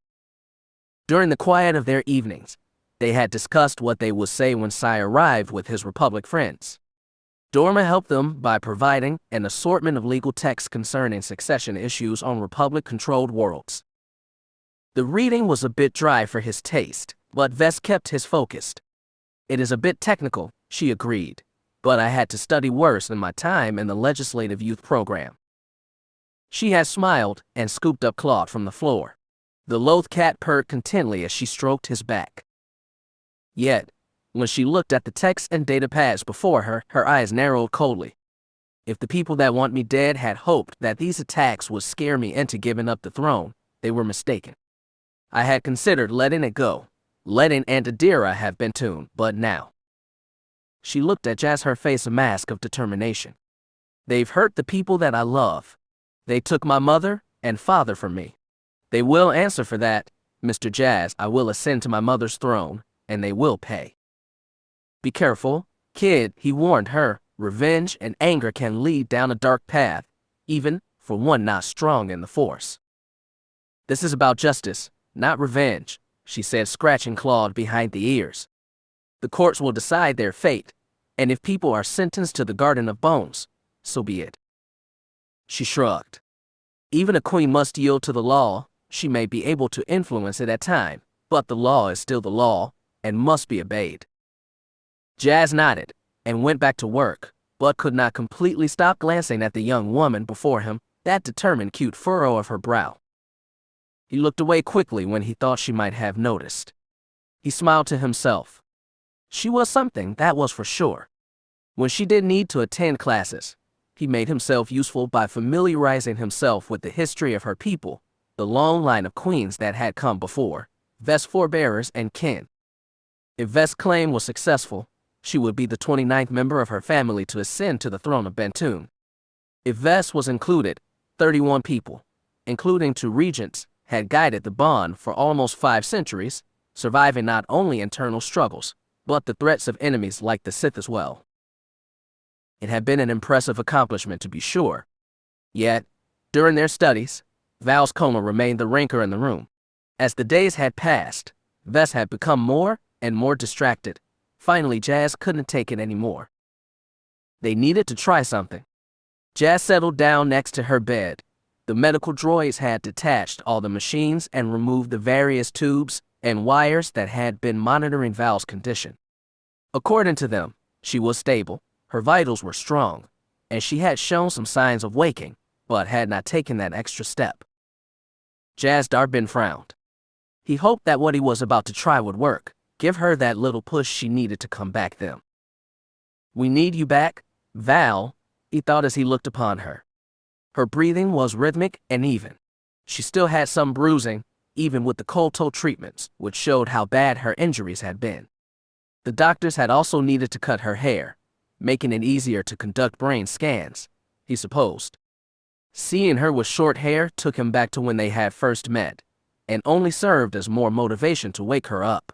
During the quiet of their evenings, they had discussed what they would say when Sai arrived with his Republic friends. Dorma helped them by providing an assortment of legal texts concerning succession issues on Republic-controlled worlds. The reading was a bit dry for his taste, but Vess kept his focused. It is a bit technical, she agreed, but I had to study worse in my time in the Legislative Youth Program. She had smiled and scooped up Claude from the floor. The loath cat purred contentedly as she stroked his back. Yet, when she looked at the text and data pads before her, her eyes narrowed coldly. If the people that want me dead had hoped that these attacks would scare me into giving up the throne, they were mistaken. I had considered letting it go, letting Aunt Adira have been tuned, but now. She looked at Jazz, her face a mask of determination. They've hurt the people that I love. They took my mother and father from me. They will answer for that, Mr. Jazz. I will ascend to my mother's throne, and they will pay. Be careful, kid, he warned her. Revenge and anger can lead down a dark path, even for one not strong in the Force. This is about justice, not revenge, she said, scratching Claude behind the ears. The courts will decide their fate, and if people are sentenced to the Garden of Bones, so be it. She shrugged. Even a queen must yield to the law. She may be able to influence it at times, but the law is still the law and must be obeyed. Jazz nodded and went back to work, but could not completely stop glancing at the young woman before him, that determined cute furrow of her brow. He looked away quickly when he thought she might have noticed. He smiled to himself. She was something, that was for sure. When she didn't need to attend classes, he made himself useful by familiarizing himself with the history of her people, the long line of queens that had come before, Vess forebearers and kin. If Vess' claim was successful, she would be the 29th member of her family to ascend to the throne of Bentun. If Vess was included, 31 people, including 2 regents, had guided the bond for almost 5 centuries, surviving not only internal struggles, but the threats of enemies like the Sith as well. It had been an impressive accomplishment, to be sure. Yet, during their studies, Val's coma remained the rancor in the room. As the days had passed, Vess had become more and more distracted. Finally, Jazz couldn't take it anymore. They needed to try something. Jazz settled down next to her bed. The medical droids had detached all the machines and removed the various tubes and wires that had been monitoring Val's condition. According to them, she was stable, her vitals were strong, and she had shown some signs of waking, but had not taken that extra step. Jazz Darbin frowned. He hoped that what he was about to try would work, give her that little push she needed to come back them. We need you back, Val, he thought as he looked upon her. Her breathing was rhythmic and even. She still had some bruising, even with the cold toe treatments, which showed how bad her injuries had been. The doctors had also needed to cut her hair, making it easier to conduct brain scans, he supposed. Seeing her with short hair took him back to when they had first met, and only served as more motivation to wake her up.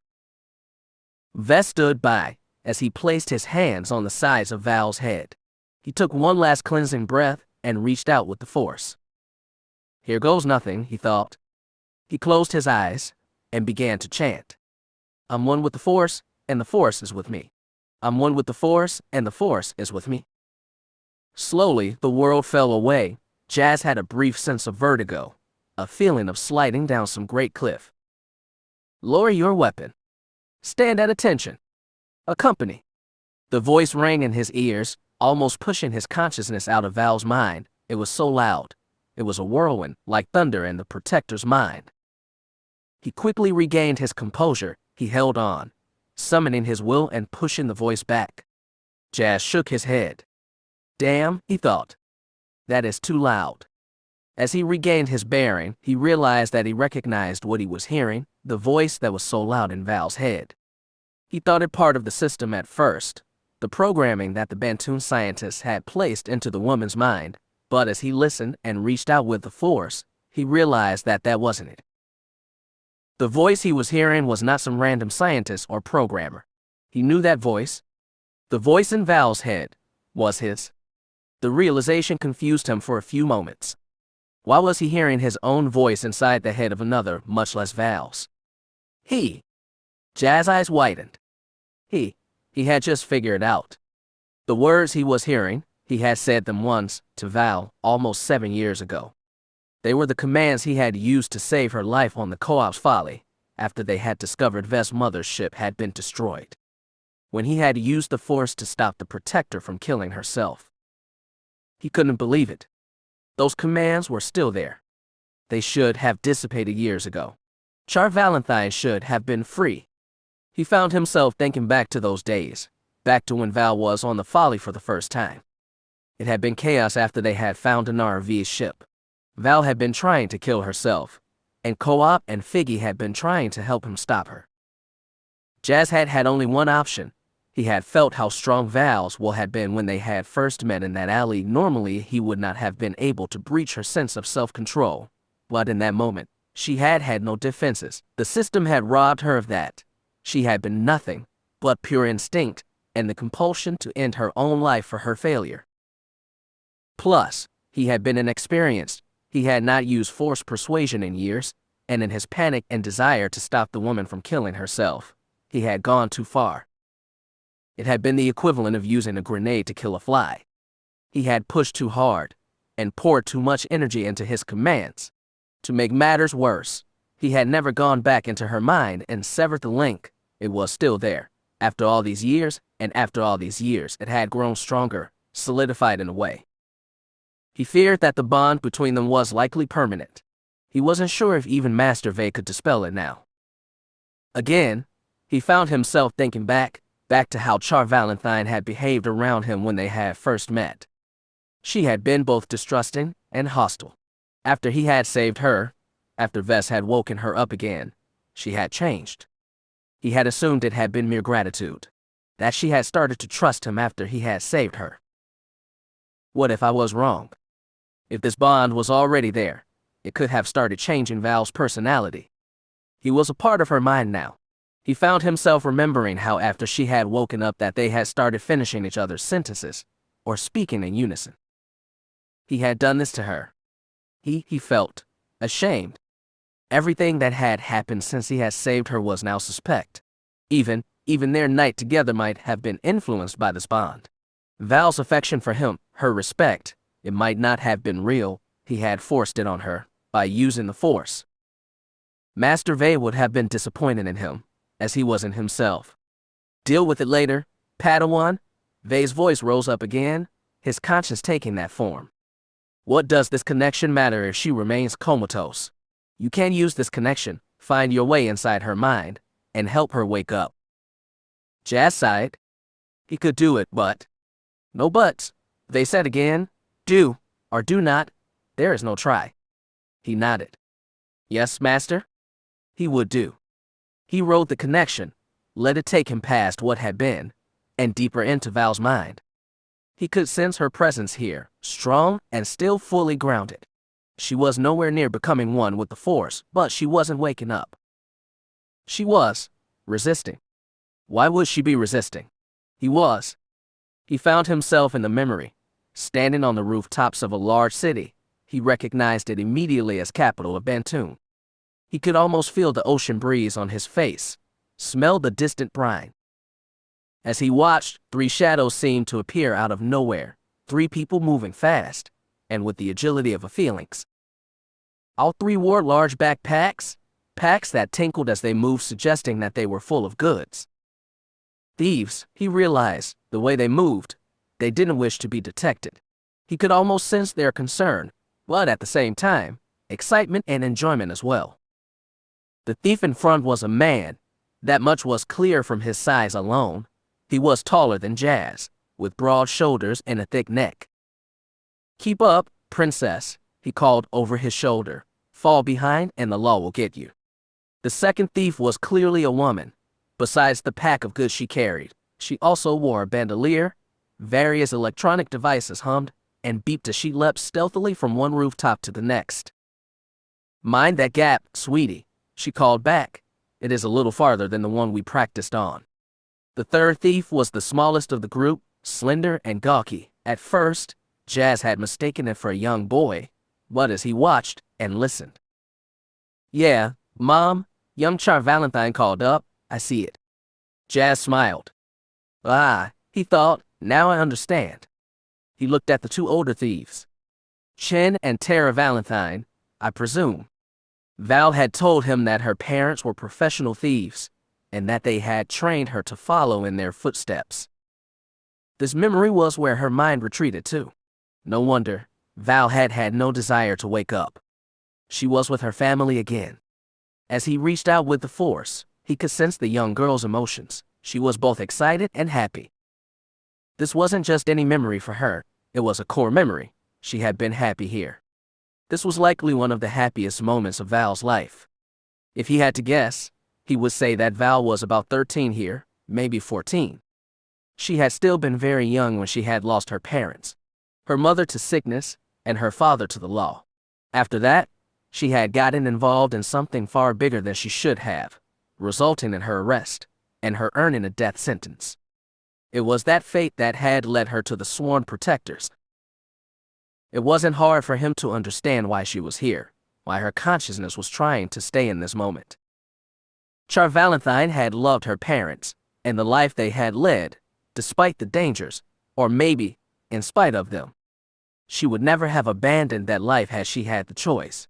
Vess stood by as he placed his hands on the sides of Val's head. He took one last cleansing breath and reached out with the force. Here goes nothing, he thought. He closed his eyes and began to chant. I'm one with the force, and the force is with me. I'm one with the force, and the force is with me. Slowly, the world fell away. Jazz had a brief sense of vertigo, a feeling of sliding down some great cliff. Lower your weapon. Stand at attention. Accompany. The voice rang in his ears, almost pushing his consciousness out of Val's mind. It was so loud. It was a whirlwind, like thunder in the Protector's mind. He quickly regained his composure. He held on, summoning his will and pushing the voice back. Jazz shook his head. Damn, he thought. That is too loud. As he regained his bearing, he realized that he recognized what he was hearing, the voice that was so loud in Val's head. He thought it part of the system at first, the programming that the Bantoon scientists had placed into the woman's mind, but as he listened and reached out with the force, he realized that that wasn't it. The voice he was hearing was not some random scientist or programmer. He knew that voice. The voice in Val's head was his. The realization confused him for a few moments. Why was he hearing his own voice inside the head of another, much less Val's? Jazz's eyes widened. He had just figured it out. The words he was hearing, he had said them once, to Val, almost 7 years ago. They were the commands he had used to save her life on the Co-op's Folly, after they had discovered Vess's mother's ship had been destroyed. When he had used the Force to stop the Protector from killing herself. He couldn't believe it. Those commands were still there. They should have dissipated years ago. Char Valentine should have been free. He found himself thinking back to those days, back to when Val was on the Folly for the first time. It had been chaos after they had found V's ship. Val had been trying to kill herself, and Co-op and Figgy had been trying to help him stop her. Jazz had only one option. He had felt how strong Val's will had been when they had first met in that alley. Normally, he would not have been able to breach her sense of self-control, but in that moment, she had no defenses. The system had robbed her of that. She had been nothing but pure instinct and the compulsion to end her own life for her failure. Plus, he had been inexperienced. He had not used forced persuasion in years, and in his panic and desire to stop the woman from killing herself, he had gone too far. It had been the equivalent of using a grenade to kill a fly. He had pushed too hard and poured too much energy into his commands. To make matters worse, he had never gone back into her mind and severed the link. It was still there. After all these years, and after all these years, it had grown stronger, solidified in a way. He feared that the bond between them was likely permanent. He wasn't sure if even Master Vey could dispel it now. Again, he found himself thinking back to how Char Valentine had behaved around him when they had first met. She had been both distrusting and hostile. After he had saved her, after Vess had woken her up again, she had changed. He had assumed it had been mere gratitude, that she had started to trust him after he had saved her. What if I was wrong? If this bond was already there, it could have started changing Val's personality. He was a part of her mind now. He found himself remembering how after she had woken up that they had started finishing each other's sentences, or speaking in unison. He had done this to her. He felt ashamed. Everything that had happened since he had saved her was now suspect. Even their night together might have been influenced by this bond. Val's affection for him, her respect, it might not have been real. He had forced it on her by using the Force. Master Vey would have been disappointed in him, as he was in himself. Deal with it later, Padawan. Vey's voice rose up again, his conscience taking that form. What does this connection matter if she remains comatose? You can use this connection, find your way inside her mind, and help her wake up. Jazz sighed. He could do it, but... No buts. They said again, do, or do not. There is no try. He nodded. Yes, master? He would do. He rode the connection, let it take him past what had been, and deeper into Val's mind. He could sense her presence here, strong and still fully grounded. She was nowhere near becoming one with the Force, but she wasn't waking up. She was resisting. Why would she be resisting? He was. He found himself in the memory, standing on the rooftops of a large city. He recognized it immediately as capital of Bantoon. He could almost feel the ocean breeze on his face, smell the distant brine. As he watched, 3 shadows seemed to appear out of nowhere, 3 people moving fast, and with the agility of a phalanx. All 3 wore large backpacks, packs that tinkled as they moved, suggesting that they were full of goods. Thieves, he realized, the way they moved. They didn't wish to be detected. He could almost sense their concern, but at the same time, excitement and enjoyment as well. The thief in front was a man. That much was clear from his size alone. He was taller than Jazz, with broad shoulders and a thick neck. "Keep up, princess," he called over his shoulder. "Fall behind and the law will get you." The second thief was clearly a woman. Besides the pack of goods she carried, she also wore a bandolier. Various electronic devices hummed and beeped as she leapt stealthily from one rooftop to the next. "Mind that gap, sweetie," she called back. "It is a little farther than the one we practiced on." The third thief was the smallest of the group, slender and gawky. At first, Jazz had mistaken it for a young boy, but as he watched and listened. "Yeah, Mom," young Char Valentine called up. "I see it." Jazz smiled. "Ah," he thought, "now I understand." He looked at the 2 older thieves. Chen and Tara Valentine, I presume. Val had told him that her parents were professional thieves, and that they had trained her to follow in their footsteps. This memory was where her mind retreated to. No wonder, Val had had no desire to wake up. She was with her family again. As he reached out with the Force, he could sense the young girl's emotions. She was both excited and happy. This wasn't just any memory for her, it was a core memory. She had been happy here. This was likely one of the happiest moments of Val's life. If he had to guess, he would say that Val was about 13 here, maybe 14. She had still been very young when she had lost her parents, her mother to sickness, and her father to the law. After that, she had gotten involved in something far bigger than she should have, resulting in her arrest, and her earning a death sentence. It was that fate that had led her to the sworn protectors. It wasn't hard for him to understand why she was here, why her consciousness was trying to stay in this moment. Char Valentine had loved her parents, and the life they had led, despite the dangers, or maybe, in spite of them. She would never have abandoned that life had she had the choice.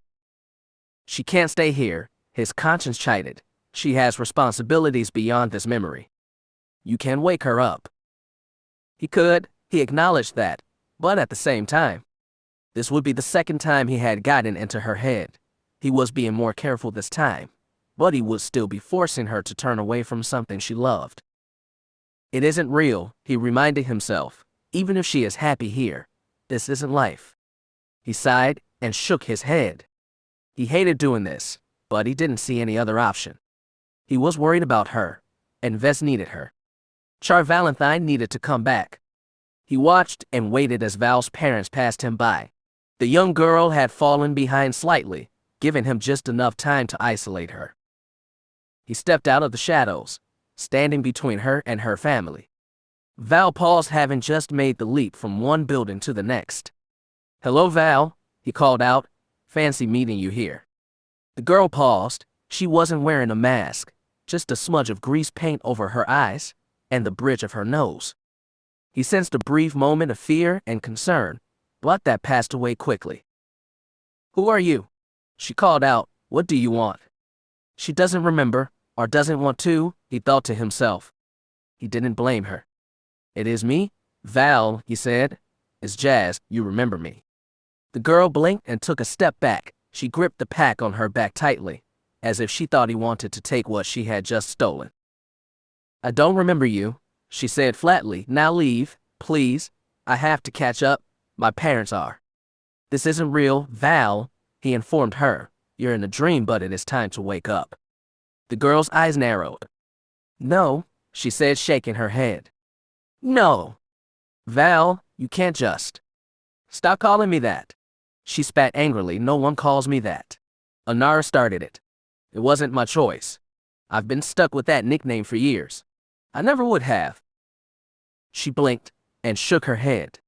She can't stay here, his conscience chided. She has responsibilities beyond this memory. You can wake her up. He could, he acknowledged that, but at the same time, this would be the second time he had gotten into her head. He was being more careful this time, but he would still be forcing her to turn away from something she loved. It isn't real, he reminded himself. Even if she is happy here, this isn't life. He sighed and shook his head. He hated doing this, but he didn't see any other option. He was worried about her, and Vess needed her. Char Valentine needed to come back. He watched and waited as Val's parents passed him by. The young girl had fallen behind slightly, giving him just enough time to isolate her. He stepped out of the shadows, standing between her and her family. Val paused, having just made the leap from one building to the next. "Hello, Val," he called out. "Fancy meeting you here." The girl paused. She wasn't wearing a mask, just a smudge of grease paint over her eyes and the bridge of her nose. He sensed a brief moment of fear and concern, but that passed away quickly. "Who are you?" she called out. "What do you want?" She doesn't remember, or doesn't want to, he thought to himself. He didn't blame her. "It is me, Val," he said. "It's Jazz, you remember me." The girl blinked and took a step back. She gripped the pack on her back tightly, as if she thought he wanted to take what she had just stolen. "I don't remember you," she said flatly. "Now leave, please. I have to catch up. My parents are." "This isn't real, Val," he informed her. "You're in a dream, but it is time to wake up." The girl's eyes narrowed. "No," she said, shaking her head. "No." "Val," You can't just. Stop calling me that. She spat angrily. No one calls me that. Anara started it. It wasn't my choice. I've been stuck with that nickname for years. I never would have. She blinked and shook her head.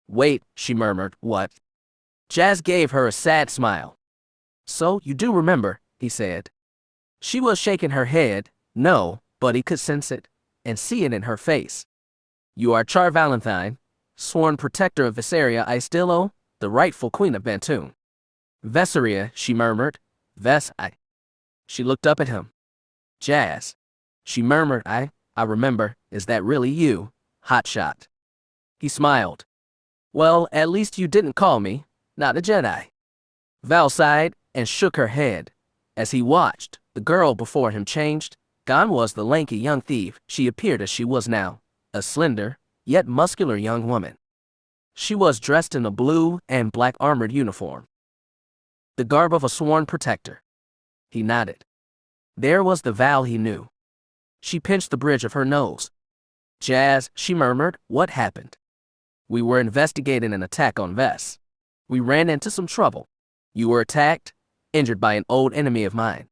Wait, she murmured. What? Jazz gave her a sad smile. So, you do remember, he said. She was shaking her head. No, but he could sense it and see it in her face. You are Char Valentine, sworn protector of Visseria Istilo, the rightful queen of Bantoon. Vesseria, she murmured. Vess, I. She looked up at him. Jazz. She murmured. I remember. Is that really you, hotshot? He smiled. Well, at least you didn't call me, not a Jedi. Val sighed and shook her head. As he watched, the girl before him changed. Gone was the lanky young thief she appeared as she was now, a slender, yet muscular young woman. She was dressed in a blue and black armored uniform, the garb of a sworn protector. He nodded. There was the Val he knew. She pinched the bridge of her nose. Jazz, she murmured, what happened? We were investigating an attack on Vess. We ran into some trouble. You were attacked, injured by an old enemy of mine.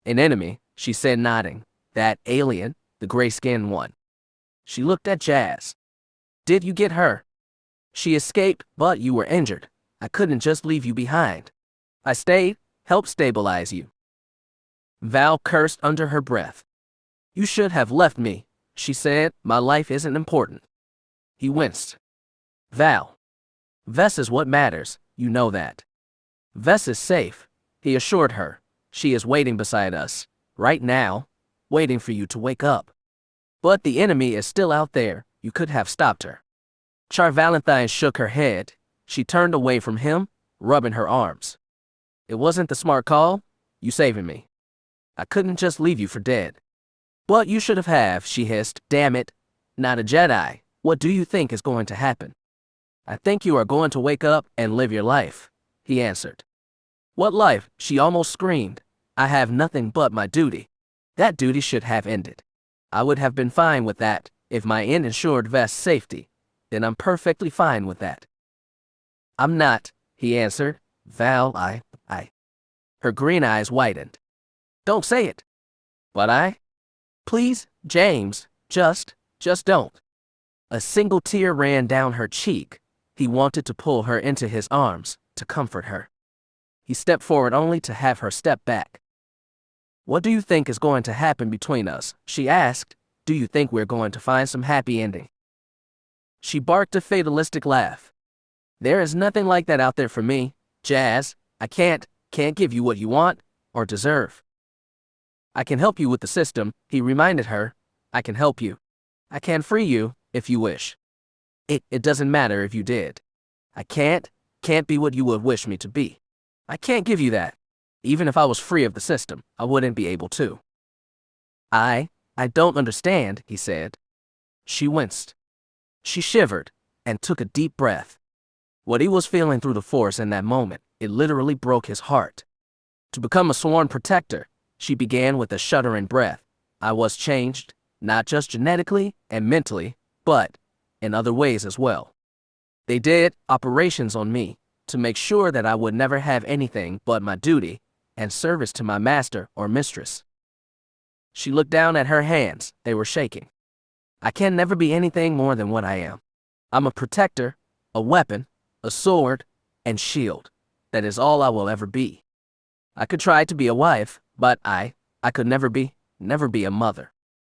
An enemy, she said, nodding. That alien, the gray-skinned one. She looked at Jazz. Did you get her? She escaped, but you were injured. I couldn't just leave you behind. I stayed, helped stabilize you. Val cursed under her breath. You should have left me, she said. My life isn't important. He winced. Val. Vess is what matters, you know that. Vess is safe, he assured her. She is waiting beside us, right now, waiting for you to wake up. But the enemy is still out there. You could have stopped her. Char Valentine shook her head. She turned away from him, rubbing her arms. It wasn't the smart call. You saving me. I couldn't just leave you for dead. But you should have, she hissed. Damn it. Not a Jedi. What do you think is going to happen? I think you are going to wake up and live your life, he answered. What life? She almost screamed. I have nothing but my duty. That duty should have ended. I would have been fine with that if my end ensured Vess' safety. Then I'm perfectly fine with that. I'm not, he answered. Val, I. Her green eyes widened. Don't say it. But Please, James, just don't. A single tear ran down her cheek. He wanted to pull her into his arms, to comfort her. He stepped forward only to have her step back. What do you think is going to happen between us? She asked. Do you think we're going to find some happy ending? She barked a fatalistic laugh. There is nothing like that out there for me, Jazz. I can't give you what you want or deserve. I can help you with the system, he reminded her. I can help you. I can free you, if you wish. It doesn't matter if you did. I can't be what you would wish me to be. I can't give you that. Even if I was free of the system, I wouldn't be able to. I don't understand, he said. She winced. She shivered and took a deep breath. What he was feeling through the Force in that moment, it literally broke his heart. To become a sworn protector, she began with a shuddering breath. I was changed, not just genetically and mentally, but in other ways as well. They did operations on me to make sure that I would never have anything but my duty and service to my master or mistress. She looked down at her hands. They were shaking. I can never be anything more than what I am. I'm a protector, a weapon, a sword, and shield. That is all I will ever be. I could try to be a wife, but I could never be a mother.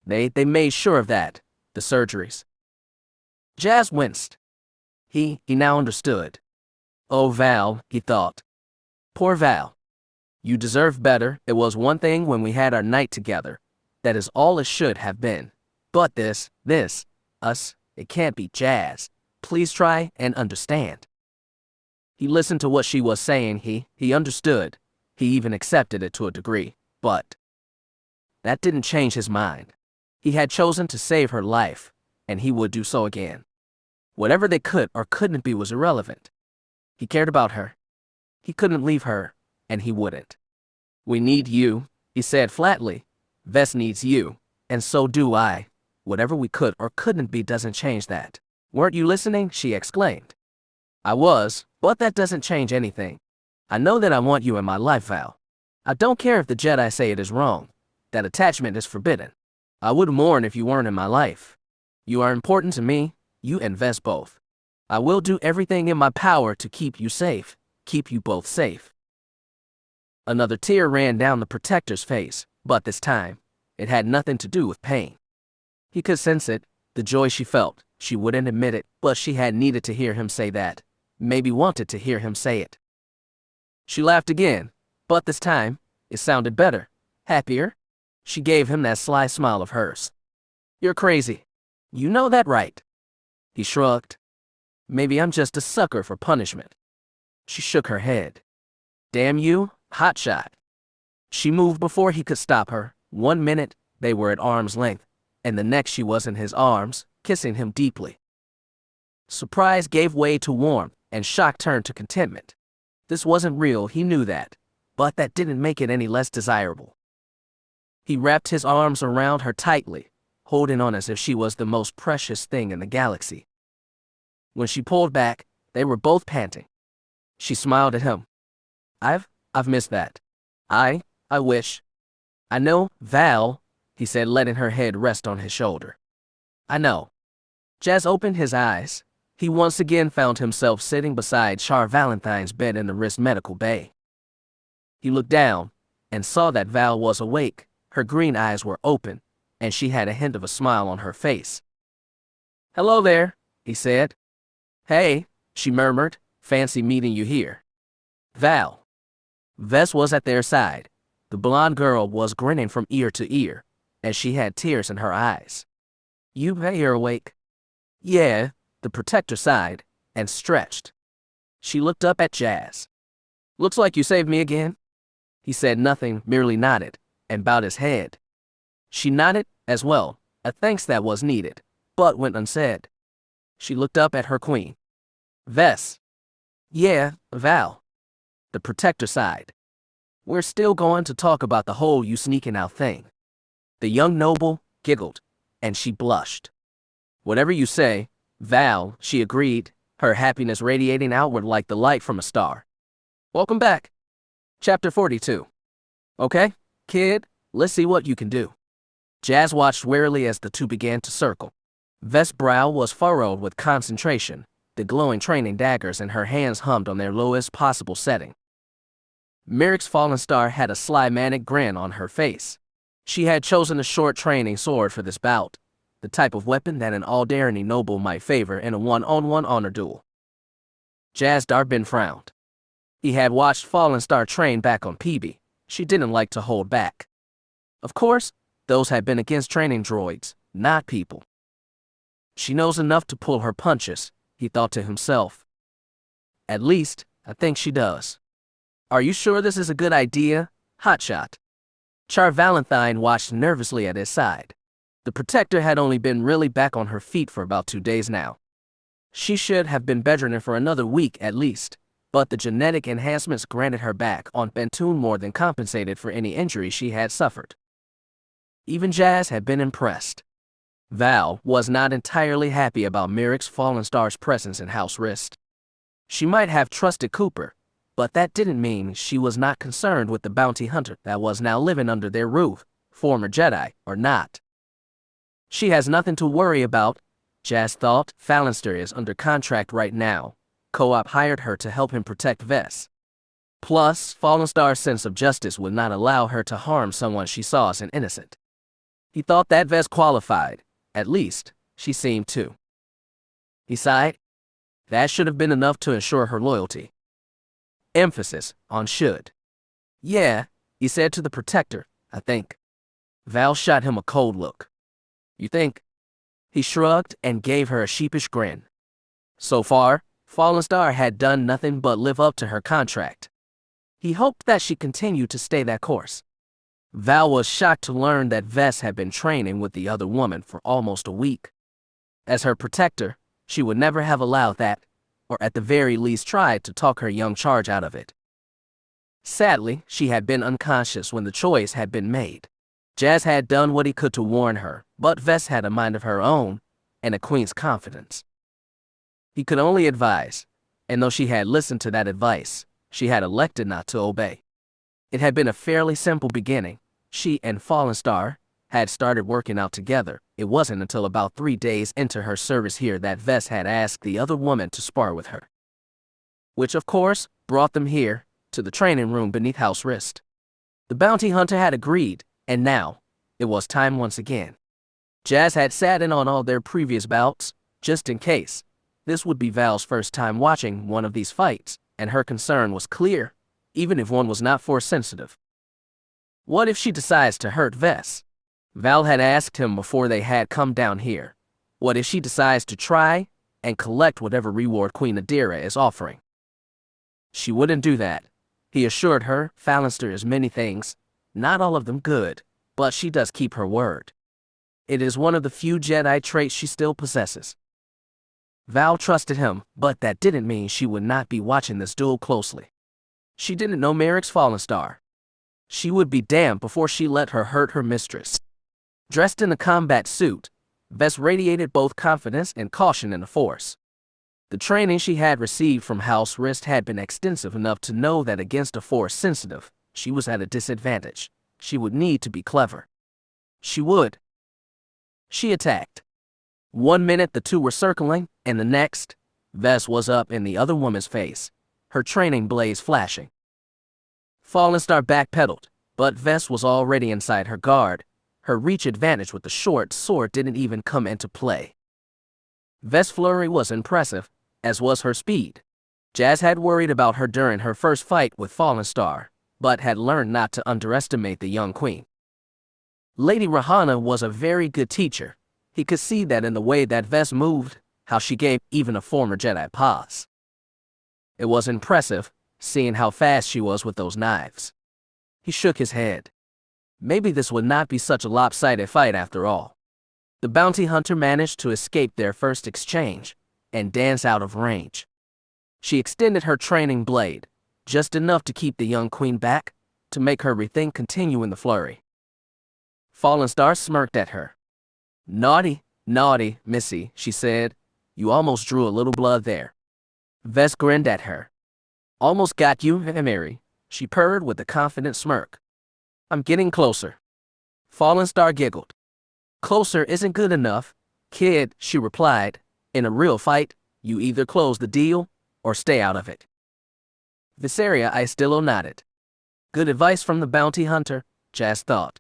They made sure of that, the surgeries. Jazz winced. He now understood. Oh, Val, he thought. Poor Val. You deserve better. It was one thing when we had our night together. That is all it should have been. But us, it can't be, Jazz. Please try and understand. He listened to what she was saying. He understood. He even accepted it to a degree. But that didn't change his mind. He had chosen to save her life, and he would do so again. Whatever they could or couldn't be was irrelevant. He cared about her. He couldn't leave her, and he wouldn't. We need you, he said flatly. Vess needs you, and so do I. Whatever we could or couldn't be doesn't change that. Weren't you listening? She exclaimed. I was, but that doesn't change anything. I know that I want you in my life, Val. I don't care if the Jedi say it is wrong. That attachment is forbidden. I would mourn if you weren't in my life. You are important to me, you and Vess both. I will do everything in my power to keep you safe, keep you both safe. Another tear ran down the Protector's face, but this time, it had nothing to do with pain. He could sense it, the joy she felt. She wouldn't admit it, but she had needed to hear him say that. Maybe wanted to hear him say it. She laughed again, but this time, it sounded better, happier. She gave him that sly smile of hers. You're crazy. You know that, right? He shrugged. Maybe I'm just a sucker for punishment. She shook her head. Damn you, hotshot. She moved before he could stop her. 1 minute, they were at arm's length, and the next she was in his arms, kissing him deeply. Surprise gave way to warmth, and shock turned to contentment. This wasn't real, he knew that, but that didn't make it any less desirable. He wrapped his arms around her tightly, holding on as if she was the most precious thing in the galaxy. When she pulled back, they were both panting. She smiled at him. I've missed that. I wish. I know, Val, he said, letting her head rest on his shoulder. I know. Jazz opened his eyes. He once again found himself sitting beside Char Valentine's bed in the wrist medical bay. He looked down and saw that Val was awake. Her green eyes were open, and she had a hint of a smile on her face. Hello there, he said. Hey, she murmured, fancy meeting you here. Val. Vess was at their side. The blonde girl was grinning from ear to ear, and she had tears in her eyes. You're awake? Yeah, the Protector sighed, and stretched. She looked up at Jazz. Looks like you saved me again. He said nothing, merely nodded, and bowed his head. She nodded, as well, a thanks that was needed, but went unsaid. She looked up at her queen. Vess. Yeah, Val. The Protector sighed. We're still going to talk about the whole you sneaking out thing. The young noble giggled, and she blushed. Whatever you say, Val, she agreed, her happiness radiating outward like the light from a star. Welcome back. Chapter 42. Okay, kid, let's see what you can do. Jazz watched warily as the two began to circle. Vess' brow was furrowed with concentration. The glowing training daggers in her hands hummed on their lowest possible setting. Merrick's fallen star had a sly manic grin on her face. She had chosen a short training sword for this bout, the type of weapon that an Alderani noble might favor in a one-on-one honor duel. Jazz Darbin frowned. He had watched Fallen Star train back on PB. She didn't like to hold back. Of course, those had been against training droids, not people. She knows enough to pull her punches, he thought to himself. At least, I think she does. Are you sure this is a good idea, hotshot? Char Valentine watched nervously at his side. The Protector had only been really back on her feet for about 2 days now. She should have been bedridden for another week at least, but the genetic enhancements granted her back on Bentoon more than compensated for any injury she had suffered. Even Jazz had been impressed. Val was not entirely happy about Merrick's Fallen Star's presence in House Rist. She might have trusted Cooper, but that didn't mean she was not concerned with the bounty hunter that was now living under their roof, former Jedi or not. She has nothing to worry about, Jazz thought. Fallenster is under contract right now. Co-op hired her to help him protect Vess. Plus, Fallen Star's sense of justice would not allow her to harm someone she saw as an innocent. He thought that Vess qualified. At least, she seemed to. He sighed. That should have been enough to ensure her loyalty. Emphasis on should. Yeah, he said to the Protector, I think. Val shot him a cold look. You think? He shrugged and gave her a sheepish grin. So far, Fallen Star had done nothing but live up to her contract. He hoped that she continued to stay that course. Val was shocked to learn that Vess had been training with the other woman for almost a week. As her Protector, she would never have allowed that, or at the very least tried to talk her young charge out of it. Sadly, she had been unconscious when the choice had been made. Jazz had done what he could to warn her, but Vess had a mind of her own and a queen's confidence. He could only advise, and though she had listened to that advice, she had elected not to obey. It had been a fairly simple beginning. She and Fallen Star had started working out together. It wasn't until about 3 days into her service here that Vess had asked the other woman to spar with her, which of course brought them here to the training room beneath House Wrist. The bounty hunter had agreed, and now it was time once again. Jazz had sat in on all their previous bouts, just in case. This would be Val's first time watching one of these fights, and her concern was clear, even if one was not Force-sensitive. What if she decides to hurt Vess? Val had asked him before they had come down here. What if she decides to try and collect whatever reward Queen Adira is offering? She wouldn't do that. He assured her Phalanster is many things, not all of them good, but she does keep her word. It is one of the few Jedi traits she still possesses. Val trusted him, but that didn't mean she would not be watching this duel closely. She didn't know Merrick's Fallen Star. She would be damned before she let her hurt her mistress. Dressed in a combat suit, Vess radiated both confidence and caution in the Force. The training she had received from House Wrist had been extensive enough to know that against a Force-sensitive, she was at a disadvantage. She would need to be clever. She would. She attacked. 1 minute the two were circling, and the next, Vess was up in the other woman's face, her training blaze flashing. Fallen Star backpedaled, but Vess was already inside her guard. Her reach advantage with the short sword didn't even come into play. Vess' flurry was impressive, as was her speed. Jazz had worried about her during her first fight with Fallen Star, but had learned not to underestimate the young queen. Lady Rahana was a very good teacher. He could see that in the way that Vess moved, how she gave even a former Jedi pause. It was impressive, seeing how fast she was with those knives. He shook his head. Maybe this would not be such a lopsided fight after all. The bounty hunter managed to escape their first exchange and dance out of range. She extended her training blade, just enough to keep the young queen back, to make her rethink continuing the flurry. Fallen Star smirked at her. Naughty, naughty, missy, she said. You almost drew a little blood there. Vess grinned at her. Almost got you, Mary, she purred with a confident smirk. I'm getting closer. Fallen Star giggled. Closer isn't good enough, kid, she replied. In a real fight, you either close the deal or stay out of it. Viseria Istillo nodded. Good advice from the bounty hunter, Jazz thought.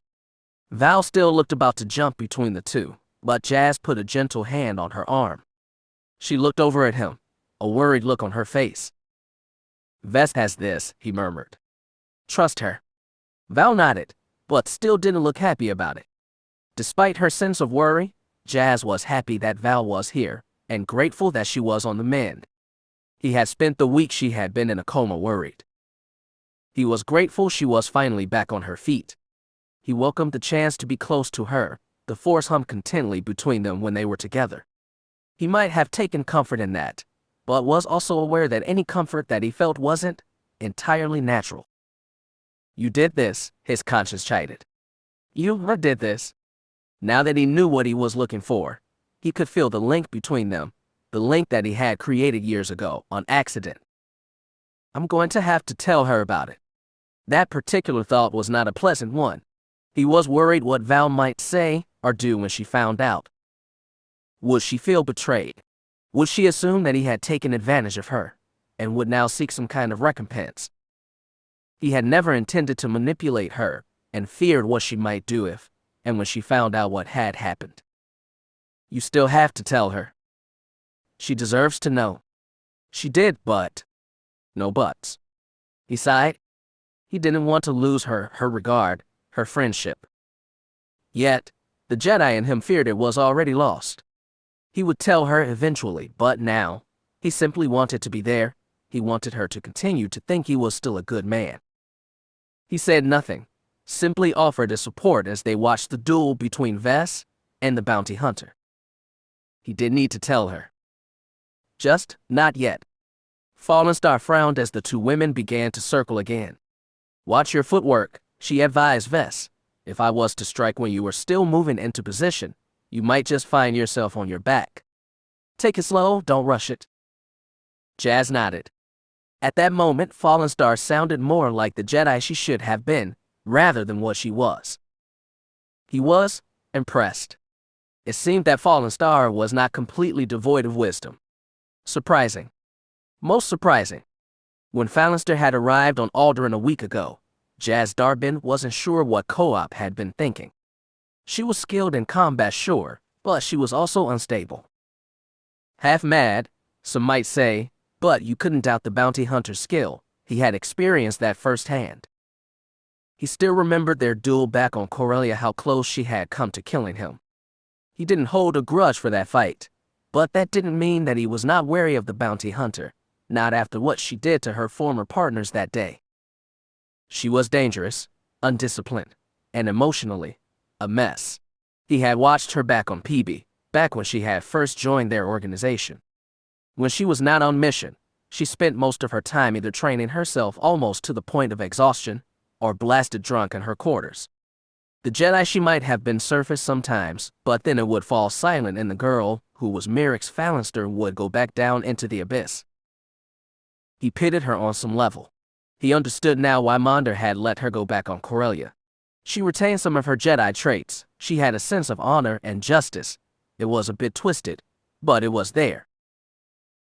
Val still looked about to jump between the two, but Jazz put a gentle hand on her arm. She looked over at him, a worried look on her face. Vess has this, he murmured. Trust her. Val nodded, but still didn't look happy about it. Despite her sense of worry, Jazz was happy that Val was here, and grateful that she was on the mend. He had spent the week she had been in a coma worried. He was grateful she was finally back on her feet. He welcomed the chance to be close to her. The Force hummed contently between them when they were together. He might have taken comfort in that, but was also aware that any comfort that he felt wasn't entirely natural. You did this, his conscience chided. You did this. Now that he knew what he was looking for, he could feel the link between them, the link that he had created years ago on accident. I'm going to have to tell her about it. That particular thought was not a pleasant one. He was worried what Val might say or do when she found out. Would she feel betrayed? Would she assume that he had taken advantage of her and would now seek some kind of recompense? He had never intended to manipulate her and feared what she might do if and when she found out what had happened. You still have to tell her. She deserves to know. She did, but no buts. He sighed. He didn't want to lose her regard, her friendship. Yet, the Jedi in him feared it was already lost. He would tell her eventually, but now, he simply wanted to be there. He wanted her to continue to think he was still a good man. He said nothing, simply offered his support as they watched the duel between Vess and the bounty hunter. He didn't need to tell her. Just not yet. Fallen Star frowned as the two women began to circle again. Watch your footwork, she advised Vess. If I was to strike when you were still moving into position, you might just find yourself on your back. Take it slow, don't rush it. Jazz nodded. At that moment, Fallen Star sounded more like the Jedi she should have been, rather than what she was. He was impressed. It seemed that Fallen Star was not completely devoid of wisdom. Surprising. Most surprising. When Fallister had arrived on Alderaan a week ago, Jazz Darbin wasn't sure what Co-op had been thinking. She was skilled in combat, sure, but she was also unstable. Half mad, some might say, but you couldn't doubt the bounty hunter's skill. He had experienced that firsthand. He still remembered their duel back on Corellia, how close she had come to killing him. He didn't hold a grudge for that fight, but that didn't mean that he was not wary of the bounty hunter, not after what she did to her former partners that day. She was dangerous, undisciplined, and emotionally a mess. He had watched her back on PB, back when she had first joined their organization. When she was not on mission, she spent most of her time either training herself almost to the point of exhaustion or blasted drunk in her quarters. The Jedi she might have been surfaced sometimes, but then it would fall silent and the girl, who was Merrick's Fallister, would go back down into the abyss. He pitied her on some level. He understood now why Monder had let her go back on Corellia. She retained some of her Jedi traits. She had a sense of honor and justice. It was a bit twisted, but it was there.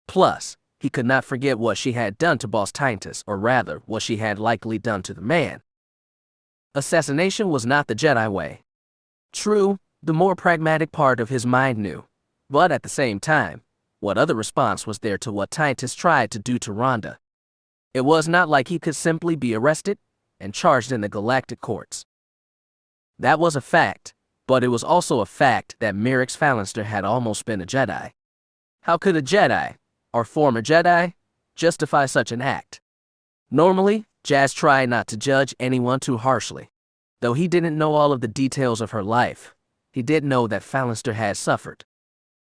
Plus, he could not forget what she had done to Boss Titus, or rather, what she had likely done to the man. Assassination was not the Jedi way. True, the more pragmatic part of his mind knew, but at the same time, what other response was there to what Titus tried to do to Rhonda? It was not like he could simply be arrested and charged in the galactic courts. That was a fact, but it was also a fact that Merrick's Fallister had almost been a Jedi. How could a Jedi, or former Jedi, justify such an act? Normally, Jazz tried not to judge anyone too harshly. Though he didn't know all of the details of her life, he did know that Fallister had suffered.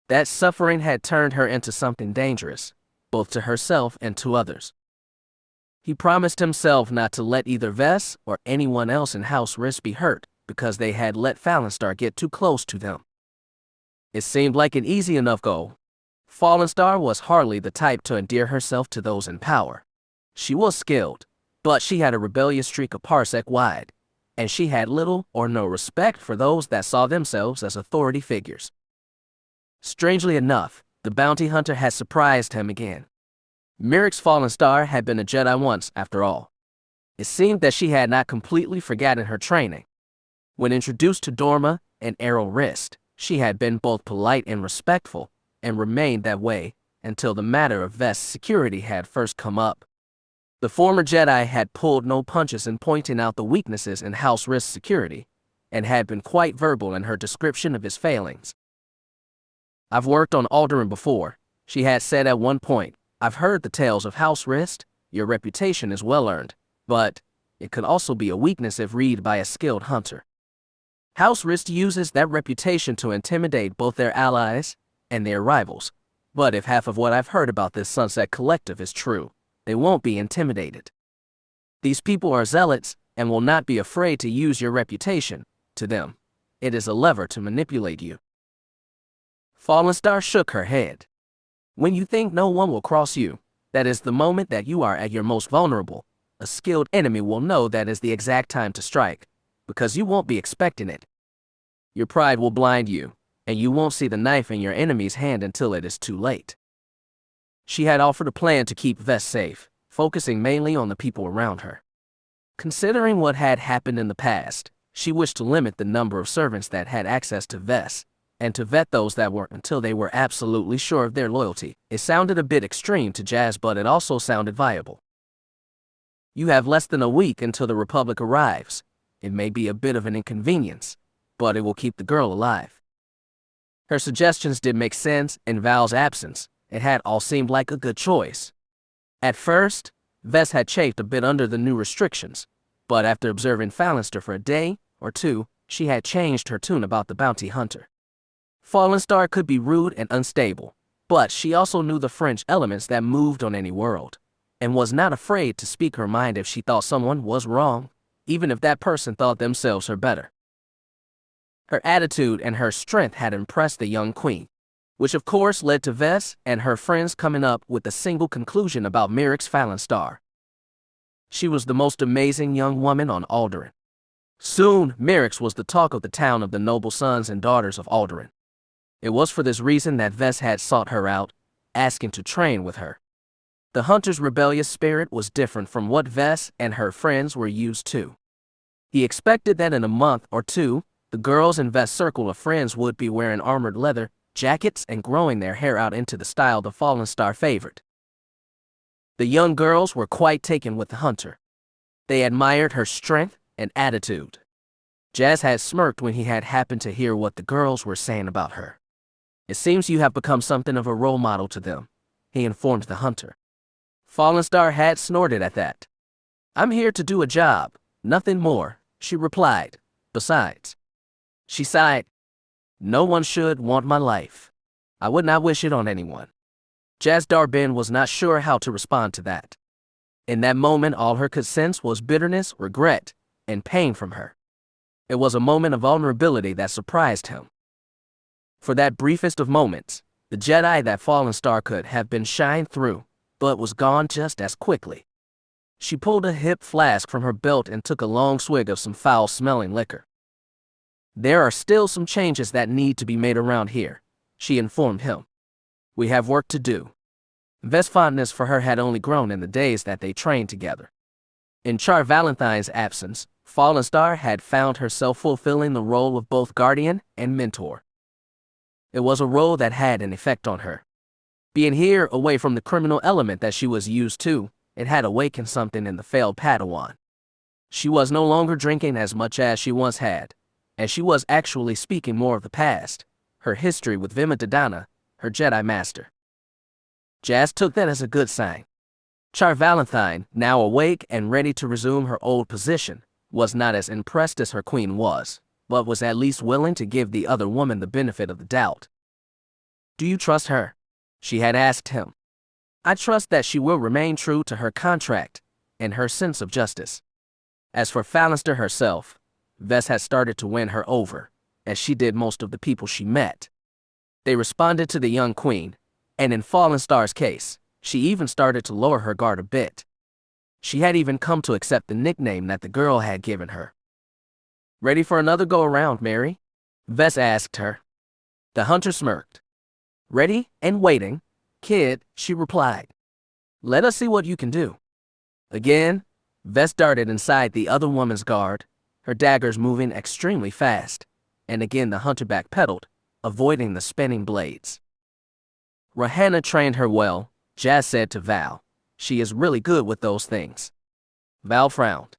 That suffering had turned her into something dangerous, both to herself and to others. He promised himself not to let either Vess or anyone else in House Risk be hurt because they had let Fallister get too close to them. It seemed like an easy enough goal. Fallen Star was hardly the type to endear herself to those in power. She was skilled, but she had a rebellious streak a parsec wide, and she had little or no respect for those that saw themselves as authority figures. Strangely enough, the bounty hunter had surprised him again. Merrick's Fallen Star had been a Jedi once, after all. It seemed that she had not completely forgotten her training. When introduced to Dorma and Arrow Wrist, she had been both polite and respectful, and remained that way until the matter of Vest's security had first come up. The former Jedi had pulled no punches in pointing out the weaknesses in House Risk's security, and had been quite verbal in her description of his failings. "I've worked on Alderaan before," she had said at one point. "I've heard the tales of House Risk. Your reputation is well earned, but it could also be a weakness if read by a skilled hunter. House Risk uses that reputation to intimidate both their allies and their rivals, but if half of what I've heard about this Sunset Collective is true, they won't be intimidated. These people are zealots and will not be afraid to use your reputation. To them, it is a lever to manipulate you." Fallen Star shook her head. "When you think no one will cross you, that is the moment that you are at your most vulnerable. A skilled enemy will know that is the exact time to strike, because you won't be expecting it. Your pride will blind you, and you won't see the knife in your enemy's hand until it is too late." She had offered a plan to keep Vess safe, focusing mainly on the people around her. Considering what had happened in the past, she wished to limit the number of servants that had access to Vess, and to vet those that weren't until they were absolutely sure of their loyalty. It sounded a bit extreme to Jazz, but it also sounded viable. "You have less than a week until the Republic arrives. It may be a bit of an inconvenience, but it will keep the girl alive." Her suggestions did make sense. In Val's absence, it had all seemed like a good choice. At first, Vess had chafed a bit under the new restrictions, but after observing Fallister for a day or two, she had changed her tune about the bounty hunter. Fallen Star could be rude and unstable, but she also knew the French elements that moved on any world, and was not afraid to speak her mind if she thought someone was wrong, even if that person thought themselves her better. Her attitude and her strength had impressed the young queen. which of course led to Vess and her friends coming up with a single conclusion about Merrick's Fallon Star. She was the most amazing young woman on Alderaan. Soon, Merrick's was the talk of the town of the noble sons and daughters of Alderaan. It was for this reason that Vess had sought her out, asking to train with her. The hunter's rebellious spirit was different from what Vess and her friends were used to. He expected that in a month or two, the girls in Vess' circle of friends would be wearing armored leather jackets and growing their hair out into the style the Fallen Star favored. The young girls were quite taken with the hunter. They admired her strength and attitude. Jazz had smirked when he had happened to hear what the girls were saying about her. It seems you have become something of a role model to them, he informed the hunter. Fallen Star had snorted at that. I'm here to do a job, nothing more, she replied. Besides, she sighed, no one should want my life. I would not wish it on anyone. Jazz Darbin was not sure how to respond to that. In that moment, all her could sense was bitterness, regret, and pain from her. It was a moment of vulnerability that surprised him. For that briefest of moments, the Jedi that Fallen Star could have been shined through, but was gone just as quickly. She pulled a hip flask from her belt and took a long swig of some foul-smelling liquor. There are still some changes that need to be made around here, she informed him. We have work to do. Vess' fondness for her had only grown in the days that they trained together. In Char Valentine's absence, Fallen Star had found herself fulfilling the role of both guardian and mentor. It was a role that had an effect on her. Being here, away from the criminal element that she was used to, it had awakened something in the failed Padawan. She was no longer drinking as much as she once had, and she was actually speaking more of the past, her history with Vima Dodana, her Jedi Master. Jazz took that as a good sign. Char Valentine, now awake and ready to resume her old position, was not as impressed as her queen was, but was at least willing to give the other woman the benefit of the doubt. Do you trust her? She had asked him. I trust that she will remain true to her contract and her sense of justice. As for Fallenster herself, Vess had started to win her over, as she did most of the people she met. They responded to the young queen, and in Fallen Star's case, she even started to lower her guard a bit. She had even come to accept the nickname that the girl had given her. Ready for another go-around, Mary? Vess asked her. The hunter smirked. Ready and waiting, kid, she replied. Let us see what you can do. Again, Vess darted inside the other woman's guard, her daggers moving extremely fast, and again the hunter backpedaled, avoiding the spinning blades. Rahana trained her well, Jazz said to Val. She is really good with those things. Val frowned.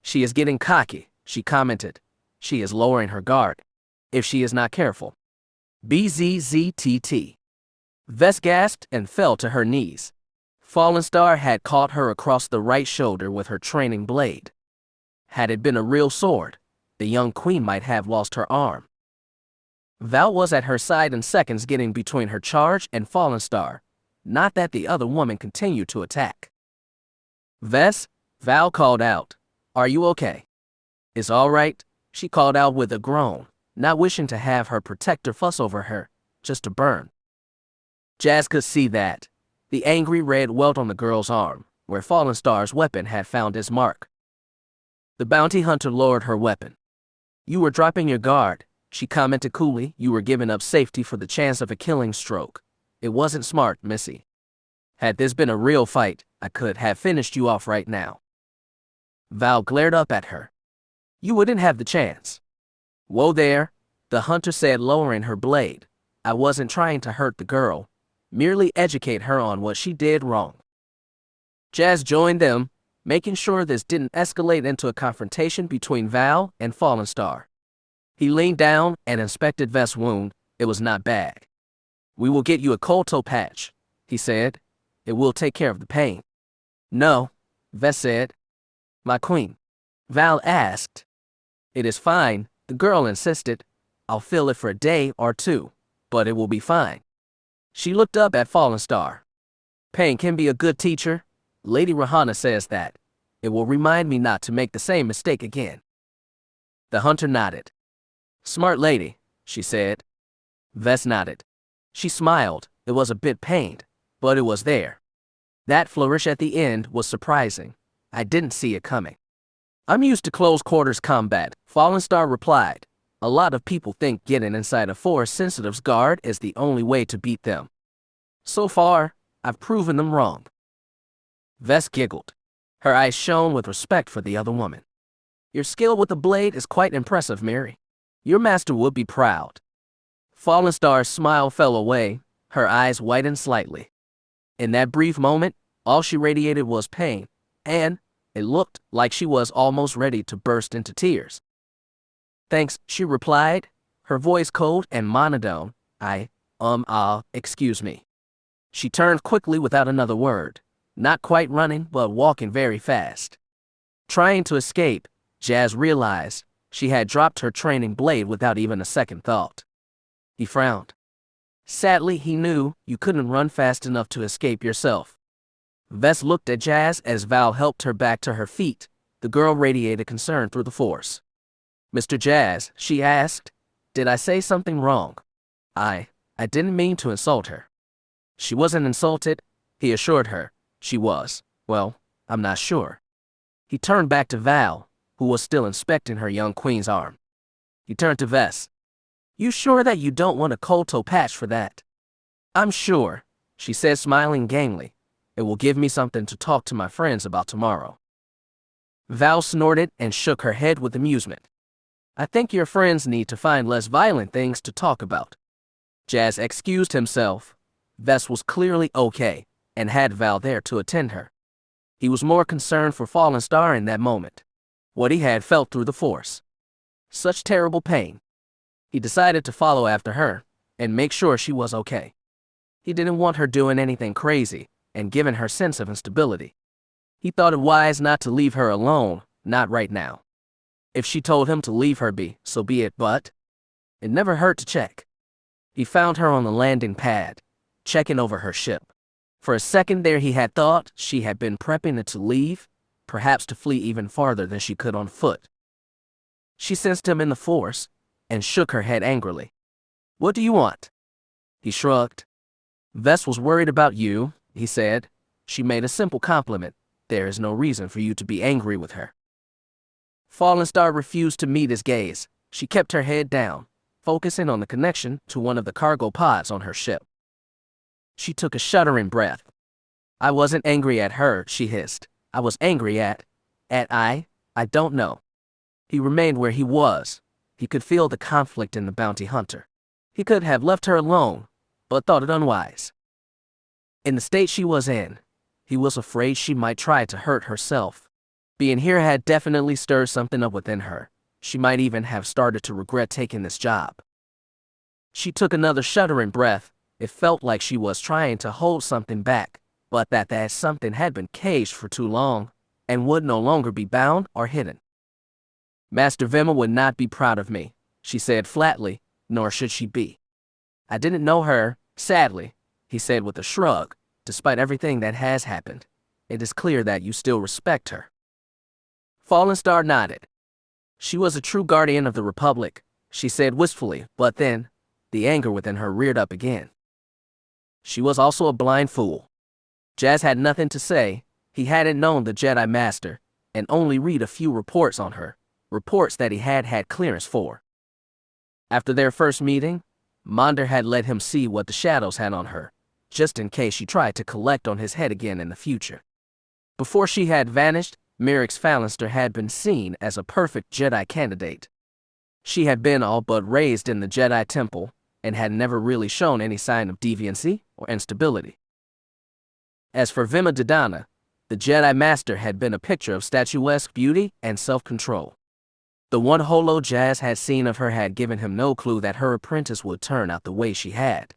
She is getting cocky, she commented. She is lowering her guard, if she is not careful. BZZTT. Vess gasped and fell to her knees. Fallen Star had caught her across the right shoulder with her training blade. Had it been a real sword, the young queen might have lost her arm. Val was at her side in seconds, getting between her charge and Fallen Star, not that the other woman continued to attack. Vess, Val called out, are you okay? It's all right, she called out with a groan, not wishing to have her protector fuss over her, just to burn. Jazz could see that. The angry red welt on the girl's arm, where Fallen Star's weapon had found its mark. The bounty hunter lowered her weapon. You were dropping your guard, she commented coolly. You were giving up safety for the chance of a killing stroke. It wasn't smart, Missy. Had this been a real fight, I could have finished you off right now. Val glared up at her. You wouldn't have the chance. Whoa there, the hunter said, lowering her blade. I wasn't trying to hurt the girl, merely educate her on what she did wrong. Jazz joined them, making sure this didn't escalate into a confrontation between Val and Fallen Star. He leaned down and inspected Vess' wound. It was not bad. We will get you a colto patch, he said. It will take care of the pain. No, Vess said. My queen. Val asked. It is fine, the girl insisted. I'll feel it for a day or two, but it will be fine. She looked up at Fallen Star. Pain can be a good teacher. Lady Rahana says that. It will remind me not to make the same mistake again. The hunter nodded. Smart lady, she said. Vess nodded. She smiled. It was a bit pained, but it was there. That flourish at the end was surprising. I didn't see it coming. I'm used to close quarters combat, Fallen Star replied. A lot of people think getting inside a Force Sensitive's guard is the only way to beat them. So far, I've proven them wrong. Vess giggled. Her eyes shone with respect for the other woman. Your skill with the blade is quite impressive, Mary. Your master would be proud. Fallen Star's smile fell away, her eyes whitened slightly. In that brief moment, all she radiated was pain, and it looked like she was almost ready to burst into tears. Thanks, she replied, her voice cold and monotone. Excuse me. She turned quickly without another word, not quite running, but walking very fast. Trying to escape, Jazz realized she had dropped her training blade without even a second thought. He frowned. Sadly, he knew you couldn't run fast enough to escape yourself. Vess looked at Jazz as Val helped her back to her feet. The girl radiated concern through the Force. Mr. Jazz, she asked, did I say something wrong? I didn't mean to insult her. She wasn't insulted, he assured her. She was. Well, I'm not sure. He turned back to Val, who was still inspecting her young queen's arm. He turned to Vess. You sure that you don't want a cold toe patch for that? I'm sure, she said, smiling gamely. It will give me something to talk to my friends about tomorrow. Val snorted and shook her head with amusement. I think your friends need to find less violent things to talk about. Jazz excused himself. Vess was clearly okay and had Val there to attend her. He was more concerned for Fallen Star in that moment. What he had felt through the Force. Such terrible pain. He decided to follow after her and make sure she was okay. He didn't want her doing anything crazy and giving her sense of instability. He thought it wise not to leave her alone, not right now. If she told him to leave her be, so be it, but it never hurt to check. He found her on the landing pad, checking over her ship. For a second there he had thought she had been prepping to leave, perhaps to flee even farther than she could on foot. She sensed him in the Force and shook her head angrily. What do you want? He shrugged. Vess was worried about you, he said. She made a simple compliment. There is no reason for you to be angry with her. Fallen Star refused to meet his gaze. She kept her head down, focusing on the connection to one of the cargo pods on her ship. She took a shuddering breath. I wasn't angry at her, she hissed. I was angry at I don't know. He remained where he was. He could feel the conflict in the bounty hunter. He could have left her alone, but thought it unwise. In the state she was in, he was afraid she might try to hurt herself. Being here had definitely stirred something up within her. She might even have started to regret taking this job. She took another shuddering breath. It felt like she was trying to hold something back, but that something had been caged for too long and would no longer be bound or hidden. Master Vema would not be proud of me, she said flatly, nor should she be. I didn't know her, sadly, he said with a shrug. Despite everything that has happened, it is clear that you still respect her. Fallen Star nodded. She was a true guardian of the Republic, she said wistfully, but then, the anger within her reared up again. She was also a blind fool. Jazz had nothing to say. He hadn't known the Jedi Master, and only read a few reports on her, reports that he had had clearance for. After their first meeting, Monder had let him see what the shadows had on her, just in case she tried to collect on his head again in the future. Before she had vanished, Merrick's Phalanster had been seen as a perfect Jedi candidate. She had been all but raised in the Jedi Temple and had never really shown any sign of deviancy or instability. As for Vema Didana, the Jedi Master had been a picture of statuesque beauty and self-control. The one holo Jazz had seen of her had given him no clue that her apprentice would turn out the way she had.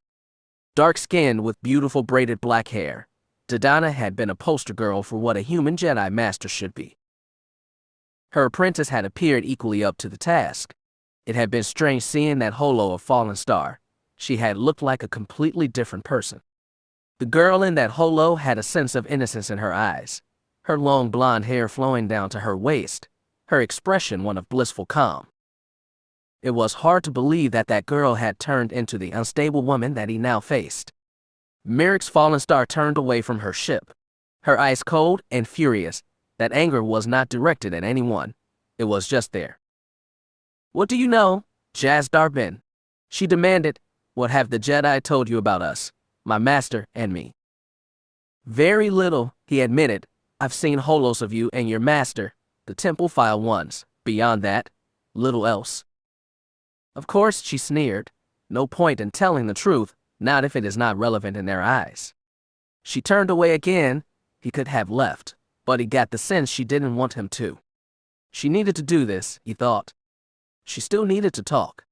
Dark-skinned with beautiful braided black hair, Didana had been a poster girl for what a human Jedi Master should be. Her apprentice had appeared equally up to the task. It had been strange seeing that holo of Fallen Star. She had looked like a completely different person. The girl in that holo had a sense of innocence in her eyes, her long blonde hair flowing down to her waist, her expression one of blissful calm. It was hard to believe that that girl had turned into the unstable woman that he now faced. Merrick's fallen star turned away from her ship. Her eyes cold and furious. That anger was not directed at anyone. It was just there. "What do you know, Jazz Darbin?" she demanded. "What have the Jedi told you about us, my master and me?" "Very little," he admitted. "I've seen holos of you and your master, the temple file ones. Beyond that, little else." Of course, she sneered. No point in telling the truth, not if it is not relevant in their eyes. She turned away again. He could have left, but he got the sense she didn't want him to. She needed to do this, he thought. She still needed to talk.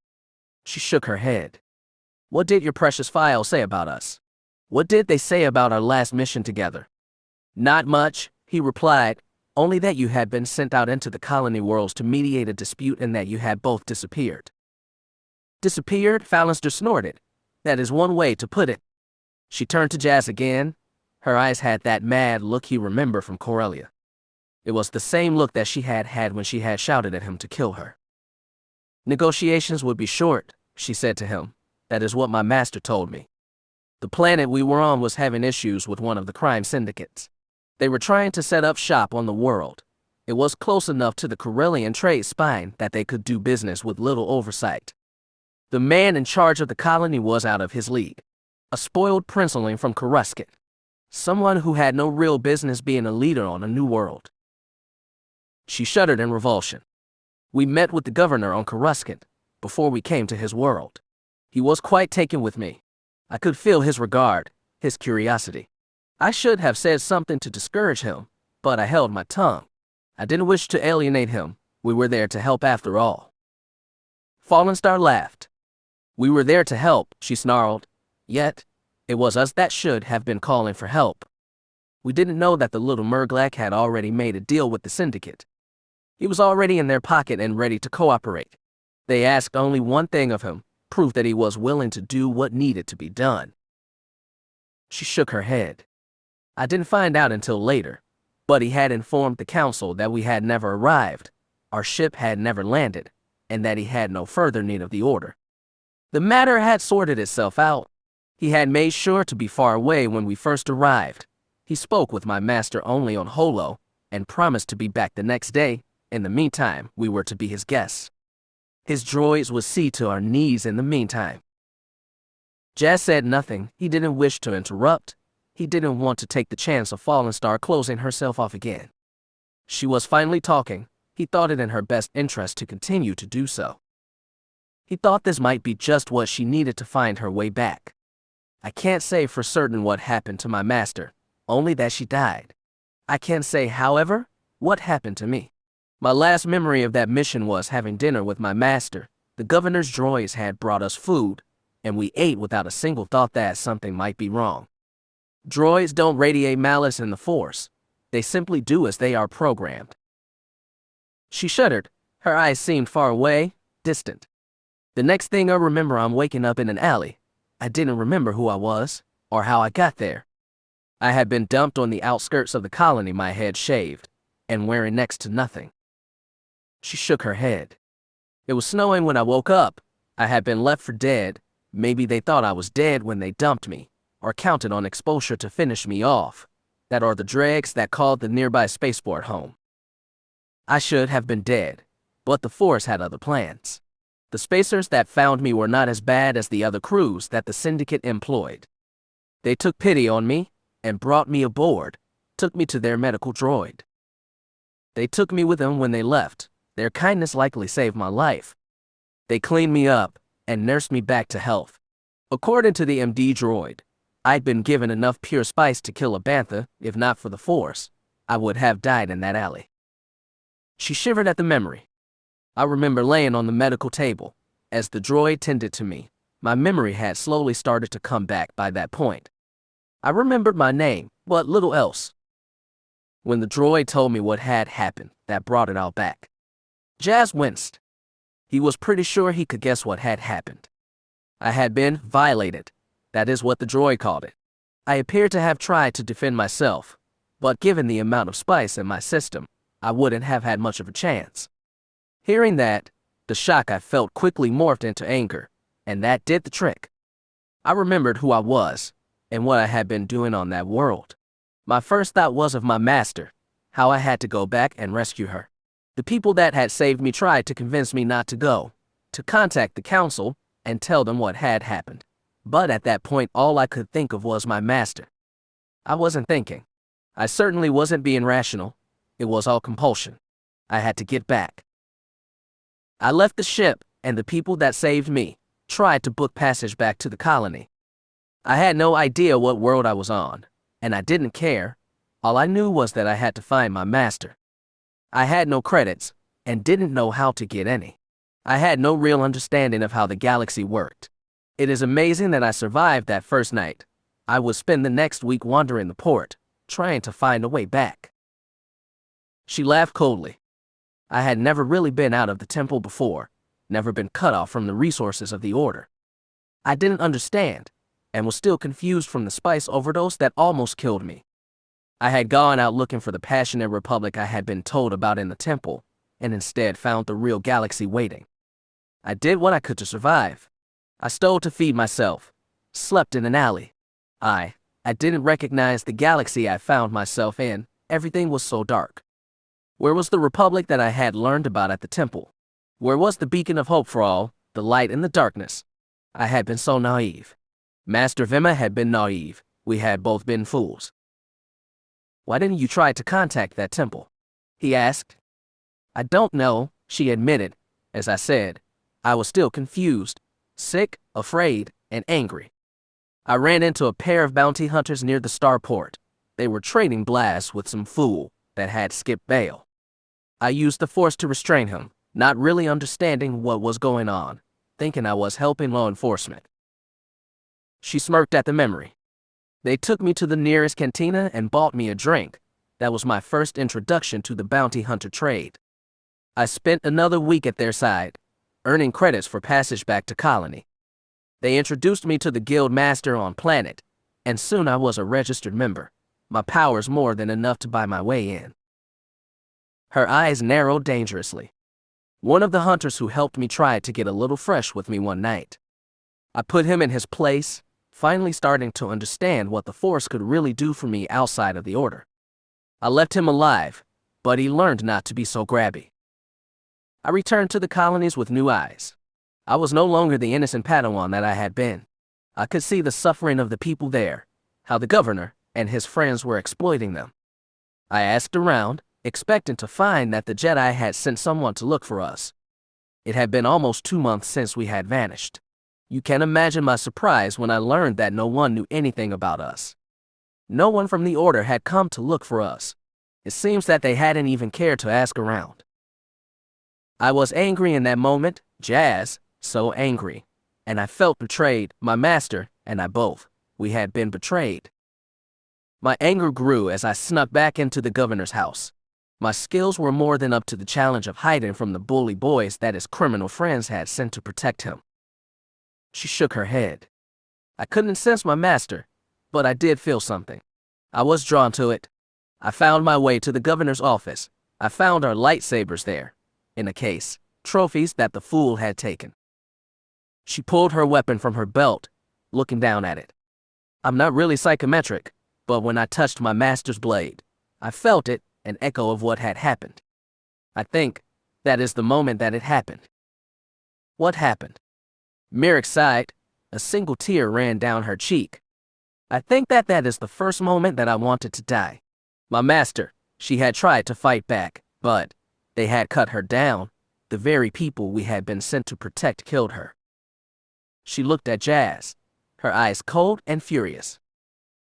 She shook her head. "What did your precious file say about us? What did they say about our last mission together?" "Not much," he replied. "Only that you had been sent out into the colony worlds to mediate a dispute and that you had both disappeared." "Disappeared?" Fallister snorted. "That is one way to put it." She turned to Jazz again. Her eyes had that mad look he remembered from Corellia. It was the same look that she had had when she had shouted at him to kill her. "Negotiations would be short," she said to him. "That is what my master told me. The planet we were on was having issues with one of the crime syndicates. They were trying to set up shop on the world. It was close enough to the Corellian trade spine that they could do business with little oversight. The man in charge of the colony was out of his league. A spoiled princeling from Coruscant. Someone who had no real business being a leader on a new world." She shuddered in revulsion. "We met with the governor on Coruscant before we came to his world. He was quite taken with me. I could feel his regard, his curiosity. I should have said something to discourage him, but I held my tongue. I didn't wish to alienate him. We were there to help after all." Fallen Star laughed. "We were there to help," she snarled. "Yet, it was us that should have been calling for help. We didn't know that the little Murglak had already made a deal with the syndicate. He was already in their pocket and ready to cooperate. They asked only one thing of him, proof that he was willing to do what needed to be done." She shook her head. "I didn't find out until later, but he had informed the council that we had never arrived, our ship had never landed, and that he had no further need of the order. The matter had sorted itself out. He had made sure to be far away when we first arrived. He spoke with my master only on Holo and promised to be back the next day. In the meantime, we were to be his guests. His droids would see to our needs in the meantime." Jazz said nothing. He didn't wish to interrupt. He didn't want to take the chance of Fallen Star closing herself off again. She was finally talking. He thought it in her best interest to continue to do so. He thought this might be just what she needed to find her way back. "I can't say for certain what happened to my master, only that she died. I can say, however, what happened to me. My last memory of that mission was having dinner with my master. The governor's droids had brought us food, and we ate without a single thought that something might be wrong. Droids don't radiate malice in the Force. They simply do as they are programmed." She shuddered. Her eyes seemed far away, distant. "The next thing I remember, I'm waking up in an alley. I didn't remember who I was, or how I got there. I had been dumped on the outskirts of the colony, my head shaved, and wearing next to nothing." She shook her head. "It was snowing when I woke up. I had been left for dead. Maybe they thought I was dead when they dumped me, or counted on exposure to finish me off. That are the dregs that called the nearby spaceport home. I should have been dead, but the Force had other plans. The spacers that found me were not as bad as the other crews that the syndicate employed. They took pity on me and brought me aboard, took me to their medical droid. They took me with them when they left. Their kindness likely saved my life. They cleaned me up and nursed me back to health. According to the MD droid, I'd been given enough pure spice to kill a bantha. If not for the Force, I would have died in that alley." She shivered at the memory. "I remember laying on the medical table. As the droid tended to me, my memory had slowly started to come back by that point. I remembered my name, but little else. When the droid told me what had happened, that brought it all back." Jazz winced. He was pretty sure he could guess what had happened. "I had been violated. That is what the droid called it. I appeared to have tried to defend myself, but given the amount of spice in my system, I wouldn't have had much of a chance." Hearing that, The shock I felt quickly morphed into anger, and that did the trick. I remembered who I was, and what I had been doing on that world. My first thought was of my master, how I had to go back and rescue her. The people that had saved me tried to convince me not to go, to contact the council and tell them what had happened. But at that point, all I could think of was my master. I wasn't thinking. I certainly wasn't being rational. It was all compulsion. I had to get back. I left the ship, and the people that saved me tried to book passage back to the colony. I had no idea what world I was on, and I didn't care. All I knew was that I had to find my master. I had no credits, and didn't know how to get any. I had no real understanding of how the galaxy worked. It is amazing that I survived that first night. I would spend the next week wandering the port, trying to find a way back. She laughed coldly. I had never really been out of the temple before, never been cut off from the resources of the Order. I didn't understand, and was still confused from the spice overdose that almost killed me. I had gone out looking for the passionate republic I had been told about in the temple, and instead found the real galaxy waiting. I did what I could to survive. I stole to feed myself, slept in an alley. I didn't recognize the galaxy I found myself in. Everything was so dark. Where was the republic that I had learned about at the temple? Where was the beacon of hope for all, the light in the darkness? I had been so naive. Master Vima had been naive. We had both been fools. Why didn't you try to contact that temple? He asked. I don't know, she admitted. As I said, I was still confused, sick, afraid, and angry. I ran into a pair of bounty hunters near the starport. They were trading blasts with some fool that had skipped bail. I used the force to restrain him, not really understanding what was going on, thinking I was helping law enforcement. She smirked at the memory. They took me to the nearest cantina and bought me a drink. That was my first introduction to the bounty hunter trade. I spent another week at their side, earning credits for passage back to colony. They introduced me to the guild master on planet, and soon I was a registered member, my powers more than enough to buy my way in. Her eyes narrowed dangerously. One of the hunters who helped me tried to get a little fresh with me one night. I put him in his place, finally starting to understand what the Force could really do for me outside of the Order. I left him alive, but he learned not to be so grabby. I returned to the colonies with new eyes. I was no longer the innocent Padawan that I had been. I could see the suffering of the people there, how the governor and his friends were exploiting them. I asked around, expecting to find that the Jedi had sent someone to look for us. It had been almost 2 months since we had vanished. You can imagine my surprise when I learned that no one knew anything about us. No one from the Order had come to look for us. It seems that they hadn't even cared to ask around. I was angry in that moment, Jazz, so angry, and I felt betrayed. My master and I both, we had been betrayed. My anger grew as I snuck back into the governor's house. My skills were more than up to the challenge of hiding from the bully boys that his criminal friends had sent to protect him. She shook her head. I couldn't sense my master, but I did feel something. I was drawn to it. I found my way to the governor's office. I found our lightsabers there, in a case, trophies that the fool had taken. She pulled her weapon from her belt, looking down at it. I'm not really psychometric, but when I touched my master's blade, I felt it, an echo of what had happened. I think that is the moment that it happened. What happened? Merrick sighed. A single tear ran down her cheek. I think that is the first moment that I wanted to die. My master, she had tried to fight back, but they had cut her down. The very people we had been sent to protect killed her. She looked at Jazz, her eyes cold and furious.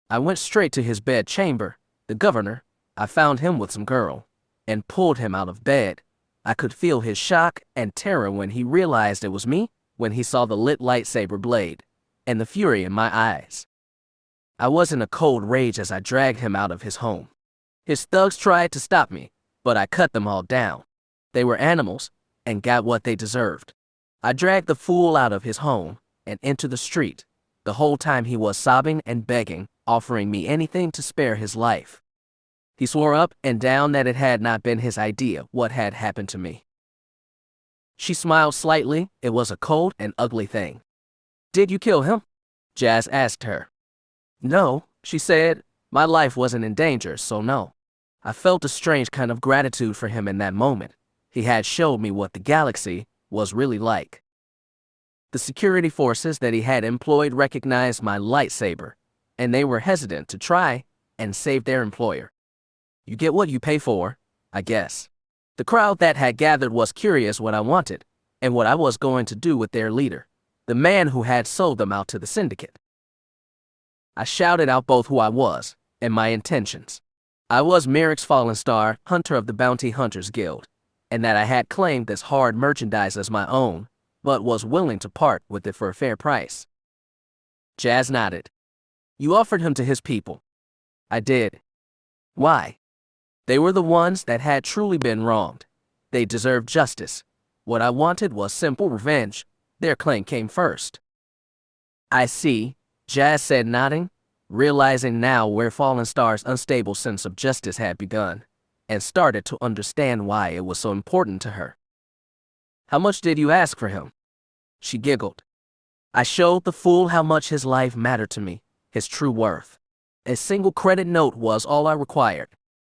I went straight to his bed chamber, the governor. I found him with some girl, and pulled him out of bed. I could feel his shock and terror when he realized it was me, when he saw the lit lightsaber blade, and the fury in my eyes. I was in a cold rage as I dragged him out of his home. His thugs tried to stop me, but I cut them all down. They were animals, and got what they deserved. I dragged the fool out of his home, and into the street. The whole time he was sobbing and begging, offering me anything to spare his life. He swore up and down that it had not been his idea what had happened to me. She smiled slightly. It was a cold and ugly thing. Did you kill him? Jazz asked her. No, she said. My life wasn't in danger, so no. I felt a strange kind of gratitude for him in that moment. He had showed me what the galaxy was really like. The security forces that he had employed recognized my lightsaber, and they were hesitant to try and save their employer. You get what you pay for, I guess. The crowd that had gathered was curious what I wanted and what I was going to do with their leader, the man who had sold them out to the syndicate. I shouted out both who I was and my intentions. I was Merrick's fallen star, hunter of the Bounty Hunters Guild, and that I had claimed this hard merchandise as my own, but was willing to part with it for a fair price. Jazz nodded. You offered him to his people. I did. Why? They were the ones that had truly been wronged. They deserved justice. What I wanted was simple revenge. Their claim came first. I see, Jazz said, nodding, realizing now where Fallen Star's unstable sense of justice had begun, and started to understand why it was so important to her. How much did you ask for him? She giggled. I showed the fool how much his life mattered to me, his true worth. A single credit note was all I required.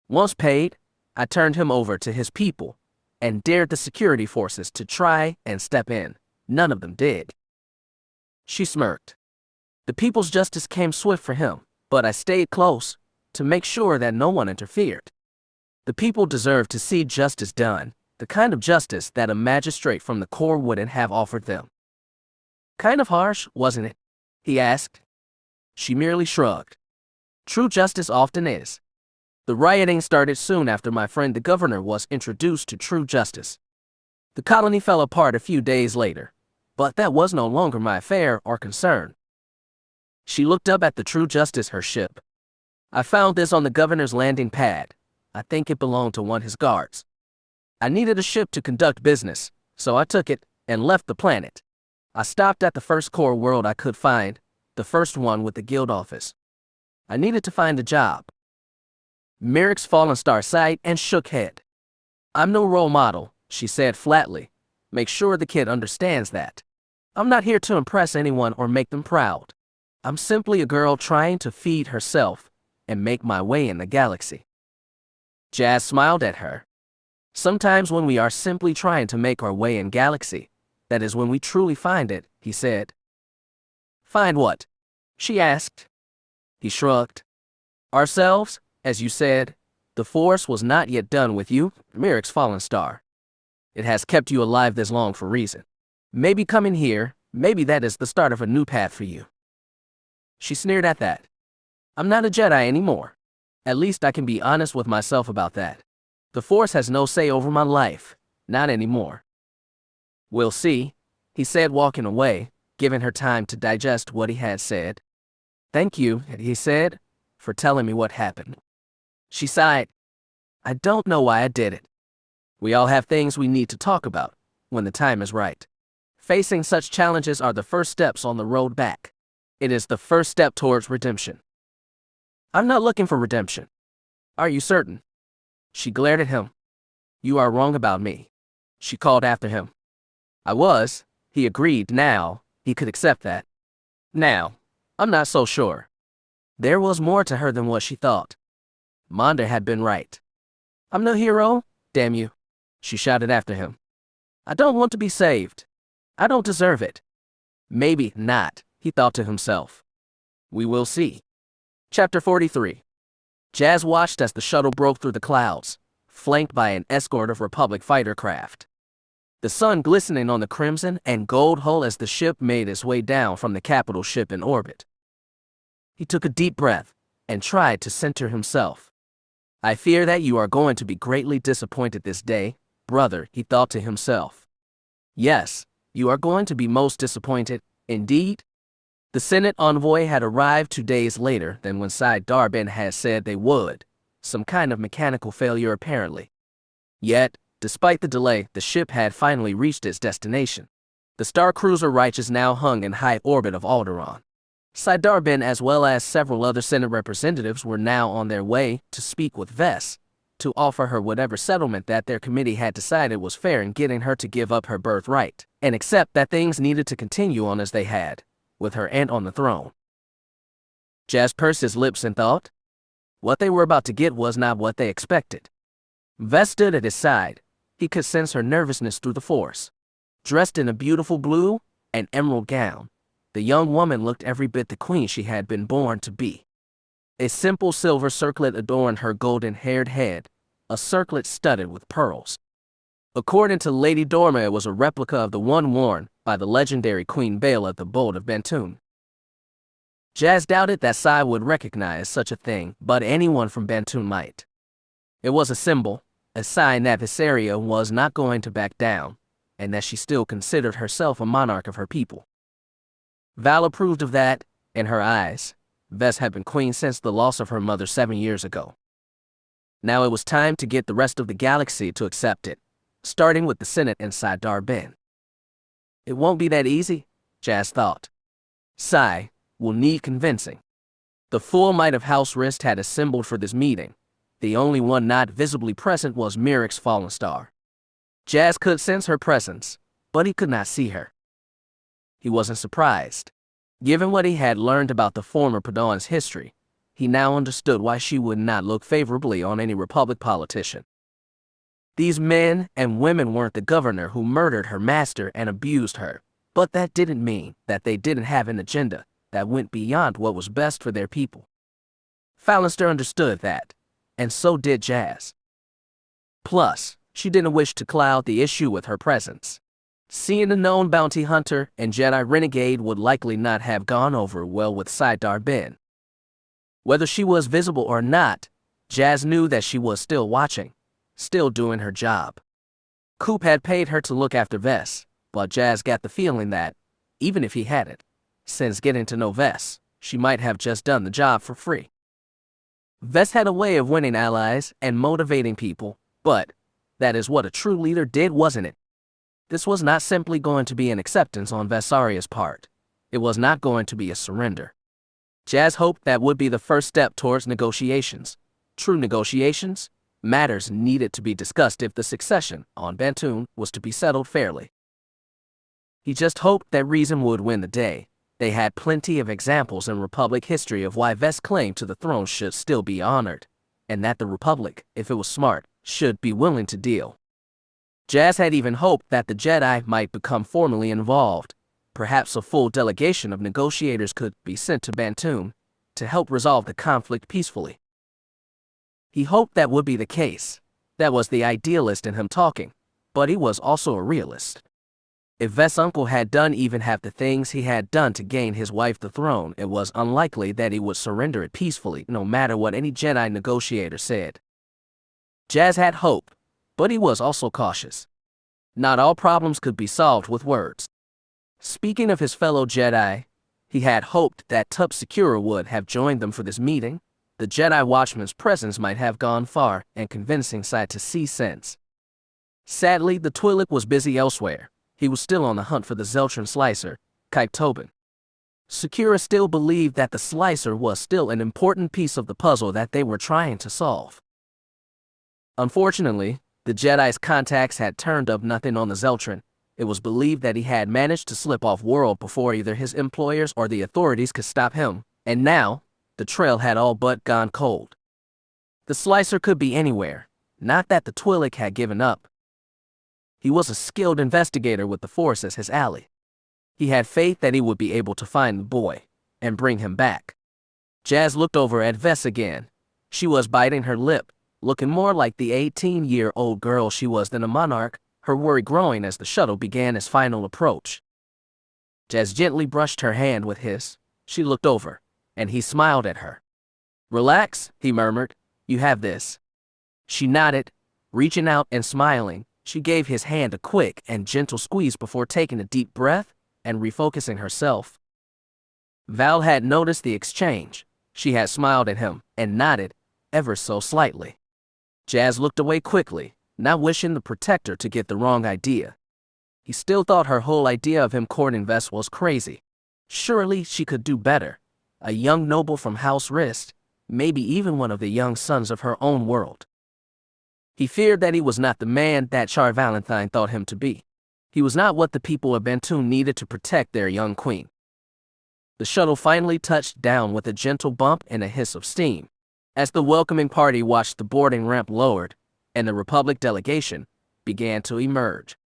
Once paid, I turned him over to his people and dared the security forces to try and step in. None of them did. She smirked. The people's justice came swift for him, but I stayed close to make sure that no one interfered. The people deserved to see justice done, the kind of justice that a magistrate from the Corps wouldn't have offered them. Kind of harsh, wasn't it? He asked. She merely shrugged. True justice often is. The rioting started soon after my friend the governor was introduced to true justice. The colony fell apart a few days later, but that was no longer my affair or concern. She looked up at the True Justice, her ship. I found this on the governor's landing pad. I think it belonged to one of his guards. I needed a ship to conduct business, so I took it and left the planet. I stopped at the first core world I could find, the first one with the guild office. I needed to find a job. Merrick's Fallen Star sighed and shook head. I'm no role model, she said flatly. Make sure the kid understands that. I'm not here to impress anyone or make them proud. I'm simply a girl trying to feed herself and make my way in the galaxy. Jazz smiled at her. Sometimes when we are simply trying to make our way in galaxy, that is when we truly find it, he said. Find what? She asked. He shrugged. Ourselves, as you said. The Force was not yet done with you, Merrick's Fallen Star. It has kept you alive this long for a reason. Maybe coming here, maybe that is the start of a new path for you. She sneered at that. I'm not a Jedi anymore. At least I can be honest with myself about that. The Force has no say over my life. Not anymore. We'll see, he said, walking away, giving her time to digest what he had said. Thank you, he said, for telling me what happened. She sighed. I don't know why I did it. We all have things we need to talk about when the time is right. Facing such challenges are the first steps on the road back. It is the first step towards redemption. I'm not looking for redemption. Are you certain? She glared at him. You are wrong about me, she called after him. I was, he agreed. Now, he could accept that. Now, I'm not so sure. There was more to her than what she thought. Manda had been right. I'm no hero, damn you, she shouted after him. I don't want to be saved. I don't deserve it. Maybe not, he thought to himself. We will see. Chapter 43. Jazz watched as the shuttle broke through the clouds, flanked by an escort of Republic fighter craft. The sun glistening on the crimson and gold hull as the ship made its way down from the capital ship in orbit. He took a deep breath and tried to center himself. I fear that you are going to be greatly disappointed this day, brother, he thought to himself. Yes, you are going to be most disappointed, indeed. The Senate envoy had arrived 2 days later than when Sai Darbin had said they would, some kind of mechanical failure apparently. Yet, despite the delay, the ship had finally reached its destination. The star cruiser Righteous now hung in high orbit of Alderaan. Sai Darbin as well as several other Senate representatives were now on their way to speak with Vess to offer her whatever settlement that their committee had decided was fair in getting her to give up her birthright, and accept that things needed to continue on as they had, with her aunt on the throne. Jazz pursed his lips in thought. What they were about to get was not what they expected. Vess stood at his side. He could sense her nervousness through the force. Dressed in a beautiful blue and emerald gown, the young woman looked every bit the queen she had been born to be. A simple silver circlet adorned her golden-haired head, a circlet studded with pearls. According to Lady Dorma, it was a replica of the one worn by the legendary Queen Bale at the Bold of Bantoon. Jazz doubted that Sai would recognize such a thing, but anyone from Bantoon might. It was a symbol, a sign that Viseria was not going to back down, and that she still considered herself a monarch of her people. Val approved of that. In her eyes, Vess had been queen since the loss of her mother 7 years ago. Now it was time to get the rest of the galaxy to accept it, starting with the Senate and Sai Darbin. It won't be that easy, Jazz thought. Sai will need convincing. The full might of House Rist had assembled for this meeting. The only one not visibly present was Myric's fallen star. Jazz could sense her presence, but he could not see her. He wasn't surprised. Given what he had learned about the former Padawan's history, he now understood why she would not look favorably on any Republic politician. These men and women weren't the governor who murdered her master and abused her, but that didn't mean that they didn't have an agenda that went beyond what was best for their people. Fallister understood that, and so did Jazz. Plus, she didn't wish to cloud the issue with her presence. Seeing a known bounty hunter and Jedi renegade would likely not have gone over well with Sai Darbin. Whether she was visible or not, Jazz knew that she was still watching, still doing her job. Coop had paid her to look after Vess, but Jazz got the feeling that, even if he hadn't, since getting to know Vess, she might have just done the job for free. Vess had a way of winning allies and motivating people, but that is what a true leader did, wasn't it? This was not simply going to be an acceptance on Vessaria's part. It was not going to be a surrender. Jazz hoped that would be the first step towards negotiations. True negotiations, matters needed to be discussed if the succession on Bantoon was to be settled fairly. He just hoped that reason would win the day. They had plenty of examples in Republic history of why Vess' claim to the throne should still be honored, and that the Republic, if it was smart, should be willing to deal. Jazz had even hoped that the Jedi might become formally involved. Perhaps a full delegation of negotiators could be sent to Bantoon to help resolve the conflict peacefully. He hoped that would be the case. That was the idealist in him talking, but he was also a realist. If Vess' uncle had done even half the things he had done to gain his wife the throne, it was unlikely that he would surrender it peacefully, no matter what any Jedi negotiator said. Jazz had hope, but he was also cautious. Not all problems could be solved with words. Speaking of his fellow Jedi, he had hoped that Tup Secura would have joined them for this meeting. The Jedi Watchman's presence might have gone far in convincing Sai to see sense. Sadly, the Twi'lek was busy elsewhere. He was still on the hunt for the Zeltron slicer, Kite Tobin. Secura still believed that the slicer was still an important piece of the puzzle that they were trying to solve. Unfortunately, the Jedi's contacts had turned up nothing on the Zeltron. It was believed that he had managed to slip off-world before either his employers or the authorities could stop him, and now, the trail had all but gone cold. The slicer could be anywhere, not that the Twi'lek had given up. He was a skilled investigator with the Force as his ally. He had faith that he would be able to find the boy and bring him back. Jazz looked over at Vess again. She was biting her lip, looking more like the 18-year-old girl she was than a monarch, her worry growing as the shuttle began its final approach. Jazz gently brushed her hand with his. She looked over, and he smiled at her. "Relax," he murmured. "You have this." She nodded, reaching out and smiling. She gave his hand a quick and gentle squeeze before taking a deep breath and refocusing herself. Val had noticed the exchange. She had smiled at him and nodded, ever so slightly. Jazz looked away quickly, not wishing the protector to get the wrong idea. He still thought her whole idea of him courting Vess was crazy. Surely she could do better. A young noble from House Rist, maybe even one of the young sons of her own world. He feared that he was not the man that Char Valentine thought him to be. He was not what the people of Bantoon needed to protect their young queen. The shuttle finally touched down with a gentle bump and a hiss of steam. As the welcoming party watched the boarding ramp lowered and the Republic delegation began to emerge.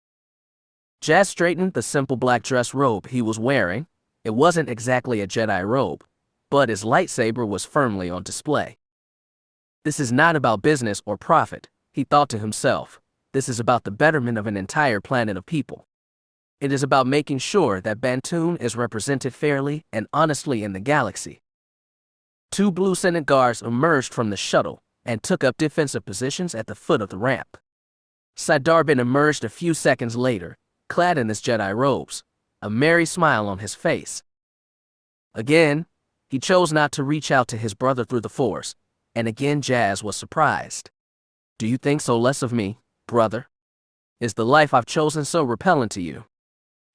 Jazz straightened the simple black dress robe he was wearing. It wasn't exactly a Jedi robe, but his lightsaber was firmly on display. This is not about business or profit, he thought to himself. This is about the betterment of an entire planet of people. It is about making sure that Bantoon is represented fairly and honestly in the galaxy. 2 blue Senate guards emerged from the shuttle and took up defensive positions at the foot of the ramp. Sai Darbin emerged a few seconds later, clad in his Jedi robes, a merry smile on his face. Again, he chose not to reach out to his brother through the Force, and again Jazz was surprised. Do you think so less of me, brother? Is the life I've chosen so repellent to you?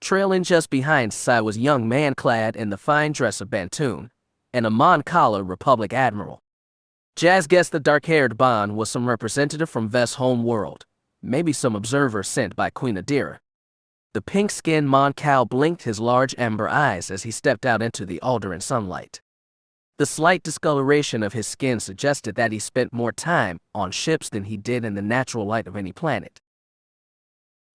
Trailing just behind Sai was a young man clad in the fine dress of Bantoon, and a Mon Cala Republic admiral. Jazz guessed the dark-haired Bon was some representative from Vess' home world, maybe some observer sent by Queen Adira. The pink-skinned Mon Cal blinked his large amber eyes as he stepped out into the Alderan sunlight. The slight discoloration of his skin suggested that he spent more time on ships than he did in the natural light of any planet.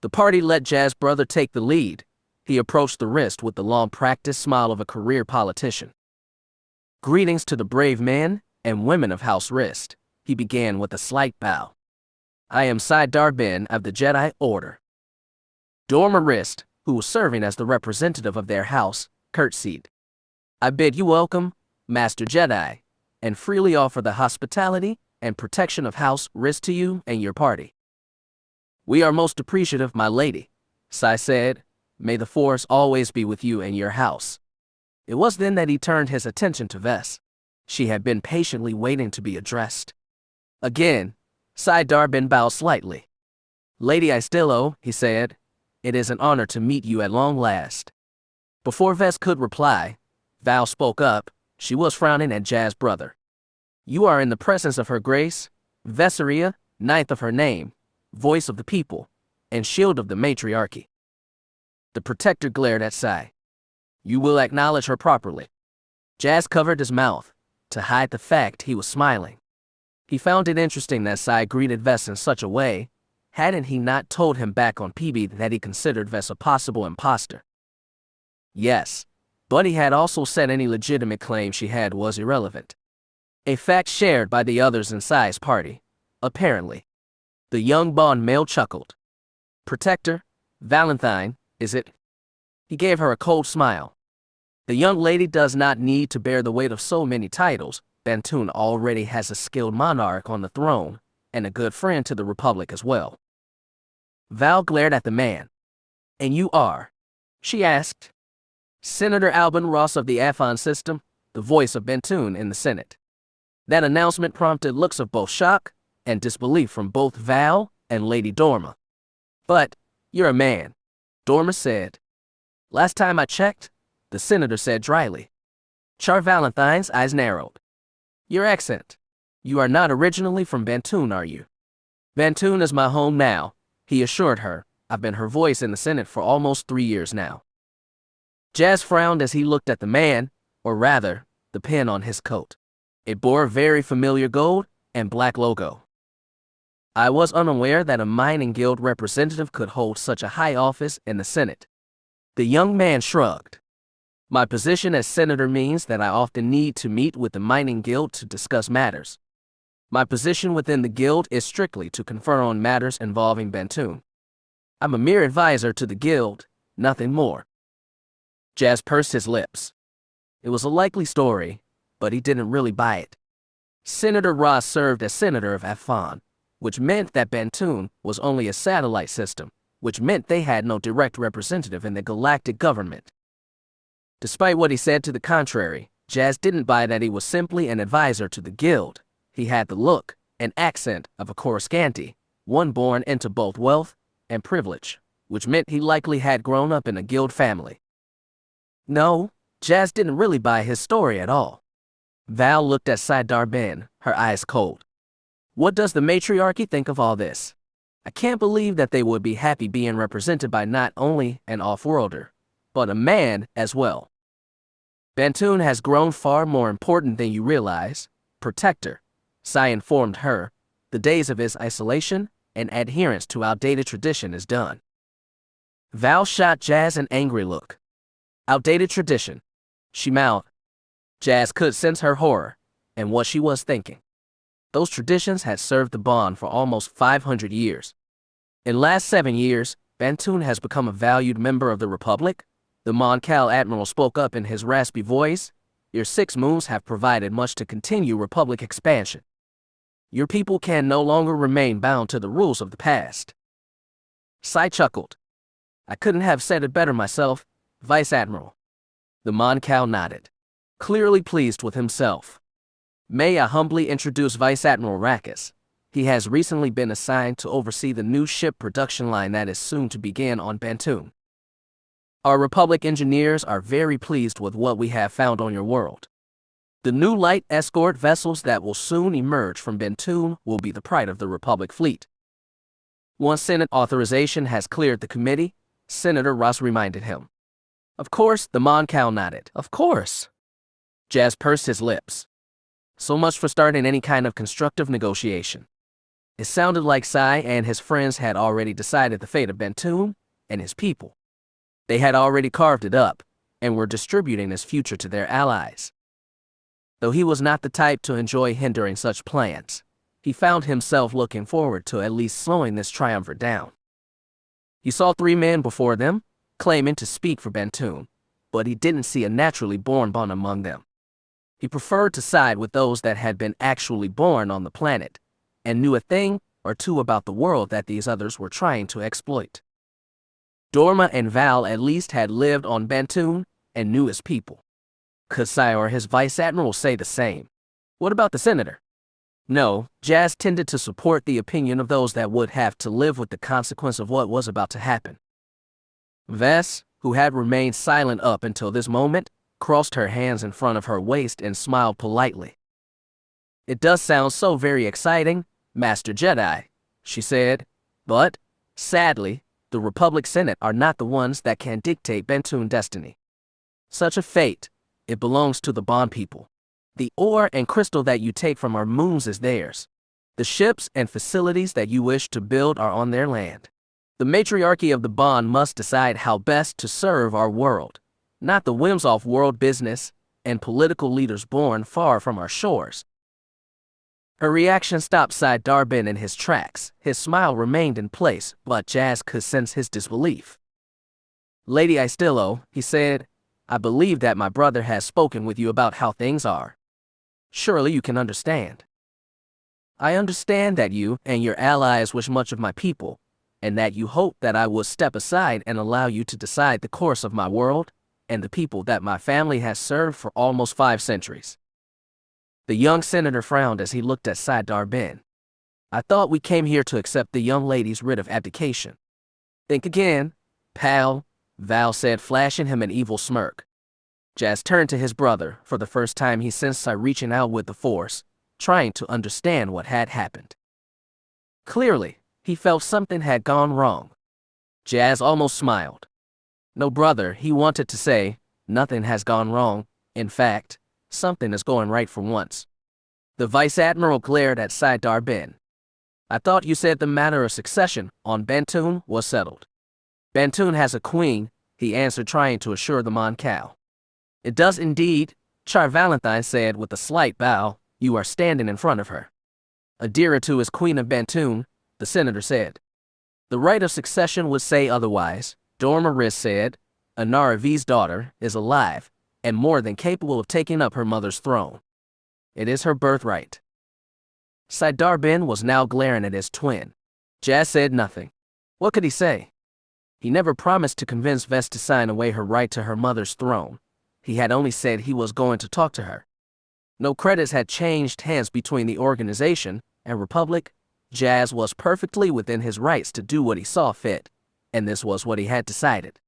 The party let Jazz's brother take the lead. He approached the wrist with the long-practiced smile of a career politician. Greetings to the brave men and women of House Wrist, he began with a slight bow. I am Sai Darbin of the Jedi Order. Dormer Wrist, who was serving as the representative of their house, curtsied. I bid you welcome, Master Jedi, and freely offer the hospitality and protection of House Wrist to you and your party. We are most appreciative, my lady, Sai said. May the Force always be with you and your house. It was then that he turned his attention to Vess. She had been patiently waiting to be addressed. Again, Sai Darbin bowed slightly. Lady Istillo, he said, it is an honor to meet you at long last. Before Vess could reply, Val spoke up. She was frowning at Jazz's brother. You are in the presence of Her Grace, Vesseria, ninth of her name, voice of the people, and shield of the matriarchy. The protector glared at Sai. You will acknowledge her properly. Jazz covered his mouth to hide the fact he was smiling. He found it interesting that Sai greeted Vess in such a way. Hadn't he not told him back on PB that he considered Vess a possible imposter? Yes, but he had also said any legitimate claim she had was irrelevant. A fact shared by the others in Sai's party, apparently. The young Bond male chuckled. Protector, Valentine, is it? He gave her a cold smile. The young lady does not need to bear the weight of so many titles. Bantoon already has a skilled monarch on the throne, and a good friend to the Republic as well. Val glared at the man. And you are? She asked. Senator Alban Ross of the Afon system, the voice of Bantoon in the Senate. That announcement prompted looks of both shock and disbelief from both Val and Lady Dorma. But, you're a man, Dorma said. Last time I checked, the senator said dryly. Char Valentine's eyes narrowed. Your accent. You are not originally from Bantoon, are you? Bantoon is my home now, he assured her. I've been her voice in the Senate for almost 3 years now. Jazz frowned as he looked at the man, or rather, the pin on his coat. It bore a very familiar gold and black logo. I was unaware that a mining guild representative could hold such a high office in the Senate. The young man shrugged. My position as senator means that I often need to meet with the mining guild to discuss matters. My position within the guild is strictly to confer on matters involving Bantoon. I'm a mere advisor to the guild, nothing more. Jazz pursed his lips. It was a likely story, but he didn't really buy it. Senator Ross served as senator of Afon, which meant that Bantoon was only a satellite system, which meant they had no direct representative in the galactic government. Despite what he said to the contrary, Jazz didn't buy that he was simply an advisor to the guild. He had the look and accent of a Coruscanti, one born into both wealth and privilege, which meant he likely had grown up in a guild family. No, Jazz didn't really buy his story at all. Val looked at Sai Darbin, her eyes cold. What does the matriarchy think of all this? I can't believe that they would be happy being represented by not only an off-worlder, but a man as well. Bantoon has grown far more important than you realize. Protector, Sai informed her. The days of his isolation and adherence to outdated tradition is done. Val shot Jazz an angry look. Outdated tradition, she mouthed. Jazz could sense her horror and what she was thinking. Those traditions had served the bond for almost 500 years. In the last 7 years, Bantoon has become a valued member of the Republic. The Mon Cal Admiral spoke up in his raspy voice. Your 6 moons have provided much to continue Republic expansion. Your people can no longer remain bound to the rules of the past. Sai chuckled. I couldn't have said it better myself, Vice Admiral. The Mon Cal nodded, clearly pleased with himself. May I humbly introduce Vice Admiral Rackus. He has recently been assigned to oversee the new ship production line that is soon to begin on Bantoon. Our Republic engineers are very pleased with what we have found on your world. The new light escort vessels that will soon emerge from Bantoon will be the pride of the Republic fleet. Once Senate authorization has cleared the committee, Senator Ross reminded him. Of course, the Mon Cal nodded. Of course. Jazz pursed his lips. So much for starting any kind of constructive negotiation. It sounded like Sai and his friends had already decided the fate of Bantoon and his people. They had already carved it up and were distributing its future to their allies. Though he was not the type to enjoy hindering such plans, he found himself looking forward to at least slowing this triumvirate down. He saw 3 men before them, claiming to speak for Bantoon, but he didn't see a naturally born Bon among them. He preferred to side with those that had been actually born on the planet and knew a thing or two about the world that these others were trying to exploit. Dorma and Val at least had lived on Bantoon and knew his people. Could Sai or his Vice Admiral say the same? What about the Senator? No, Jazz tended to support the opinion of those that would have to live with the consequence of what was about to happen. Vess, who had remained silent up until this moment, crossed her hands in front of her waist and smiled politely. It does sound so very exciting, Master Jedi, she said, but, sadly, the Republic Senate are not the ones that can dictate Bantoon destiny. Such a fate, it belongs to the Bond people. The ore and crystal that you take from our moons is theirs. The ships and facilities that you wish to build are on their land. The matriarchy of the Bond must decide how best to serve our world, not the whims of world business and political leaders born far from our shores. Her reaction stopped Sai Darbin in his tracks. His smile remained in place, but Jazz could sense his disbelief. Lady Istillo, he said, I believe that my brother has spoken with you about how things are. Surely you can understand. I understand that you and your allies wish much of my people, and that you hope that I will step aside and allow you to decide the course of my world and the people that my family has served for almost 5 centuries. The young senator frowned as he looked at Sai Darbin. I thought we came here to accept the young lady's writ of abdication. Think again, pal, Val said, flashing him an evil smirk. Jazz turned to his brother. For the first time he sensed Sai reaching out with the Force, trying to understand what had happened. Clearly, he felt something had gone wrong. Jazz almost smiled. No, brother, he wanted to say, nothing has gone wrong. In fact, something is going right for once. The Vice Admiral glared at Sai Darbin. I thought you said the matter of succession on Bantoon was settled. Bantoon has a queen, he answered, trying to assure the Mon Cal. It does indeed, Char Valentine said with a slight bow. You are standing in front of her. Adira too is queen of Bantoon, the senator said. The right of succession would say otherwise, Dorma Riz said. Anara V's daughter is alive and more than capable of taking up her mother's throne. It is her birthright. Sai Darbin was now glaring at his twin. Jazz said nothing. What could he say? He never promised to convince Vess to sign away her right to her mother's throne. He had only said he was going to talk to her. No credits had changed hands between the organization and Republic. Jazz was perfectly within his rights to do what he saw fit, and this was what he had decided.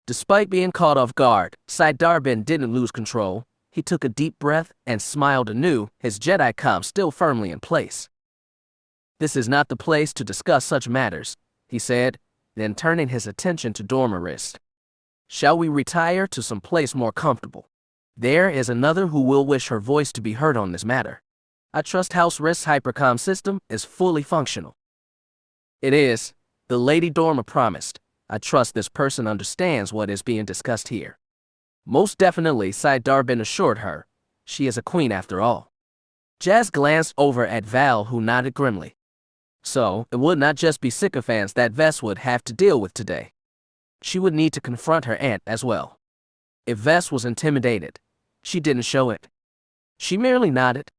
Despite being caught off guard, Sai Darbin didn't lose control. He took a deep breath and smiled anew, his Jedi calm still firmly in place. This is not the place to discuss such matters, he said, then turning his attention to Dormarist. Shall we retire to some place more comfortable? There is another who will wish her voice to be heard on this matter. I trust House Rist's hypercom system is fully functional. It is, the Lady Dorma promised. I trust this person understands what is being discussed here. Most definitely, Sai Darbin assured her. She is a queen after all. Jazz glanced over at Val, who nodded grimly. So, it would not just be sycophants that Vess would have to deal with today. She would need to confront her aunt as well. If Vess was intimidated, she didn't show it. She merely nodded.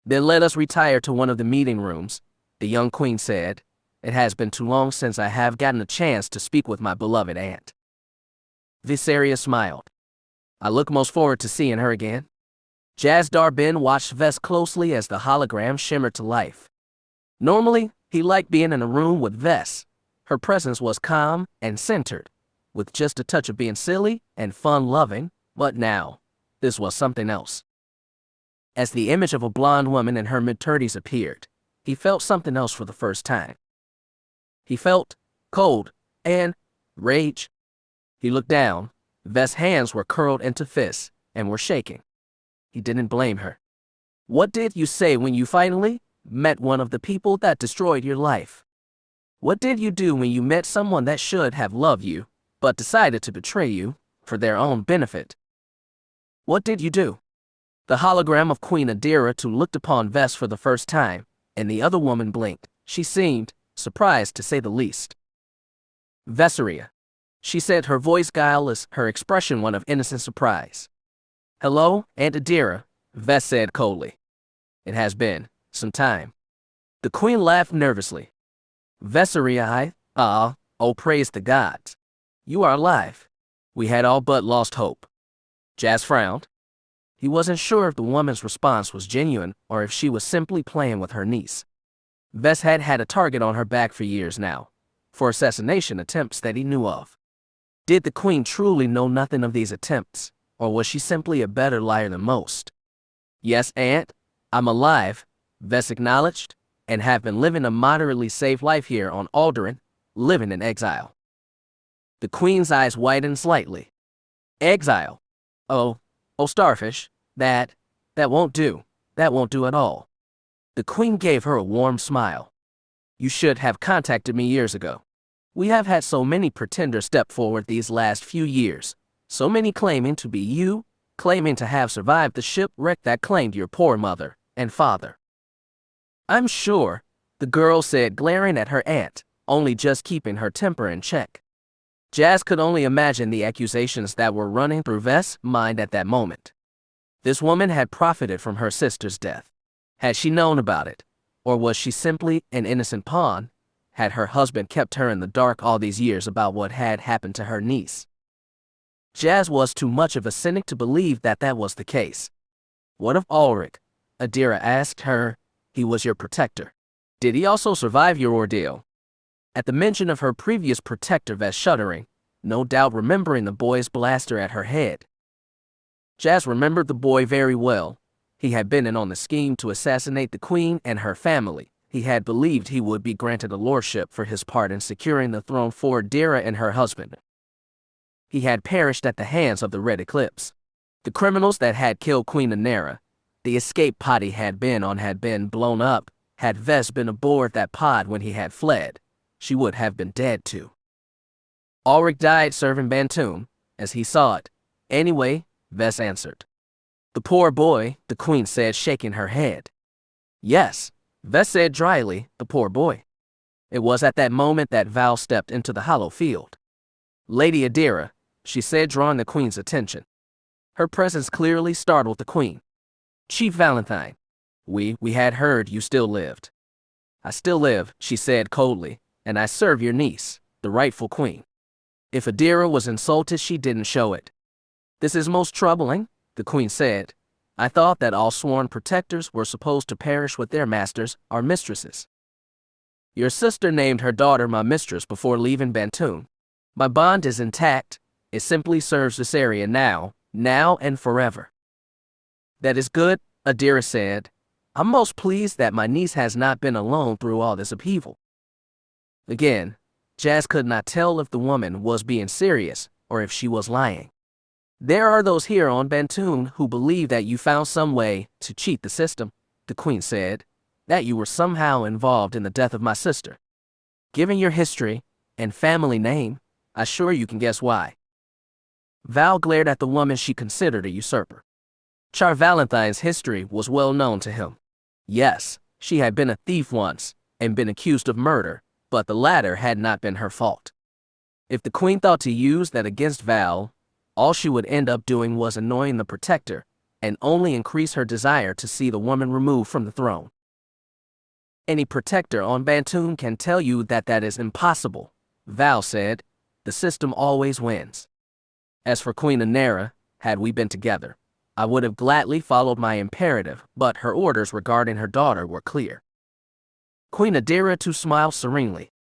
Then let us retire to one of the meeting rooms, the young queen said. It has been too long since I have gotten a chance to speak with my beloved aunt. Viseria smiled. I look most forward to seeing her again. Jazz Darbin watched Vess closely as the hologram shimmered to life. Normally, he liked being in a room with Vess. Her presence was calm and centered, with just a touch of being silly and fun-loving, but now, this was something else. As the image of a blonde woman in her mid-30s appeared, he felt something else for the first time. He felt cold and rage. He looked down. Vess' hands were curled into fists and were shaking. He didn't blame her. What did you say when you finally met one of the people that destroyed your life? What did you do when you met someone that should have loved you, but decided to betray you for their own benefit? What did you do? The hologram of Queen Adira looked upon Vess for the first time, and the other woman blinked. She seemed surprised, to say the least. Vesseria, she said, her voice guileless, her expression one of innocent surprise. Hello, Aunt Adira, Vess said coldly. It has been some time. The queen laughed nervously. Vesseria, oh, praise the gods. You are alive. We had all but lost hope. Jazz frowned. He wasn't sure if the woman's response was genuine or if she was simply playing with her niece. Vess had had a target on her back for years now, for assassination attempts that he knew of. Did the queen truly know nothing of these attempts, or was she simply a better liar than most? Yes, Aunt, I'm alive, Vess acknowledged, and have been living a moderately safe life here on Alderaan, living in exile. The queen's eyes widened slightly. Exile? Oh, Starfish, that won't do. That won't do at all. The queen gave her a warm smile. You should have contacted me years ago. We have had so many pretenders step forward these last few years, so many claiming to be you, claiming to have survived the shipwreck that claimed your poor mother and father. I'm sure, the girl said, glaring at her aunt, only just keeping her temper in check. Jazz could only imagine the accusations that were running through Vess' mind at that moment. This woman had profited from her sister's death. Had she known about it, or was she simply an innocent pawn? Had her husband kept her in the dark all these years about what had happened to her niece? Jazz was too much of a cynic to believe that that was the case. What of Ulrich? Adira asked her. He was your protector. Did he also survive your ordeal? At the mention of her previous protector, Vess shuddering, no doubt remembering the boy's blaster at her head. Jazz remembered the boy very well. He had been in on the scheme to assassinate the queen and her family. He had believed he would be granted a lordship for his part in securing the throne for Adira and her husband. He had perished at the hands of the Red Eclipse. The criminals that had killed Queen Anera, the escape pod he had been on, had been blown up. Had Vess been aboard that pod when he had fled, she would have been dead too. Ulrich died serving Bantoon, as he saw it. Anyway, Vess answered. The poor boy, the queen said, shaking her head. Yes, Vess said dryly, the poor boy. It was at that moment that Val stepped into the hollow field. Lady Adira, she said, drawing the queen's attention. Her presence clearly startled the queen. Chief Valentine, we had heard you still lived. I still live, she said coldly, and I serve your niece, the rightful queen. If Adira was insulted, she didn't show it. This is most troubling, the queen said. I thought that all sworn protectors were supposed to perish with their masters or mistresses. Your sister named her daughter my mistress before leaving Bantoon. My bond is intact. It simply serves this area now and forever. That is good, Adira said. I'm most pleased that my niece has not been alone through all this upheaval. Again, Jazz could not tell if the woman was being serious or if she was lying. There are those here on Bantoon who believe that you found some way to cheat the system, the Queen said, that you were somehow involved in the death of my sister. Given your history and family name, I'm sure you can guess why. Val glared at the woman she considered a usurper. Char Valentine's history was well known to him. Yes, she had been a thief once and been accused of murder, but the latter had not been her fault. If the Queen thought to use that against Val, all she would end up doing was annoying the protector and only increase her desire to see the woman removed from the throne. Any protector on Bantoon can tell you that that is impossible, Val said. The system always wins. As for Queen Adira, had we been together, I would have gladly followed my imperative, but her orders regarding her daughter were clear. Queen Adira too smiled serenely.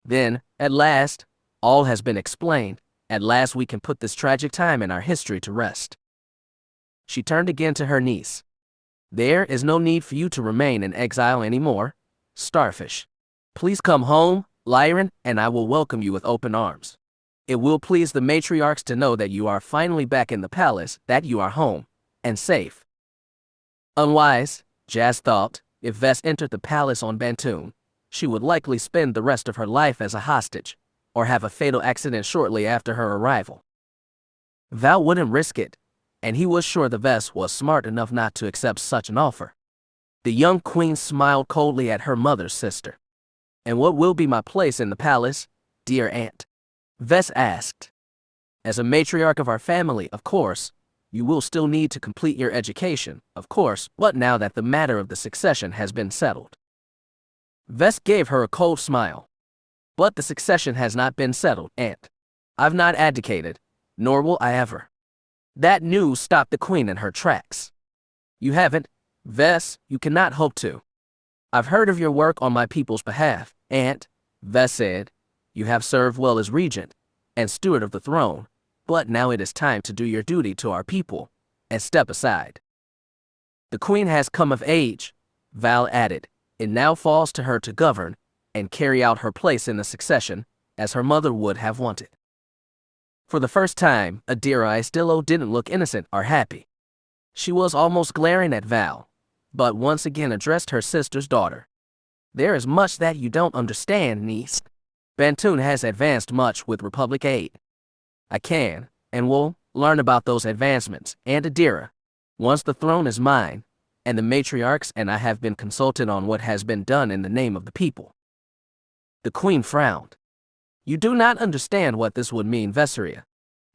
Then, at last, all has been explained. At last we can put this tragic time in our history to rest. She turned again to her niece. There is no need for you to remain in exile anymore, Starfish. Please come home, Lyran, and I will welcome you with open arms. It will please the matriarchs to know that you are finally back in the palace, that you are home, and safe. Unwise, Jazz thought, if Vess entered the palace on Bantoon, she would likely spend the rest of her life as a hostage, or have a fatal accident shortly after her arrival. Val wouldn't risk it, and he was sure the Vess was smart enough not to accept such an offer. The young queen smiled coldly at her mother's sister. And what will be my place in the palace, dear aunt? Vess asked. As a matriarch of our family, of course, you will still need to complete your education, of course, but now that the matter of the succession has been settled. Vess gave her a cold smile. But the succession has not been settled, aunt. I've not abdicated, nor will I ever. That news stopped the queen in her tracks. You haven't, Vess, you cannot hope to. I've heard of your work on my people's behalf, aunt, Vess said. You have served well as regent and steward of the throne, but now it is time to do your duty to our people and step aside. The queen has come of age, Val added. It now falls to her to govern and carry out her place in the succession as her mother would have wanted. For the first time, Adira Istillo didn't look innocent or happy. She was almost glaring at Val, but once again addressed her sister's daughter. There is much that you don't understand, niece. Bantoon has advanced much with Republic aid. I can, and will, learn about those advancements, and Adira, once the throne is mine, and the matriarchs and I have been consulted on what has been done in the name of the people. The queen frowned. You do not understand what this would mean, Vesseria.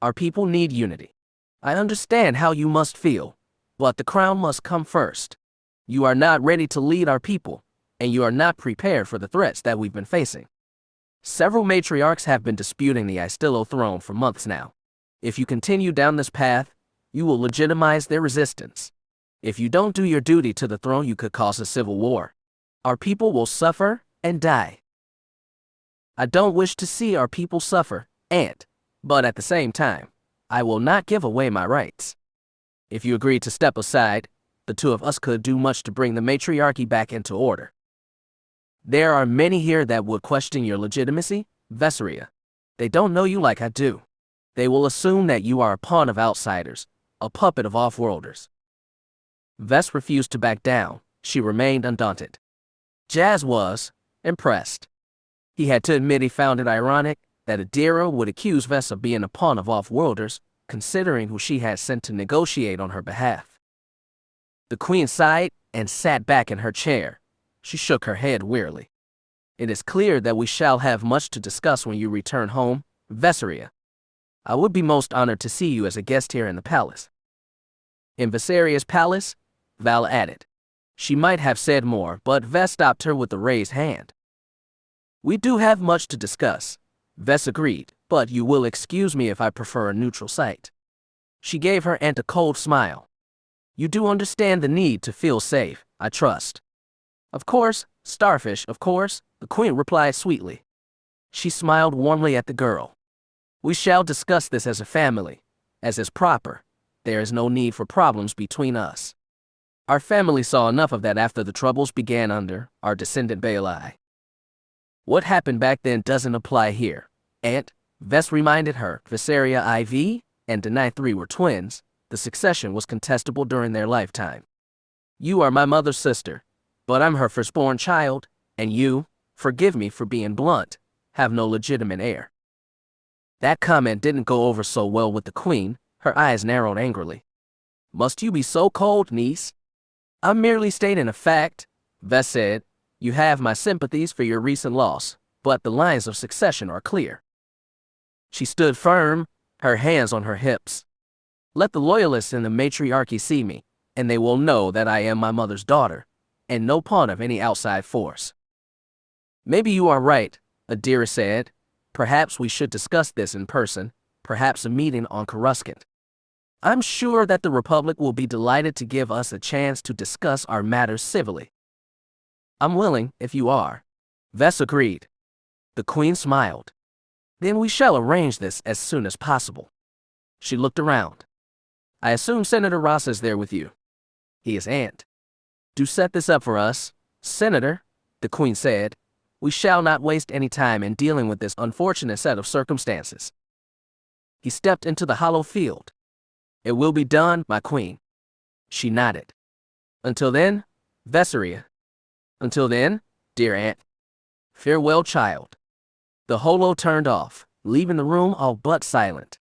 Our people need unity. I understand how you must feel, but the crown must come first. You are not ready to lead our people, and you are not prepared for the threats that we've been facing. Several matriarchs have been disputing the Istillo throne for months now. If you continue down this path, you will legitimize their resistance. If you don't do your duty to the throne, you could cause a civil war. Our people will suffer and die. I don't wish to see our people suffer, aunt, but at the same time, I will not give away my rights. If you agree to step aside, the two of us could do much to bring the matriarchy back into order. There are many here that would question your legitimacy, Vesseria. They don't know you like I do. They will assume that you are a pawn of outsiders, a puppet of off-worlders. Vess refused to back down. She remained undaunted. Jazz was impressed. He had to admit he found it ironic that Adira would accuse Vess of being a pawn of off-worlders, considering who she had sent to negotiate on her behalf. The queen sighed and sat back in her chair. She shook her head wearily. It is clear that we shall have much to discuss when you return home, Vesseria. I would be most honored to see you as a guest here in the palace. In Vesseria's palace, Val added. She might have said more, but Vess stopped her with a raised hand. We do have much to discuss, Vess agreed, but you will excuse me if I prefer a neutral site. She gave her aunt a cold smile. You do understand the need to feel safe, I trust. Of course, Starfish, of course, the queen replied sweetly. She smiled warmly at the girl. We shall discuss this as a family, as is proper. There is no need for problems between us. Our family saw enough of that after the troubles began under our descendant Baali. What happened back then doesn't apply here, Aunt, Vess reminded her. Viseria IV and Denai III were twins. The succession was contestable during their lifetime. You are my mother's sister, but I'm her firstborn child, and you, forgive me for being blunt, have no legitimate heir. That comment didn't go over so well with the queen. Her eyes narrowed angrily. Must you be so cold, niece? I'm merely stating a fact, Vess said. You have my sympathies for your recent loss, but the lines of succession are clear. She stood firm, her hands on her hips. Let the loyalists in the matriarchy see me, and they will know that I am my mother's daughter, and no pawn of any outside force. Maybe you are right, Adira said. Perhaps we should discuss this in person, perhaps a meeting on Coruscant. I'm sure that the Republic will be delighted to give us a chance to discuss our matters civilly. I'm willing, if you are. Vess agreed. The Queen smiled. Then we shall arrange this as soon as possible. She looked around. I assume Senator Ross is there with you. He is Aunt. Do set this up for us, Senator, the Queen said. We shall not waste any time in dealing with this unfortunate set of circumstances. He stepped into the hollow field. It will be done, my queen. She nodded. Until then, Vesseria. Until then, dear aunt. Farewell, child. The holo turned off, leaving the room all but silent.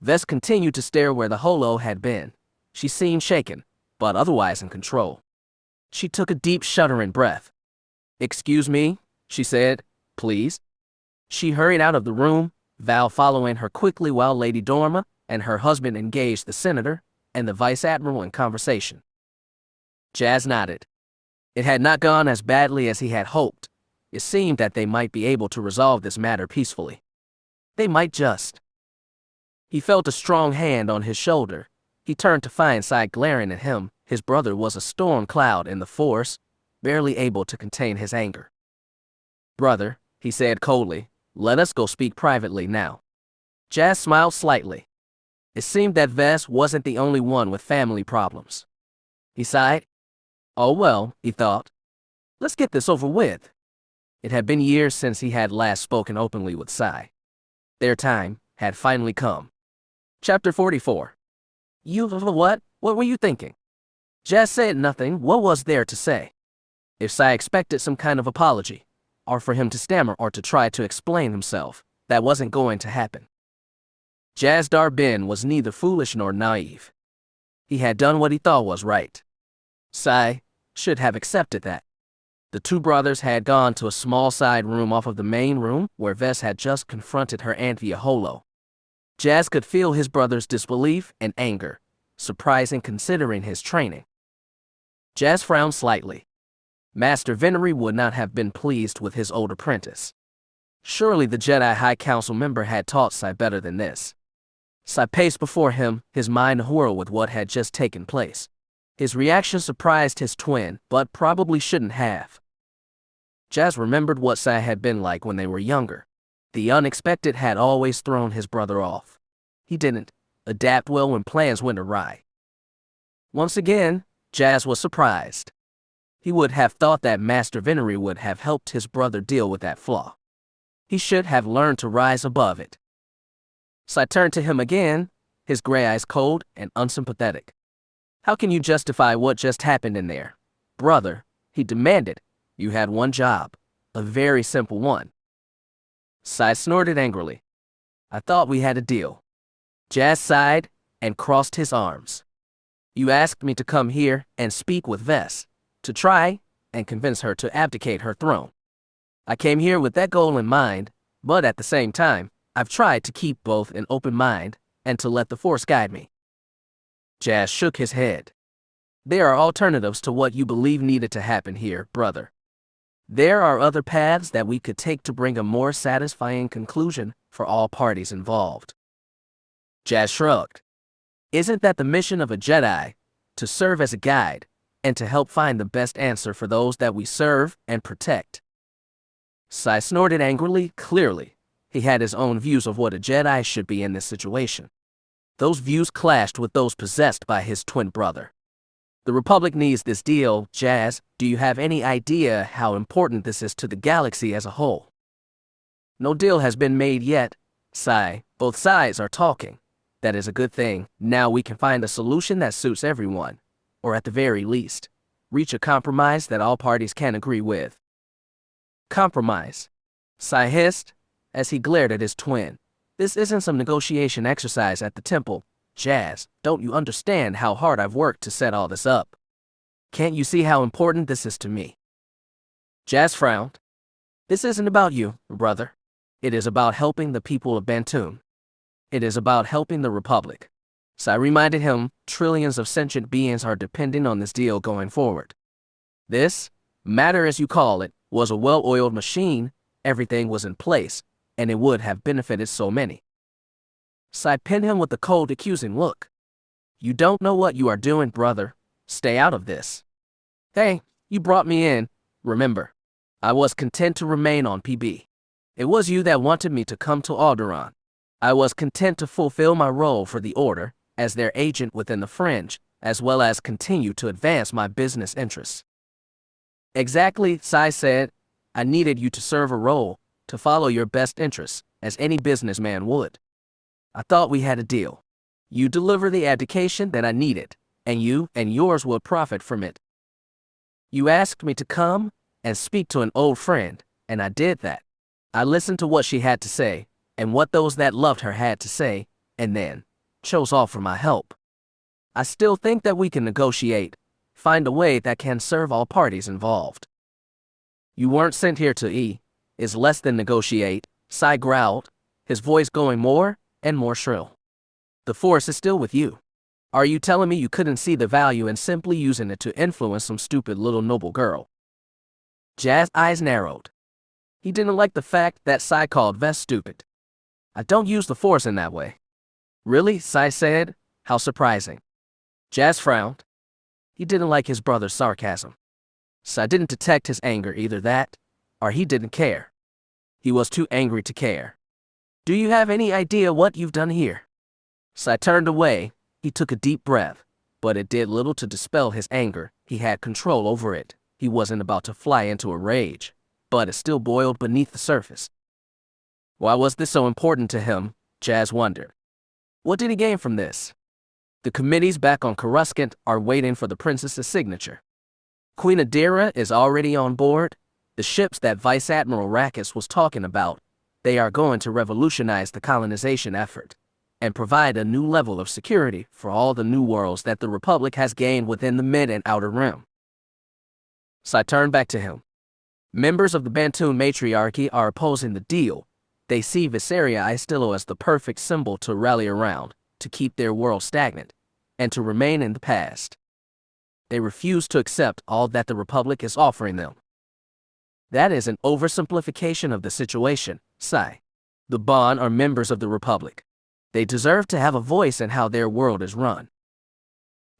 Vess continued to stare where the holo had been. She seemed shaken, but otherwise in control. She took a deep shuddering breath. Excuse me, she said, please. She hurried out of the room, Val following her quickly while Lady Dorma and her husband engaged the senator and the vice admiral in conversation. Jazz nodded. It had not gone as badly as he had hoped. It seemed that they might be able to resolve this matter peacefully. They might just. He felt a strong hand on his shoulder. He turned to find Sai glaring at him. His brother was a storm cloud in the force, barely able to contain his anger. Brother, he said coldly, let us go speak privately now. Jazz smiled slightly. It seemed that Vess wasn't the only one with family problems. He sighed. Oh well, he thought. Let's get this over with. It had been years since he had last spoken openly with Sai. Their time had finally come. Chapter 44. What? What were you thinking? Jazz said nothing. What was there to say? If Sai expected some kind of apology, or for him to stammer or to try to explain himself, that wasn't going to happen. Jazz Darbin was neither foolish nor naive. He had done what he thought was right. Sai should have accepted that. The two brothers had gone to a small side room off of the main room where Vess had just confronted her aunt via holo. Jazz could feel his brother's disbelief and anger, surprising considering his training. Jazz frowned slightly. Master Venery would not have been pleased with his old apprentice. Surely the Jedi High Council member had taught Sai better than this. Sai paced before him, his mind awhirl with what had just taken place. His reaction surprised his twin, but probably shouldn't have. Jazz remembered what Sai had been like when they were younger. The unexpected had always thrown his brother off. He didn't adapt well when plans went awry. Once again, Jazz was surprised. He would have thought that Master Venery would have helped his brother deal with that flaw. He should have learned to rise above it. Sai turned to him again, his gray eyes cold and unsympathetic. How can you justify what just happened in there? Brother, he demanded. You had one job, a very simple one. Sai snorted angrily. I thought we had a deal. Jazz sighed and crossed his arms. You asked me to come here and speak with Vess, to try and convince her to abdicate her throne. I came here with that goal in mind, but at the same time, I've tried to keep both an open mind and to let the Force guide me. Jazz shook his head. There are alternatives to what you believe needed to happen here, brother. There are other paths that we could take to bring a more satisfying conclusion for all parties involved. Jazz shrugged. Isn't that the mission of a Jedi, to serve as a guide, and to help find the best answer for those that we serve and protect? Sai snorted angrily, clearly. He had his own views of what a Jedi should be in this situation. Those views clashed with those possessed by his twin brother. The Republic needs this deal, Jazz. Do you have any idea how important this is to the galaxy as a whole? No deal has been made yet, Sai. Both sides are talking. That is a good thing. Now we can find a solution that suits everyone, or at the very least, reach a compromise that all parties can agree with. Compromise, Sai hissed as he glared at his twin. This isn't some negotiation exercise at the temple. Jazz, don't you understand how hard I've worked to set all this up? Can't you see how important this is to me? Jazz frowned. This isn't about you, brother. It is about helping the people of Bantoon. It is about helping the Republic. Sai reminded him, trillions of sentient beings are depending on this deal going forward. This, matter as you call it, was a well-oiled machine. Everything was in place, and it would have benefited so many. Sai pinned him with a cold, accusing look. You don't know what you are doing, brother. Stay out of this. Hey, you brought me in. Remember, I was content to remain on PB. It was you that wanted me to come to Alderaan. I was content to fulfill my role for the Order as their agent within the Fringe, as well as continue to advance my business interests. Exactly, Sai said. I needed you to serve a role, to follow your best interests, as any businessman would. I thought we had a deal. You deliver the abdication that I needed, and you and yours will profit from it. You asked me to come and speak to an old friend, and I did that. I listened to what she had to say, and what those that loved her had to say, and then chose offer my help. I still think that we can negotiate, find a way that can serve all parties involved. You weren't sent here to is less than negotiate, Sai growled, his voice going more and more shrill. The Force is still with you. Are you telling me you couldn't see the value in simply using it to influence some stupid little noble girl? Jazz's eyes narrowed. He didn't like the fact that Sai called Vess stupid. I don't use the Force in that way. Really? Sai said. How surprising. Jazz frowned. He didn't like his brother's sarcasm. Sai didn't detect his anger, either that, or he didn't care. He was too angry to care. Do you have any idea what you've done here? Sai turned away. He took a deep breath, but it did little to dispel his anger. He had control over it. He wasn't about to fly into a rage, but it still boiled beneath the surface. Why was this so important to him? Jazz wondered. What did he gain from this? The committees back on Coruscant are waiting for the princess's signature. Queen Adira is already on board. The ships that Vice Admiral Rackus was talking about, they are going to revolutionize the colonization effort and provide a new level of security for all the new worlds that the Republic has gained within the Mid and Outer Rim. Sai turned back to him. Members of the Bantoon matriarchy are opposing the deal. They see Viseria Istillo as the perfect symbol to rally around, to keep their world stagnant, and to remain in the past. They refuse to accept all that the Republic is offering them. That is an oversimplification of the situation, Sai. The Bond are members of the Republic. They deserve to have a voice in how their world is run.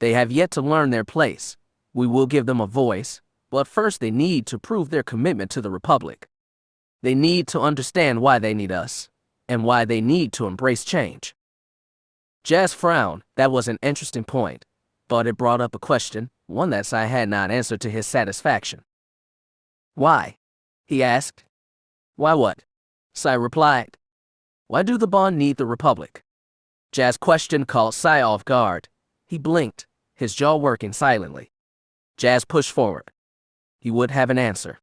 They have yet to learn their place. We will give them a voice, but first they need to prove their commitment to the Republic. They need to understand why they need us, and why they need to embrace change. Jazz frowned. That was an interesting point, but it brought up a question, one that Sai had not answered to his satisfaction. Why? He asked. Why what? Sai replied. Why do the Bond need the Republic? Jazz's question caught Sai off guard. He blinked, his jaw working silently. Jazz pushed forward. He would have an answer.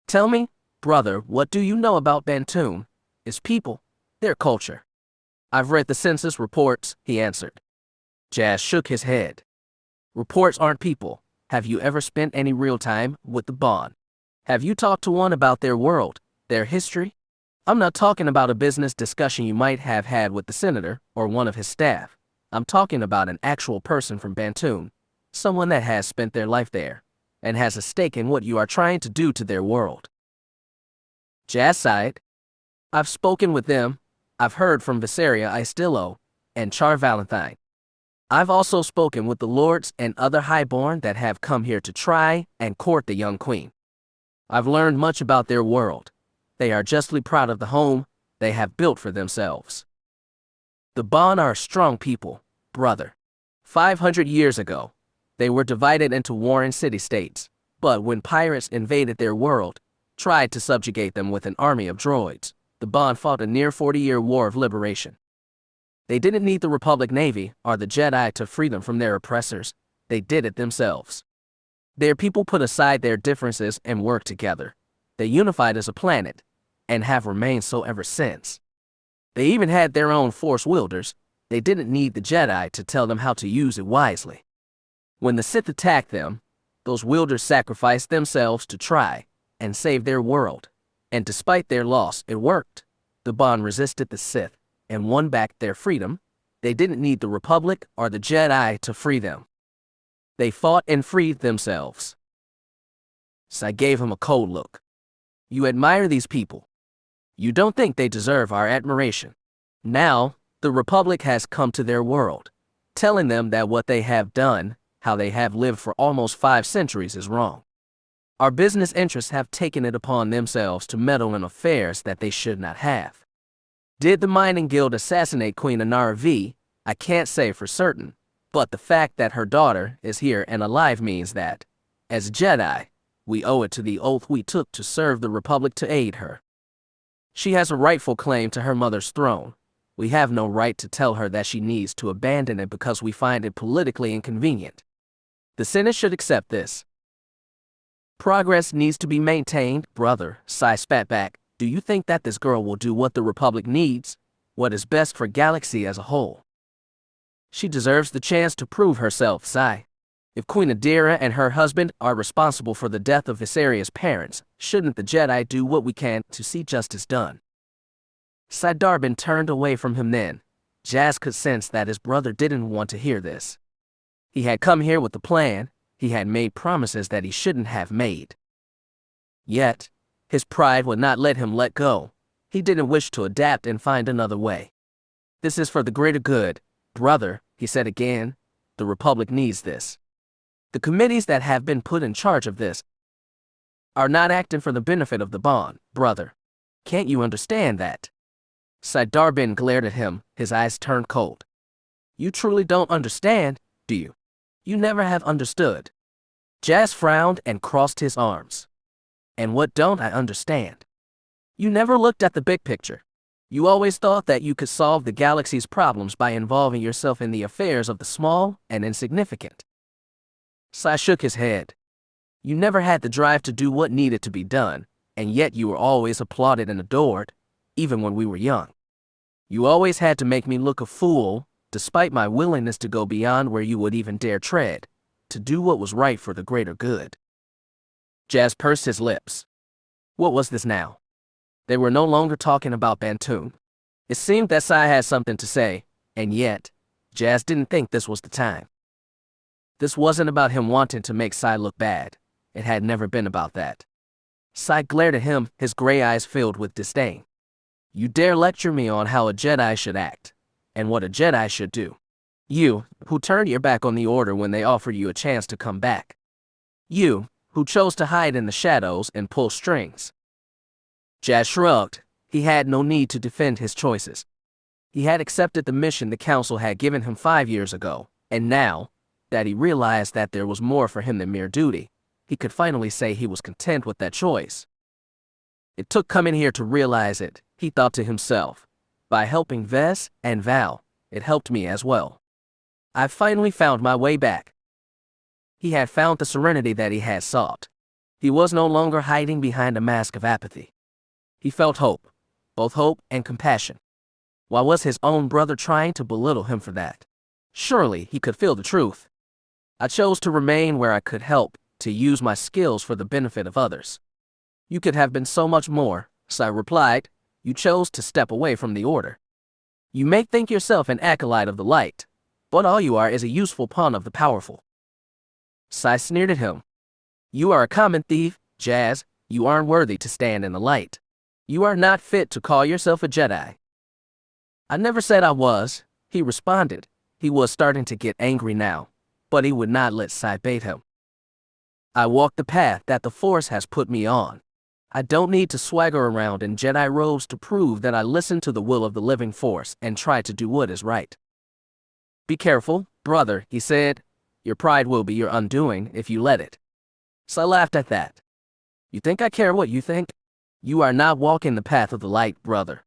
Tell me, brother, what do you know about Bantoon, its people, their culture? I've read the census reports, he answered. Jazz shook his head. Reports aren't people. Have you ever spent any real time with the Bond? Have you talked to one about their world, their history? I'm not talking about a business discussion you might have had with the senator or one of his staff. I'm talking about an actual person from Bantoon, someone that has spent their life there and has a stake in what you are trying to do to their world. Jazz sighed. I've spoken with them. I've heard from Viseria Istillo and Char Valentine. I've also spoken with the lords and other highborn that have come here to try and court the young queen. I've learned much about their world. They are justly proud of the home they have built for themselves. The Bond are a strong people, brother. 500 years ago, They were divided into warring city-states, but when pirates invaded their world, tried to subjugate them with an army of droids, the Bond fought a near 40-year war of liberation. They didn't need the Republic Navy or the Jedi to free them from their oppressors. They did it themselves. Their people put aside their differences and worked together. They unified as a planet, and have remained so ever since. They even had their own Force wielders. They didn't need the Jedi to tell them how to use it wisely. When the Sith attacked them, those wielders sacrificed themselves to try and save their world. And despite their loss, it worked. The Bond resisted the Sith and won back their freedom. They didn't need the Republic or the Jedi to free them. They fought and freed themselves. So I gave him a cold look. You admire these people. You don't think they deserve our admiration. Now, the Republic has come to their world, telling them that what they have done, how they have lived for almost 5 centuries is wrong. Our business interests have taken it upon themselves to meddle in affairs that they should not have. Did the Mining Guild assassinate Queen Inara V? I can't say for certain, but the fact that her daughter is here and alive means that, as Jedi, we owe it to the oath we took to serve the Republic to aid her. She has a rightful claim to her mother's throne. We have no right to tell her that she needs to abandon it because we find it politically inconvenient. The Senate should accept this. Progress needs to be maintained, brother, Sai spat back. Do you think that this girl will do what the Republic needs? What is best for Galaxy as a whole? She deserves the chance to prove herself, Sai. If Queen Adira and her husband are responsible for the death of Viseria's parents, shouldn't the Jedi do what we can to see justice done? Sai Darbin turned away from him then. Jazz could sense that his brother didn't want to hear this. He had come here with a plan. He had made promises that he shouldn't have made. Yet, his pride would not let him let go. He didn't wish to adapt and find another way. This is for the greater good, brother, he said again. The Republic needs this. The committees that have been put in charge of this are not acting for the benefit of the Bond, brother. Can't you understand that? Sai Darbin glared at him, his eyes turned cold. You truly don't understand, do you? You never have understood. Jazz frowned and crossed his arms. And what don't I understand? You never looked at the big picture. You always thought that you could solve the galaxy's problems by involving yourself in the affairs of the small and insignificant. Sai shook his head. You never had the drive to do what needed to be done, and yet you were always applauded and adored, even when we were young. You always had to make me look a fool, despite my willingness to go beyond where you would even dare tread, to do what was right for the greater good. Jazz pursed his lips. What was this now? They were no longer talking about Bantoon. It seemed that Sai had something to say, and yet, Jazz didn't think this was the time. This wasn't about him wanting to make Sai look bad. It had never been about that. Sai glared at him, his gray eyes filled with disdain. You dare lecture me on how a Jedi should act, and what a Jedi should do. You, who turned your back on the Order when they offered you a chance to come back. You, who chose to hide in the shadows and pull strings. Jazz shrugged. He had no need to defend his choices. He had accepted the mission the Council had given him 5 years ago, and now, that he realized that there was more for him than mere duty, he could finally say he was content with that choice. It took coming here to realize it, he thought to himself. By helping Vess and Val, it helped me as well. I finally found my way back. He had found the serenity that he had sought. He was no longer hiding behind a mask of apathy. He felt hope, both hope and compassion. Why was his own brother trying to belittle him for that? Surely he could feel the truth. I chose to remain where I could help, to use my skills for the benefit of others. You could have been so much more, Sai replied. You chose to step away from the Order. You may think yourself an acolyte of the light, but all you are is a useful pawn of the powerful. Sai sneered at him. You are a common thief, Jazz. You aren't worthy to stand in the light. You are not fit to call yourself a Jedi. I never said I was, he responded. He was starting to get angry now, but he would not let Sai bait him. I walk the path that the Force has put me on. I don't need to swagger around in Jedi robes to prove that I listen to the will of the living Force and try to do what is right. Be careful, brother, he said. Your pride will be your undoing if you let it. Sai laughed at that. You think I care what you think? You are not walking the path of the light, brother.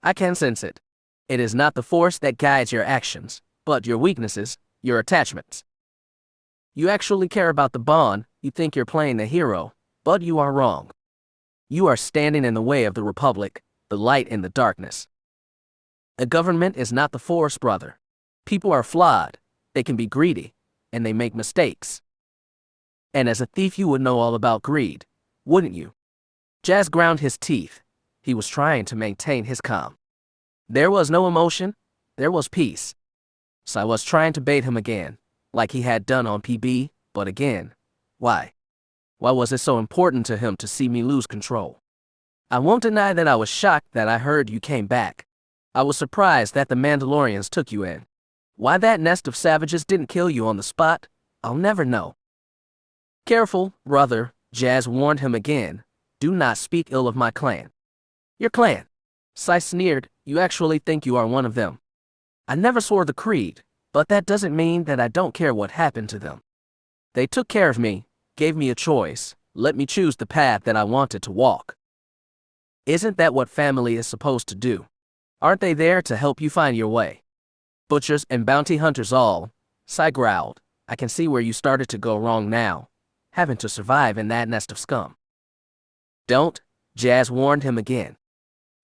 I can sense it. It is not the force that guides your actions, but your weaknesses, your attachments. You actually care about the bond. You think you're playing the hero, but you are wrong. You are standing in the way of the Republic, the light in the darkness. A government is not the force, brother. People are flawed, they can be greedy, and they make mistakes. And as a thief you would know all about greed, wouldn't you? Jazz ground his teeth. He was trying to maintain his calm. There was no emotion, there was peace. Sai was trying to bait him again, like he had done on PB, but again, why? Why was it so important to him to see me lose control? I won't deny that I was shocked that I heard you came back. I was surprised that the Mandalorians took you in. Why that nest of savages didn't kill you on the spot, I'll never know. Careful, brother, Jazz warned him again. Do not speak ill of my clan. Your clan? Sai sneered. You actually think you are one of them. I never swore the creed, but that doesn't mean that I don't care what happened to them. They took care of me, gave me a choice, let me choose the path that I wanted to walk. Isn't that what family is supposed to do? Aren't they there to help you find your way? Butchers and bounty hunters all, Sai growled. I can see where you started to go wrong now, having to survive in that nest of scum. Don't, Jazz warned him again.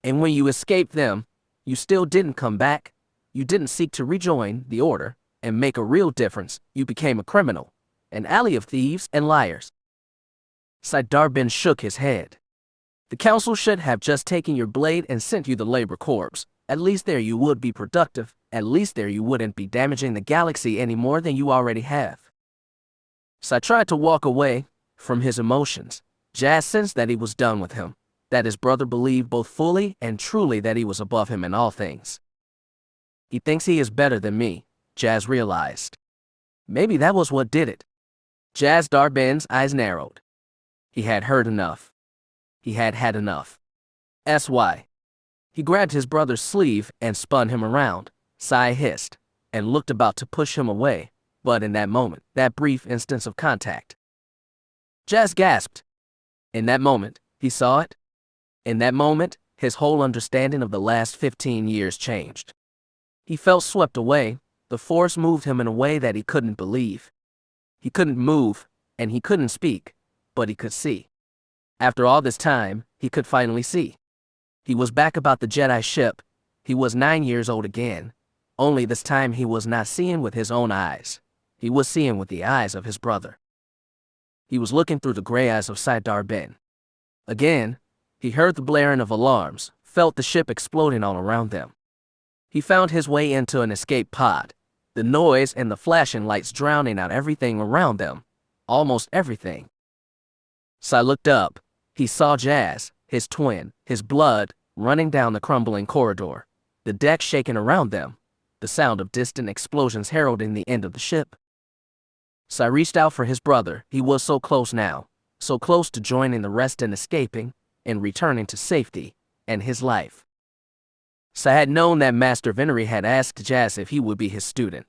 And when you escaped them, you still didn't come back. You didn't seek to rejoin the Order and make a real difference. You became a criminal, an ally of thieves and liars. Sai Darbin shook his head. The council should have just taken your blade and sent you the labor corps. At least there you would be productive. At least there you wouldn't be damaging the galaxy any more than you already have. Sai tried to walk away from his emotions. Jazz sensed that he was done with him, that his brother believed both fully and truly that he was above him in all things. He thinks he is better than me, Jazz realized. Maybe that was what did it. Jazz Darbin's eyes narrowed. He had heard enough. He had had enough. S.Y. He grabbed his brother's sleeve and spun him around. Sai hissed, and looked about to push him away, but in that moment, that brief instance of contact, Jazz gasped. In that moment, he saw it. In that moment, his whole understanding of the last 15 years changed. He felt swept away. The force moved him in a way that he couldn't believe. He couldn't move, and he couldn't speak, but he could see. After all this time, he could finally see. He was back about the Jedi ship. He was 9 years old again. Only this time he was not seeing with his own eyes. He was seeing with the eyes of his brother. He was looking through the gray eyes of Sai Darbin. Again, he heard the blaring of alarms, felt the ship exploding all around them. He found his way into an escape pod, the noise and the flashing lights drowning out everything around them, almost everything. Sai looked up. He saw Jazz, his twin, his blood, running down the crumbling corridor, the deck shaking around them, the sound of distant explosions heralding the end of the ship. Sai reached out for his brother. He was so close now, so close to joining the rest in escaping and returning to safety and his life. Sai had known that Master Venery had asked Jazz if he would be his student.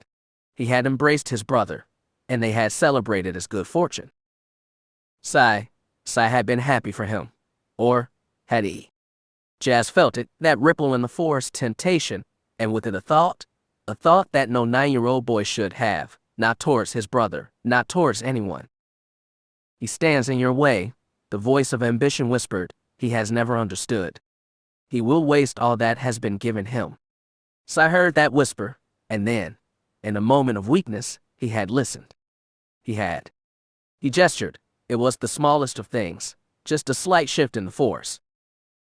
He had embraced his brother, and they had celebrated his good fortune. Sai had been happy for him. Or had he? Jazz felt it, that ripple in the force, temptation, and with it a thought that no 9-year-old boy should have, not towards his brother, not towards anyone. He stands in your way, the voice of ambition whispered. He has never understood. He will waste all that has been given him. Sai heard that whisper, and then, in a moment of weakness, he had listened. He gestured. It was the smallest of things, just a slight shift in the force.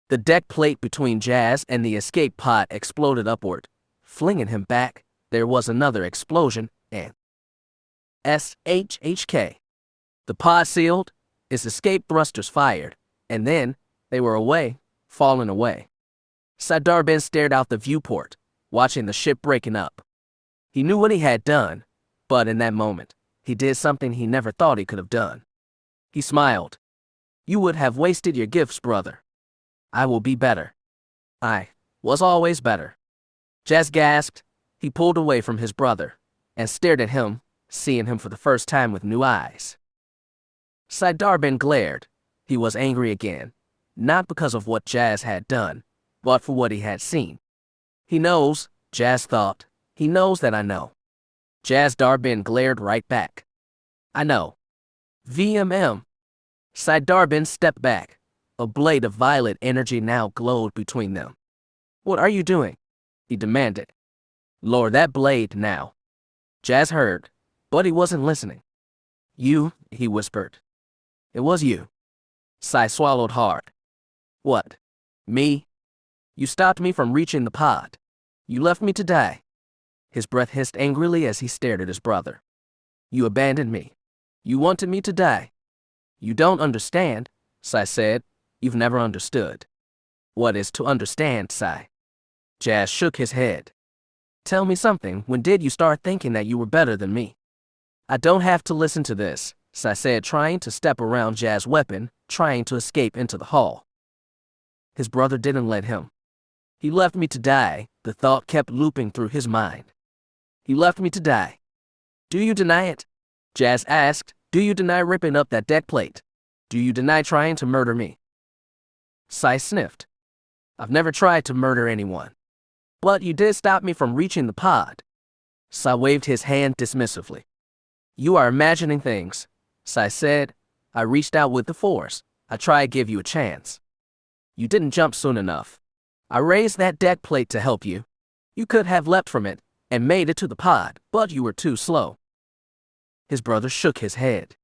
The deck plate between Jazz and the escape pod exploded upward, flinging him back. There was another explosion, and SHHK. The pod sealed, its escape thrusters fired, and then they were away, falling away. Sai Darbin stared out the viewport, watching the ship breaking up. He knew what he had done, but in that moment, he did something he never thought he could have done. He smiled. You would have wasted your gifts, brother. I will be better. I was always better. Jazz gasped. He pulled away from his brother and stared at him, seeing him for the first time with new eyes. Sai Darbin glared. He was angry again, not because of what Jazz had done, but for what he had seen. He knows, Jazz thought. He knows that I know. Jazz Darbin glared right back. I know. VMM. Sai Darbin stepped back. A blade of violet energy now glowed between them. What are you doing? He demanded. Lower that blade now. Jazz heard, but he wasn't listening. You, he whispered. It was you. Sai swallowed hard. What? Me? You stopped me from reaching the pod. You left me to die. His breath hissed angrily as he stared at his brother. You abandoned me. You wanted me to die. You don't understand, Sai said. You've never understood. What is to understand, Sai? Jazz shook his head. Tell me something. When did you start thinking that you were better than me? I don't have to listen to this, Sai said, trying to step around Jazz's weapon, trying to escape into the hall. His brother didn't let him. He left me to die, the thought kept looping through his mind. He left me to die. Do you deny it? Jazz asked. Do you deny ripping up that deck plate? Do you deny trying to murder me? Sai sniffed. I've never tried to murder anyone. But you did stop me from reaching the pod. Sai waved his hand dismissively. You are imagining things, Sai said. I reached out with the force. I tried to give you a chance. You didn't jump soon enough. I raised that deck plate to help you. You could have leapt from it and made it to the pod, but you were too slow. His brother shook his head.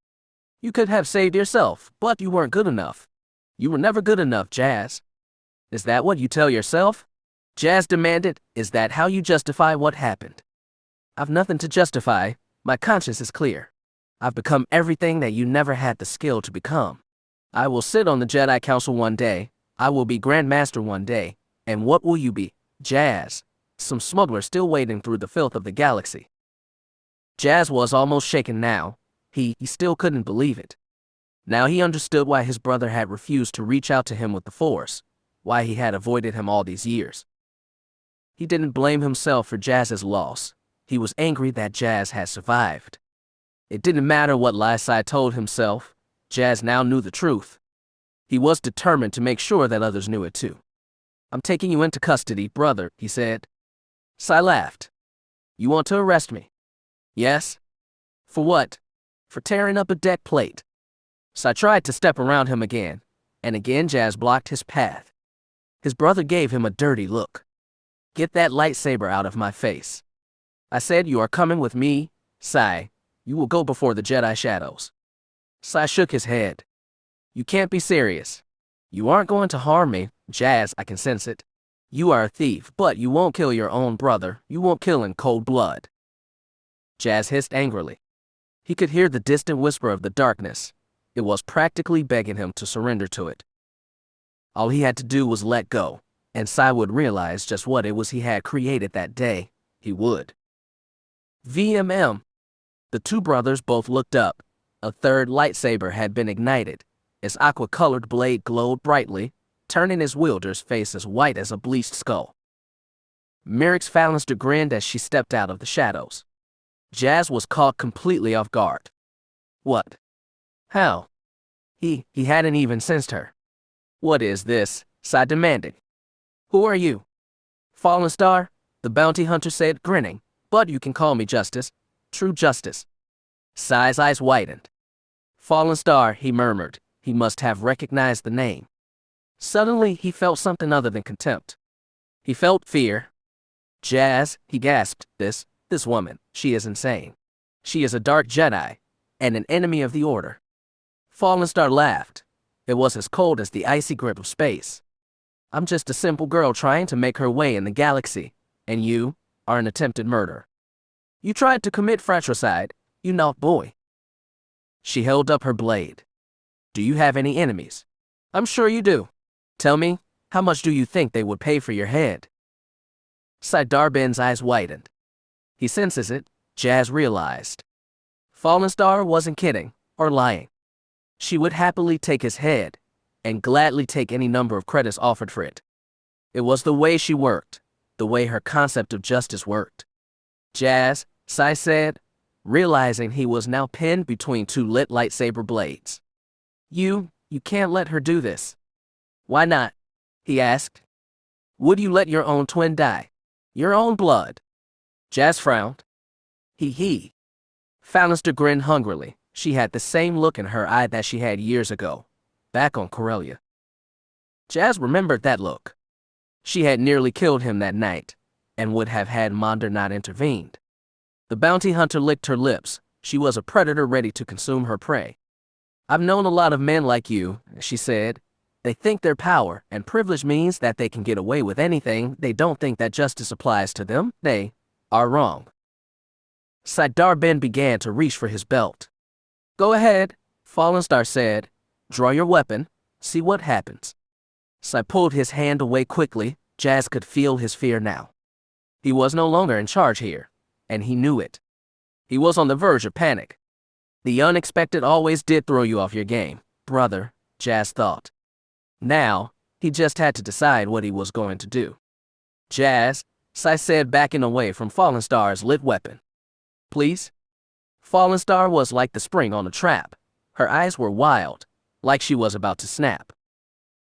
You could have saved yourself, but you weren't good enough. You were never good enough, Jazz. Is that what you tell yourself? Jazz demanded. Is that how you justify what happened? I've nothing to justify. My conscience is clear. I've become everything that you never had the skill to become. I will sit on the Jedi Council one day. I will be Grand Master one day. And what will you be, Jazz? Some smuggler still wading through the filth of the galaxy. Jazz was almost shaken now. He still couldn't believe it. Now he understood why his brother had refused to reach out to him with the Force, why he had avoided him all these years. He didn't blame himself for Jazz's loss. He was angry that Jazz had survived. It didn't matter what lies Sai told himself. Jazz now knew the truth. He was determined to make sure that others knew it too. I'm taking you into custody, brother, he said. Sai laughed. You want to arrest me? Yes. For what? For tearing up a deck plate. Sai tried to step around him again, and again Jazz blocked his path. His brother gave him a dirty look. Get that lightsaber out of my face. I said you are coming with me, Sai. You will go before the Jedi shadows. Sai shook his head. You can't be serious. You aren't going to harm me, Jazz, I can sense it. You are a thief, but you won't kill your own brother. You won't kill in cold blood. Jazz hissed angrily. He could hear the distant whisper of the darkness. It was practically begging him to surrender to it. All he had to do was let go, and Sai would realize just what it was he had created that day. He would. VMM. The two brothers both looked up. A third lightsaber had been ignited. Its aqua-colored blade glowed brightly, turning his wielder's face as white as a bleached skull. Merrick's Phalanster grinned as she stepped out of the shadows. Jazz was caught completely off guard. What? How? He hadn't even sensed her. What is this? Sai demanded. Who are you? Fallen Star, the bounty hunter said, grinning. But you can call me Justice. True Justice. Sai's eyes widened. Fallen Star, he murmured. He must have recognized the name. Suddenly, he felt something other than contempt. He felt fear. Jazz, he gasped, this woman, she is insane. She is a dark Jedi, and an enemy of the Order. Fallen Star laughed. It was as cold as the icy grip of space. I'm just a simple girl trying to make her way in the galaxy, and you are an attempted murderer. You tried to commit fratricide, you naughty boy. She held up her blade. Do you have any enemies? I'm sure you do. Tell me, how much do you think they would pay for your head? Sai Darbin's eyes widened. He senses it, Jazz realized. Fallen Star wasn't kidding, or lying. She would happily take his head, and gladly take any number of credits offered for it. It was the way she worked, the way her concept of justice worked. Jazz, Sai said, realizing he was now pinned between two lit lightsaber blades. You can't let her do this. Why not? He asked. Would you let your own twin die? Your own blood? Jazz frowned. He. Fallister grinned hungrily. She had the same look in her eye that she had years ago, back on Corellia. Jazz remembered that look. She had nearly killed him that night, and would have had Monder not intervened. The bounty hunter licked her lips. She was a predator ready to consume her prey. I've known a lot of men like you, she said. They think their power and privilege means that they can get away with anything. They don't think that justice applies to them. They are wrong. Kite Tobin began to reach for his belt. Go ahead, Fallen Star said. Draw your weapon. See what happens. Sai pulled his hand away quickly. Jazz could feel his fear now. He was no longer in charge here, and he knew it. He was on the verge of panic. The unexpected always did throw you off your game, brother, Jazz thought. Now, he just had to decide what he was going to do. Jazz, Sai said, backing away from Fallen Star's lit weapon. Please? Fallen Star was like the spring on a trap. Her eyes were wild, like she was about to snap.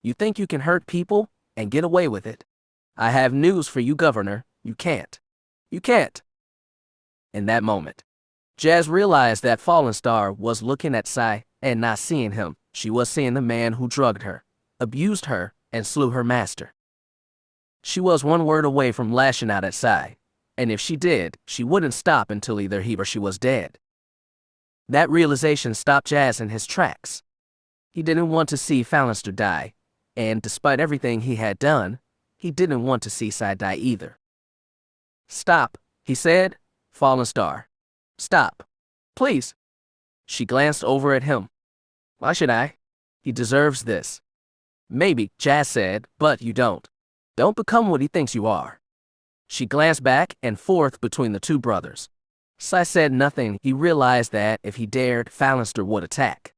You think you can hurt people and get away with it? I have news for you, Governor. You can't. You can't. In that moment, Jazz realized that Fallen Star was looking at Sai and not seeing him. She was seeing the man who drugged her, abused her, and slew her master. She was one word away from lashing out at Sai, and if she did, she wouldn't stop until either he or she was dead. That realization stopped Jazz in his tracks. He didn't want to see Fallister die, and despite everything he had done, he didn't want to see Sai die either. Stop, he said. Fallen Star. Stop. Please. She glanced over at him. Why should I? He deserves this. Maybe, Jazz said, but you don't. Don't become what he thinks you are. She glanced back and forth between the two brothers. Sai said nothing. He realized that if he dared, Fallister would attack.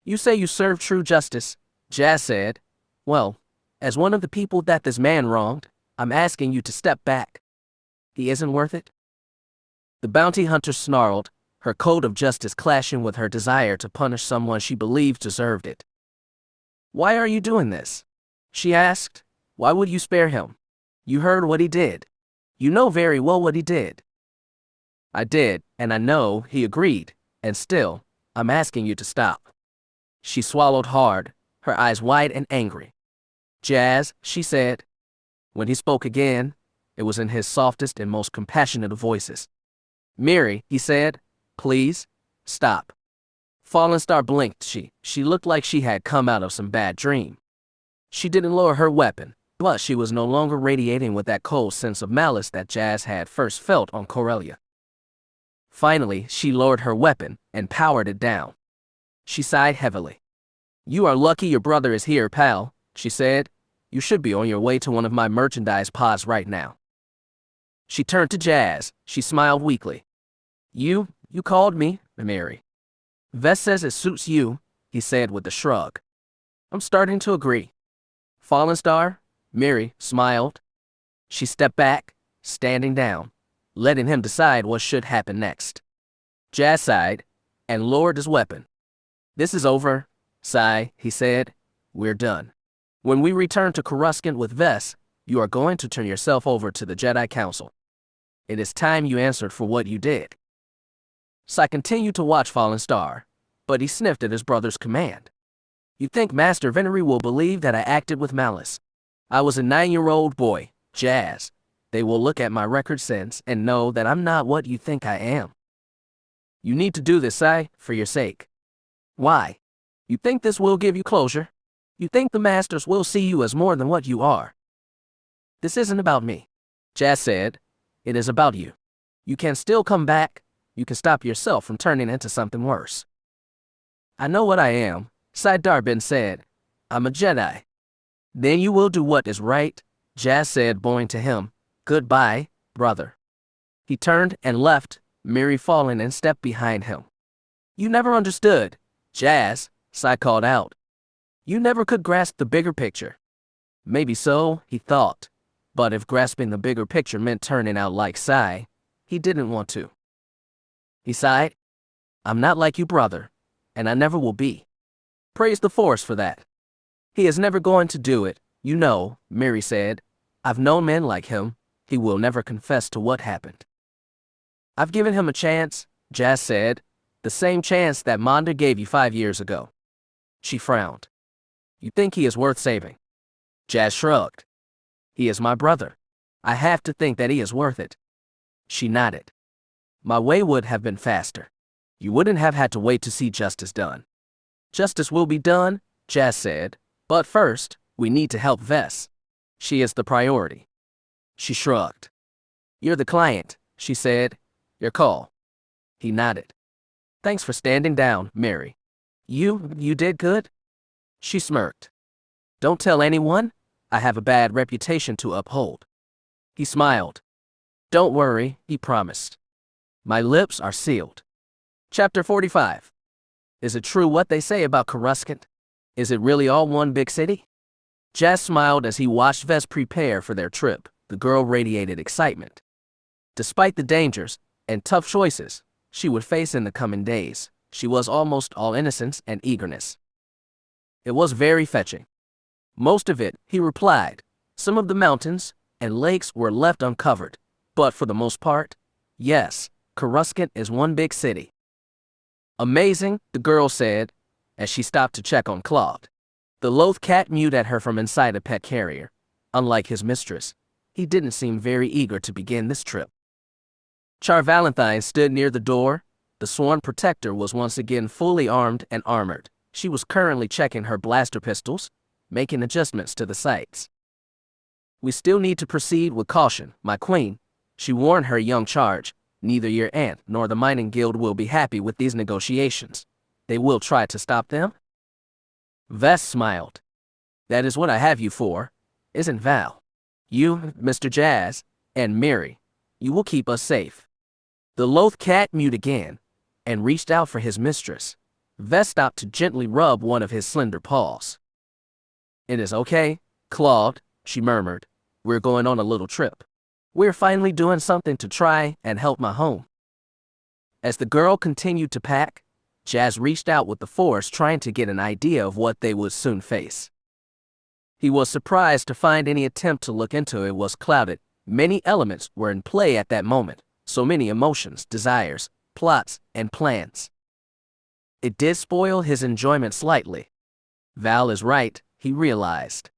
You say you serve true justice, Jazz said. Well, as one of the people that this man wronged, I'm asking you to step back. He isn't worth it? The bounty hunter snarled, her code of justice clashing with her desire to punish someone she believed deserved it. Why are you doing this? She asked. Why would you spare him? You heard what he did. You know very well what he did. I did, and I know, he agreed, and still, I'm asking you to stop. She swallowed hard, her eyes wide and angry. Jazz, she said. When he spoke again, it was in his softest and most compassionate of voices. Miri, he said, please, stop. Fallen Star blinked. She looked like she had come out of some bad dream. She didn't lower her weapon, but she was no longer radiating with that cold sense of malice that Jazz had first felt on Corellia. Finally, she lowered her weapon and powered it down. She sighed heavily. You are lucky your brother is here, pal, she said. You should be on your way to one of my merchandise pods right now. She turned to Jazz. She smiled weakly. You called me, Mary. Vess says it suits you, he said with a shrug. I'm starting to agree. Fallen Star, Mary smiled. She stepped back, standing down, letting him decide what should happen next. Jazz sighed and lowered his weapon. This is over, Sai, he said. We're done. When we return to Coruscant with Vess, you are going to turn yourself over to the Jedi Council. It is time you answered for what you did. Sai continued to watch Fallen Star, but he sniffed at his brother's command. You think Master Venery will believe that I acted with malice? I was a 9-year-old boy, Jazz. They will look at my record since and know that I'm not what you think I am. You need to do this, Sai, for your sake. Why? You think this will give you closure? You think the Masters will see you as more than what you are? This isn't about me, Jazz said. It is about you. You can still come back. You can stop yourself from turning into something worse. I know what I am, Kite Tobin said. I'm a Jedi. Then you will do what is right, Jazz said, bowing to him. Goodbye, brother. He turned and left, Miri falling and stepped behind him. You never understood, Jazz, Sai called out. You never could grasp the bigger picture. Maybe so, he thought. But if grasping the bigger picture meant turning out like Sai, he didn't want to. He sighed. I'm not like you, brother, and I never will be. Praise the Force for that. He is never going to do it, you know, Mary said. I've known men like him. He will never confess to what happened. I've given him a chance, Jazz said. The same chance that Manda gave you 5 years ago. She frowned. You think he is worth saving? Jazz shrugged. He is my brother. I have to think that he is worth it. She nodded. My way would have been faster. You wouldn't have had to wait to see justice done. Justice will be done, Jazz said, but first, we need to help Vess. She is the priority. She shrugged. You're the client, she said. Your call. He nodded. Thanks for standing down, Mary. You did good? She smirked. Don't tell anyone. I have a bad reputation to uphold. He smiled. Don't worry, he promised. My lips are sealed. Chapter 45. Is it true what they say about Coruscant? Is it really all one big city? Jazz smiled as he watched Vess prepare for their trip. The girl radiated excitement. Despite the dangers and tough choices she would face in the coming days, she was almost all innocence and eagerness. It was very fetching. Most of it, he replied. Some of the mountains and lakes were left uncovered, but for the most part, yes, Coruscant is one big city. Amazing, the girl said, as she stopped to check on Claude. The loath cat mewed at her from inside a pet carrier. Unlike his mistress, he didn't seem very eager to begin this trip. Char Valentine stood near the door. The sworn protector was once again fully armed and armored. She was currently checking her blaster pistols, making adjustments to the sights. We still need to proceed with caution, my queen, she warned her young charge. Neither your aunt nor the mining guild will be happy with these negotiations. They will try to stop them? Vess smiled. That is what I have you for, isn't Val? You, Mr. Jazz, and Mary, you will keep us safe. The loath cat mewed again and reached out for his mistress. Vess stopped to gently rub one of his slender paws. It is okay, Claude, she murmured. We're going on a little trip. We're finally doing something to try and help my home. As the girl continued to pack, Jazz reached out with the Force, trying to get an idea of what they would soon face. He was surprised to find any attempt to look into it was clouded. Many elements were in play at that moment, so many emotions, desires, plots, and plans. It did spoil his enjoyment slightly. Val is right, he realized.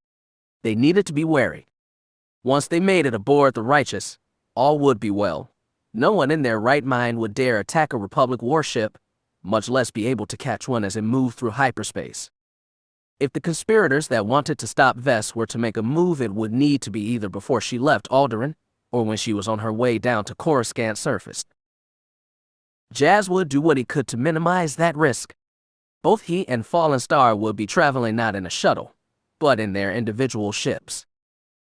They needed to be wary. Once they made it aboard the Righteous, all would be well. No one in their right mind would dare attack a Republic warship, much less be able to catch one as it moved through hyperspace. If the conspirators that wanted to stop Vess were to make a move, it would need to be either before she left Alderaan or when she was on her way down to Coruscant's surface. Jazz would do what he could to minimize that risk. Both he and Fallen Star would be traveling not in a shuttle, but in their individual ships.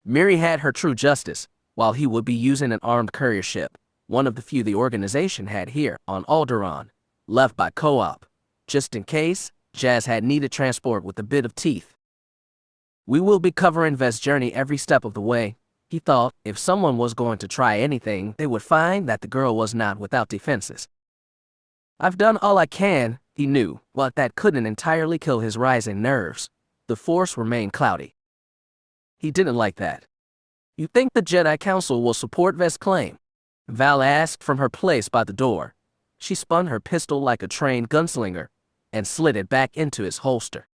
Miri had her true justice, while he would be using an armed courier ship, one of the few the organization had here on Alderaan, left by co-op, just in case Jazz had needed transport with a bit of teeth. We will be covering Vess' journey every step of the way. He thought if someone was going to try anything, they would find that the girl was not without defenses. I've done all I can, he knew, but that couldn't entirely kill his rising nerves. The Force remained cloudy. He didn't like that. You think the Jedi Council will support Vess' claim? Val asked from her place by the door. She spun her pistol like a trained gunslinger and slid it back into its holster.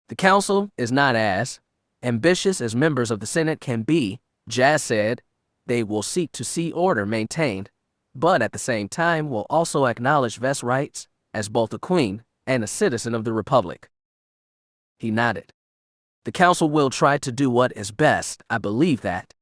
The Council is not as ambitious as members of the Senate can be, Jazz said. They will seek to see order maintained, but at the same time will also acknowledge Vess' rights as both a queen and a citizen of the Republic. He nodded. The Council will try to do what is best, I believe that.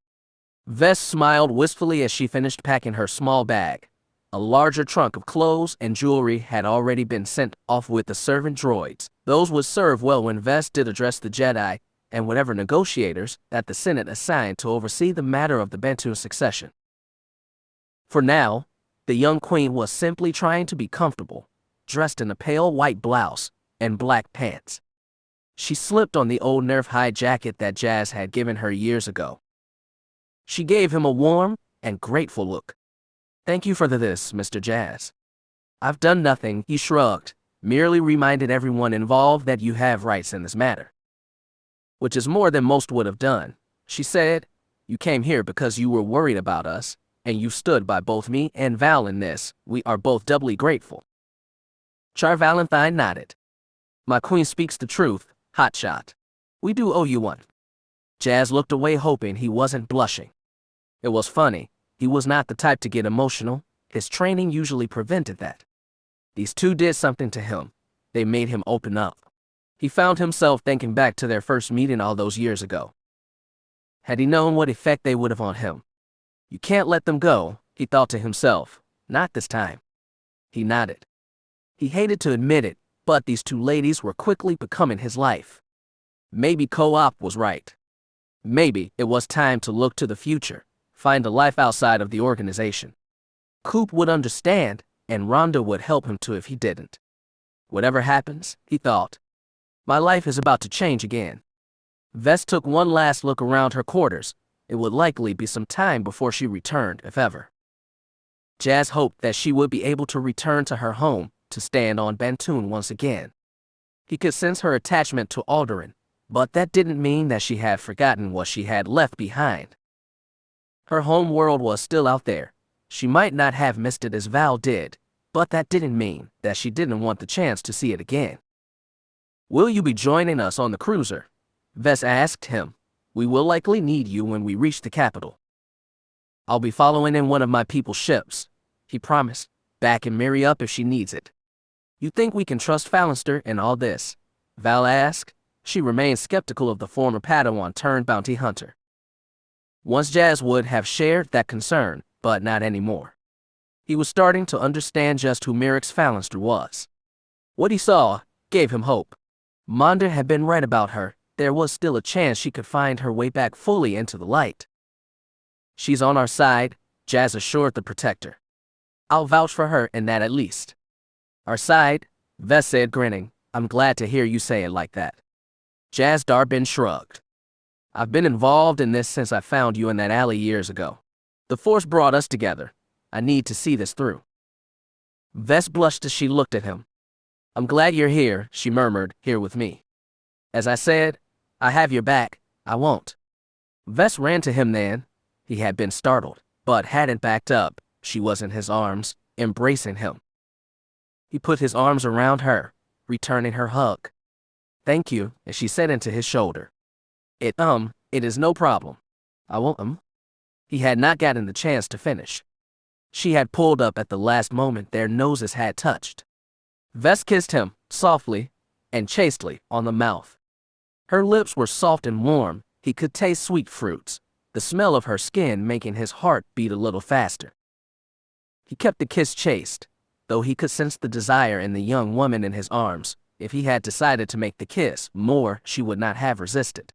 Vess smiled wistfully as she finished packing her small bag. A larger trunk of clothes and jewelry had already been sent off with the servant droids. Those would serve well when Vess did address the Jedi and whatever negotiators that the Senate assigned to oversee the matter of the Bantu succession. For now, the young queen was simply trying to be comfortable, dressed in a pale white blouse and black pants. She slipped on the old nerf-high jacket that Jazz had given her years ago. She gave him a warm and grateful look. Thank you for this, Mr. Jazz. I've done nothing, he shrugged, merely reminded everyone involved that you have rights in this matter. Which is more than most would have done, she said. You came here because you were worried about us, and you stood by both me and Val in this. We are both doubly grateful. Char Valentine nodded. My queen speaks the truth, hotshot. We do owe you one. Jazz looked away, hoping he wasn't blushing. It was funny, he was not the type to get emotional. His training usually prevented that. These two did something to him. They made him open up. He found himself thinking back to their first meeting all those years ago. Had he known what effect they would have on him? You can't let them go, he thought to himself. Not this time. He nodded. He hated to admit it, but these two ladies were quickly becoming his life. Maybe co-op was right. Maybe it was time to look to the future, find a life outside of the organization. Coop would understand, and Rhonda would help him too if he didn't. Whatever happens, he thought, my life is about to change again. Vess took one last look around her quarters. It would likely be some time before she returned, if ever. Jazz hoped that she would be able to return to her home, to stand on Bantoon once again. He could sense her attachment to Alderaan, but that didn't mean that she had forgotten what she had left behind. Her home world was still out there. She might not have missed it as Val did, but that didn't mean that she didn't want the chance to see it again. Will you be joining us on the cruiser? Vess asked him. We will likely need you when we reach the capital. I'll be following in one of my people's ships, he promised, backing Mary up if she needs it. You think we can trust Fallister in all this? Val asked. She remained skeptical of the former Padawan turned bounty hunter. Once Jazz would have shared that concern, but not anymore. He was starting to understand just who Merrick's Fallister was. What he saw gave him hope. Monder had been right about her. There was still a chance she could find her way back fully into the light. She's on our side, Jazz assured the Protector. I'll vouch for her in that at least. Our side, Vess said, grinning. I'm glad to hear you say it like that. Jazz Darbin shrugged. I've been involved in this since I found you in that alley years ago. The Force brought us together. I need to see this through. Vess blushed as she looked at him. I'm glad you're here, she murmured, here with me. As I said, I have your back, I won't. Vess ran to him then. He had been startled, but hadn't backed up. She was in his arms, embracing him. He put his arms around her, returning her hug. Thank you, as she said into his shoulder. It is no problem. I won't, He had not gotten the chance to finish. She had pulled up at the last moment their noses had touched. Vess kissed him, softly and chastely, on the mouth. Her lips were soft and warm. He could taste sweet fruits, the smell of her skin making his heart beat a little faster. He kept the kiss chaste, though he could sense the desire in the young woman in his arms. If he had decided to make the kiss more, she would not have resisted.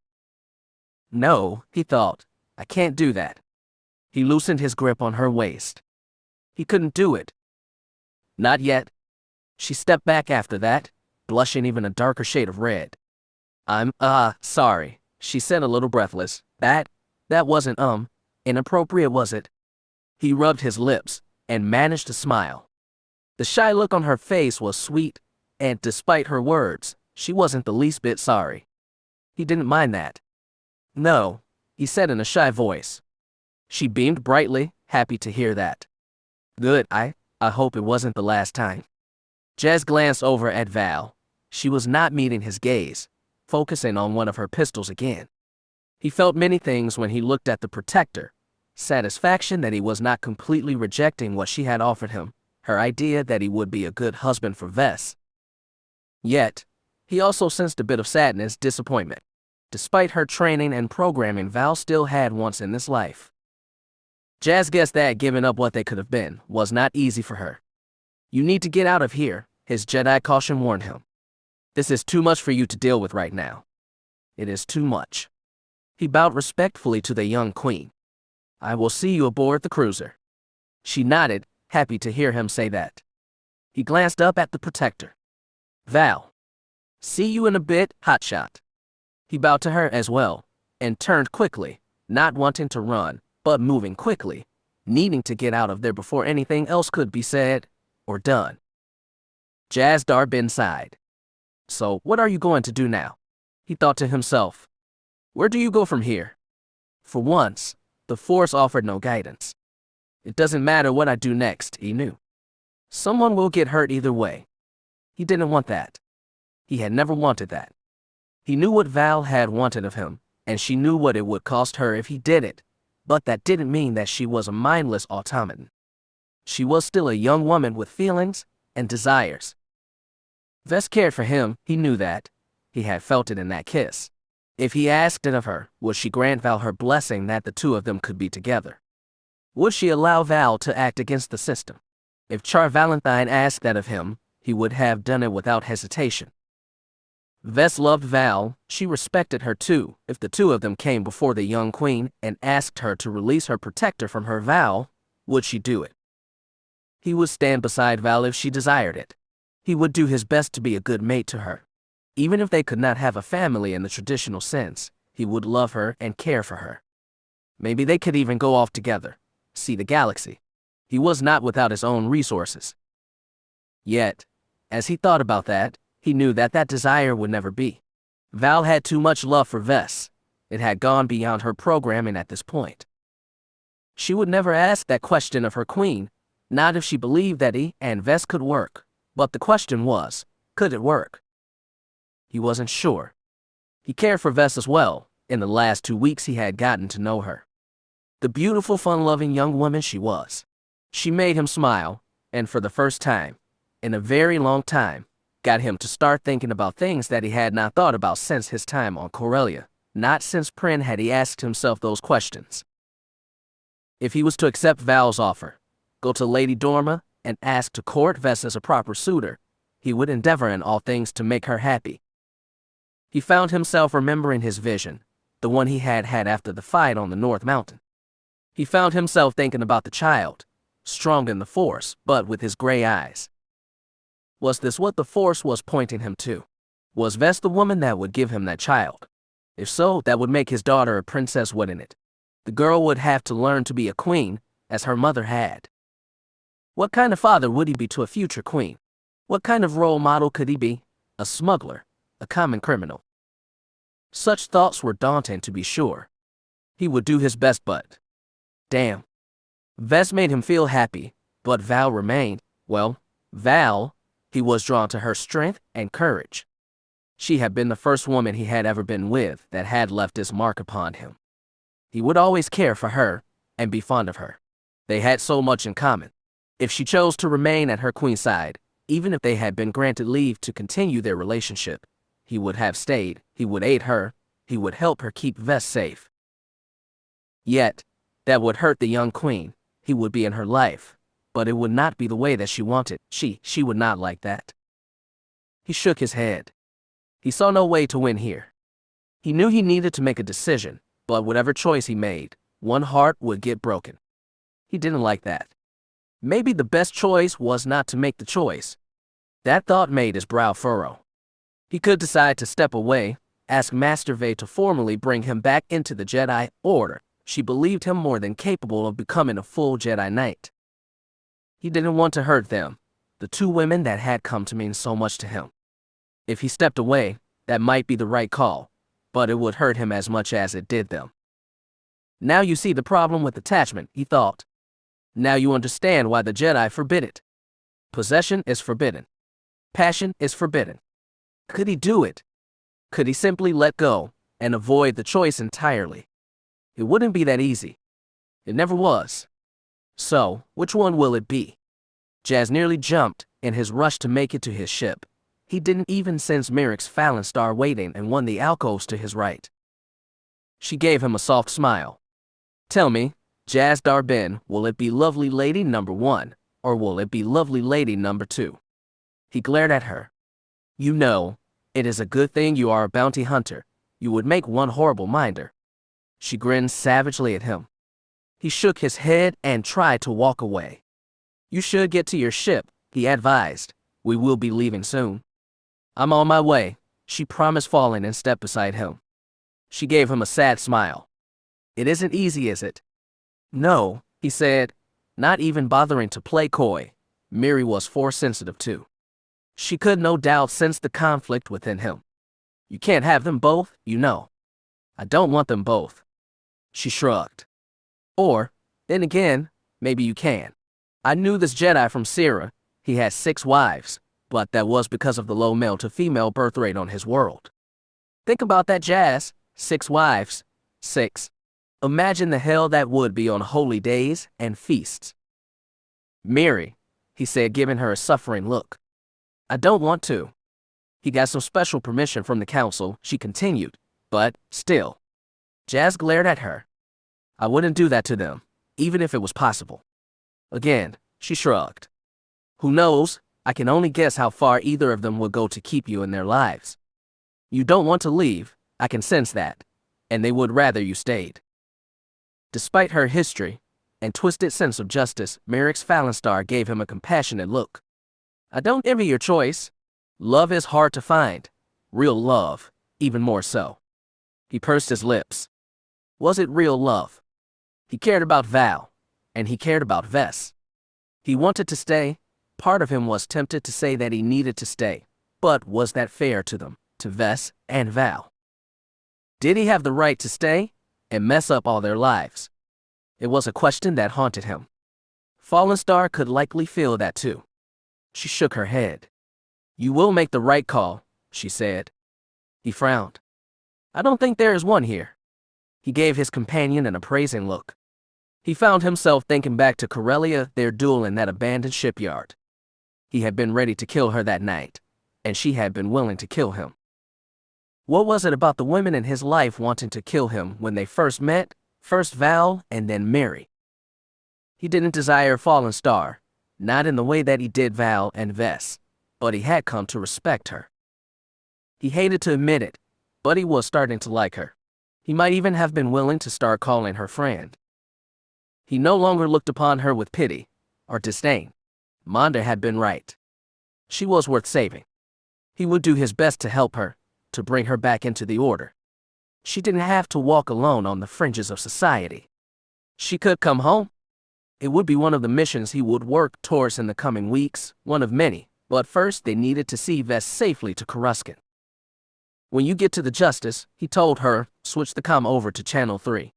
No, he thought, I can't do that. He loosened his grip on her waist. He couldn't do it. Not yet. She stepped back after that, blushing even a darker shade of red. I'm, sorry, she said a little breathless. That wasn't, inappropriate, was it? He rubbed his lips and managed to smile. The shy look on her face was sweet, and despite her words, she wasn't the least bit sorry. He didn't mind that. No, he said in a shy voice. She beamed brightly, happy to hear that. Good, I hope it wasn't the last time. Jazz glanced over at Val. She was not meeting his gaze, focusing on one of her pistols again. He felt many things when he looked at the Protector. Satisfaction that he was not completely rejecting what she had offered him, her idea that he would be a good husband for Vess. Yet, he also sensed a bit of sadness, disappointment. Despite her training and programming, Val still had once in this life. Jazz guessed that giving up what they could have been was not easy for her. You need to get out of here, his Jedi caution warned him. This is too much for you to deal with right now. It is too much. He bowed respectfully to the young queen. I will see you aboard the cruiser. She nodded, happy to hear him say that. He glanced up at the Protector. Val. See you in a bit, hotshot. He bowed to her as well, and turned quickly, not wanting to run, but moving quickly, needing to get out of there before anything else could be said or done. Jazz Tobin sighed. So, what are you going to do now? He thought to himself. Where do you go from here? For once, the Force offered no guidance. It doesn't matter what I do next, he knew. Someone will get hurt either way. He didn't want that. He had never wanted that. He knew what Val had wanted of him, and she knew what it would cost her if he did it, but that didn't mean that she was a mindless automaton. She was still a young woman with feelings and desires. Vess cared for him, he knew that. He had felt it in that kiss. If he asked it of her, would she grant Val her blessing that the two of them could be together? Would she allow Val to act against the system? If Char Valentine asked that of him, he would have done it without hesitation. Vess loved Val, she respected her too. If the two of them came before the young queen and asked her to release her protector from her vow, would she do it? He would stand beside Val if she desired it. He would do his best to be a good mate to her. Even if they could not have a family in the traditional sense, he would love her and care for her. Maybe they could even go off together, see the galaxy. He was not without his own resources. Yet, as he thought about that, he knew that that desire would never be. Val had too much love for Vess. It had gone beyond her programming at this point. She would never ask that question of her queen, not if she believed that he and Vess could work. But the question was, could it work? He wasn't sure. He cared for Vess as well. In the last 2 weeks he had gotten to know her. The beautiful, fun-loving young woman she was. She made him smile, and for the first time, in a very long time, got him to start thinking about things that he had not thought about since his time on Corellia. Not since Prin had he asked himself those questions. If he was to accept Val's offer, go to Lady Dorma, and ask to court Vess as a proper suitor, he would endeavor in all things to make her happy. He found himself remembering his vision, the one he had had after the fight on the North Mountain. He found himself thinking about the child, strong in the Force, but with his gray eyes. Was this what the Force was pointing him to? Was Vess the woman that would give him that child? If so, that would make his daughter a princess, wouldn't it? The girl would have to learn to be a queen, as her mother had. What kind of father would he be to a future queen? What kind of role model could he be? A smuggler, a common criminal. Such thoughts were daunting, to be sure. He would do his best, but... damn. Vess made him feel happy, but Val remained, well, Val, he was drawn to her strength and courage. She had been the first woman he had ever been with that had left its mark upon him. He would always care for her and be fond of her. They had so much in common. If she chose to remain at her queen's side, even if they had been granted leave to continue their relationship, he would have stayed, he would aid her, he would help her keep Vess safe. Yet, that would hurt the young queen. He would be in her life, but it would not be the way that she wanted. She would not like that. He shook his head. He saw no way to win here. He knew he needed to make a decision, but whatever choice he made, one heart would get broken. He didn't like that. Maybe the best choice was not to make the choice. That thought made his brow furrow. He could decide to step away, ask Master Vey to formally bring him back into the Jedi Order. She believed him more than capable of becoming a full Jedi Knight. He didn't want to hurt them, the two women that had come to mean so much to him. If he stepped away, that might be the right call, but it would hurt him as much as it did them. Now you see the problem with attachment, he thought. Now you understand why the Jedi forbid it. Possession is forbidden. Passion is forbidden. Could he do it? Could he simply let go and avoid the choice entirely? It wouldn't be that easy. It never was. So, which one will it be? Jazz nearly jumped in his rush to make it to his ship. He didn't even sense Merrick's Fallon Star waiting in one of the alcoves to his right. She gave him a soft smile. Tell me, Jazz Tobin, will it be lovely lady number 1, or will it be lovely lady number 2? He glared at her. You know, it is a good thing you are a bounty hunter. You would make one horrible minder. She grinned savagely at him. He shook his head and tried to walk away. You should get to your ship, he advised. We will be leaving soon. I'm on my way, she promised, falling in step beside him. She gave him a sad smile. It isn't easy, is it? No, he said, Not even bothering to play coy, Miri was Force-sensitive too. She could no doubt sense the conflict within him. You can't have them both, you know. I don't want them both. She shrugged. Or, then again, maybe you can. I knew this Jedi from Sierra. He had 6 wives, but that was because of the low male-to-female birth rate on his world. Think about that, Jazz. 6 wives. 6. Imagine the hell that would be on holy days and feasts. Miri, he said, giving her a suffering look. I don't want to. He got some special permission from the council, she continued, but, still. Jazz glared at her. I wouldn't do that to them, even if it was possible. Again, she shrugged. Who knows? I can only guess how far either of them will go to keep you in their lives. You don't want to leave, I can sense that, and they would rather you stayed. Despite her history and twisted sense of justice, Merrick's Falonstar gave him a compassionate look. I don't envy your choice. Love is hard to find. Real love, even more so. He pursed his lips. Was it real love? He cared about Val, and he cared about Vess. He wanted to stay. Part of him was tempted to say that he needed to stay, but was that fair to them, to Vess and Val? Did he have the right to stay and mess up all their lives? It was a question that haunted him. Falonstar could likely feel that too. She shook her head. You will make the right call, she said. He frowned. I don't think there is one here. He gave his companion an appraising look. He found himself thinking back to Corellia, their duel in that abandoned shipyard. He had been ready to kill her that night, and she had been willing to kill him. What was it about the women in his life wanting to kill him when they first met, first Val and then Mary? He didn't desire Falonstar, not in the way that he did Val and Vess, but he had come to respect her. He hated to admit it, but he was starting to like her. He might even have been willing to start calling her friend. He no longer looked upon her with pity or disdain. Manda had been right. She was worth saving. He would do his best to help her, to bring her back into the Order. She didn't have to walk alone on the fringes of society. She could come home. It would be one of the missions he would work towards in the coming weeks, one of many, but first they needed to see Vess safely to Coruscant. When you get to the Justice, he told her, switch the comm over to Channel 3.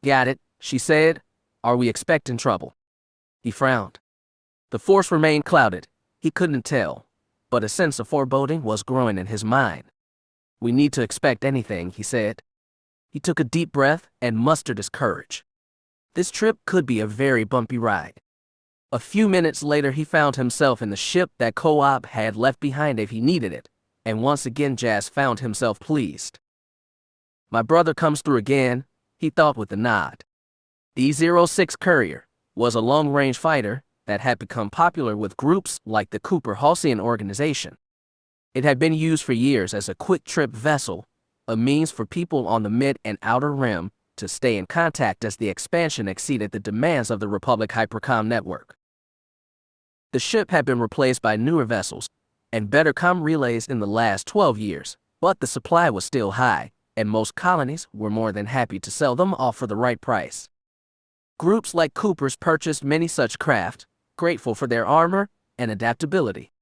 Got it, she said. Are we expecting trouble? He frowned. The Force remained clouded. He couldn't tell, but a sense of foreboding was growing in his mind. We need to expect anything, he said. He took a deep breath and mustered his courage. This trip could be a very bumpy ride. A few minutes later he found himself in the ship that Co-op had left behind if he needed it, and once again Jazz found himself pleased. My brother comes through again, he thought with a nod. The 06 Courier was a long-range fighter that had become popular with groups like the Cooper Halcyon organization. It had been used for years as a quick-trip vessel, a means for people on the Mid and Outer Rim to stay in contact as the expansion exceeded the demands of the Republic Hypercom network. The ship had been replaced by newer vessels and better comm relays in the last 12 years, but the supply was still high, and most colonies were more than happy to sell them off for the right price. Groups like Cooper's purchased many such craft, grateful for their armor and adaptability.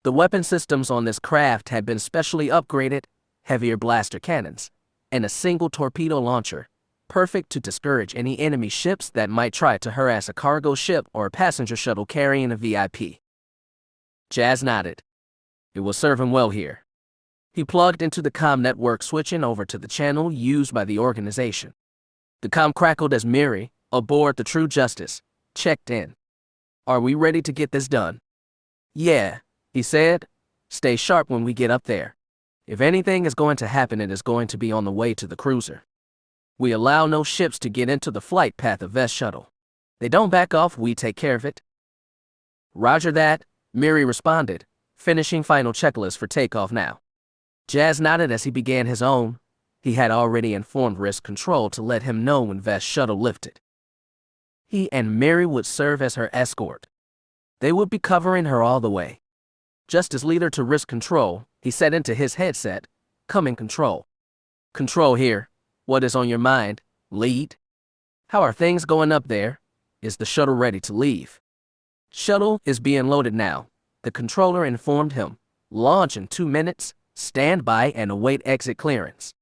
The weapon systems on this craft had been specially upgraded, heavier blaster cannons, and a single torpedo launcher, perfect to discourage any enemy ships that might try to harass a cargo ship or a passenger shuttle carrying a VIP. Jazz nodded. It will serve him well here. He plugged into the comm network, switching over to the channel used by the organization. The comm crackled as Miri, aboard the True Justice, checked in. Are we ready to get this done? Yeah, he said. Stay sharp when we get up there. If anything is going to happen, it is going to be on the way to the cruiser. We allow no ships to get into the flight path of Vess shuttle. They don't back off, we take care of it. Roger that, Miri responded, finishing final checklist for takeoff now. Jazz nodded as he began his own. He had already informed Risk Control to let him know when Vess shuttle lifted. He and Miri would serve as her escort. They would be covering her all the way. Just as leader to Risk Control, he said into his headset, "Come in, Control." "Control here. What is on your mind, lead? How are things going up there? Is the shuttle ready to leave? Shuttle is being loaded now, the controller informed him. Launch in 2 minutes, stand by and await exit clearance.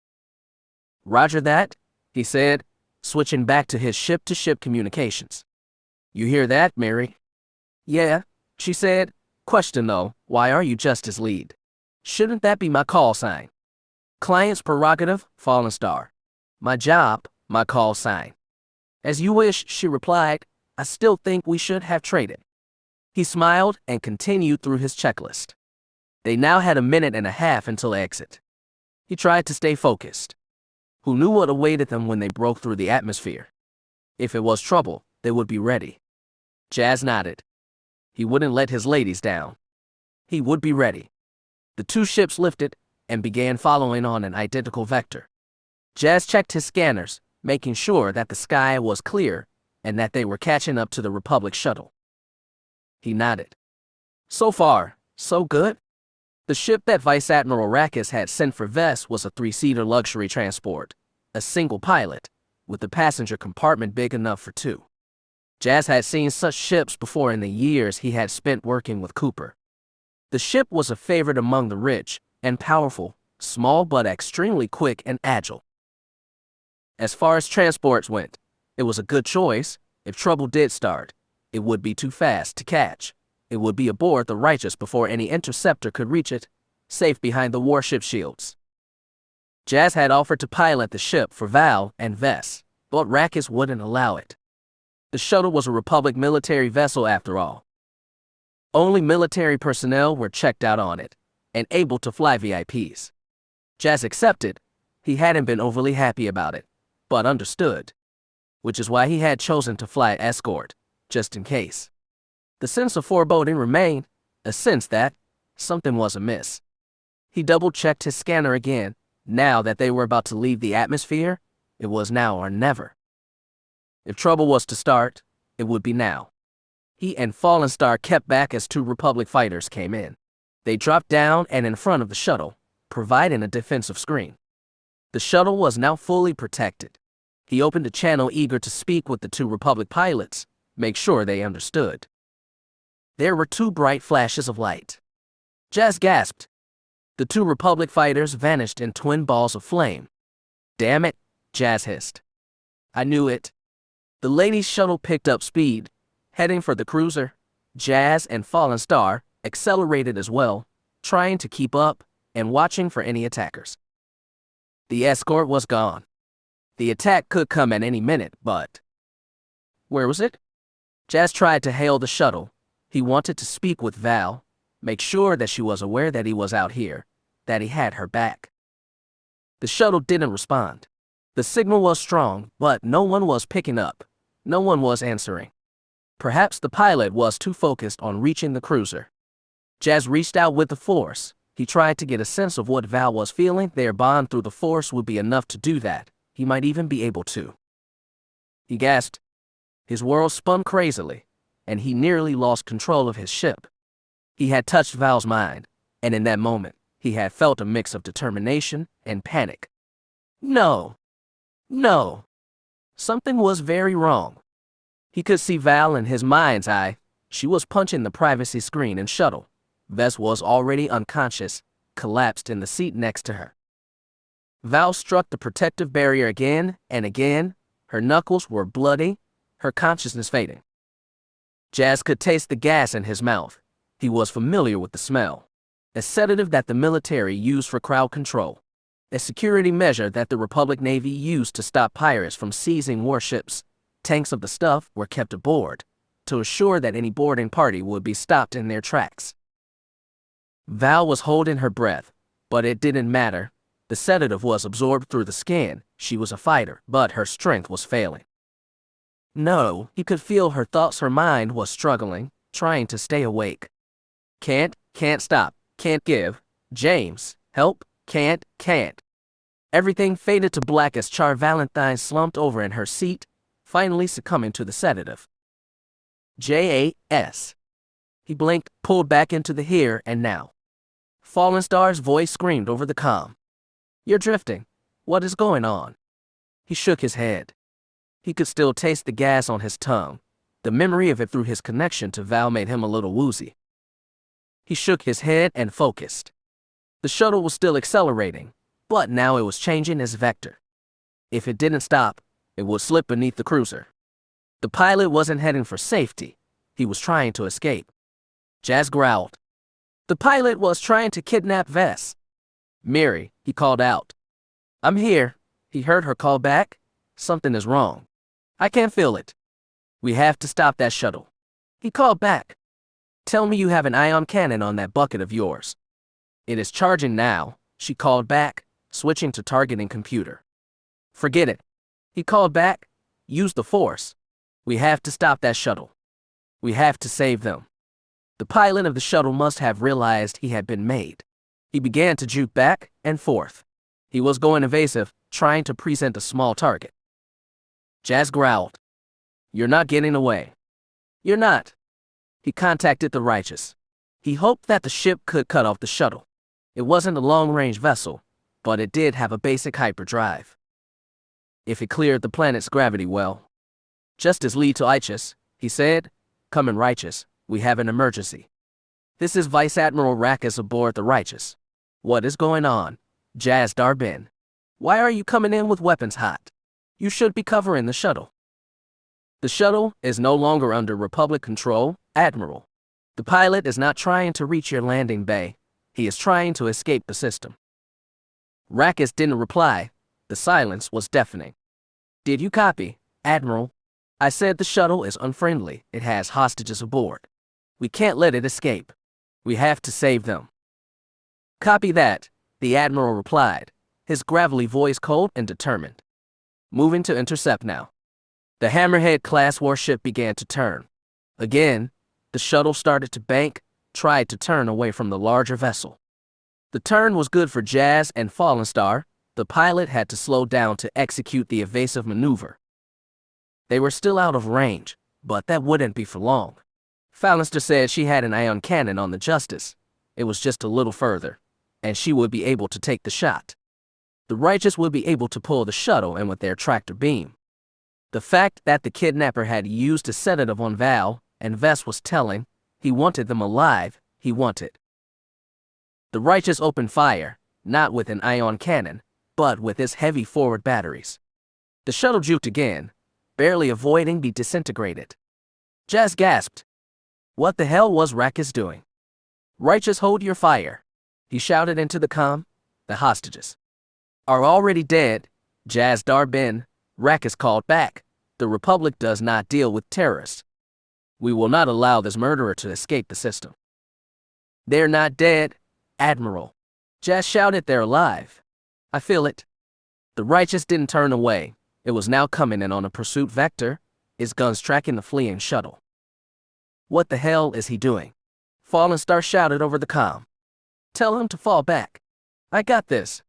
Roger that, he said, switching back to his ship-to-ship communications. You hear that, Mary? Yeah, she said. Question though, why are you just as lead? Shouldn't that be my call sign? Client's prerogative, Fallen Star. My job, my call sign. As you wish, she replied. I still think we should have traded. He smiled and continued through his checklist. They now had 1.5 minutes until exit. He tried to stay focused. Who knew what awaited them when they broke through the atmosphere? If it was trouble, they would be ready. Jazz nodded. He wouldn't let his ladies down. He would be ready. The 2 ships lifted and began following on an identical vector. Jazz checked his scanners, making sure that the sky was clear and that they were catching up to the Republic shuttle. He nodded. So far, so good. The ship that Vice Admiral Rakis had sent for Vess was a 3-seater luxury transport, a single pilot, with the passenger compartment big enough for 2. Jazz had seen such ships before in the years he had spent working with Cooper. The ship was a favorite among the rich and powerful, small but extremely quick and agile. As far as transports went, it was a good choice. If trouble did start, it would be too fast to catch. It would be aboard the Righteous before any interceptor could reach it, safe behind the warship shields. Jazz had offered to pilot the ship for Val and Vess, but Rakis wouldn't allow it. The shuttle was a Republic military vessel after all. Only military personnel were checked out on it, and able to fly VIPs. Jazz accepted. He hadn't been overly happy about it, but understood. Which is why he had chosen to fly escort, just in case. The sense of foreboding remained, a sense that something was amiss. He double-checked his scanner again. Now that they were about to leave the atmosphere, it was now or never. If trouble was to start, it would be now. He and Fallen Star kept back as 2 Republic fighters came in. They dropped down and in front of the shuttle, providing a defensive screen. The shuttle was now fully protected. He opened a channel eager to speak with the 2 Republic pilots, make sure they understood. There were 2 bright flashes of light. Jazz gasped. The 2 Republic fighters vanished in twin balls of flame. Damn it, Jazz hissed. I knew it. The ladies' shuttle picked up speed, heading for the cruiser. Jazz and Fallen Star accelerated as well, trying to keep up and watching for any attackers. The escort was gone. The attack could come at any minute, but... Where was it? Jazz tried to hail the shuttle. He wanted to speak with Val, make sure that she was aware that he was out here, that he had her back. The shuttle didn't respond. The signal was strong, but no one was picking up. No one was answering. Perhaps the pilot was too focused on reaching the cruiser. Jazz reached out with the Force. He tried to get a sense of what Val was feeling. Their bond through the Force would be enough to do that. He might even be able to. He gasped. His world spun crazily, and he nearly lost control of his ship. He had touched Val's mind, and in that moment, he had felt a mix of determination and panic. No. No. Something was very wrong. He could see Val in his mind's eye. She was punching the privacy screen and shuttle. Vess was already unconscious, collapsed in the seat next to her. Val struck the protective barrier again and again. Her knuckles were bloody, her consciousness fading. Jazz could taste the gas in his mouth. He was familiar with the smell. A sedative that the military used for crowd control. A security measure that the Republic Navy used to stop pirates from seizing warships. Tanks of the stuff were kept aboard to assure that any boarding party would be stopped in their tracks. Val was holding her breath, but it didn't matter. The sedative was absorbed through the skin. She was a fighter, but her strength was failing. No, he could feel her thoughts. Her mind was struggling, trying to stay awake. Can't stop, can't give. James, help, can't. Everything faded to black as Char Valentine slumped over in her seat, finally succumbing to the sedative. J.A.S. He blinked, pulled back into the here and now. Fallen Star's voice screamed over the comm. You're drifting. What is going on? He shook his head. He could still taste the gas on his tongue. The memory of it through his connection to Val made him a little woozy. He shook his head and focused. The shuttle was still accelerating, but now it was changing its vector. If it didn't stop, it would slip beneath the cruiser. The pilot wasn't heading for safety. He was trying to escape. Jazz growled. The pilot was trying to kidnap Vess. Miri, he called out. I'm here. He heard her call back. Something is wrong. I can't feel it. We have to stop that shuttle. He called back. Tell me you have an ion cannon on that bucket of yours. It is charging now, she called back, switching to targeting computer. Forget it. He called back. Use the force. We have to stop that shuttle. We have to save them. The pilot of the shuttle must have realized he had been made. He began to juke back and forth. He was going evasive, trying to present a small target. Jazz growled. You're not getting away. You're not. He contacted the Righteous. He hoped that the ship could cut off the shuttle. It wasn't a long-range vessel, but it did have a basic hyperdrive. If it cleared the planet's gravity well. Just as lead to Ichus, he said, come in Righteous, we have an emergency. This is Vice Admiral Rackus aboard the Righteous. What is going on? Jazz Darbin. Why are you coming in with weapons hot? You should be covering the shuttle. The shuttle is no longer under Republic control, Admiral. The pilot is not trying to reach your landing bay. He is trying to escape the system. Rackus didn't reply. The silence was deafening. Did you copy, Admiral? I said the shuttle is unfriendly. It has hostages aboard. We can't let it escape. We have to save them. Copy that, the Admiral replied, his gravelly voice cold and determined. Moving to intercept now. The Hammerhead-class warship began to turn. Again, the shuttle started to bank, tried to turn away from the larger vessel. The turn was good for Jazz and Fallen Star. The pilot had to slow down to execute the evasive maneuver. They were still out of range, but that wouldn't be for long. Fallen Star said she had an ion cannon on the Justice. It was just a little further, and she would be able to take the shot. The Righteous would be able to pull the shuttle in with their tractor beam. The fact that the kidnapper had used a sedative on Val and Vess was telling. He wanted them alive. He wanted. The Righteous opened fire, not with an ion cannon, but with its heavy forward batteries. The shuttle juked again, barely avoiding being disintegrated. Jazz gasped. What the hell was Rackus doing? Righteous, hold your fire. He shouted into the comm. The hostages are already dead. Jazz Darbin, Rackus called back. The Republic does not deal with terrorists. We will not allow this murderer to escape the system. They're not dead, Admiral. Jazz shouted, they're alive. I feel it. The Righteous didn't turn away. It was now coming in on a pursuit vector, its guns tracking the fleeing shuttle. What the hell is he doing? Fallen Star shouted over the comm. Tell him to fall back. I got this.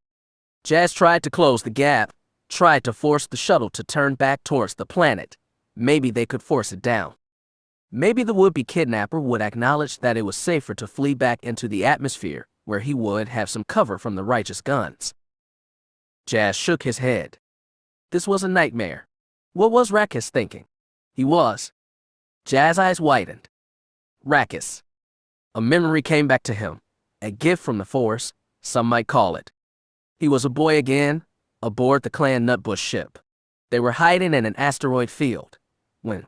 Jazz tried to close the gap, tried to force the shuttle to turn back towards the planet. Maybe they could force it down. Maybe the would-be kidnapper would acknowledge that it was safer to flee back into the atmosphere, where he would have some cover from the Righteous guns. Jazz shook his head. This was a nightmare. What was Rackus thinking? He was. Jazz's eyes widened. Rackus. A memory came back to him. A gift from the Force, some might call it. He was a boy again, aboard the Clan Nutbush ship. They were hiding in an asteroid field. When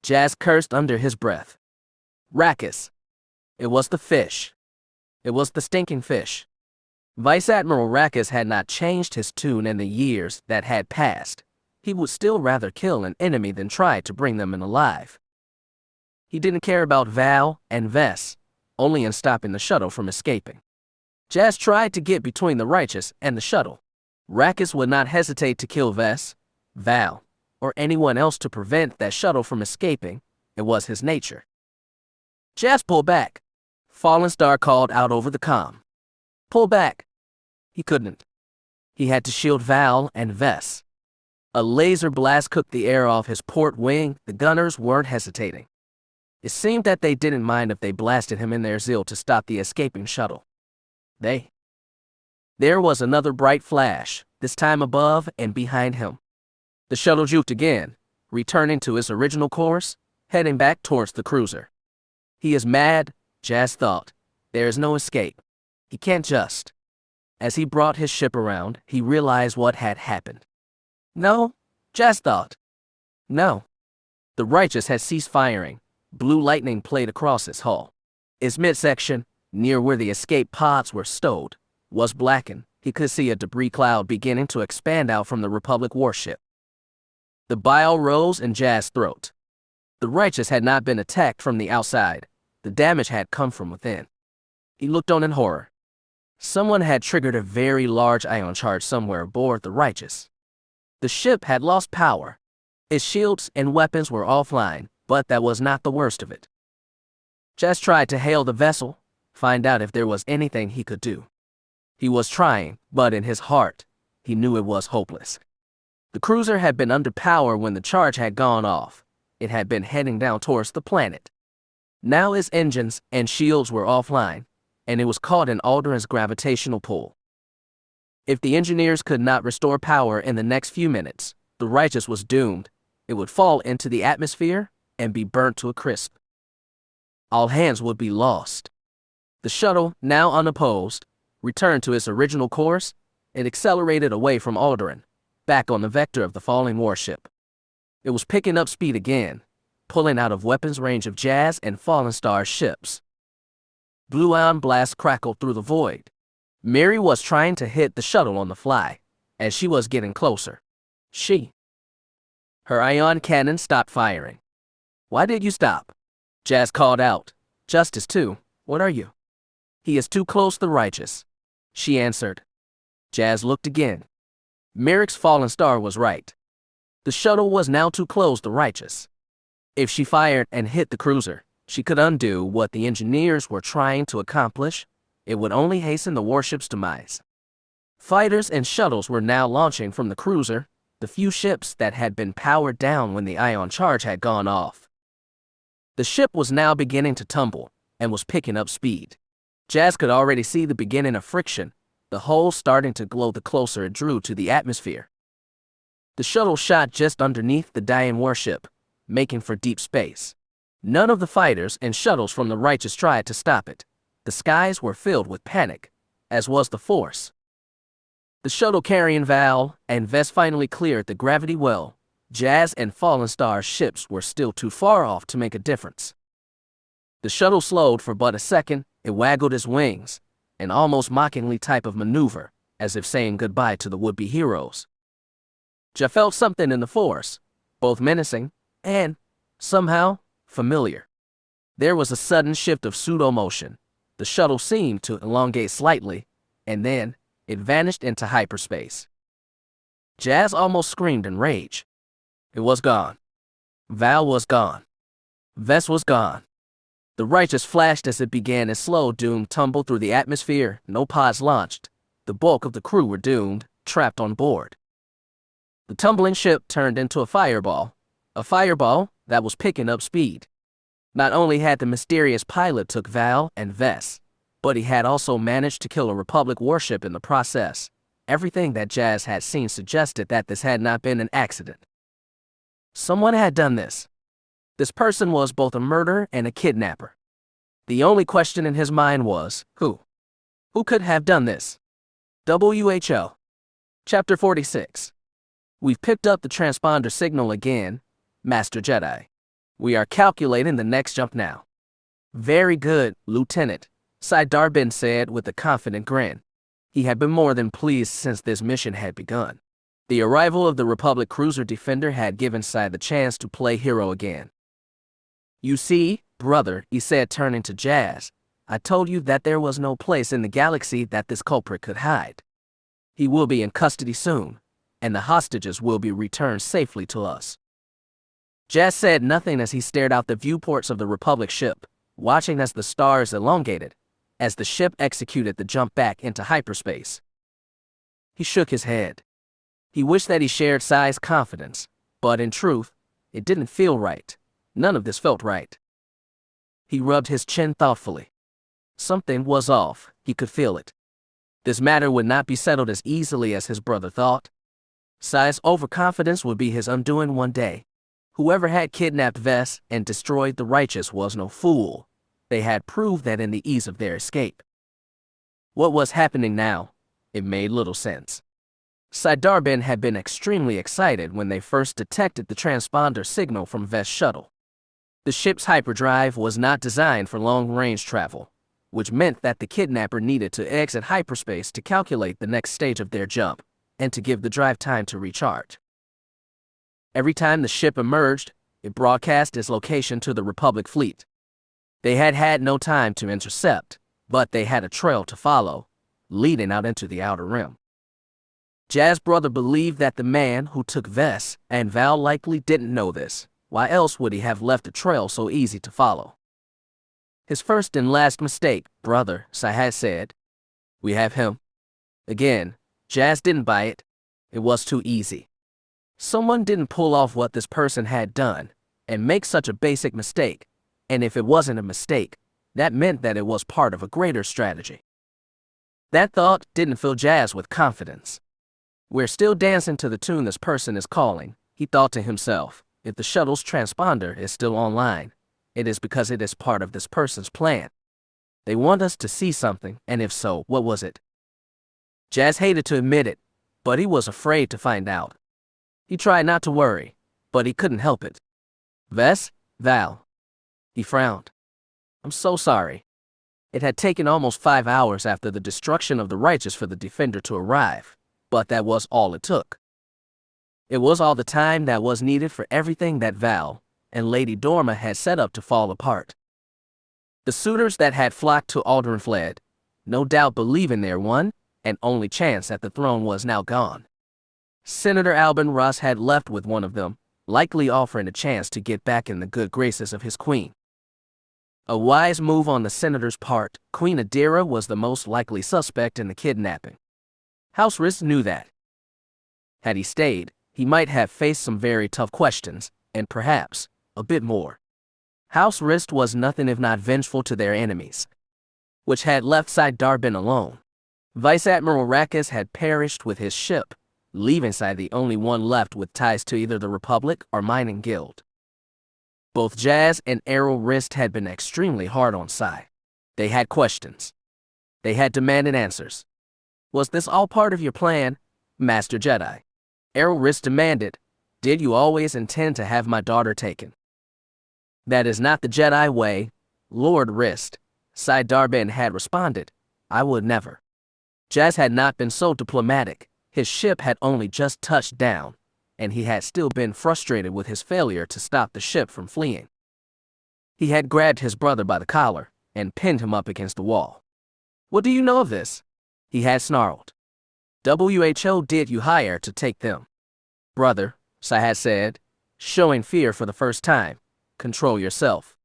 Jazz cursed under his breath. Rackus. It was the fish. It was the stinking fish. Vice Admiral Rackus had not changed his tune in the years that had passed. He would still rather kill an enemy than try to bring them in alive. He didn't care about Val and Vess, only in stopping the shuttle from escaping. Jazz tried to get between the Righteous and the shuttle. Rackus would not hesitate to kill Vess, Val, or anyone else to prevent that shuttle from escaping. It was his nature. Jazz, pull back. Fallen Star called out over the comm. Pull back. He couldn't. He had to shield Val and Vess. A laser blast cooked the air off his port wing. The gunners weren't hesitating. It seemed that they didn't mind if they blasted him in their zeal to stop the escaping shuttle. There was another bright flash, this time above and behind him. The shuttle juked again, returning to its original course. heading back towards the cruiser. He is mad, Jazz thought. There is no escape. He can't just. As he brought his ship around, he realized what had happened. No, Jazz thought. No. The Righteous had ceased firing. Blue lightning played across its hull. Its midsection, near where the escape pods were stowed, was blackened. He could see a debris cloud beginning to expand out from the Republic warship. The bile rose in Jazz's throat. The Righteous had not been attacked from the outside. The damage had come from within. He looked on in horror. Someone had triggered a very large ion charge somewhere aboard the Righteous. The ship had lost power. Its shields and weapons were offline, but that was not the worst of it. Jazz tried to hail the vessel, find out if there was anything he could do. He was trying, but in his heart, he knew it was hopeless. The cruiser had been under power when the charge had gone off. It had been heading down towards the planet. Now its engines and shields were offline, and it was caught in Alderin's gravitational pull. If the engineers could not restore power in the next few minutes, the Righteous was doomed. It would fall into the atmosphere and be burnt to a crisp. All hands would be lost. The shuttle, now unopposed, returned to its original course. It accelerated away from Alderin, back on the vector of the falling warship. It was picking up speed again, pulling out of weapons range of Jazz and Fallen Star's ships. Blue ion blasts crackled through the void. Mary was trying to hit the shuttle on the fly, as she was getting closer. Her ion cannon stopped firing. Why did you stop? Jazz called out. Justice too. What are you? He is too close, the Righteous. She answered. Jazz looked again. Merrick's Fallen Star was right. The shuttle was now too close, the Righteous. If she fired and hit the cruiser, she could undo what the engineers were trying to accomplish. It would only hasten the warship's demise. Fighters and shuttles were now launching from the cruiser, the few ships that had been powered down when the ion charge had gone off. The ship was now beginning to tumble and was picking up speed. Jazz could already see the beginning of friction, the hull starting to glow the closer it drew to the atmosphere. The shuttle shot just underneath the dying warship, making for deep space. None of the fighters and shuttles from the Righteous tried to stop it. The skies were filled with panic, as was the Force. The shuttle carrying Val and Vess finally cleared the gravity well. Jazz and Fallen Star's ships were still too far off to make a difference. The shuttle slowed for but a second. It waggled its wings, an almost mockingly type of maneuver, as if saying goodbye to the would-be heroes. Jazz felt something in the Force, both menacing and, somehow, familiar. There was a sudden shift of pseudo-motion. The shuttle seemed to elongate slightly, and then it vanished into hyperspace. Jazz almost screamed in rage. It was gone. Val was gone. Vess was gone. The Righteous flashed as it began its slow doomed tumble through the atmosphere. No pods launched. The bulk of the crew were doomed, trapped on board. The tumbling ship turned into a fireball that was picking up speed. Not only had the mysterious pilot took Val and Vess, but he had also managed to kill a Republic warship in the process. Everything that Jazz had seen suggested that this had not been an accident. Someone had done this. This person was both a murderer and a kidnapper. The only question in his mind was, who? Who could have done this? WHO. Chapter 46. We've picked up the transponder signal again, Master Jedi. We are calculating the next jump now. Very good, Lieutenant, Sai Darbin said with a confident grin. He had been more than pleased since this mission had begun. The arrival of the Republic cruiser Defender had given Sai the chance to play hero again. You see, brother, he said, turning to Jazz, I told you that there was no place in the galaxy that this culprit could hide. He will be in custody soon, and the hostages will be returned safely to us. Jazz said nothing as he stared out the viewports of the Republic ship, watching as the stars elongated, as the ship executed the jump back into hyperspace. He shook his head. He wished that he shared Sai's confidence, but in truth, it didn't feel right. None of this felt right. He rubbed his chin thoughtfully. Something was off, he could feel it. This matter would not be settled as easily as his brother thought. Sai's overconfidence would be his undoing one day. Whoever had kidnapped Vess and destroyed the righteous was no fool. They had proved that in the ease of their escape. What was happening now? It made little sense. Kite Tobin had been extremely excited when they first detected the transponder signal from Vess' shuttle. The ship's hyperdrive was not designed for long-range travel, which meant that the kidnapper needed to exit hyperspace to calculate the next stage of their jump and to give the drive time to recharge. Every time the ship emerged, it broadcast its location to the Republic fleet. They had had no time to intercept, but they had a trail to follow, leading out into the Outer Rim. Jazz's brother believed that the man who took Vess and Val likely didn't know this. Why else would he have left a trail so easy to follow? His first and last mistake, brother, Sai had said. We have him. Again, Jazz didn't buy it. It was too easy. Someone didn't pull off what this person had done and make such a basic mistake, and if it wasn't a mistake, that meant that it was part of a greater strategy. That thought didn't fill Jazz with confidence. We're still dancing to the tune this person is calling, he thought to himself. If the shuttle's transponder is still online, it is because it is part of this person's plan. They want us to see something, and if so, what was it? Jazz hated to admit it, but he was afraid to find out. He tried not to worry, but he couldn't help it. Vess? Val. He frowned. I'm so sorry. It had taken almost 5 hours after the destruction of the righteous for the Defender to arrive, but that was all it took. It was all the time that was needed for everything that Val and Lady Dorma had set up to fall apart. The suitors that had flocked to Alderaan fled, no doubt believing their one and only chance at the throne was now gone. Senator Albin Ross had left with one of them, likely offering a chance to get back in the good graces of his queen. A wise move on the senator's part, Queen Adira was the most likely suspect in the kidnapping. House Rist knew that. Had he stayed, he might have faced some very tough questions, and perhaps a bit more. House Rist was nothing if not vengeful to their enemies, which had left Kite Tobin alone. Vice Admiral Rakas had perished with his ship, leaving Sai the only one left with ties to either the Republic or Mining Guild. Both Jazz and Errol Rist had been extremely hard on Sai. They had questions. They had demanded answers. Was this all part of your plan, Master Jedi? Errol Rist demanded, did you always intend to have my daughter taken? That is not the Jedi way, Lord Rist. Kite Tobin had responded, I would never. Jazz had not been so diplomatic. His ship had only just touched down, and he had still been frustrated with his failure to stop the ship from fleeing. He had grabbed his brother by the collar and pinned him up against the wall. What do you know of this? He had snarled. WHO did you hire to take them? Brother, Sai had said, showing fear for the first time, control yourself.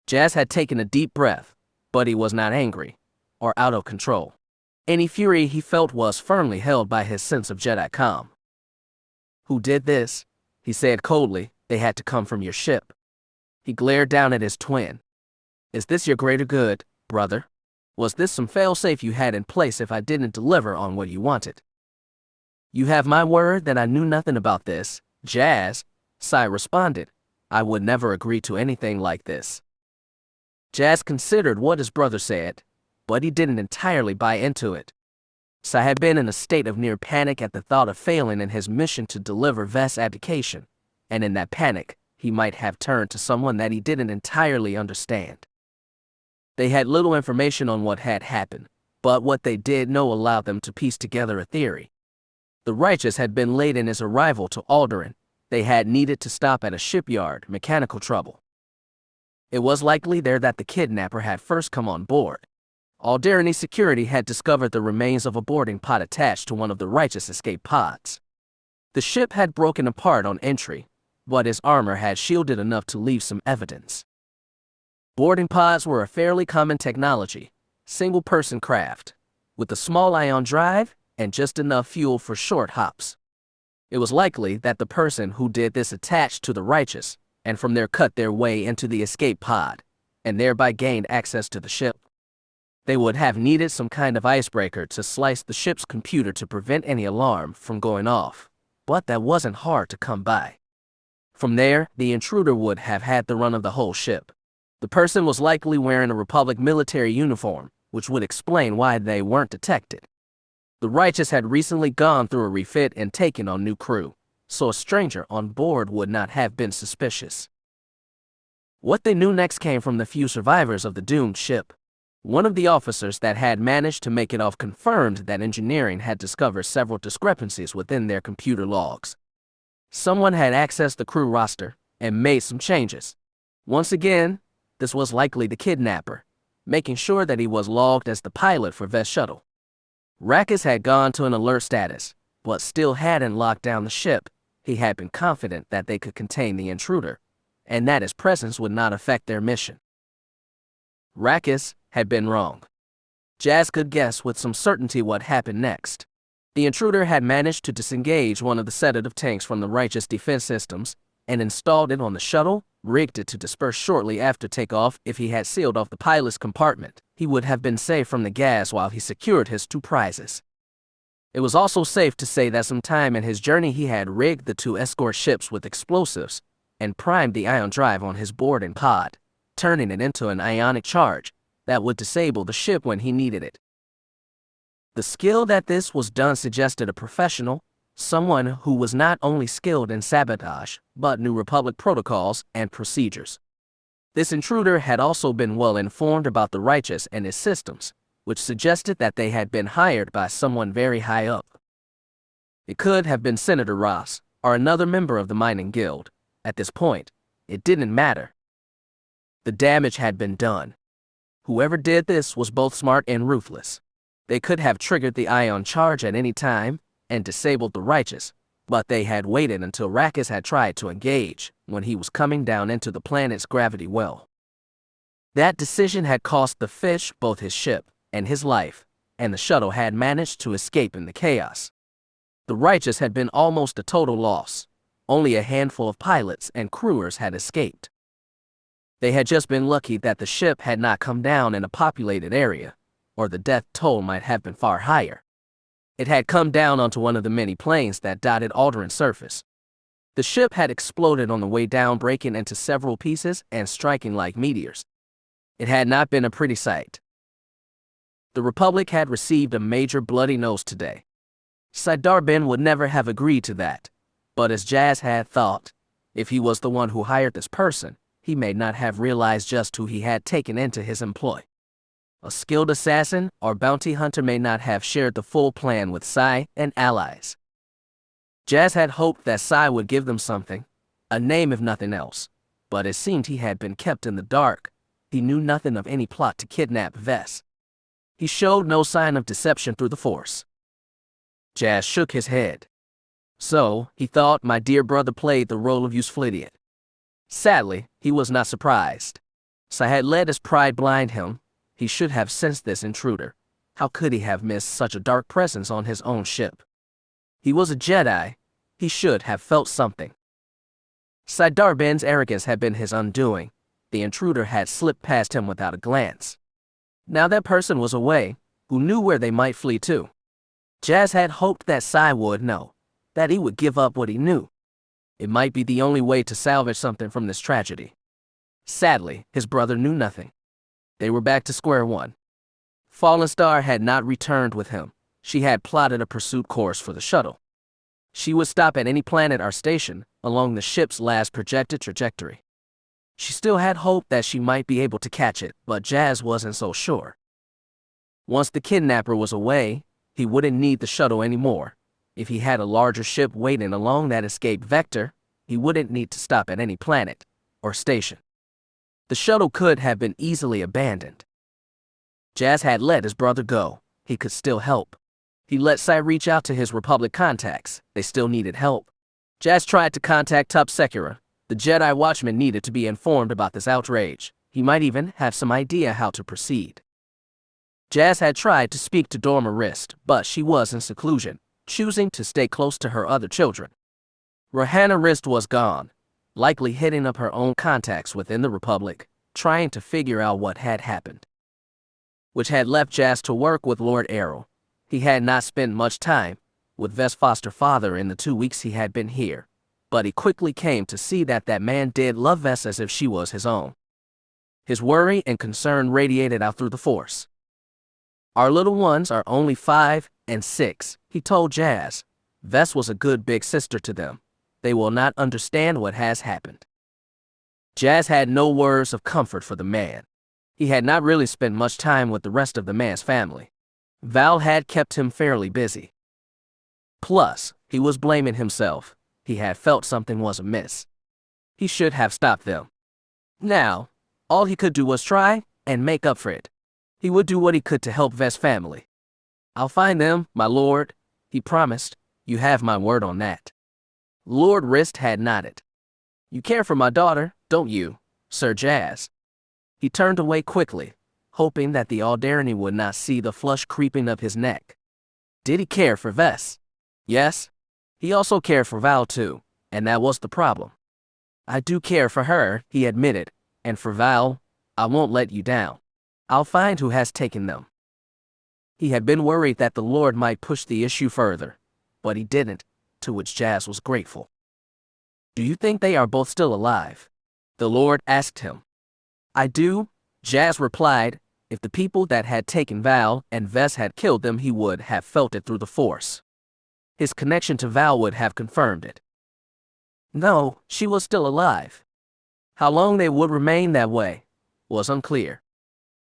Jazz had taken a deep breath, but he was not angry or out of control. Any fury he felt was firmly held by his sense of Jedi calm. Who did this? He said coldly. They had to come from your ship. He glared down at his twin. Is this your greater good, brother? Was this some failsafe you had in place if I didn't deliver on what you wanted? You have my word that I knew nothing about this, Jazz, Sai responded. I would never agree to anything like this. Jazz considered what his brother said, but he didn't entirely buy into it. Sai had been in a state of near panic at the thought of failing in his mission to deliver Vess' abdication, and in that panic, he might have turned to someone that he didn't entirely understand. They had little information on what had happened, but what they did know allowed them to piece together a theory. The righteous had been late in his arrival to Alderaan. They had needed to stop at a shipyard, mechanical trouble. It was likely there that the kidnapper had first come on board. Alderaan security had discovered the remains of a boarding pod attached to one of the righteous escape pods. The ship had broken apart on entry, but his armor had shielded enough to leave some evidence. Boarding pods were a fairly common technology, single-person craft, with a small ion drive and just enough fuel for short hops. It was likely that the person who did this attached to the righteous, and from there cut their way into the escape pod, and thereby gained access to the ship. They would have needed some kind of icebreaker to slice the ship's computer to prevent any alarm from going off, but that wasn't hard to come by. From there, the intruder would have had the run of the whole ship. The person was likely wearing a Republic military uniform, which would explain why they weren't detected. The Righteous had recently gone through a refit and taken on new crew, so a stranger on board would not have been suspicious. What they knew next came from the few survivors of the doomed ship. One of the officers that had managed to make it off confirmed that engineering had discovered several discrepancies within their computer logs. Someone had accessed the crew roster and made some changes. Once again, this was likely the kidnapper, making sure that he was logged as the pilot for Vess shuttle. Rackus had gone to an alert status, but still hadn't locked down the ship. He had been confident that they could contain the intruder, and that his presence would not affect their mission. Rackus had been wrong. Jazz could guess with some certainty what happened next. The intruder had managed to disengage one of the sedative tanks from the Righteous defense systems and installed it on the shuttle, rigged it to disperse shortly after takeoff. If he had sealed off the pilot's compartment, he would have been safe from the gas while he secured his two prizes. It was also safe to say that sometime in his journey he had rigged the two escort ships with explosives and primed the ion drive on his boarding pod, turning it into an ionic charge that would disable the ship when he needed it. The skill that this was done suggested a professional, someone who was not only skilled in sabotage, but knew Republic protocols and procedures. This intruder had also been well informed about the Righteous and his systems, which suggested that they had been hired by someone very high up. It could have been Senator Ross, or another member of the mining guild. At this point, it didn't matter. The damage had been done. Whoever did this was both smart and ruthless. They could have triggered the ion charge at any time and disabled the Righteous, but they had waited until Rackus had tried to engage when he was coming down into the planet's gravity well. That decision had cost the fish both his ship and his life, and the shuttle had managed to escape in the chaos. The Righteous had been almost a total loss. Only a handful of pilots and crewers had escaped. They had just been lucky that the ship had not come down in a populated area, or the death toll might have been far higher. It had come down onto one of the many plains that dotted Aldrin's surface. The ship had exploded on the way down, breaking into several pieces and striking like meteors. It had not been a pretty sight. The Republic had received a major bloody nose today. Kite Tobin would never have agreed to that, but as Jazz had thought, if he was the one who hired this person, he may not have realized just who he had taken into his employ. A skilled assassin or bounty hunter may not have shared the full plan with Sai and allies. Jazz had hoped that Sai would give them something, a name if nothing else, but it seemed he had been kept in the dark. He knew nothing of any plot to kidnap Vess. He showed no sign of deception through the Force. Jazz shook his head. So, he thought, my dear brother played the role of useful idiot. Sadly, he was not surprised. Sai had let his pride blind him. He should have sensed this intruder. How could he have missed such a dark presence on his own ship? He was a Jedi. He should have felt something. Kite Tobin's arrogance had been his undoing. The intruder had slipped past him without a glance. Now that person was away, who knew where they might flee to? Jazz had hoped that Sai would know, that he would give up what he knew. It might be the only way to salvage something from this tragedy. Sadly, his brother knew nothing. They were back to square one. Fallen Star had not returned with him. She had plotted a pursuit course for the shuttle. She would stop at any planet or station along the ship's last projected trajectory. She still had hope that she might be able to catch it, but Jazz wasn't so sure. Once the kidnapper was away, he wouldn't need the shuttle anymore. If he had a larger ship waiting along that escape vector, he wouldn't need to stop at any planet or station. The shuttle could have been easily abandoned. Jazz had let his brother go. He could still help. He let Sai reach out to his Republic contacts. They still needed help. Jazz tried to contact Top Sekura. The Jedi Watchman needed to be informed about this outrage. He might even have some idea how to proceed. Jazz had tried to speak to Dorma Rist, but she was in seclusion, choosing to stay close to her other children. Rohanna Rist was gone, likely hitting up her own contacts within the Republic, trying to figure out what had happened. Which had left Jazz to work with Lord Errol. He had not spent much time with Vess' foster father in the 2 weeks he had been here. but he quickly came to see that that man did love Vess as if she was his own. His worry and concern radiated out through the force. Our little ones are only 5 and 6, he told Jazz. Vess was a good big sister to them. They will not understand what has happened. Jazz had no words of comfort for the man. He had not really spent much time with the rest of the man's family. Val had kept him fairly busy. Plus, he was blaming himself. He had felt something was amiss. He should have stopped them. Now, all he could do was try and make up for it. He would do what he could to help Vess' family. "I'll find them, my lord," he promised. "You have my word on that." Lord Rist had nodded. "You care for my daughter, don't you, Sir Jazz?" He turned away quickly, hoping that the Alderani would not see the flush creeping up his neck. Did he care for Vess? Yes. He also cared for Val too, and that was the problem. "I do care for her," he admitted, "and for Val, I won't let you down. I'll find who has taken them." He had been worried that the Lord might push the issue further, but he didn't, to which Jazz was grateful. "Do you think they are both still alive?" the Lord asked him. "I do," Jazz replied. If the people that had taken Val and Vess had killed them, he would have felt it through the Force. His connection to Val would have confirmed it. No, she was still alive. How long they would remain that way was unclear.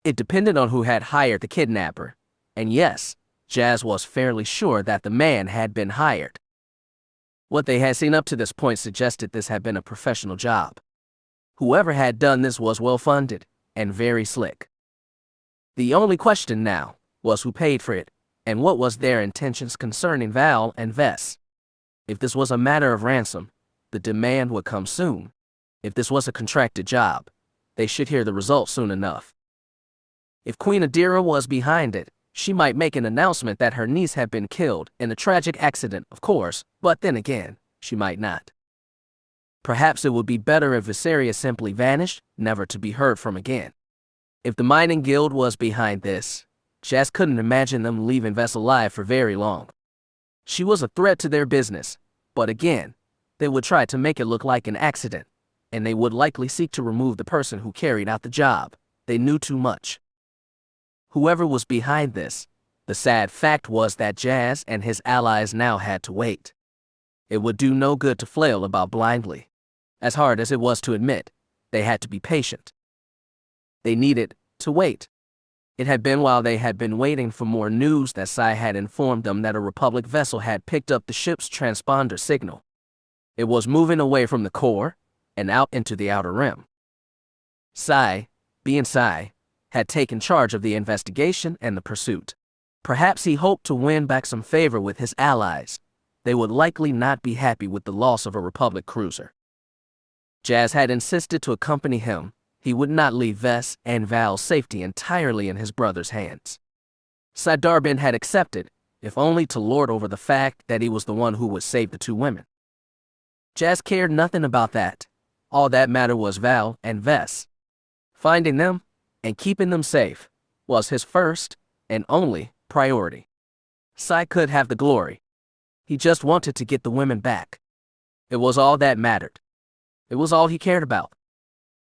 It depended on who had hired the kidnapper, and yes, Jazz was fairly sure that the man had been hired. What they had seen up to this point suggested this had been a professional job. Whoever had done this was well-funded and very slick. The only question now was who paid for it, and what was their intentions concerning Val and Vess. If this was a matter of ransom, the demand would come soon. If this was a contracted job, they should hear the results soon enough. If Queen Adira was behind it, she might make an announcement that her niece had been killed in a tragic accident, of course, but then again, she might not. Perhaps it would be better if Viserys simply vanished, never to be heard from again. If the mining guild was behind this, Jazz couldn't imagine them leaving Vess alive for very long. She was a threat to their business, but again, they would try to make it look like an accident, and they would likely seek to remove the person who carried out the job. They knew too much. Whoever was behind this, the sad fact was that Jazz and his allies now had to wait. It would do no good to flail about blindly. As hard as it was to admit, they had to be patient. They needed to wait. It had been while they had been waiting for more news that Sai had informed them that a Republic vessel had picked up the ship's transponder signal. It was moving away from the core and out into the outer rim. Sai, being Sai, had taken charge of the investigation and the pursuit. Perhaps he hoped to win back some favor with his allies. They would likely not be happy with the loss of a Republic cruiser. Jazz had insisted to accompany him. He would not leave Vess and Val's safety entirely in his brother's hands. Sai Darbin had accepted, if only to lord over the fact that he was the one who would save the two women. Jazz cared nothing about that. All that mattered was Val and Vess. Finding them and keeping them safe was his first and only priority. Sai could have the glory. He just wanted to get the women back. It was all that mattered. It was all he cared about.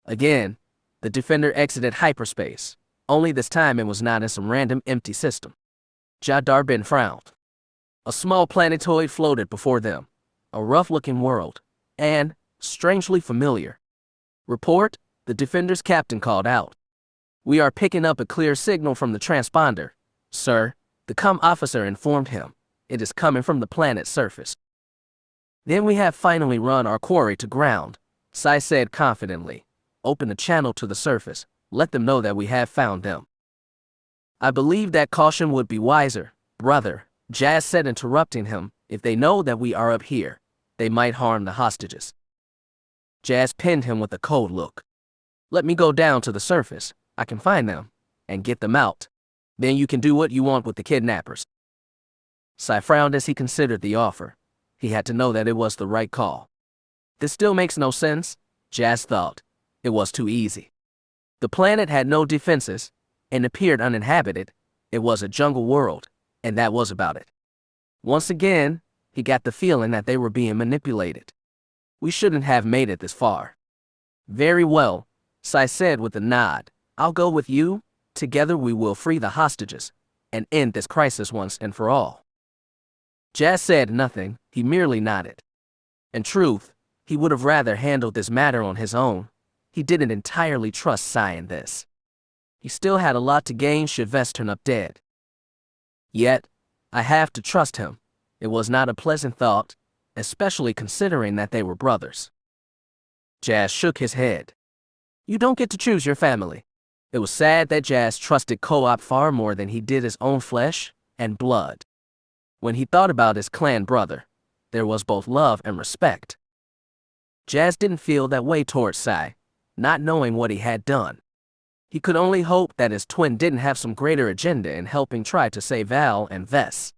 Again, the Defender exited hyperspace, only this time it was not in some random empty system. Ja Darbin frowned. A small planetoid floated before them, a rough-looking world, and, strangely familiar. "Report," the Defender's captain called out. "We are picking up a clear signal from the transponder, sir," the comm officer informed him. "It is coming from the planet's surface." "Then we have finally run our quarry to ground," Sai said confidently. "Open the channel to the surface. Let them know that we have found them." "I believe that caution would be wiser, brother," Jazz said, interrupting him. "If they know that we are up here, they might harm the hostages." Jazz pinned him with a cold look. "Let me go down to the surface. I can find them and get them out. Then you can do what you want with the kidnappers." Sai frowned as he considered the offer. He had to know that it was the right call. This still makes no sense, Jazz thought. It was too easy. The planet had no defenses and appeared uninhabited. It was a jungle world, and that was about it. Once again, he got the feeling that they were being manipulated. We shouldn't have made it this far. Very well, Sai said with a nod. I'll go with you. Together we will free the hostages and end this crisis once and for all. Jazz said nothing, he merely nodded. In truth, he would have rather handled this matter on his own. He didn't entirely trust Sai in this. He still had a lot to gain should Vess turn up dead. Yet, I have to trust him. It was not a pleasant thought, especially considering that they were brothers. Jazz shook his head. You don't get to choose your family. It was sad that Jazz trusted Co-op far more than he did his own flesh and blood. When he thought about his clan brother, there was both love and respect. Jazz didn't feel that way towards Sai, not knowing what he had done. He could only hope that his twin didn't have some greater agenda in helping try to save Val and Vess.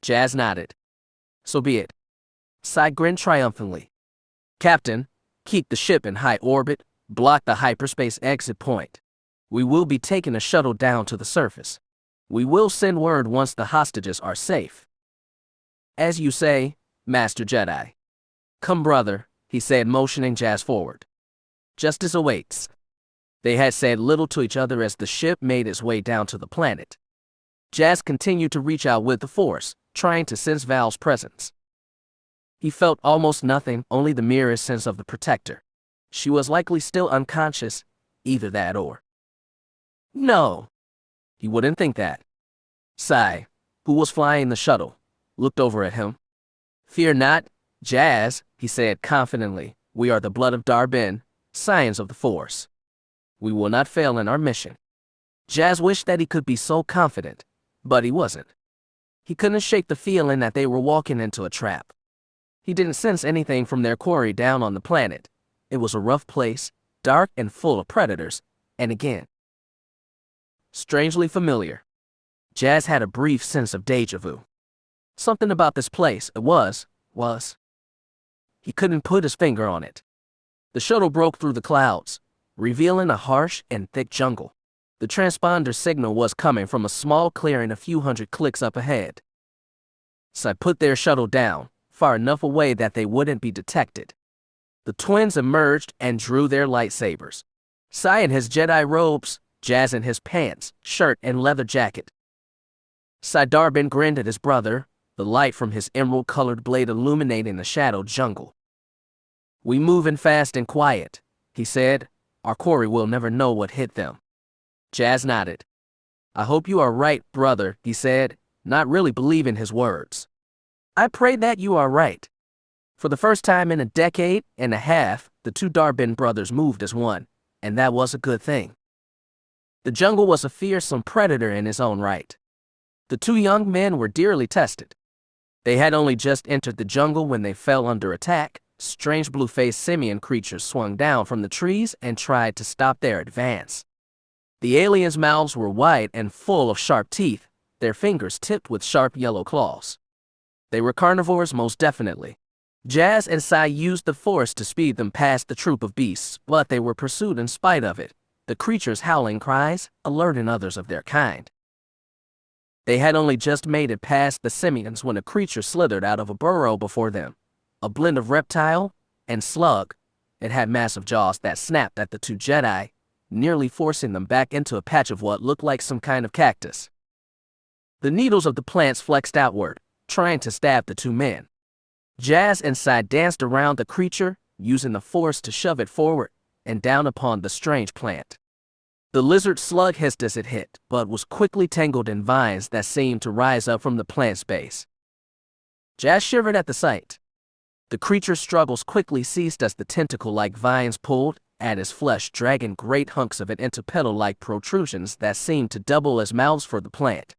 Jazz nodded. So be it. Sai grinned triumphantly. Captain, keep the ship in high orbit, block the hyperspace exit point. We will be taking a shuttle down to the surface. We will send word once the hostages are safe. As you say, Master Jedi. Come, brother, he said, motioning Jazz forward. Justice awaits. They had said little to each other as the ship made its way down to the planet. Jazz continued to reach out with the Force, trying to sense Val's presence. He felt almost nothing, only the merest sense of the protector. She was likely still unconscious, either that or... No! He wouldn't think that. Sai, who was flying the shuttle, looked over at him. Fear not, Jazz, he said confidently. We are the blood of Darbin, scions of the Force. We will not fail in our mission. Jazz wished that he could be so confident, but he wasn't. He couldn't shake the feeling that they were walking into a trap. He didn't sense anything from their quarry down on the planet. It was a rough place, dark and full of predators, and again, strangely familiar. Jazz had a brief sense of deja vu. Something about this place, it was. He couldn't put his finger on it. The shuttle broke through the clouds, revealing a harsh and thick jungle. The transponder signal was coming from a small clearing a few hundred clicks up ahead. Sai put their shuttle down, far enough away that they wouldn't be detected. The twins emerged and drew their lightsabers. Sai in his Jedi robes, Jazz in his pants, shirt, and leather jacket. Sai Darbin grinned at his brother, the light from his emerald-colored blade illuminating the shadowed jungle. We moving fast and quiet, he said. Our quarry will never know what hit them. Jazz nodded. I hope you are right, brother, he said, not really believing his words. I pray that you are right. For the first time in a decade and a half, the two Darbin brothers moved as one, and that was a good thing. The jungle was a fearsome predator in its own right. The two young men were dearly tested. They had only just entered the jungle when they fell under attack. Strange blue-faced simian creatures swung down from the trees and tried to stop their advance. The aliens' mouths were wide and full of sharp teeth, their fingers tipped with sharp yellow claws. They were carnivores most definitely. Jazz and Sai used the Force to speed them past the troop of beasts, but they were pursued in spite of it, the creatures' howling cries alerting others of their kind. They had only just made it past the simians when a creature slithered out of a burrow before them. A blend of reptile and slug. It had massive jaws that snapped at the two Jedi, nearly forcing them back into a patch of what looked like some kind of cactus. The needles of the plants flexed outward, trying to stab the two men. Jazz and Sai danced around the creature, using the Force to shove it forward and down upon the strange plant. The lizard slug hissed as it hit, but was quickly tangled in vines that seemed to rise up from the plant's base. Jazz shivered at the sight. The creature's struggles quickly ceased as the tentacle-like vines pulled at his flesh, dragging great hunks of it into petal-like protrusions that seemed to double as mouths for the plant.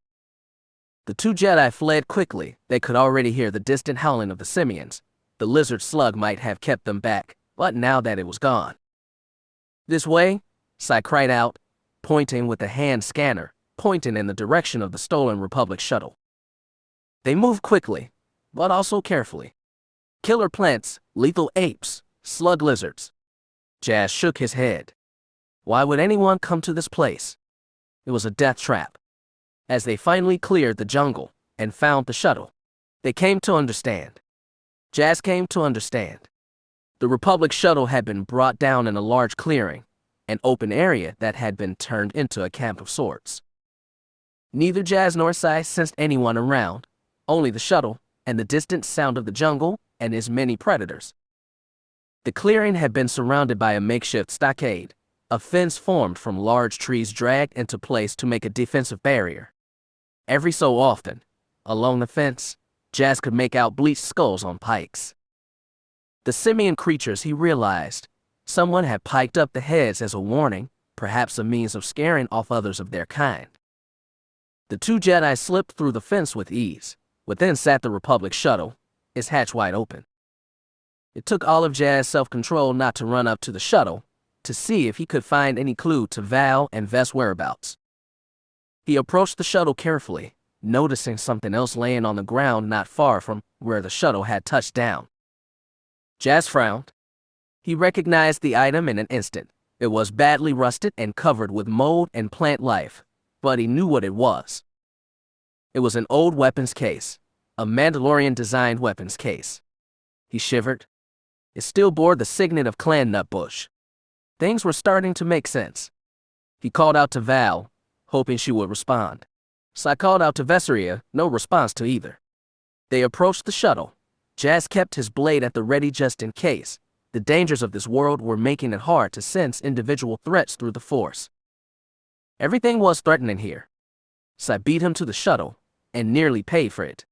The two Jedi fled quickly. They could already hear the distant howling of the simians. The lizard slug might have kept them back, but now that it was gone. This way, Sai cried out, pointing with a hand scanner, pointing in the direction of the stolen Republic shuttle. They moved quickly, but also carefully. Killer plants, lethal apes, slug lizards. Jazz shook his head. Why would anyone come to this place? It was a death trap. As they finally cleared the jungle and found the shuttle, they came to understand. Jazz came to understand. The Republic shuttle had been brought down in a large clearing, an open area that had been turned into a camp of sorts. Neither Jazz nor Sai sensed anyone around, only the shuttle and the distant sound of the jungle and its many predators. The clearing had been surrounded by a makeshift stockade, a fence formed from large trees dragged into place to make a defensive barrier. Every so often, along the fence, Jazz could make out bleached skulls on pikes. The simian creatures, he realized, someone had piked up the heads as a warning, perhaps a means of scaring off others of their kind. The two Jedi slipped through the fence with ease. Within sat the Republic shuttle, its hatch wide open. It took all of Jazz's self-control not to run up to the shuttle to see if he could find any clue to Val and Vess' whereabouts. He approached the shuttle carefully, noticing something else laying on the ground not far from where the shuttle had touched down. Jazz frowned. He recognized the item in an instant. It was badly rusted and covered with mold and plant life, but he knew what it was. It was an old weapons case, a Mandalorian-designed weapons case. He shivered. It still bore the signet of Clan Nutbush. Things were starting to make sense. He called out to Val, hoping she would respond. Sai called out to Vesseria, no response to either. They approached the shuttle. Jazz kept his blade at the ready just in case. The dangers of this world were making it hard to sense individual threats through the Force. Everything was threatening here. Sai beat him to the shuttle, and nearly paid for it.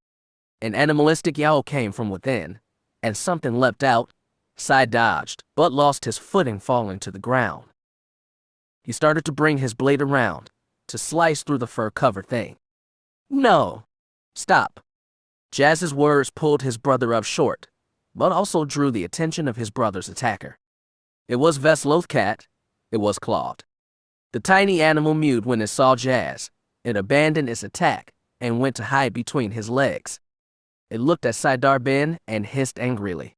An animalistic yowl came from within, and something leapt out. Sai dodged, but lost his footing, falling to the ground. He started to bring his blade around, to slice through the fur-covered thing. No! Stop! Jazz's words pulled his brother up short, but also drew the attention of his brother's attacker. It was Vess Lothcat. It was clawed. The tiny animal mewed when it saw Jazz. It abandoned its attack and went to hide between his legs. It looked at Sidar Ben and hissed angrily.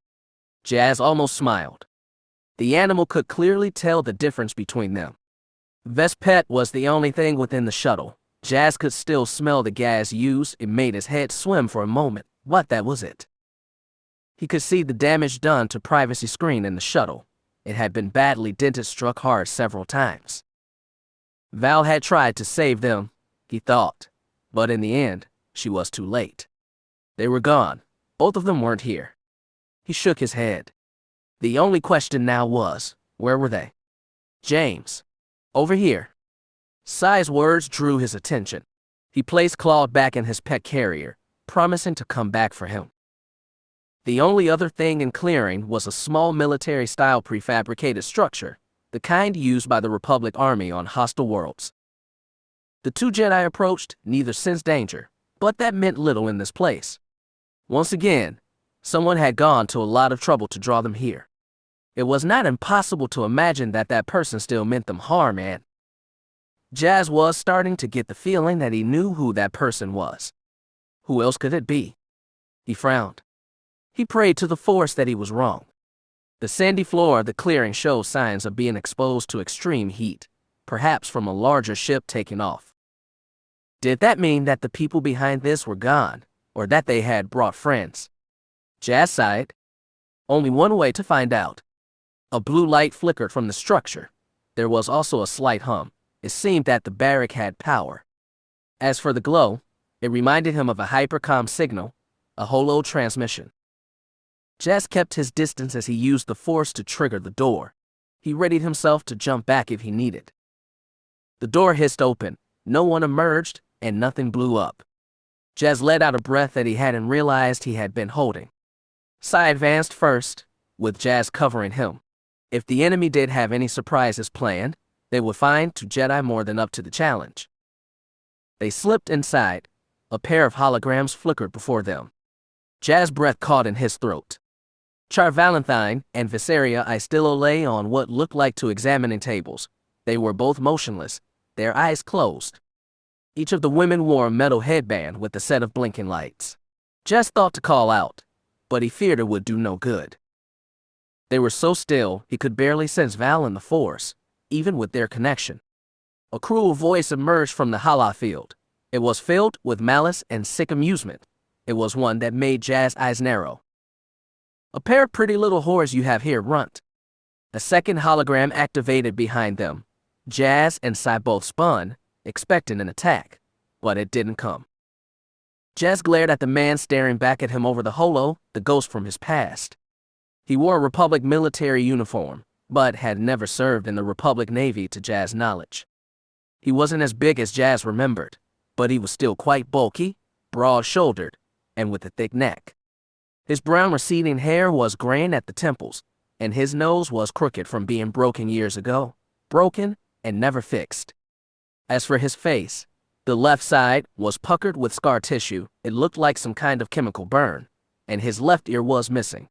Jazz almost smiled. The animal could clearly tell the difference between them. Vess' pet was the only thing within the shuttle. Jazz could still smell the gas used. It made his head swim for a moment, but that was it. He could see the damage done to privacy screen in the shuttle. It had been badly dented, struck hard several times. Val had tried to save them, he thought, but in the end, she was too late. They were gone. Both of them weren't here. He shook his head. The only question now was, where were they? James. Over here. Sai's words drew his attention. He placed Claude back in his pet carrier, promising to come back for him. The only other thing in clearing was a small military-style prefabricated structure, the kind used by the Republic Army on hostile worlds. The two Jedi approached, neither sensed danger, but that meant little in this place. Once again, someone had gone to a lot of trouble to draw them here. It was not impossible to imagine that that person still meant them harm, and Jazz was starting to get the feeling that he knew who that person was. Who else could it be? He frowned. He prayed to the Force that he was wrong. The sandy floor of the clearing showed signs of being exposed to extreme heat, perhaps from a larger ship taking off. Did that mean that the people behind this were gone, or that they had brought friends? Jazz sighed. Only one way to find out. A blue light flickered from the structure. There was also a slight hum. It seemed that the barrack had power. As for the glow, it reminded him of a hypercom signal, a holo transmission. Jazz kept his distance as he used the Force to trigger the door. He readied himself to jump back if he needed. The door hissed open. No one emerged, and nothing blew up. Jazz let out a breath that he hadn't realized he had been holding. Sai advanced first, with Jazz covering him. If the enemy did have any surprises planned, they would find two Jedi more than up to the challenge. They slipped inside. A pair of holograms flickered before them. Jazz's breath caught in his throat. Char Valentine and Visceria I still lay on what looked like two examining tables. They were both motionless, their eyes closed. Each of the women wore a metal headband with a set of blinking lights. Jazz thought to call out, but he feared it would do no good. They were so still he could barely sense Val and the Force, even with their connection. A cruel voice emerged from the holofield. It was filled with malice and sick amusement. It was one that made Jazz's eyes narrow. A pair of pretty little whores you have here, runt. A second hologram activated behind them. Jazz and Sai both spun, expecting an attack, but it didn't come. Jazz glared at the man staring back at him over the holo, the ghost from his past. He wore a Republic military uniform, but had never served in the Republic Navy to Jazz's knowledge. He wasn't as big as Jazz remembered, but he was still quite bulky, broad-shouldered, and with a thick neck. His brown receding hair was graying at the temples, and his nose was crooked from being broken years ago, broken and never fixed. As for his face, the left side was puckered with scar tissue. It looked like some kind of chemical burn, and his left ear was missing.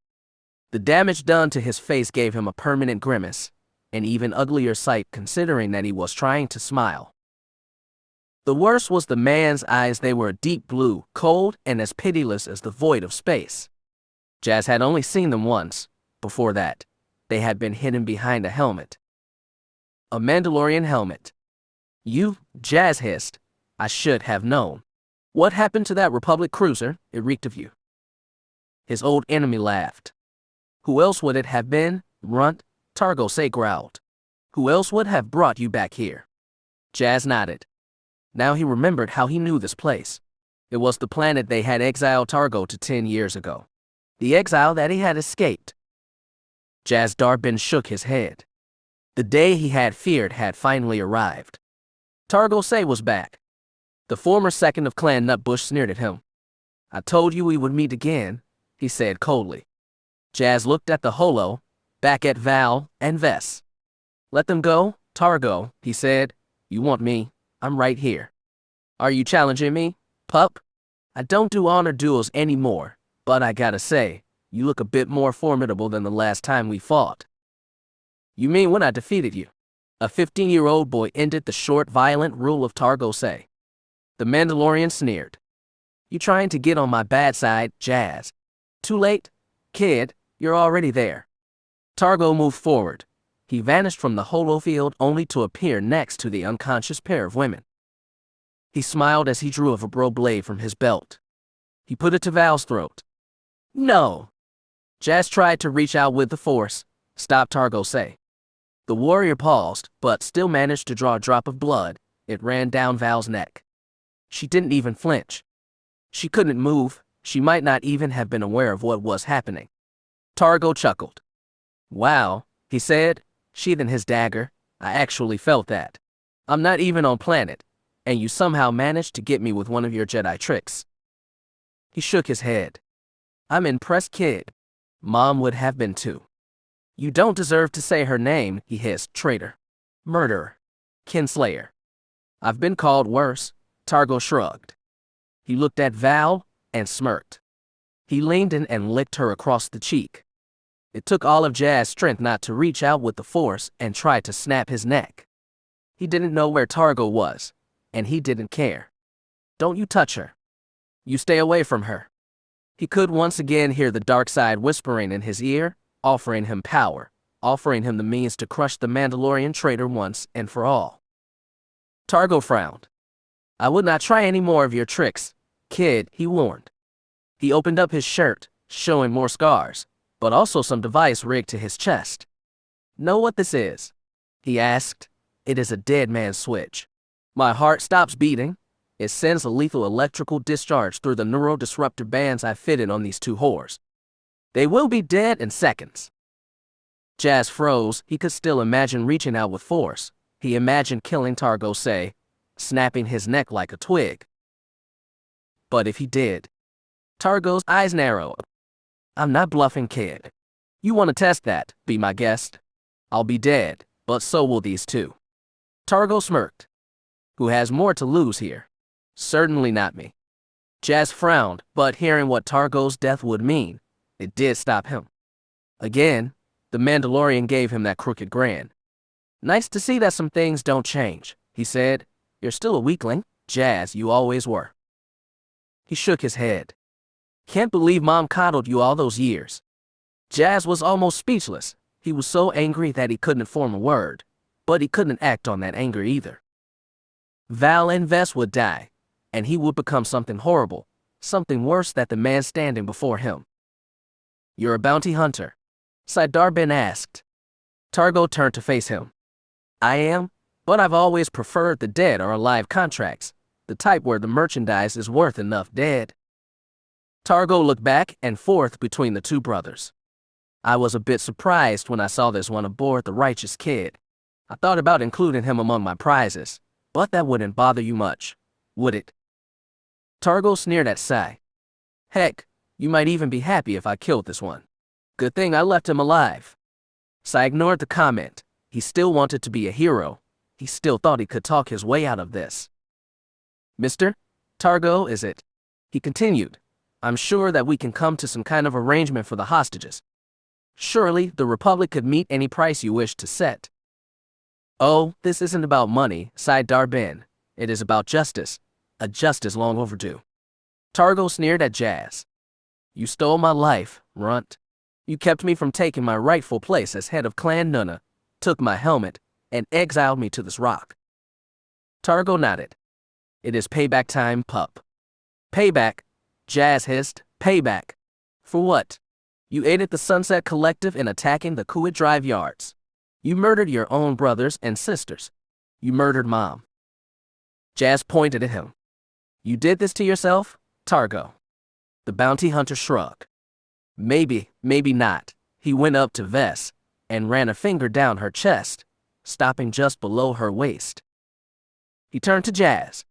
The damage done to his face gave him a permanent grimace, an even uglier sight considering that he was trying to smile. The worst was the man's eyes. They were a deep blue, cold, and as pitiless as the void of space. Jazz had only seen them once. Before that, they had been hidden behind a helmet. A Mandalorian helmet. You, Jazz hissed. I should have known. What happened to that Republic cruiser? It reeked of you. His old enemy laughed. Who else would it have been, runt? Targo Sai growled. Who else would have brought you back here? Jazz nodded. Now he remembered how he knew this place. It was the planet they had exiled Targo to 10 years ago. The exile that he had escaped. Jazz Darbin shook his head. The day he had feared had finally arrived. Targo Sai was back. The former second of Clan Nutbush sneered at him. I told you we would meet again, he said coldly. Jazz looked at the holo, back at Val and Vess. Let them go, Targo, he said. You want me? I'm right here. Are you challenging me, pup? I don't do honor duels anymore, but I gotta say, you look a bit more formidable than the last time we fought. You mean when I defeated you? A 15-year-old boy ended the short, violent rule of Targo Sai. The Mandalorian sneered. You trying to get on my bad side, Jazz? Too late, kid, you're already there. Targo moved forward. He vanished from the holofield only to appear next to the unconscious pair of women. He smiled as he drew a vibro blade from his belt. He put it to Val's throat. No! Jazz tried to reach out with the force, stopped Targo Sai. The warrior paused, but still managed to draw a drop of blood. It ran down Val's neck. She didn't even flinch. She couldn't move. She might not even have been aware of what was happening. Targo chuckled. Wow, he said, sheathing his dagger. I actually felt that. I'm not even on planet, and you somehow managed to get me with one of your Jedi tricks. He shook his head. I'm impressed, kid. Mom would have been too. You don't deserve to say her name, he hissed. Traitor. Murderer. Kinslayer. I've been called worse, Targo shrugged. He looked at Val and smirked. He leaned in and licked her across the cheek. It took all of Jazz's strength not to reach out with the force and try to snap his neck. He didn't know where Targo was, and he didn't care. Don't you touch her. You stay away from her. He could once again hear the dark side whispering in his ear, offering him power, offering him the means to crush the Mandalorian traitor once and for all. Targo frowned. I would not try any more of your tricks, kid, he warned. He opened up his shirt, showing more scars, but also some device rigged to his chest. Know what this is? He asked. It is a dead man's switch. My heart stops beating. It sends a lethal electrical discharge through the neurodisruptor bands I fitted on these two whores. They will be dead in seconds. Jazz froze. He could still imagine reaching out with force. He imagined killing Targo Sai, snapping his neck like a twig. But if he did, Targo's eyes narrowed. I'm not bluffing, kid. You want to test that? Be my guest. I'll be dead, but so will these two. Targo smirked. Who has more to lose here? Certainly not me. Jazz frowned, but hearing what Targo's death would mean, it did stop him. Again, the Mandalorian gave him that crooked grin. Nice to see that some things don't change, he said. You're still a weakling, Jazz, you always were. He shook his head. Can't believe Mom coddled you all those years. Jazz was almost speechless. He was so angry that he couldn't form a word, but he couldn't act on that anger either. Val and Vess would die, and he would become something horrible, something worse than the man standing before him. You're a bounty hunter? Sai Darbin asked. Targo turned to face him. I am, but I've always preferred the dead or alive contracts, the type where the merchandise is worth enough dead. Targo looked back and forth between the two brothers. I was a bit surprised when I saw this one aboard the Righteous Kid. I thought about including him among my prizes, but that wouldn't bother you much, would it? Targo sneered at Sai. Heck, you might even be happy if I killed this one. Good thing I left him alive. Sai ignored the comment. He still wanted to be a hero. He still thought he could talk his way out of this. Mr. Targo, is it? He continued. I'm sure that we can come to some kind of arrangement for the hostages. Surely the Republic could meet any price you wish to set. Oh, this isn't about money, sighed Darbin. It is about justice, a justice long overdue. Targo sneered at Jazz. You stole my life, runt. You kept me from taking my rightful place as head of Clan Nuna, took my helmet, and exiled me to this rock. Targo nodded. It is payback time, pup. Payback, Jazz hissed. Payback. For what? You aided the Sunset Collective in attacking the Kuwait Drive yards. You murdered your own brothers and sisters. You murdered Mom. Jazz pointed at him. You did this to yourself, Targo. The bounty hunter shrugged. Maybe, maybe not. He went up to Vess and ran a finger down her chest, stopping just below her waist. He turned to Jazz.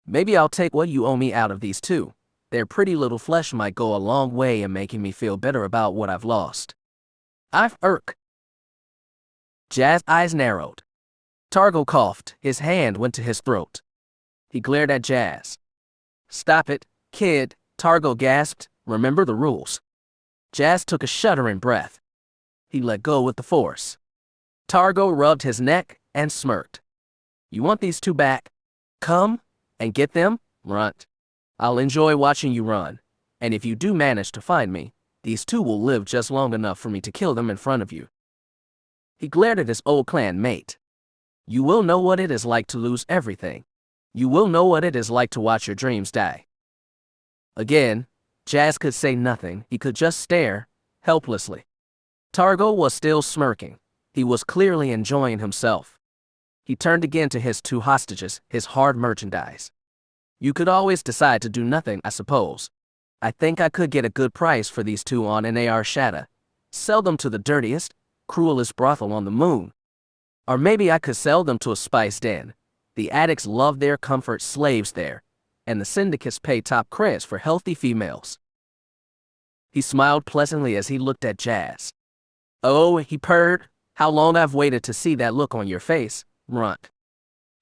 Maybe I'll take what you owe me out of these two. Their pretty little flesh might go a long way in making me feel better about what I've lost. I've irk. Jazz's eyes narrowed. Targo coughed. His hand went to his throat. He glared at Jazz. Stop it, kid, Targo gasped. Remember the rules. Jazz took a shuddering breath. He let go with the force. Targo rubbed his neck and smirked. You want these two back? Come and get them, runt. I'll enjoy watching you run, and if you do manage to find me, these two will live just long enough for me to kill them in front of you. He glared at his old clan mate. You will know what it is like to lose everything. You will know what it is like to watch your dreams die. Again, Jazz could say nothing. He could just stare, helplessly. Targo was still smirking. He was clearly enjoying himself. He turned again to his two hostages, his hard merchandise. You could always decide to do nothing, I suppose. I think I could get a good price for these two on an AR Shatta. Sell them to the dirtiest, cruelest brothel on the moon. Or maybe I could sell them to a spice den. The addicts love their comfort slaves there, and the syndicates pay top creds for healthy females. He smiled pleasantly as he looked at Jazz. Oh, he purred, how long I've waited to see that look on your face, runt.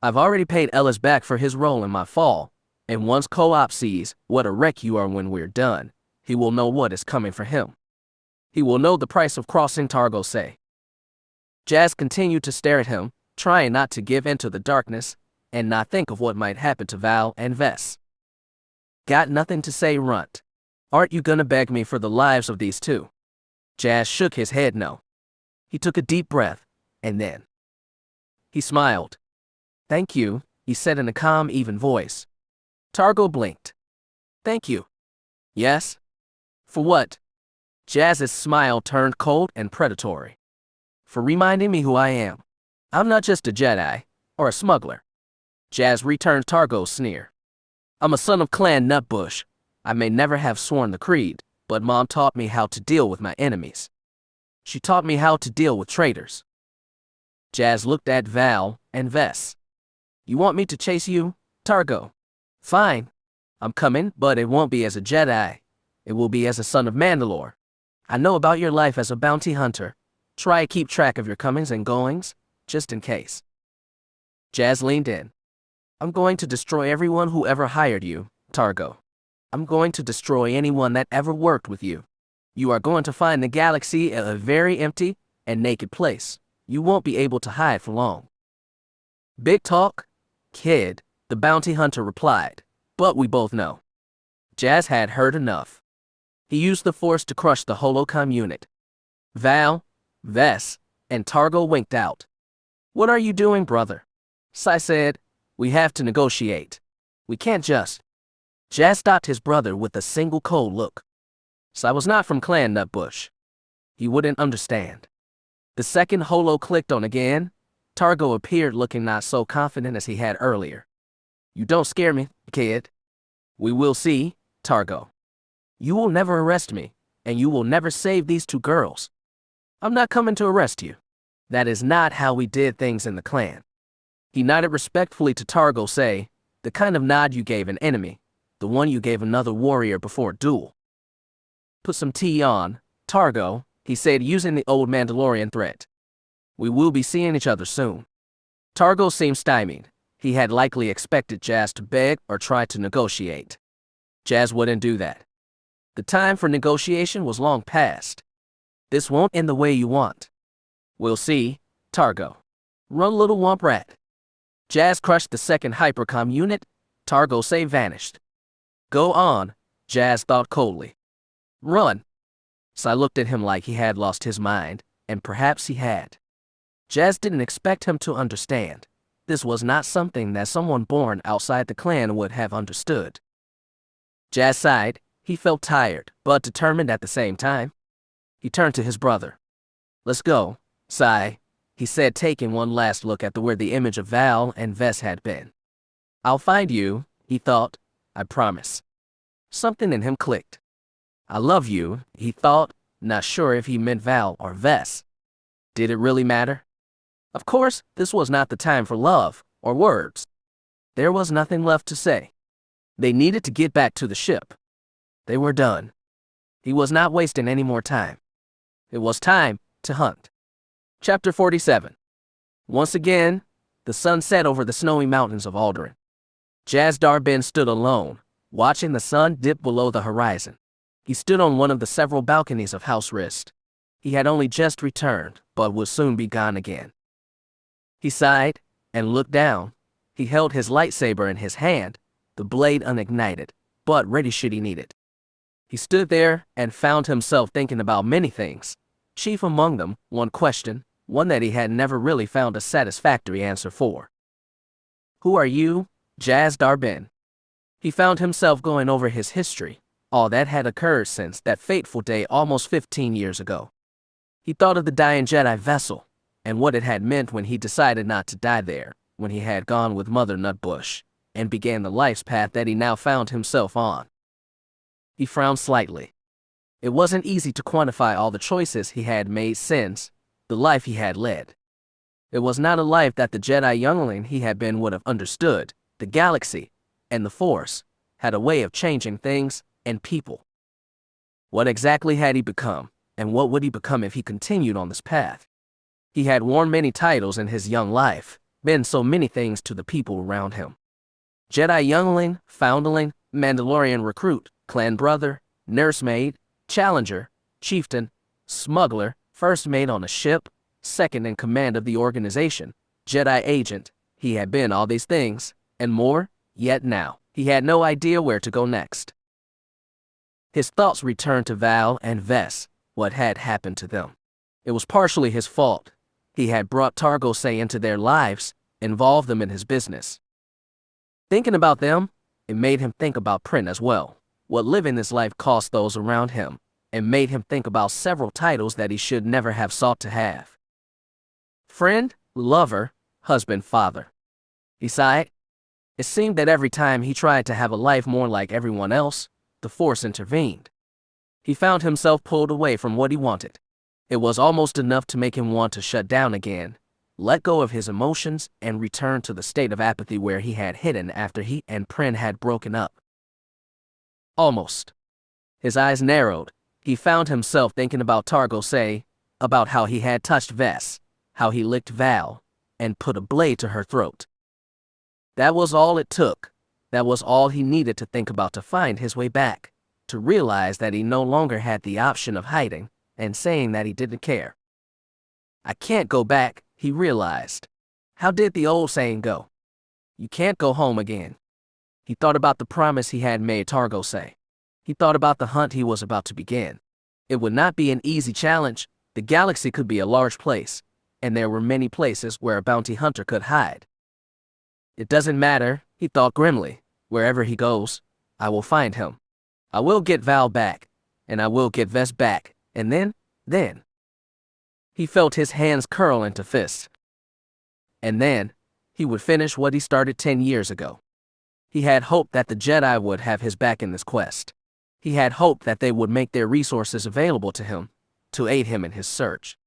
I've already paid Ellis back for his role in my fall. And once Co-op sees what a wreck you are when we're done, he will know what is coming for him. He will know the price of crossing Targo Sai. Jazz continued to stare at him, trying not to give in to the darkness and not think of what might happen to Val and Vess. Got nothing to say, runt. Aren't you gonna beg me for the lives of these two? Jazz shook his head no. He took a deep breath, and then he smiled. Thank you, he said in a calm, even voice. Targo blinked. Thank you. Yes? For what? Jazz's smile turned cold and predatory. For reminding me who I am. I'm not just a Jedi, or a smuggler. Jazz returned Targo's sneer. I'm a son of Clan Nutbush. I may never have sworn the creed, but Mom taught me how to deal with my enemies. She taught me how to deal with traitors. Jazz looked at Val and Vess. You want me to chase you, Targo? Fine. I'm coming, but it won't be as a Jedi. It will be as a son of Mandalore. I know about your life as a bounty hunter. Try to keep track of your comings and goings, just in case. Jazz leaned in. I'm going to destroy everyone who ever hired you, Targo. I'm going to destroy anyone that ever worked with you. You are going to find the galaxy a very empty and naked place. You won't be able to hide for long. Big talk, kid, the bounty hunter replied, but we both know. Jazz had heard enough. He used the force to crush the holocom unit. Val, Vess, and Targo winked out. What are you doing, brother? Sai said, we have to negotiate. We can't just. Jazz stopped his brother with a single cold look. Sai was not from Clan Nutbush. He wouldn't understand. The second holo clicked on again, Targo appeared looking not so confident as he had earlier. You don't scare me, kid. We will see, Targo. You will never arrest me, and you will never save these two girls. I'm not coming to arrest you. That is not how we did things in the clan. He nodded respectfully to Targo Sai, the kind of nod you gave an enemy, the one you gave another warrior before a duel. Put some tea on, Targo, he said using the old Mandalorian threat. We will be seeing each other soon. Targo seemed stymied. He had likely expected Jazz to beg or try to negotiate. Jazz wouldn't do that. The time for negotiation was long past. This won't end the way you want. We'll see, Targo. Run, little womp rat. Jazz crushed the second hypercom unit. Targo Sai vanished. Go on, Jazz thought coldly. Run. Sai looked at him like he had lost his mind, and perhaps he had. Jazz didn't expect him to understand. This was not something that someone born outside the clan would have understood. Jazz sighed. He felt tired, but determined at the same time. He turned to his brother. Let's go, Sai, he said, taking one last look at where the image of Val and Vess had been. I'll find you, he thought. I promise. Something in him clicked. I love you, he thought, not sure if he meant Val or Vess. Did it really matter? Of course, this was not the time for love or words. There was nothing left to say. They needed to get back to the ship. They were done. He was not wasting any more time. It was time to hunt. Chapter 47. Once again, the sun set over the snowy mountains of Alderaan. Jazz Darbin stood alone, watching the sun dip below the horizon. He stood on one of the several balconies of House Rist. He had only just returned, but would soon be gone again. He sighed and looked down. He held his lightsaber in his hand, the blade unignited, but ready should he need it. He stood there and found himself thinking about many things. Chief among them, one question, one that he had never really found a satisfactory answer for. Who are you, Jazz Darbin? He found himself going over his history, all that had occurred since that fateful day almost 15 years ago. He thought of the dying Jedi vessel, and what it had meant when he decided not to die there, when he had gone with Mother Nutbush, and began the life's path that he now found himself on. He frowned slightly. It wasn't easy to quantify all the choices he had made since the life he had led. It was not a life that the Jedi youngling he had been would have understood. The galaxy and the Force had a way of changing things and people. What exactly had he become, and what would he become if he continued on this path? He had worn many titles in his young life, been so many things to the people around him. Jedi youngling, foundling, Mandalorian recruit, clan brother, nursemaid, challenger, chieftain, smuggler, first mate on a ship, second in command of the organization, Jedi agent. He had been all these things, and more, yet now, he had no idea where to go next. His thoughts returned to Val and Vess, what had happened to them. It was partially his fault. He had brought Targo Sai into their lives, involved them in his business. Thinking about them, it made him think about Prin as well, what living this life cost those around him, and made him think about several titles that he should never have sought to have. Friend, lover, husband, father. He sighed. It seemed that every time he tried to have a life more like everyone else, the Force intervened. He found himself pulled away from what he wanted. It was almost enough to make him want to shut down again, let go of his emotions, and return to the state of apathy where he had hidden after he and Prin had broken up. Almost. His eyes narrowed. He found himself thinking about Targo Sai, about how he had touched Vess, how he licked Val, and put a blade to her throat. That was all it took. That was all he needed to think about to find his way back, to realize that he no longer had the option of hiding and saying that he didn't care. I can't go back, he realized. How did the old saying go? You can't go home again. He thought about the promise he had made Targo Sai. He thought about the hunt he was about to begin. It would not be an easy challenge. The galaxy could be a large place, and there were many places where a bounty hunter could hide. It doesn't matter, he thought grimly. Wherever he goes, I will find him. I will get Val back, and I will get Vess back, and then. He felt his hands curl into fists. And then, he would finish what he started 10 years ago. He had hoped that the Jedi would have his back in this quest. He had hoped that they would make their resources available to him, to aid him in his search.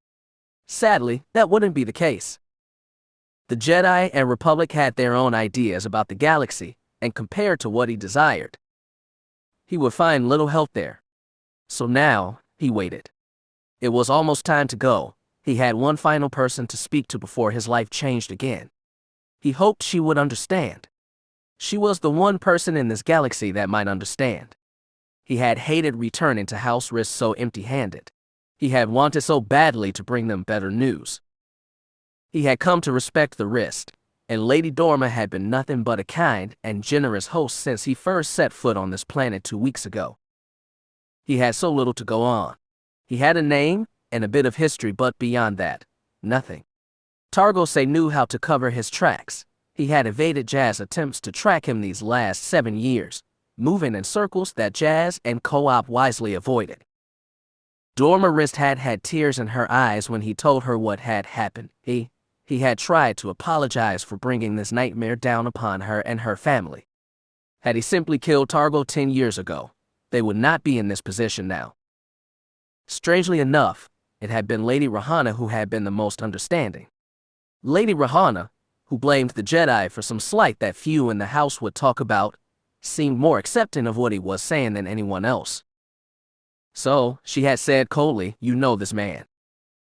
Sadly, that wouldn't be the case. The Jedi and Republic had their own ideas about the galaxy, and compared to what he desired, he would find little help there. So now, he waited. It was almost time to go. He had one final person to speak to before his life changed again. He hoped she would understand. She was the one person in this galaxy that might understand. He had hated returning to House Risk so empty-handed. He had wanted so badly to bring them better news. He had come to respect the Risk, and Lady Dorma had been nothing but a kind and generous host since he first set foot on this planet 2 weeks ago. He had so little to go on. He had a name and a bit of history, but beyond that, nothing. Targo Sai knew how to cover his tracks. He had evaded Jazz attempts to track him these last 7 years, moving in circles that Jazz and Co-op wisely avoided. Dorma Risk had had tears in her eyes when he told her what had happened. He had tried to apologize for bringing this nightmare down upon her and her family. Had he simply killed Targo 10 years ago, they would not be in this position now. Strangely enough, it had been Lady Rahana who had been the most understanding. Lady Rahana, who blamed the Jedi for some slight that few in the house would talk about, seemed more accepting of what he was saying than anyone else. So, she had said coldly, "You know this man."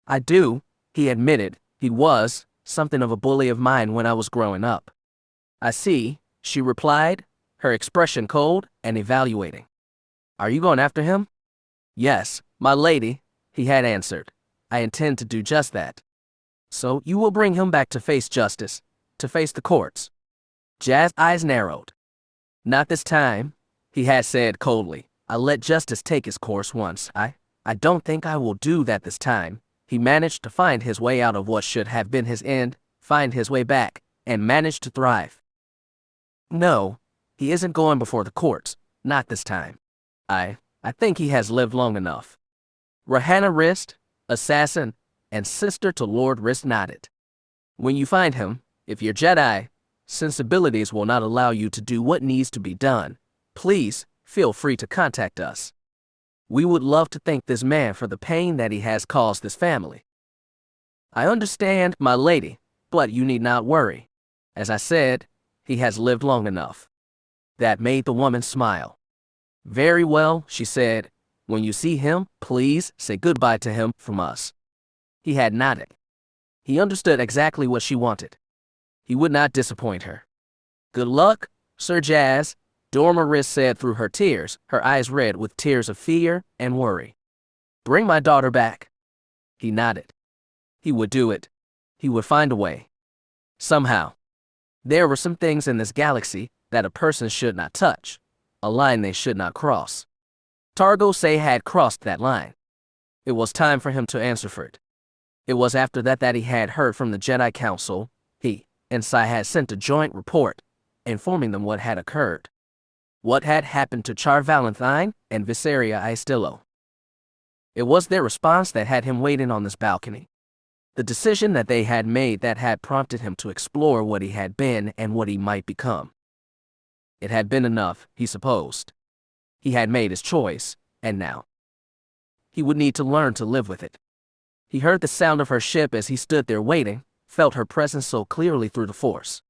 "I do," he admitted. "He was something of a bully of mine when I was growing up." "I see," she replied, her expression cold and evaluating. "Are you going after him?" "Yes, my lady," he had answered. "I intend to do just that." "So you will bring him back to face justice, to face the courts?" Jazz's eyes narrowed. "Not this time," he had said coldly. "I let justice take its course once. I don't think I will do that this time." He managed to find his way out of what should have been his end, find his way back, and managed to thrive. "No, he isn't going before the courts, not this time. I think he has lived long enough." Rahana Risk, assassin, and sister to Lord Risk nodded. "When you find him, if your Jedi sensibilities will not allow you to do what needs to be done, please feel free to contact us. We would love to thank this man for the pain that he has caused this family." "I understand, my lady, but you need not worry. As I said, he has lived long enough." That made the woman smile. "Very well," she said. "When you see him, please say goodbye to him from us." He had nodded. He understood exactly what she wanted. He would not disappoint her. "Good luck, Sir Jazz," Dorma Risk said through her tears, her eyes red with tears of fear and worry. "Bring my daughter back." He nodded. He would do it. He would find a way. Somehow. There were some things in this galaxy that a person should not touch, a line they should not cross. Targo Sai had crossed that line. It was time for him to answer for it. It was after that he had heard from the Jedi Council. He and Sai had sent a joint report, informing them what had occurred. What had happened to Char Valentine and Viseria Aistillo. It was their response that had him waiting on this balcony. The decision that they had made that had prompted him to explore what he had been and what he might become. It had been enough, he supposed. He had made his choice, and now he would need to learn to live with it. He heard the sound of her ship as he stood there waiting, felt her presence so clearly through the Force.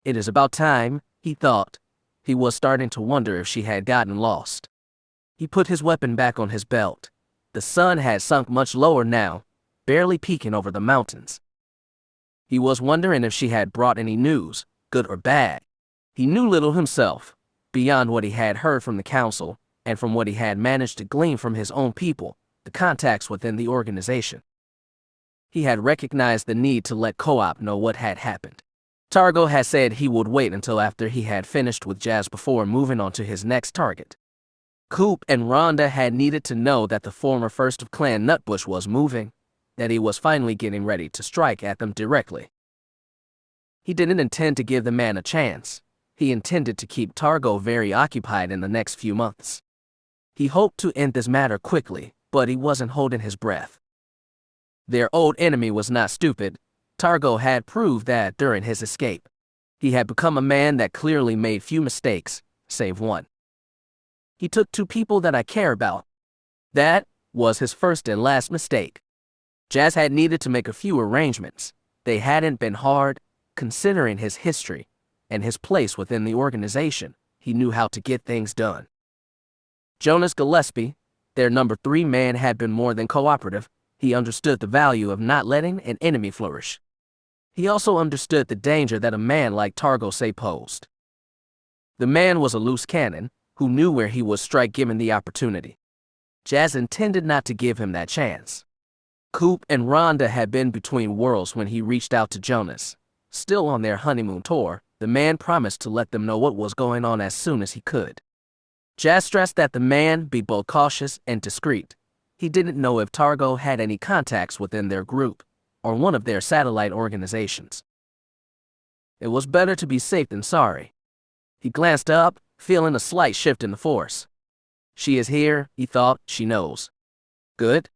It is about time, he thought. He was starting to wonder if she had gotten lost. He put his weapon back on his belt. The sun had sunk much lower now, barely peeking over the mountains. He was wondering if she had brought any news, good or bad. He knew little himself, beyond what he had heard from the council, and from what he had managed to glean from his own people, the contacts within the organization. He had recognized the need to let Co-op know what had happened. Targo had said he would wait until after he had finished with Jazz before moving on to his next target. Coop and Rhonda had needed to know that the former First of Clan Nutbush was moving, that he was finally getting ready to strike at them directly. He didn't intend to give the man a chance. He intended to keep Targo very occupied in the next few months. He hoped to end this matter quickly, but he wasn't holding his breath. Their old enemy was not stupid. Targo had proved that during his escape. He had become a man that clearly made few mistakes, save one. He took two people that I care about. That was his first and last mistake. Jazz had needed to make a few arrangements. They hadn't been hard, considering his history and his place within the organization. He knew how to get things done. Jonas Gillespie, their number 3 man, had been more than cooperative. He understood the value of not letting an enemy flourish. He also understood the danger that a man like Targo Sai posed. The man was a loose cannon who knew where he would strike given the opportunity. Jazz intended not to give him that chance. Coop and Rhonda had been between worlds when he reached out to Jonas. Still on their honeymoon tour, the man promised to let them know what was going on as soon as he could. Jazz stressed that the man be both cautious and discreet. He didn't know if Targo had any contacts within their group or one of their satellite organizations. It was better to be safe than sorry. He glanced up, feeling a slight shift in the force. She is here, he thought. She knows. Good.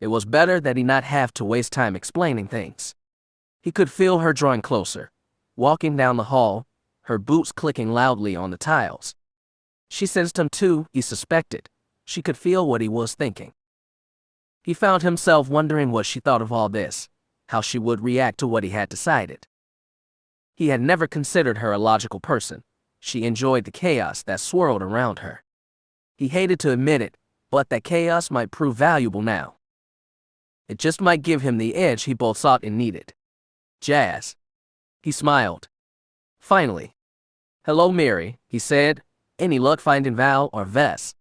It was better that he not have to waste time explaining things. He could feel her drawing closer, walking down the hall, her boots clicking loudly on the tiles. She sensed him too, he suspected. She could feel what he was thinking. He found himself wondering what she thought of all this, how she would react to what he had decided. He had never considered her a logical person. She enjoyed the chaos that swirled around her. He hated to admit it, but that chaos might prove valuable now. It just might give him the edge he both sought and needed. Jazz. He smiled. Finally. Hello, Mary, he said. Any luck finding Val or Vess?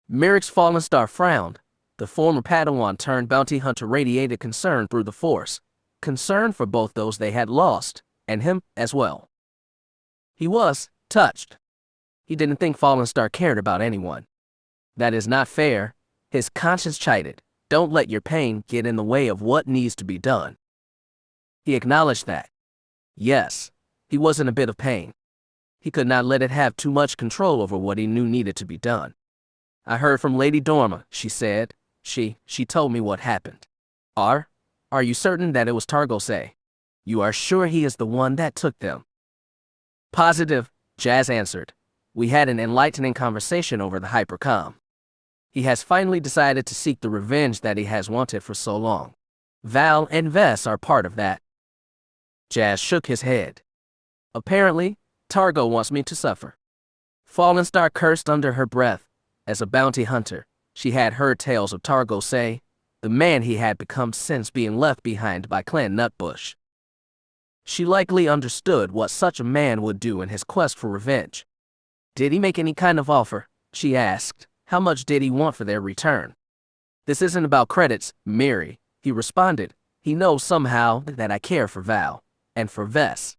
Merrick's fallen star frowned. The former Padawan turned bounty hunter radiated concern through the force. Concern for both those they had lost, and him as well. He was touched. He didn't think Fallen Star cared about anyone. That is not fair. His conscience chided. Don't let your pain get in the way of what needs to be done. He acknowledged that. Yes, he was in a bit of pain. He could not let it have too much control over what he knew needed to be done. I heard from Lady Dorma, she said. She told me what happened. Are you certain that it was Targo Sai? You are sure he is the one that took them? Positive, Jazz answered. We had an enlightening conversation over the hypercom. He has finally decided to seek the revenge that he has wanted for so long. Val and Vess are part of that. Jazz shook his head. Apparently, Targo wants me to suffer. Fallen Star cursed under her breath. As a bounty hunter, she had heard tales of Targo Sai, the man he had become since being left behind by Clan Nutbush. She likely understood what such a man would do in his quest for revenge. Did he make any kind of offer? She asked. How much did he want for their return? This isn't about credits, Mary, he responded. He knows somehow that I care for Val, and for Vess.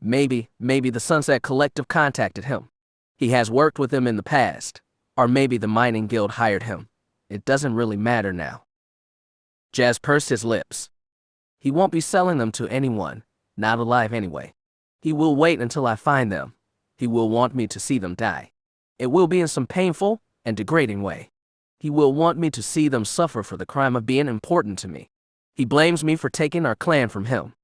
Maybe the Sunset Collective contacted him. He has worked with them in the past. Or maybe the mining guild hired him. It doesn't really matter now. Jazz pursed his lips. He won't be selling them to anyone, not alive anyway. He will wait until I find them. He will want me to see them die. It will be in some painful and degrading way. He will want me to see them suffer for the crime of being important to me. He blames me for taking our clan from him.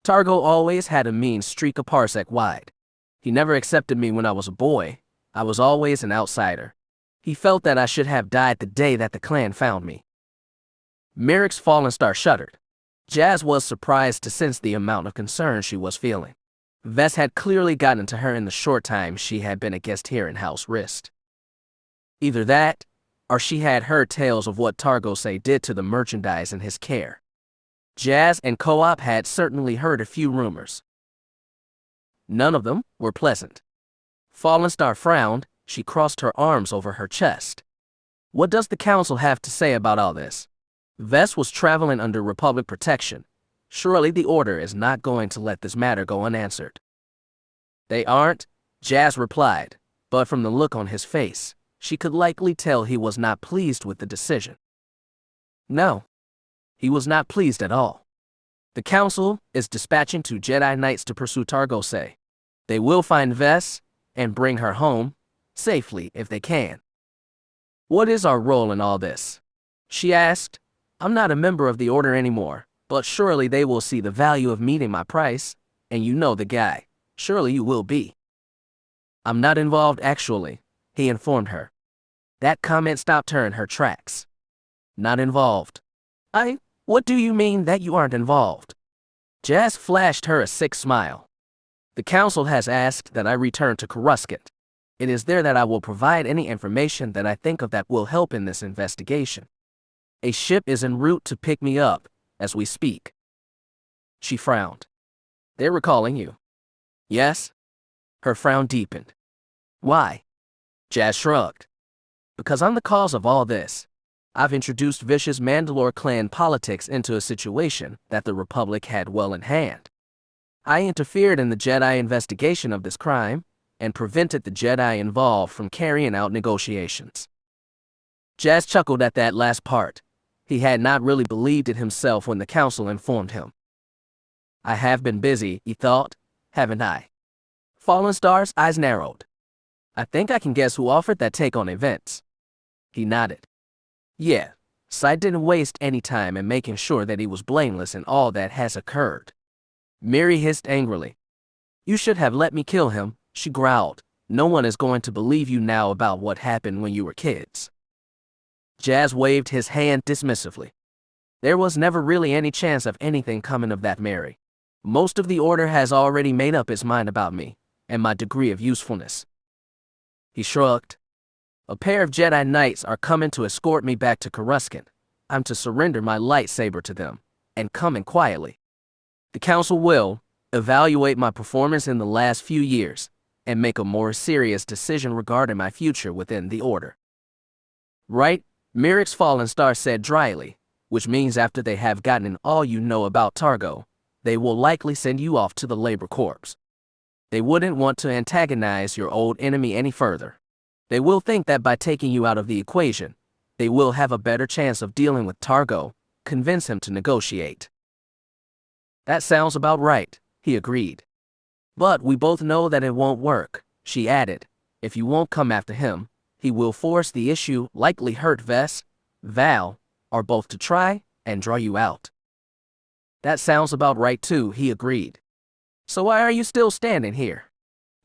Targo always had a mean streak a parsec wide. He never accepted me when I was a boy. I was always an outsider. He felt that I should have died the day that the clan found me. Merrick's Fallen Star shuddered. Jazz was surprised to sense the amount of concern she was feeling. Vess had clearly gotten to her in the short time she had been a guest here in House Rist. Either that, or she had heard tales of what Targo Sai did to the merchandise in his care. Jazz and Co-op had certainly heard a few rumors. None of them were pleasant. Fallen Star frowned. She crossed her arms over her chest. What does the council have to say about all this? Vess was traveling under Republic protection. Surely the Order is not going to let this matter go unanswered. They aren't, Jazz replied, but from the look on his face, she could likely tell he was not pleased with the decision. No, he was not pleased at all. The council is dispatching 2 Jedi Knights to pursue Targo Sai. They will find Vess and bring her home, safely if they can. What is our role in all this? She asked. I'm not a member of the Order anymore, but surely they will see the value of meeting my price, and you know the guy. Surely you will be. I'm not involved actually, he informed her. That comment stopped her in her tracks. Not involved. What do you mean that you aren't involved? Jazz flashed her a sick smile. The council has asked that I return to Coruscant. It is there that I will provide any information that I think of that will help in this investigation. A ship is en route to pick me up, as we speak. She frowned. They're recalling you. Yes? Her frown deepened. Why? Jazz shrugged. Because I'm the cause of all this. I've introduced vicious Mandalore clan politics into a situation that the Republic had well in hand. I interfered in the Jedi investigation of this crime and prevented the Jedi involved from carrying out negotiations. Jazz chuckled at that last part. He had not really believed it himself when the council informed him. I have been busy, he thought, haven't I? Fallen Star's eyes narrowed. I think I can guess who offered that take on events. He nodded. Yeah, Sai didn't waste any time in making sure that he was blameless in all that has occurred. Miri hissed angrily. You should have let me kill him, she growled. No one is going to believe you now about what happened when you were kids. Jazz waved his hand dismissively. There was never really any chance of anything coming of that, Mary. Most of the Order has already made up its mind about me and my degree of usefulness. He shrugged. A pair of Jedi Knights are coming to escort me back to Coruscant. I'm to surrender my lightsaber to them, and come in quietly. The council will evaluate my performance in the last few years and make a more serious decision regarding my future within the Order. Right? Merrick's Fallen Star said dryly, which means after they have gotten all you know about Targo, they will likely send you off to the Labor Corps. They wouldn't want to antagonize your old enemy any further. They will think that by taking you out of the equation, they will have a better chance of dealing with Targo, convince him to negotiate. That sounds about right, he agreed. But we both know that it won't work, she added. If you won't come after him, he will force the issue, likely hurt Vess, Val, or both to try and draw you out. That sounds about right too, he agreed. So why are you still standing here?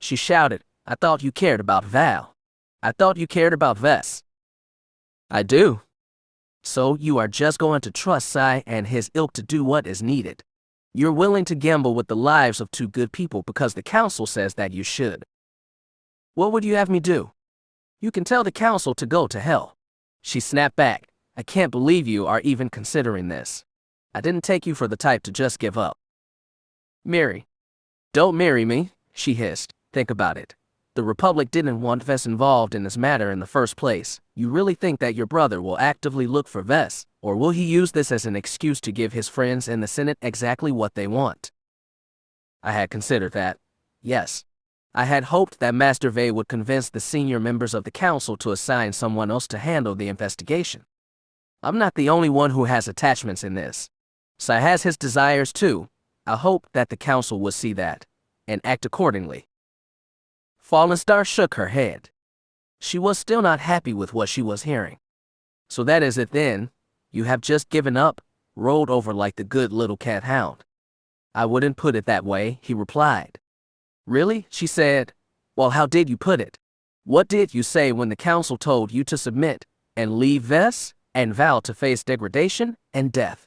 She shouted. I thought you cared about Val. I thought you cared about Vess. I do. So you are just going to trust Sai and his ilk to do what is needed. You're willing to gamble with the lives of two good people because the council says that you should. What would you have me do? You can tell the council to go to hell. She snapped back. I can't believe you are even considering this. I didn't take you for the type to just give up. Mary. Don't marry me, she hissed. Think about it. The Republic didn't want Vess involved in this matter in the first place. You really think that your brother will actively look for Vess, or will he use this as an excuse to give his friends in the Senate exactly what they want? I had considered that. Yes. I had hoped that Master Vey would convince the senior members of the council to assign someone else to handle the investigation. I'm not the only one who has attachments in this. Sai has his desires too. I hope that the council will see that and act accordingly. Fallen Star shook her head. She was still not happy with what she was hearing. So that is it then? You have just given up, rolled over like the good little cat hound. I wouldn't put it that way, he replied. Really? She said. Well, how did you put it? What did you say when the council told you to submit and leave Vess and Val to face degradation and death?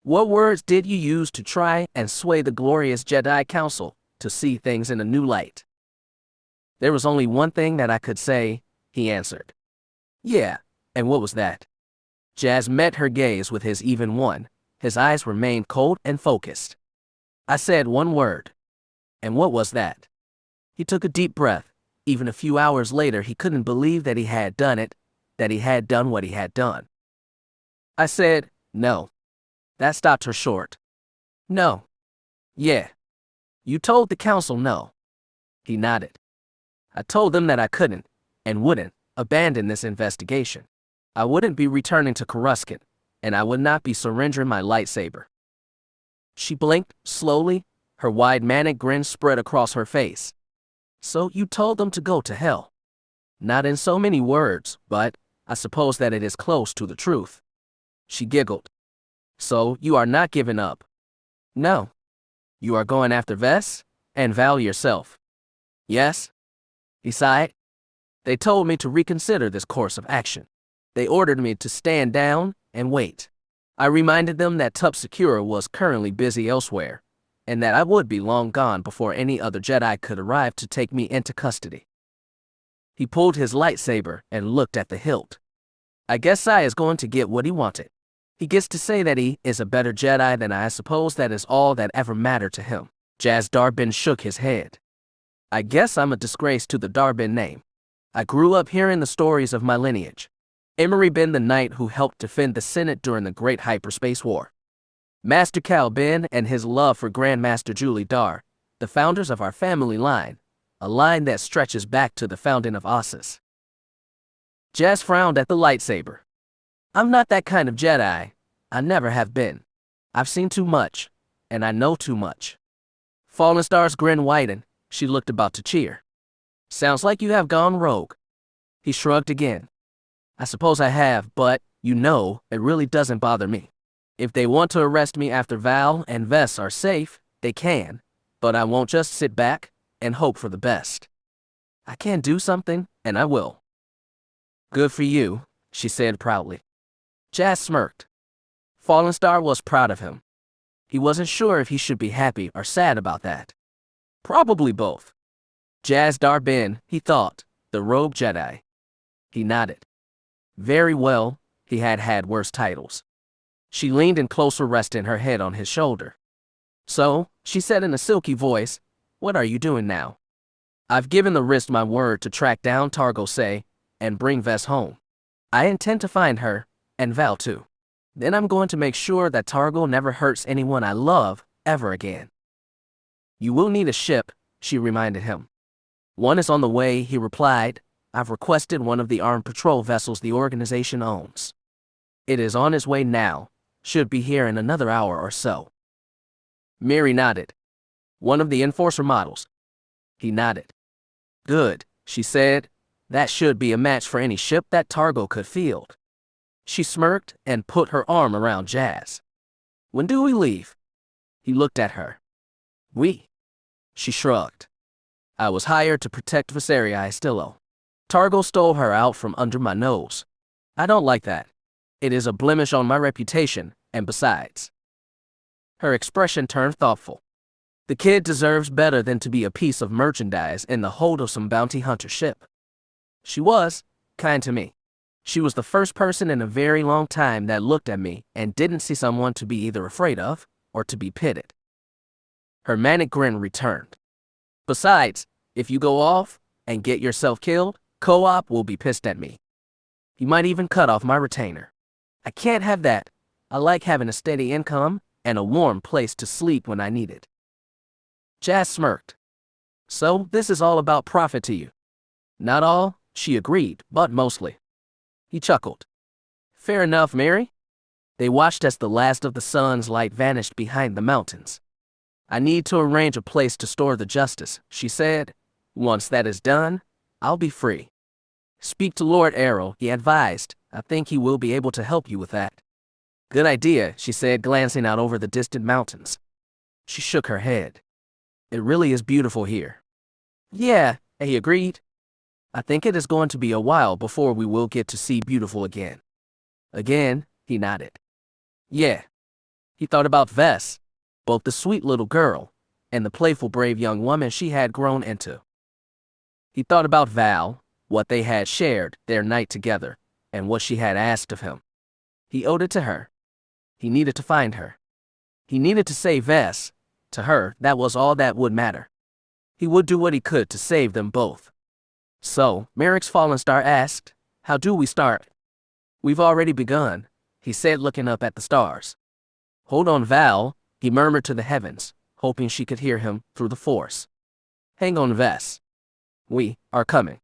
What words did you use to try and sway the glorious Jedi Council to see things in a new light? There was only one thing that I could say, he answered. Yeah, and what was that? Jazz met her gaze with his even one. His eyes remained cold and focused. I said one word. And what was that? He took a deep breath. Even a few hours later, he couldn't believe that he had done it, that he had done what he had done. I said, no. That stopped her short. No. Yeah. You told the council no. He nodded. I told them that I couldn't, and wouldn't, abandon this investigation. I wouldn't be returning to Coruscant, and I would not be surrendering my lightsaber. She blinked, slowly, her wide manic grin spread across her face. So you told them to go to hell. Not in so many words, but I suppose that it is close to the truth. She giggled. So, you are not giving up? No. You are going after Vess and Val yourself? Yes. He sighed. They told me to reconsider this course of action. They ordered me to stand down and wait. I reminded them that Tup Secura was currently busy elsewhere, and that I would be long gone before any other Jedi could arrive to take me into custody. He pulled his lightsaber and looked at the hilt. I guess Sai is going to get what he wanted. He gets to say that he is a better Jedi than I suppose that is all that ever mattered to him. Jazz Darbin shook his head. I guess I'm a disgrace to the Darbin name. I grew up hearing the stories of my lineage. Emery Ben, the knight who helped defend the Senate during the Great Hyperspace War. Master Cal Ben and his love for Grandmaster Julie Dar, the founders of our family line, a line that stretches back to the founding of Ossus. Jazz frowned at the lightsaber. I'm not that kind of Jedi. I never have been. I've seen too much, and I know too much. Fallen Star's grin widened. She looked about to cheer. Sounds like you have gone rogue. He shrugged again. I suppose I have, but, it really doesn't bother me. If they want to arrest me after Val and Vess are safe, they can, but I won't just sit back and hope for the best. I can do something, and I will. Good for you, she said proudly. Jazz smirked. Fallen Star was proud of him. He wasn't sure if he should be happy or sad about that. Probably both. Jazz Darbin, he thought, the Rogue Jedi. He nodded. Very well, he had had worse titles. She leaned in closer, resting her head on his shoulder. So, she said in a silky voice, what are you doing now? I've given the wrist my word to track down Targo Sai and bring Vess home. I intend to find her, and Val too. Then I'm going to make sure that Targo never hurts anyone I love ever again. You will need a ship, she reminded him. One is on the way, he replied. I've requested one of the armed patrol vessels the organization owns. It is on its way now, should be here in another hour or so. Mary nodded. One of the Enforcer models. He nodded. Good, she said. That should be a match for any ship that Targo could field. She smirked and put her arm around Jazz. When do we leave? He looked at her. We. She shrugged. I was hired to protect Viserii Stillo. Targo stole her out from under my nose. I don't like that. It is a blemish on my reputation, and besides. Her expression turned thoughtful. The kid deserves better than to be a piece of merchandise in the hold of some bounty hunter ship. She was kind to me. She was the first person in a very long time that looked at me and didn't see someone to be either afraid of or to be pitied. Her manic grin returned. Besides, if you go off and get yourself killed, Co-op will be pissed at me. He might even cut off my retainer. I can't have that. I like having a steady income and a warm place to sleep when I need it. Jazz smirked. So this is all about profit to you? Not all, she agreed, but mostly. He chuckled. Fair enough, Mary. They watched as the last of the sun's light vanished behind the mountains. I need to arrange a place to store the justice, she said. Once that is done, I'll be free. Speak to Lord Errol, he advised. I think he will be able to help you with that. Good idea, she said, glancing out over the distant mountains. She shook her head. It really is beautiful here. Yeah, he agreed. I think it is going to be a while before we will get to see beautiful again. Again, he nodded. Yeah. He thought about Vess, both the sweet little girl and the playful, brave young woman she had grown into. He thought about Val, what they had shared their night together, and what she had asked of him. He owed it to her. He needed to find her. He needed to save Vess. To her, that was all that would matter. He would do what he could to save them both. So, Merrick's Fallen Star asked, how do we start? We've already begun, he said, looking up at the stars. Hold on, Val, he murmured to the heavens, hoping she could hear him through the force. Hang on, Vess. We are coming.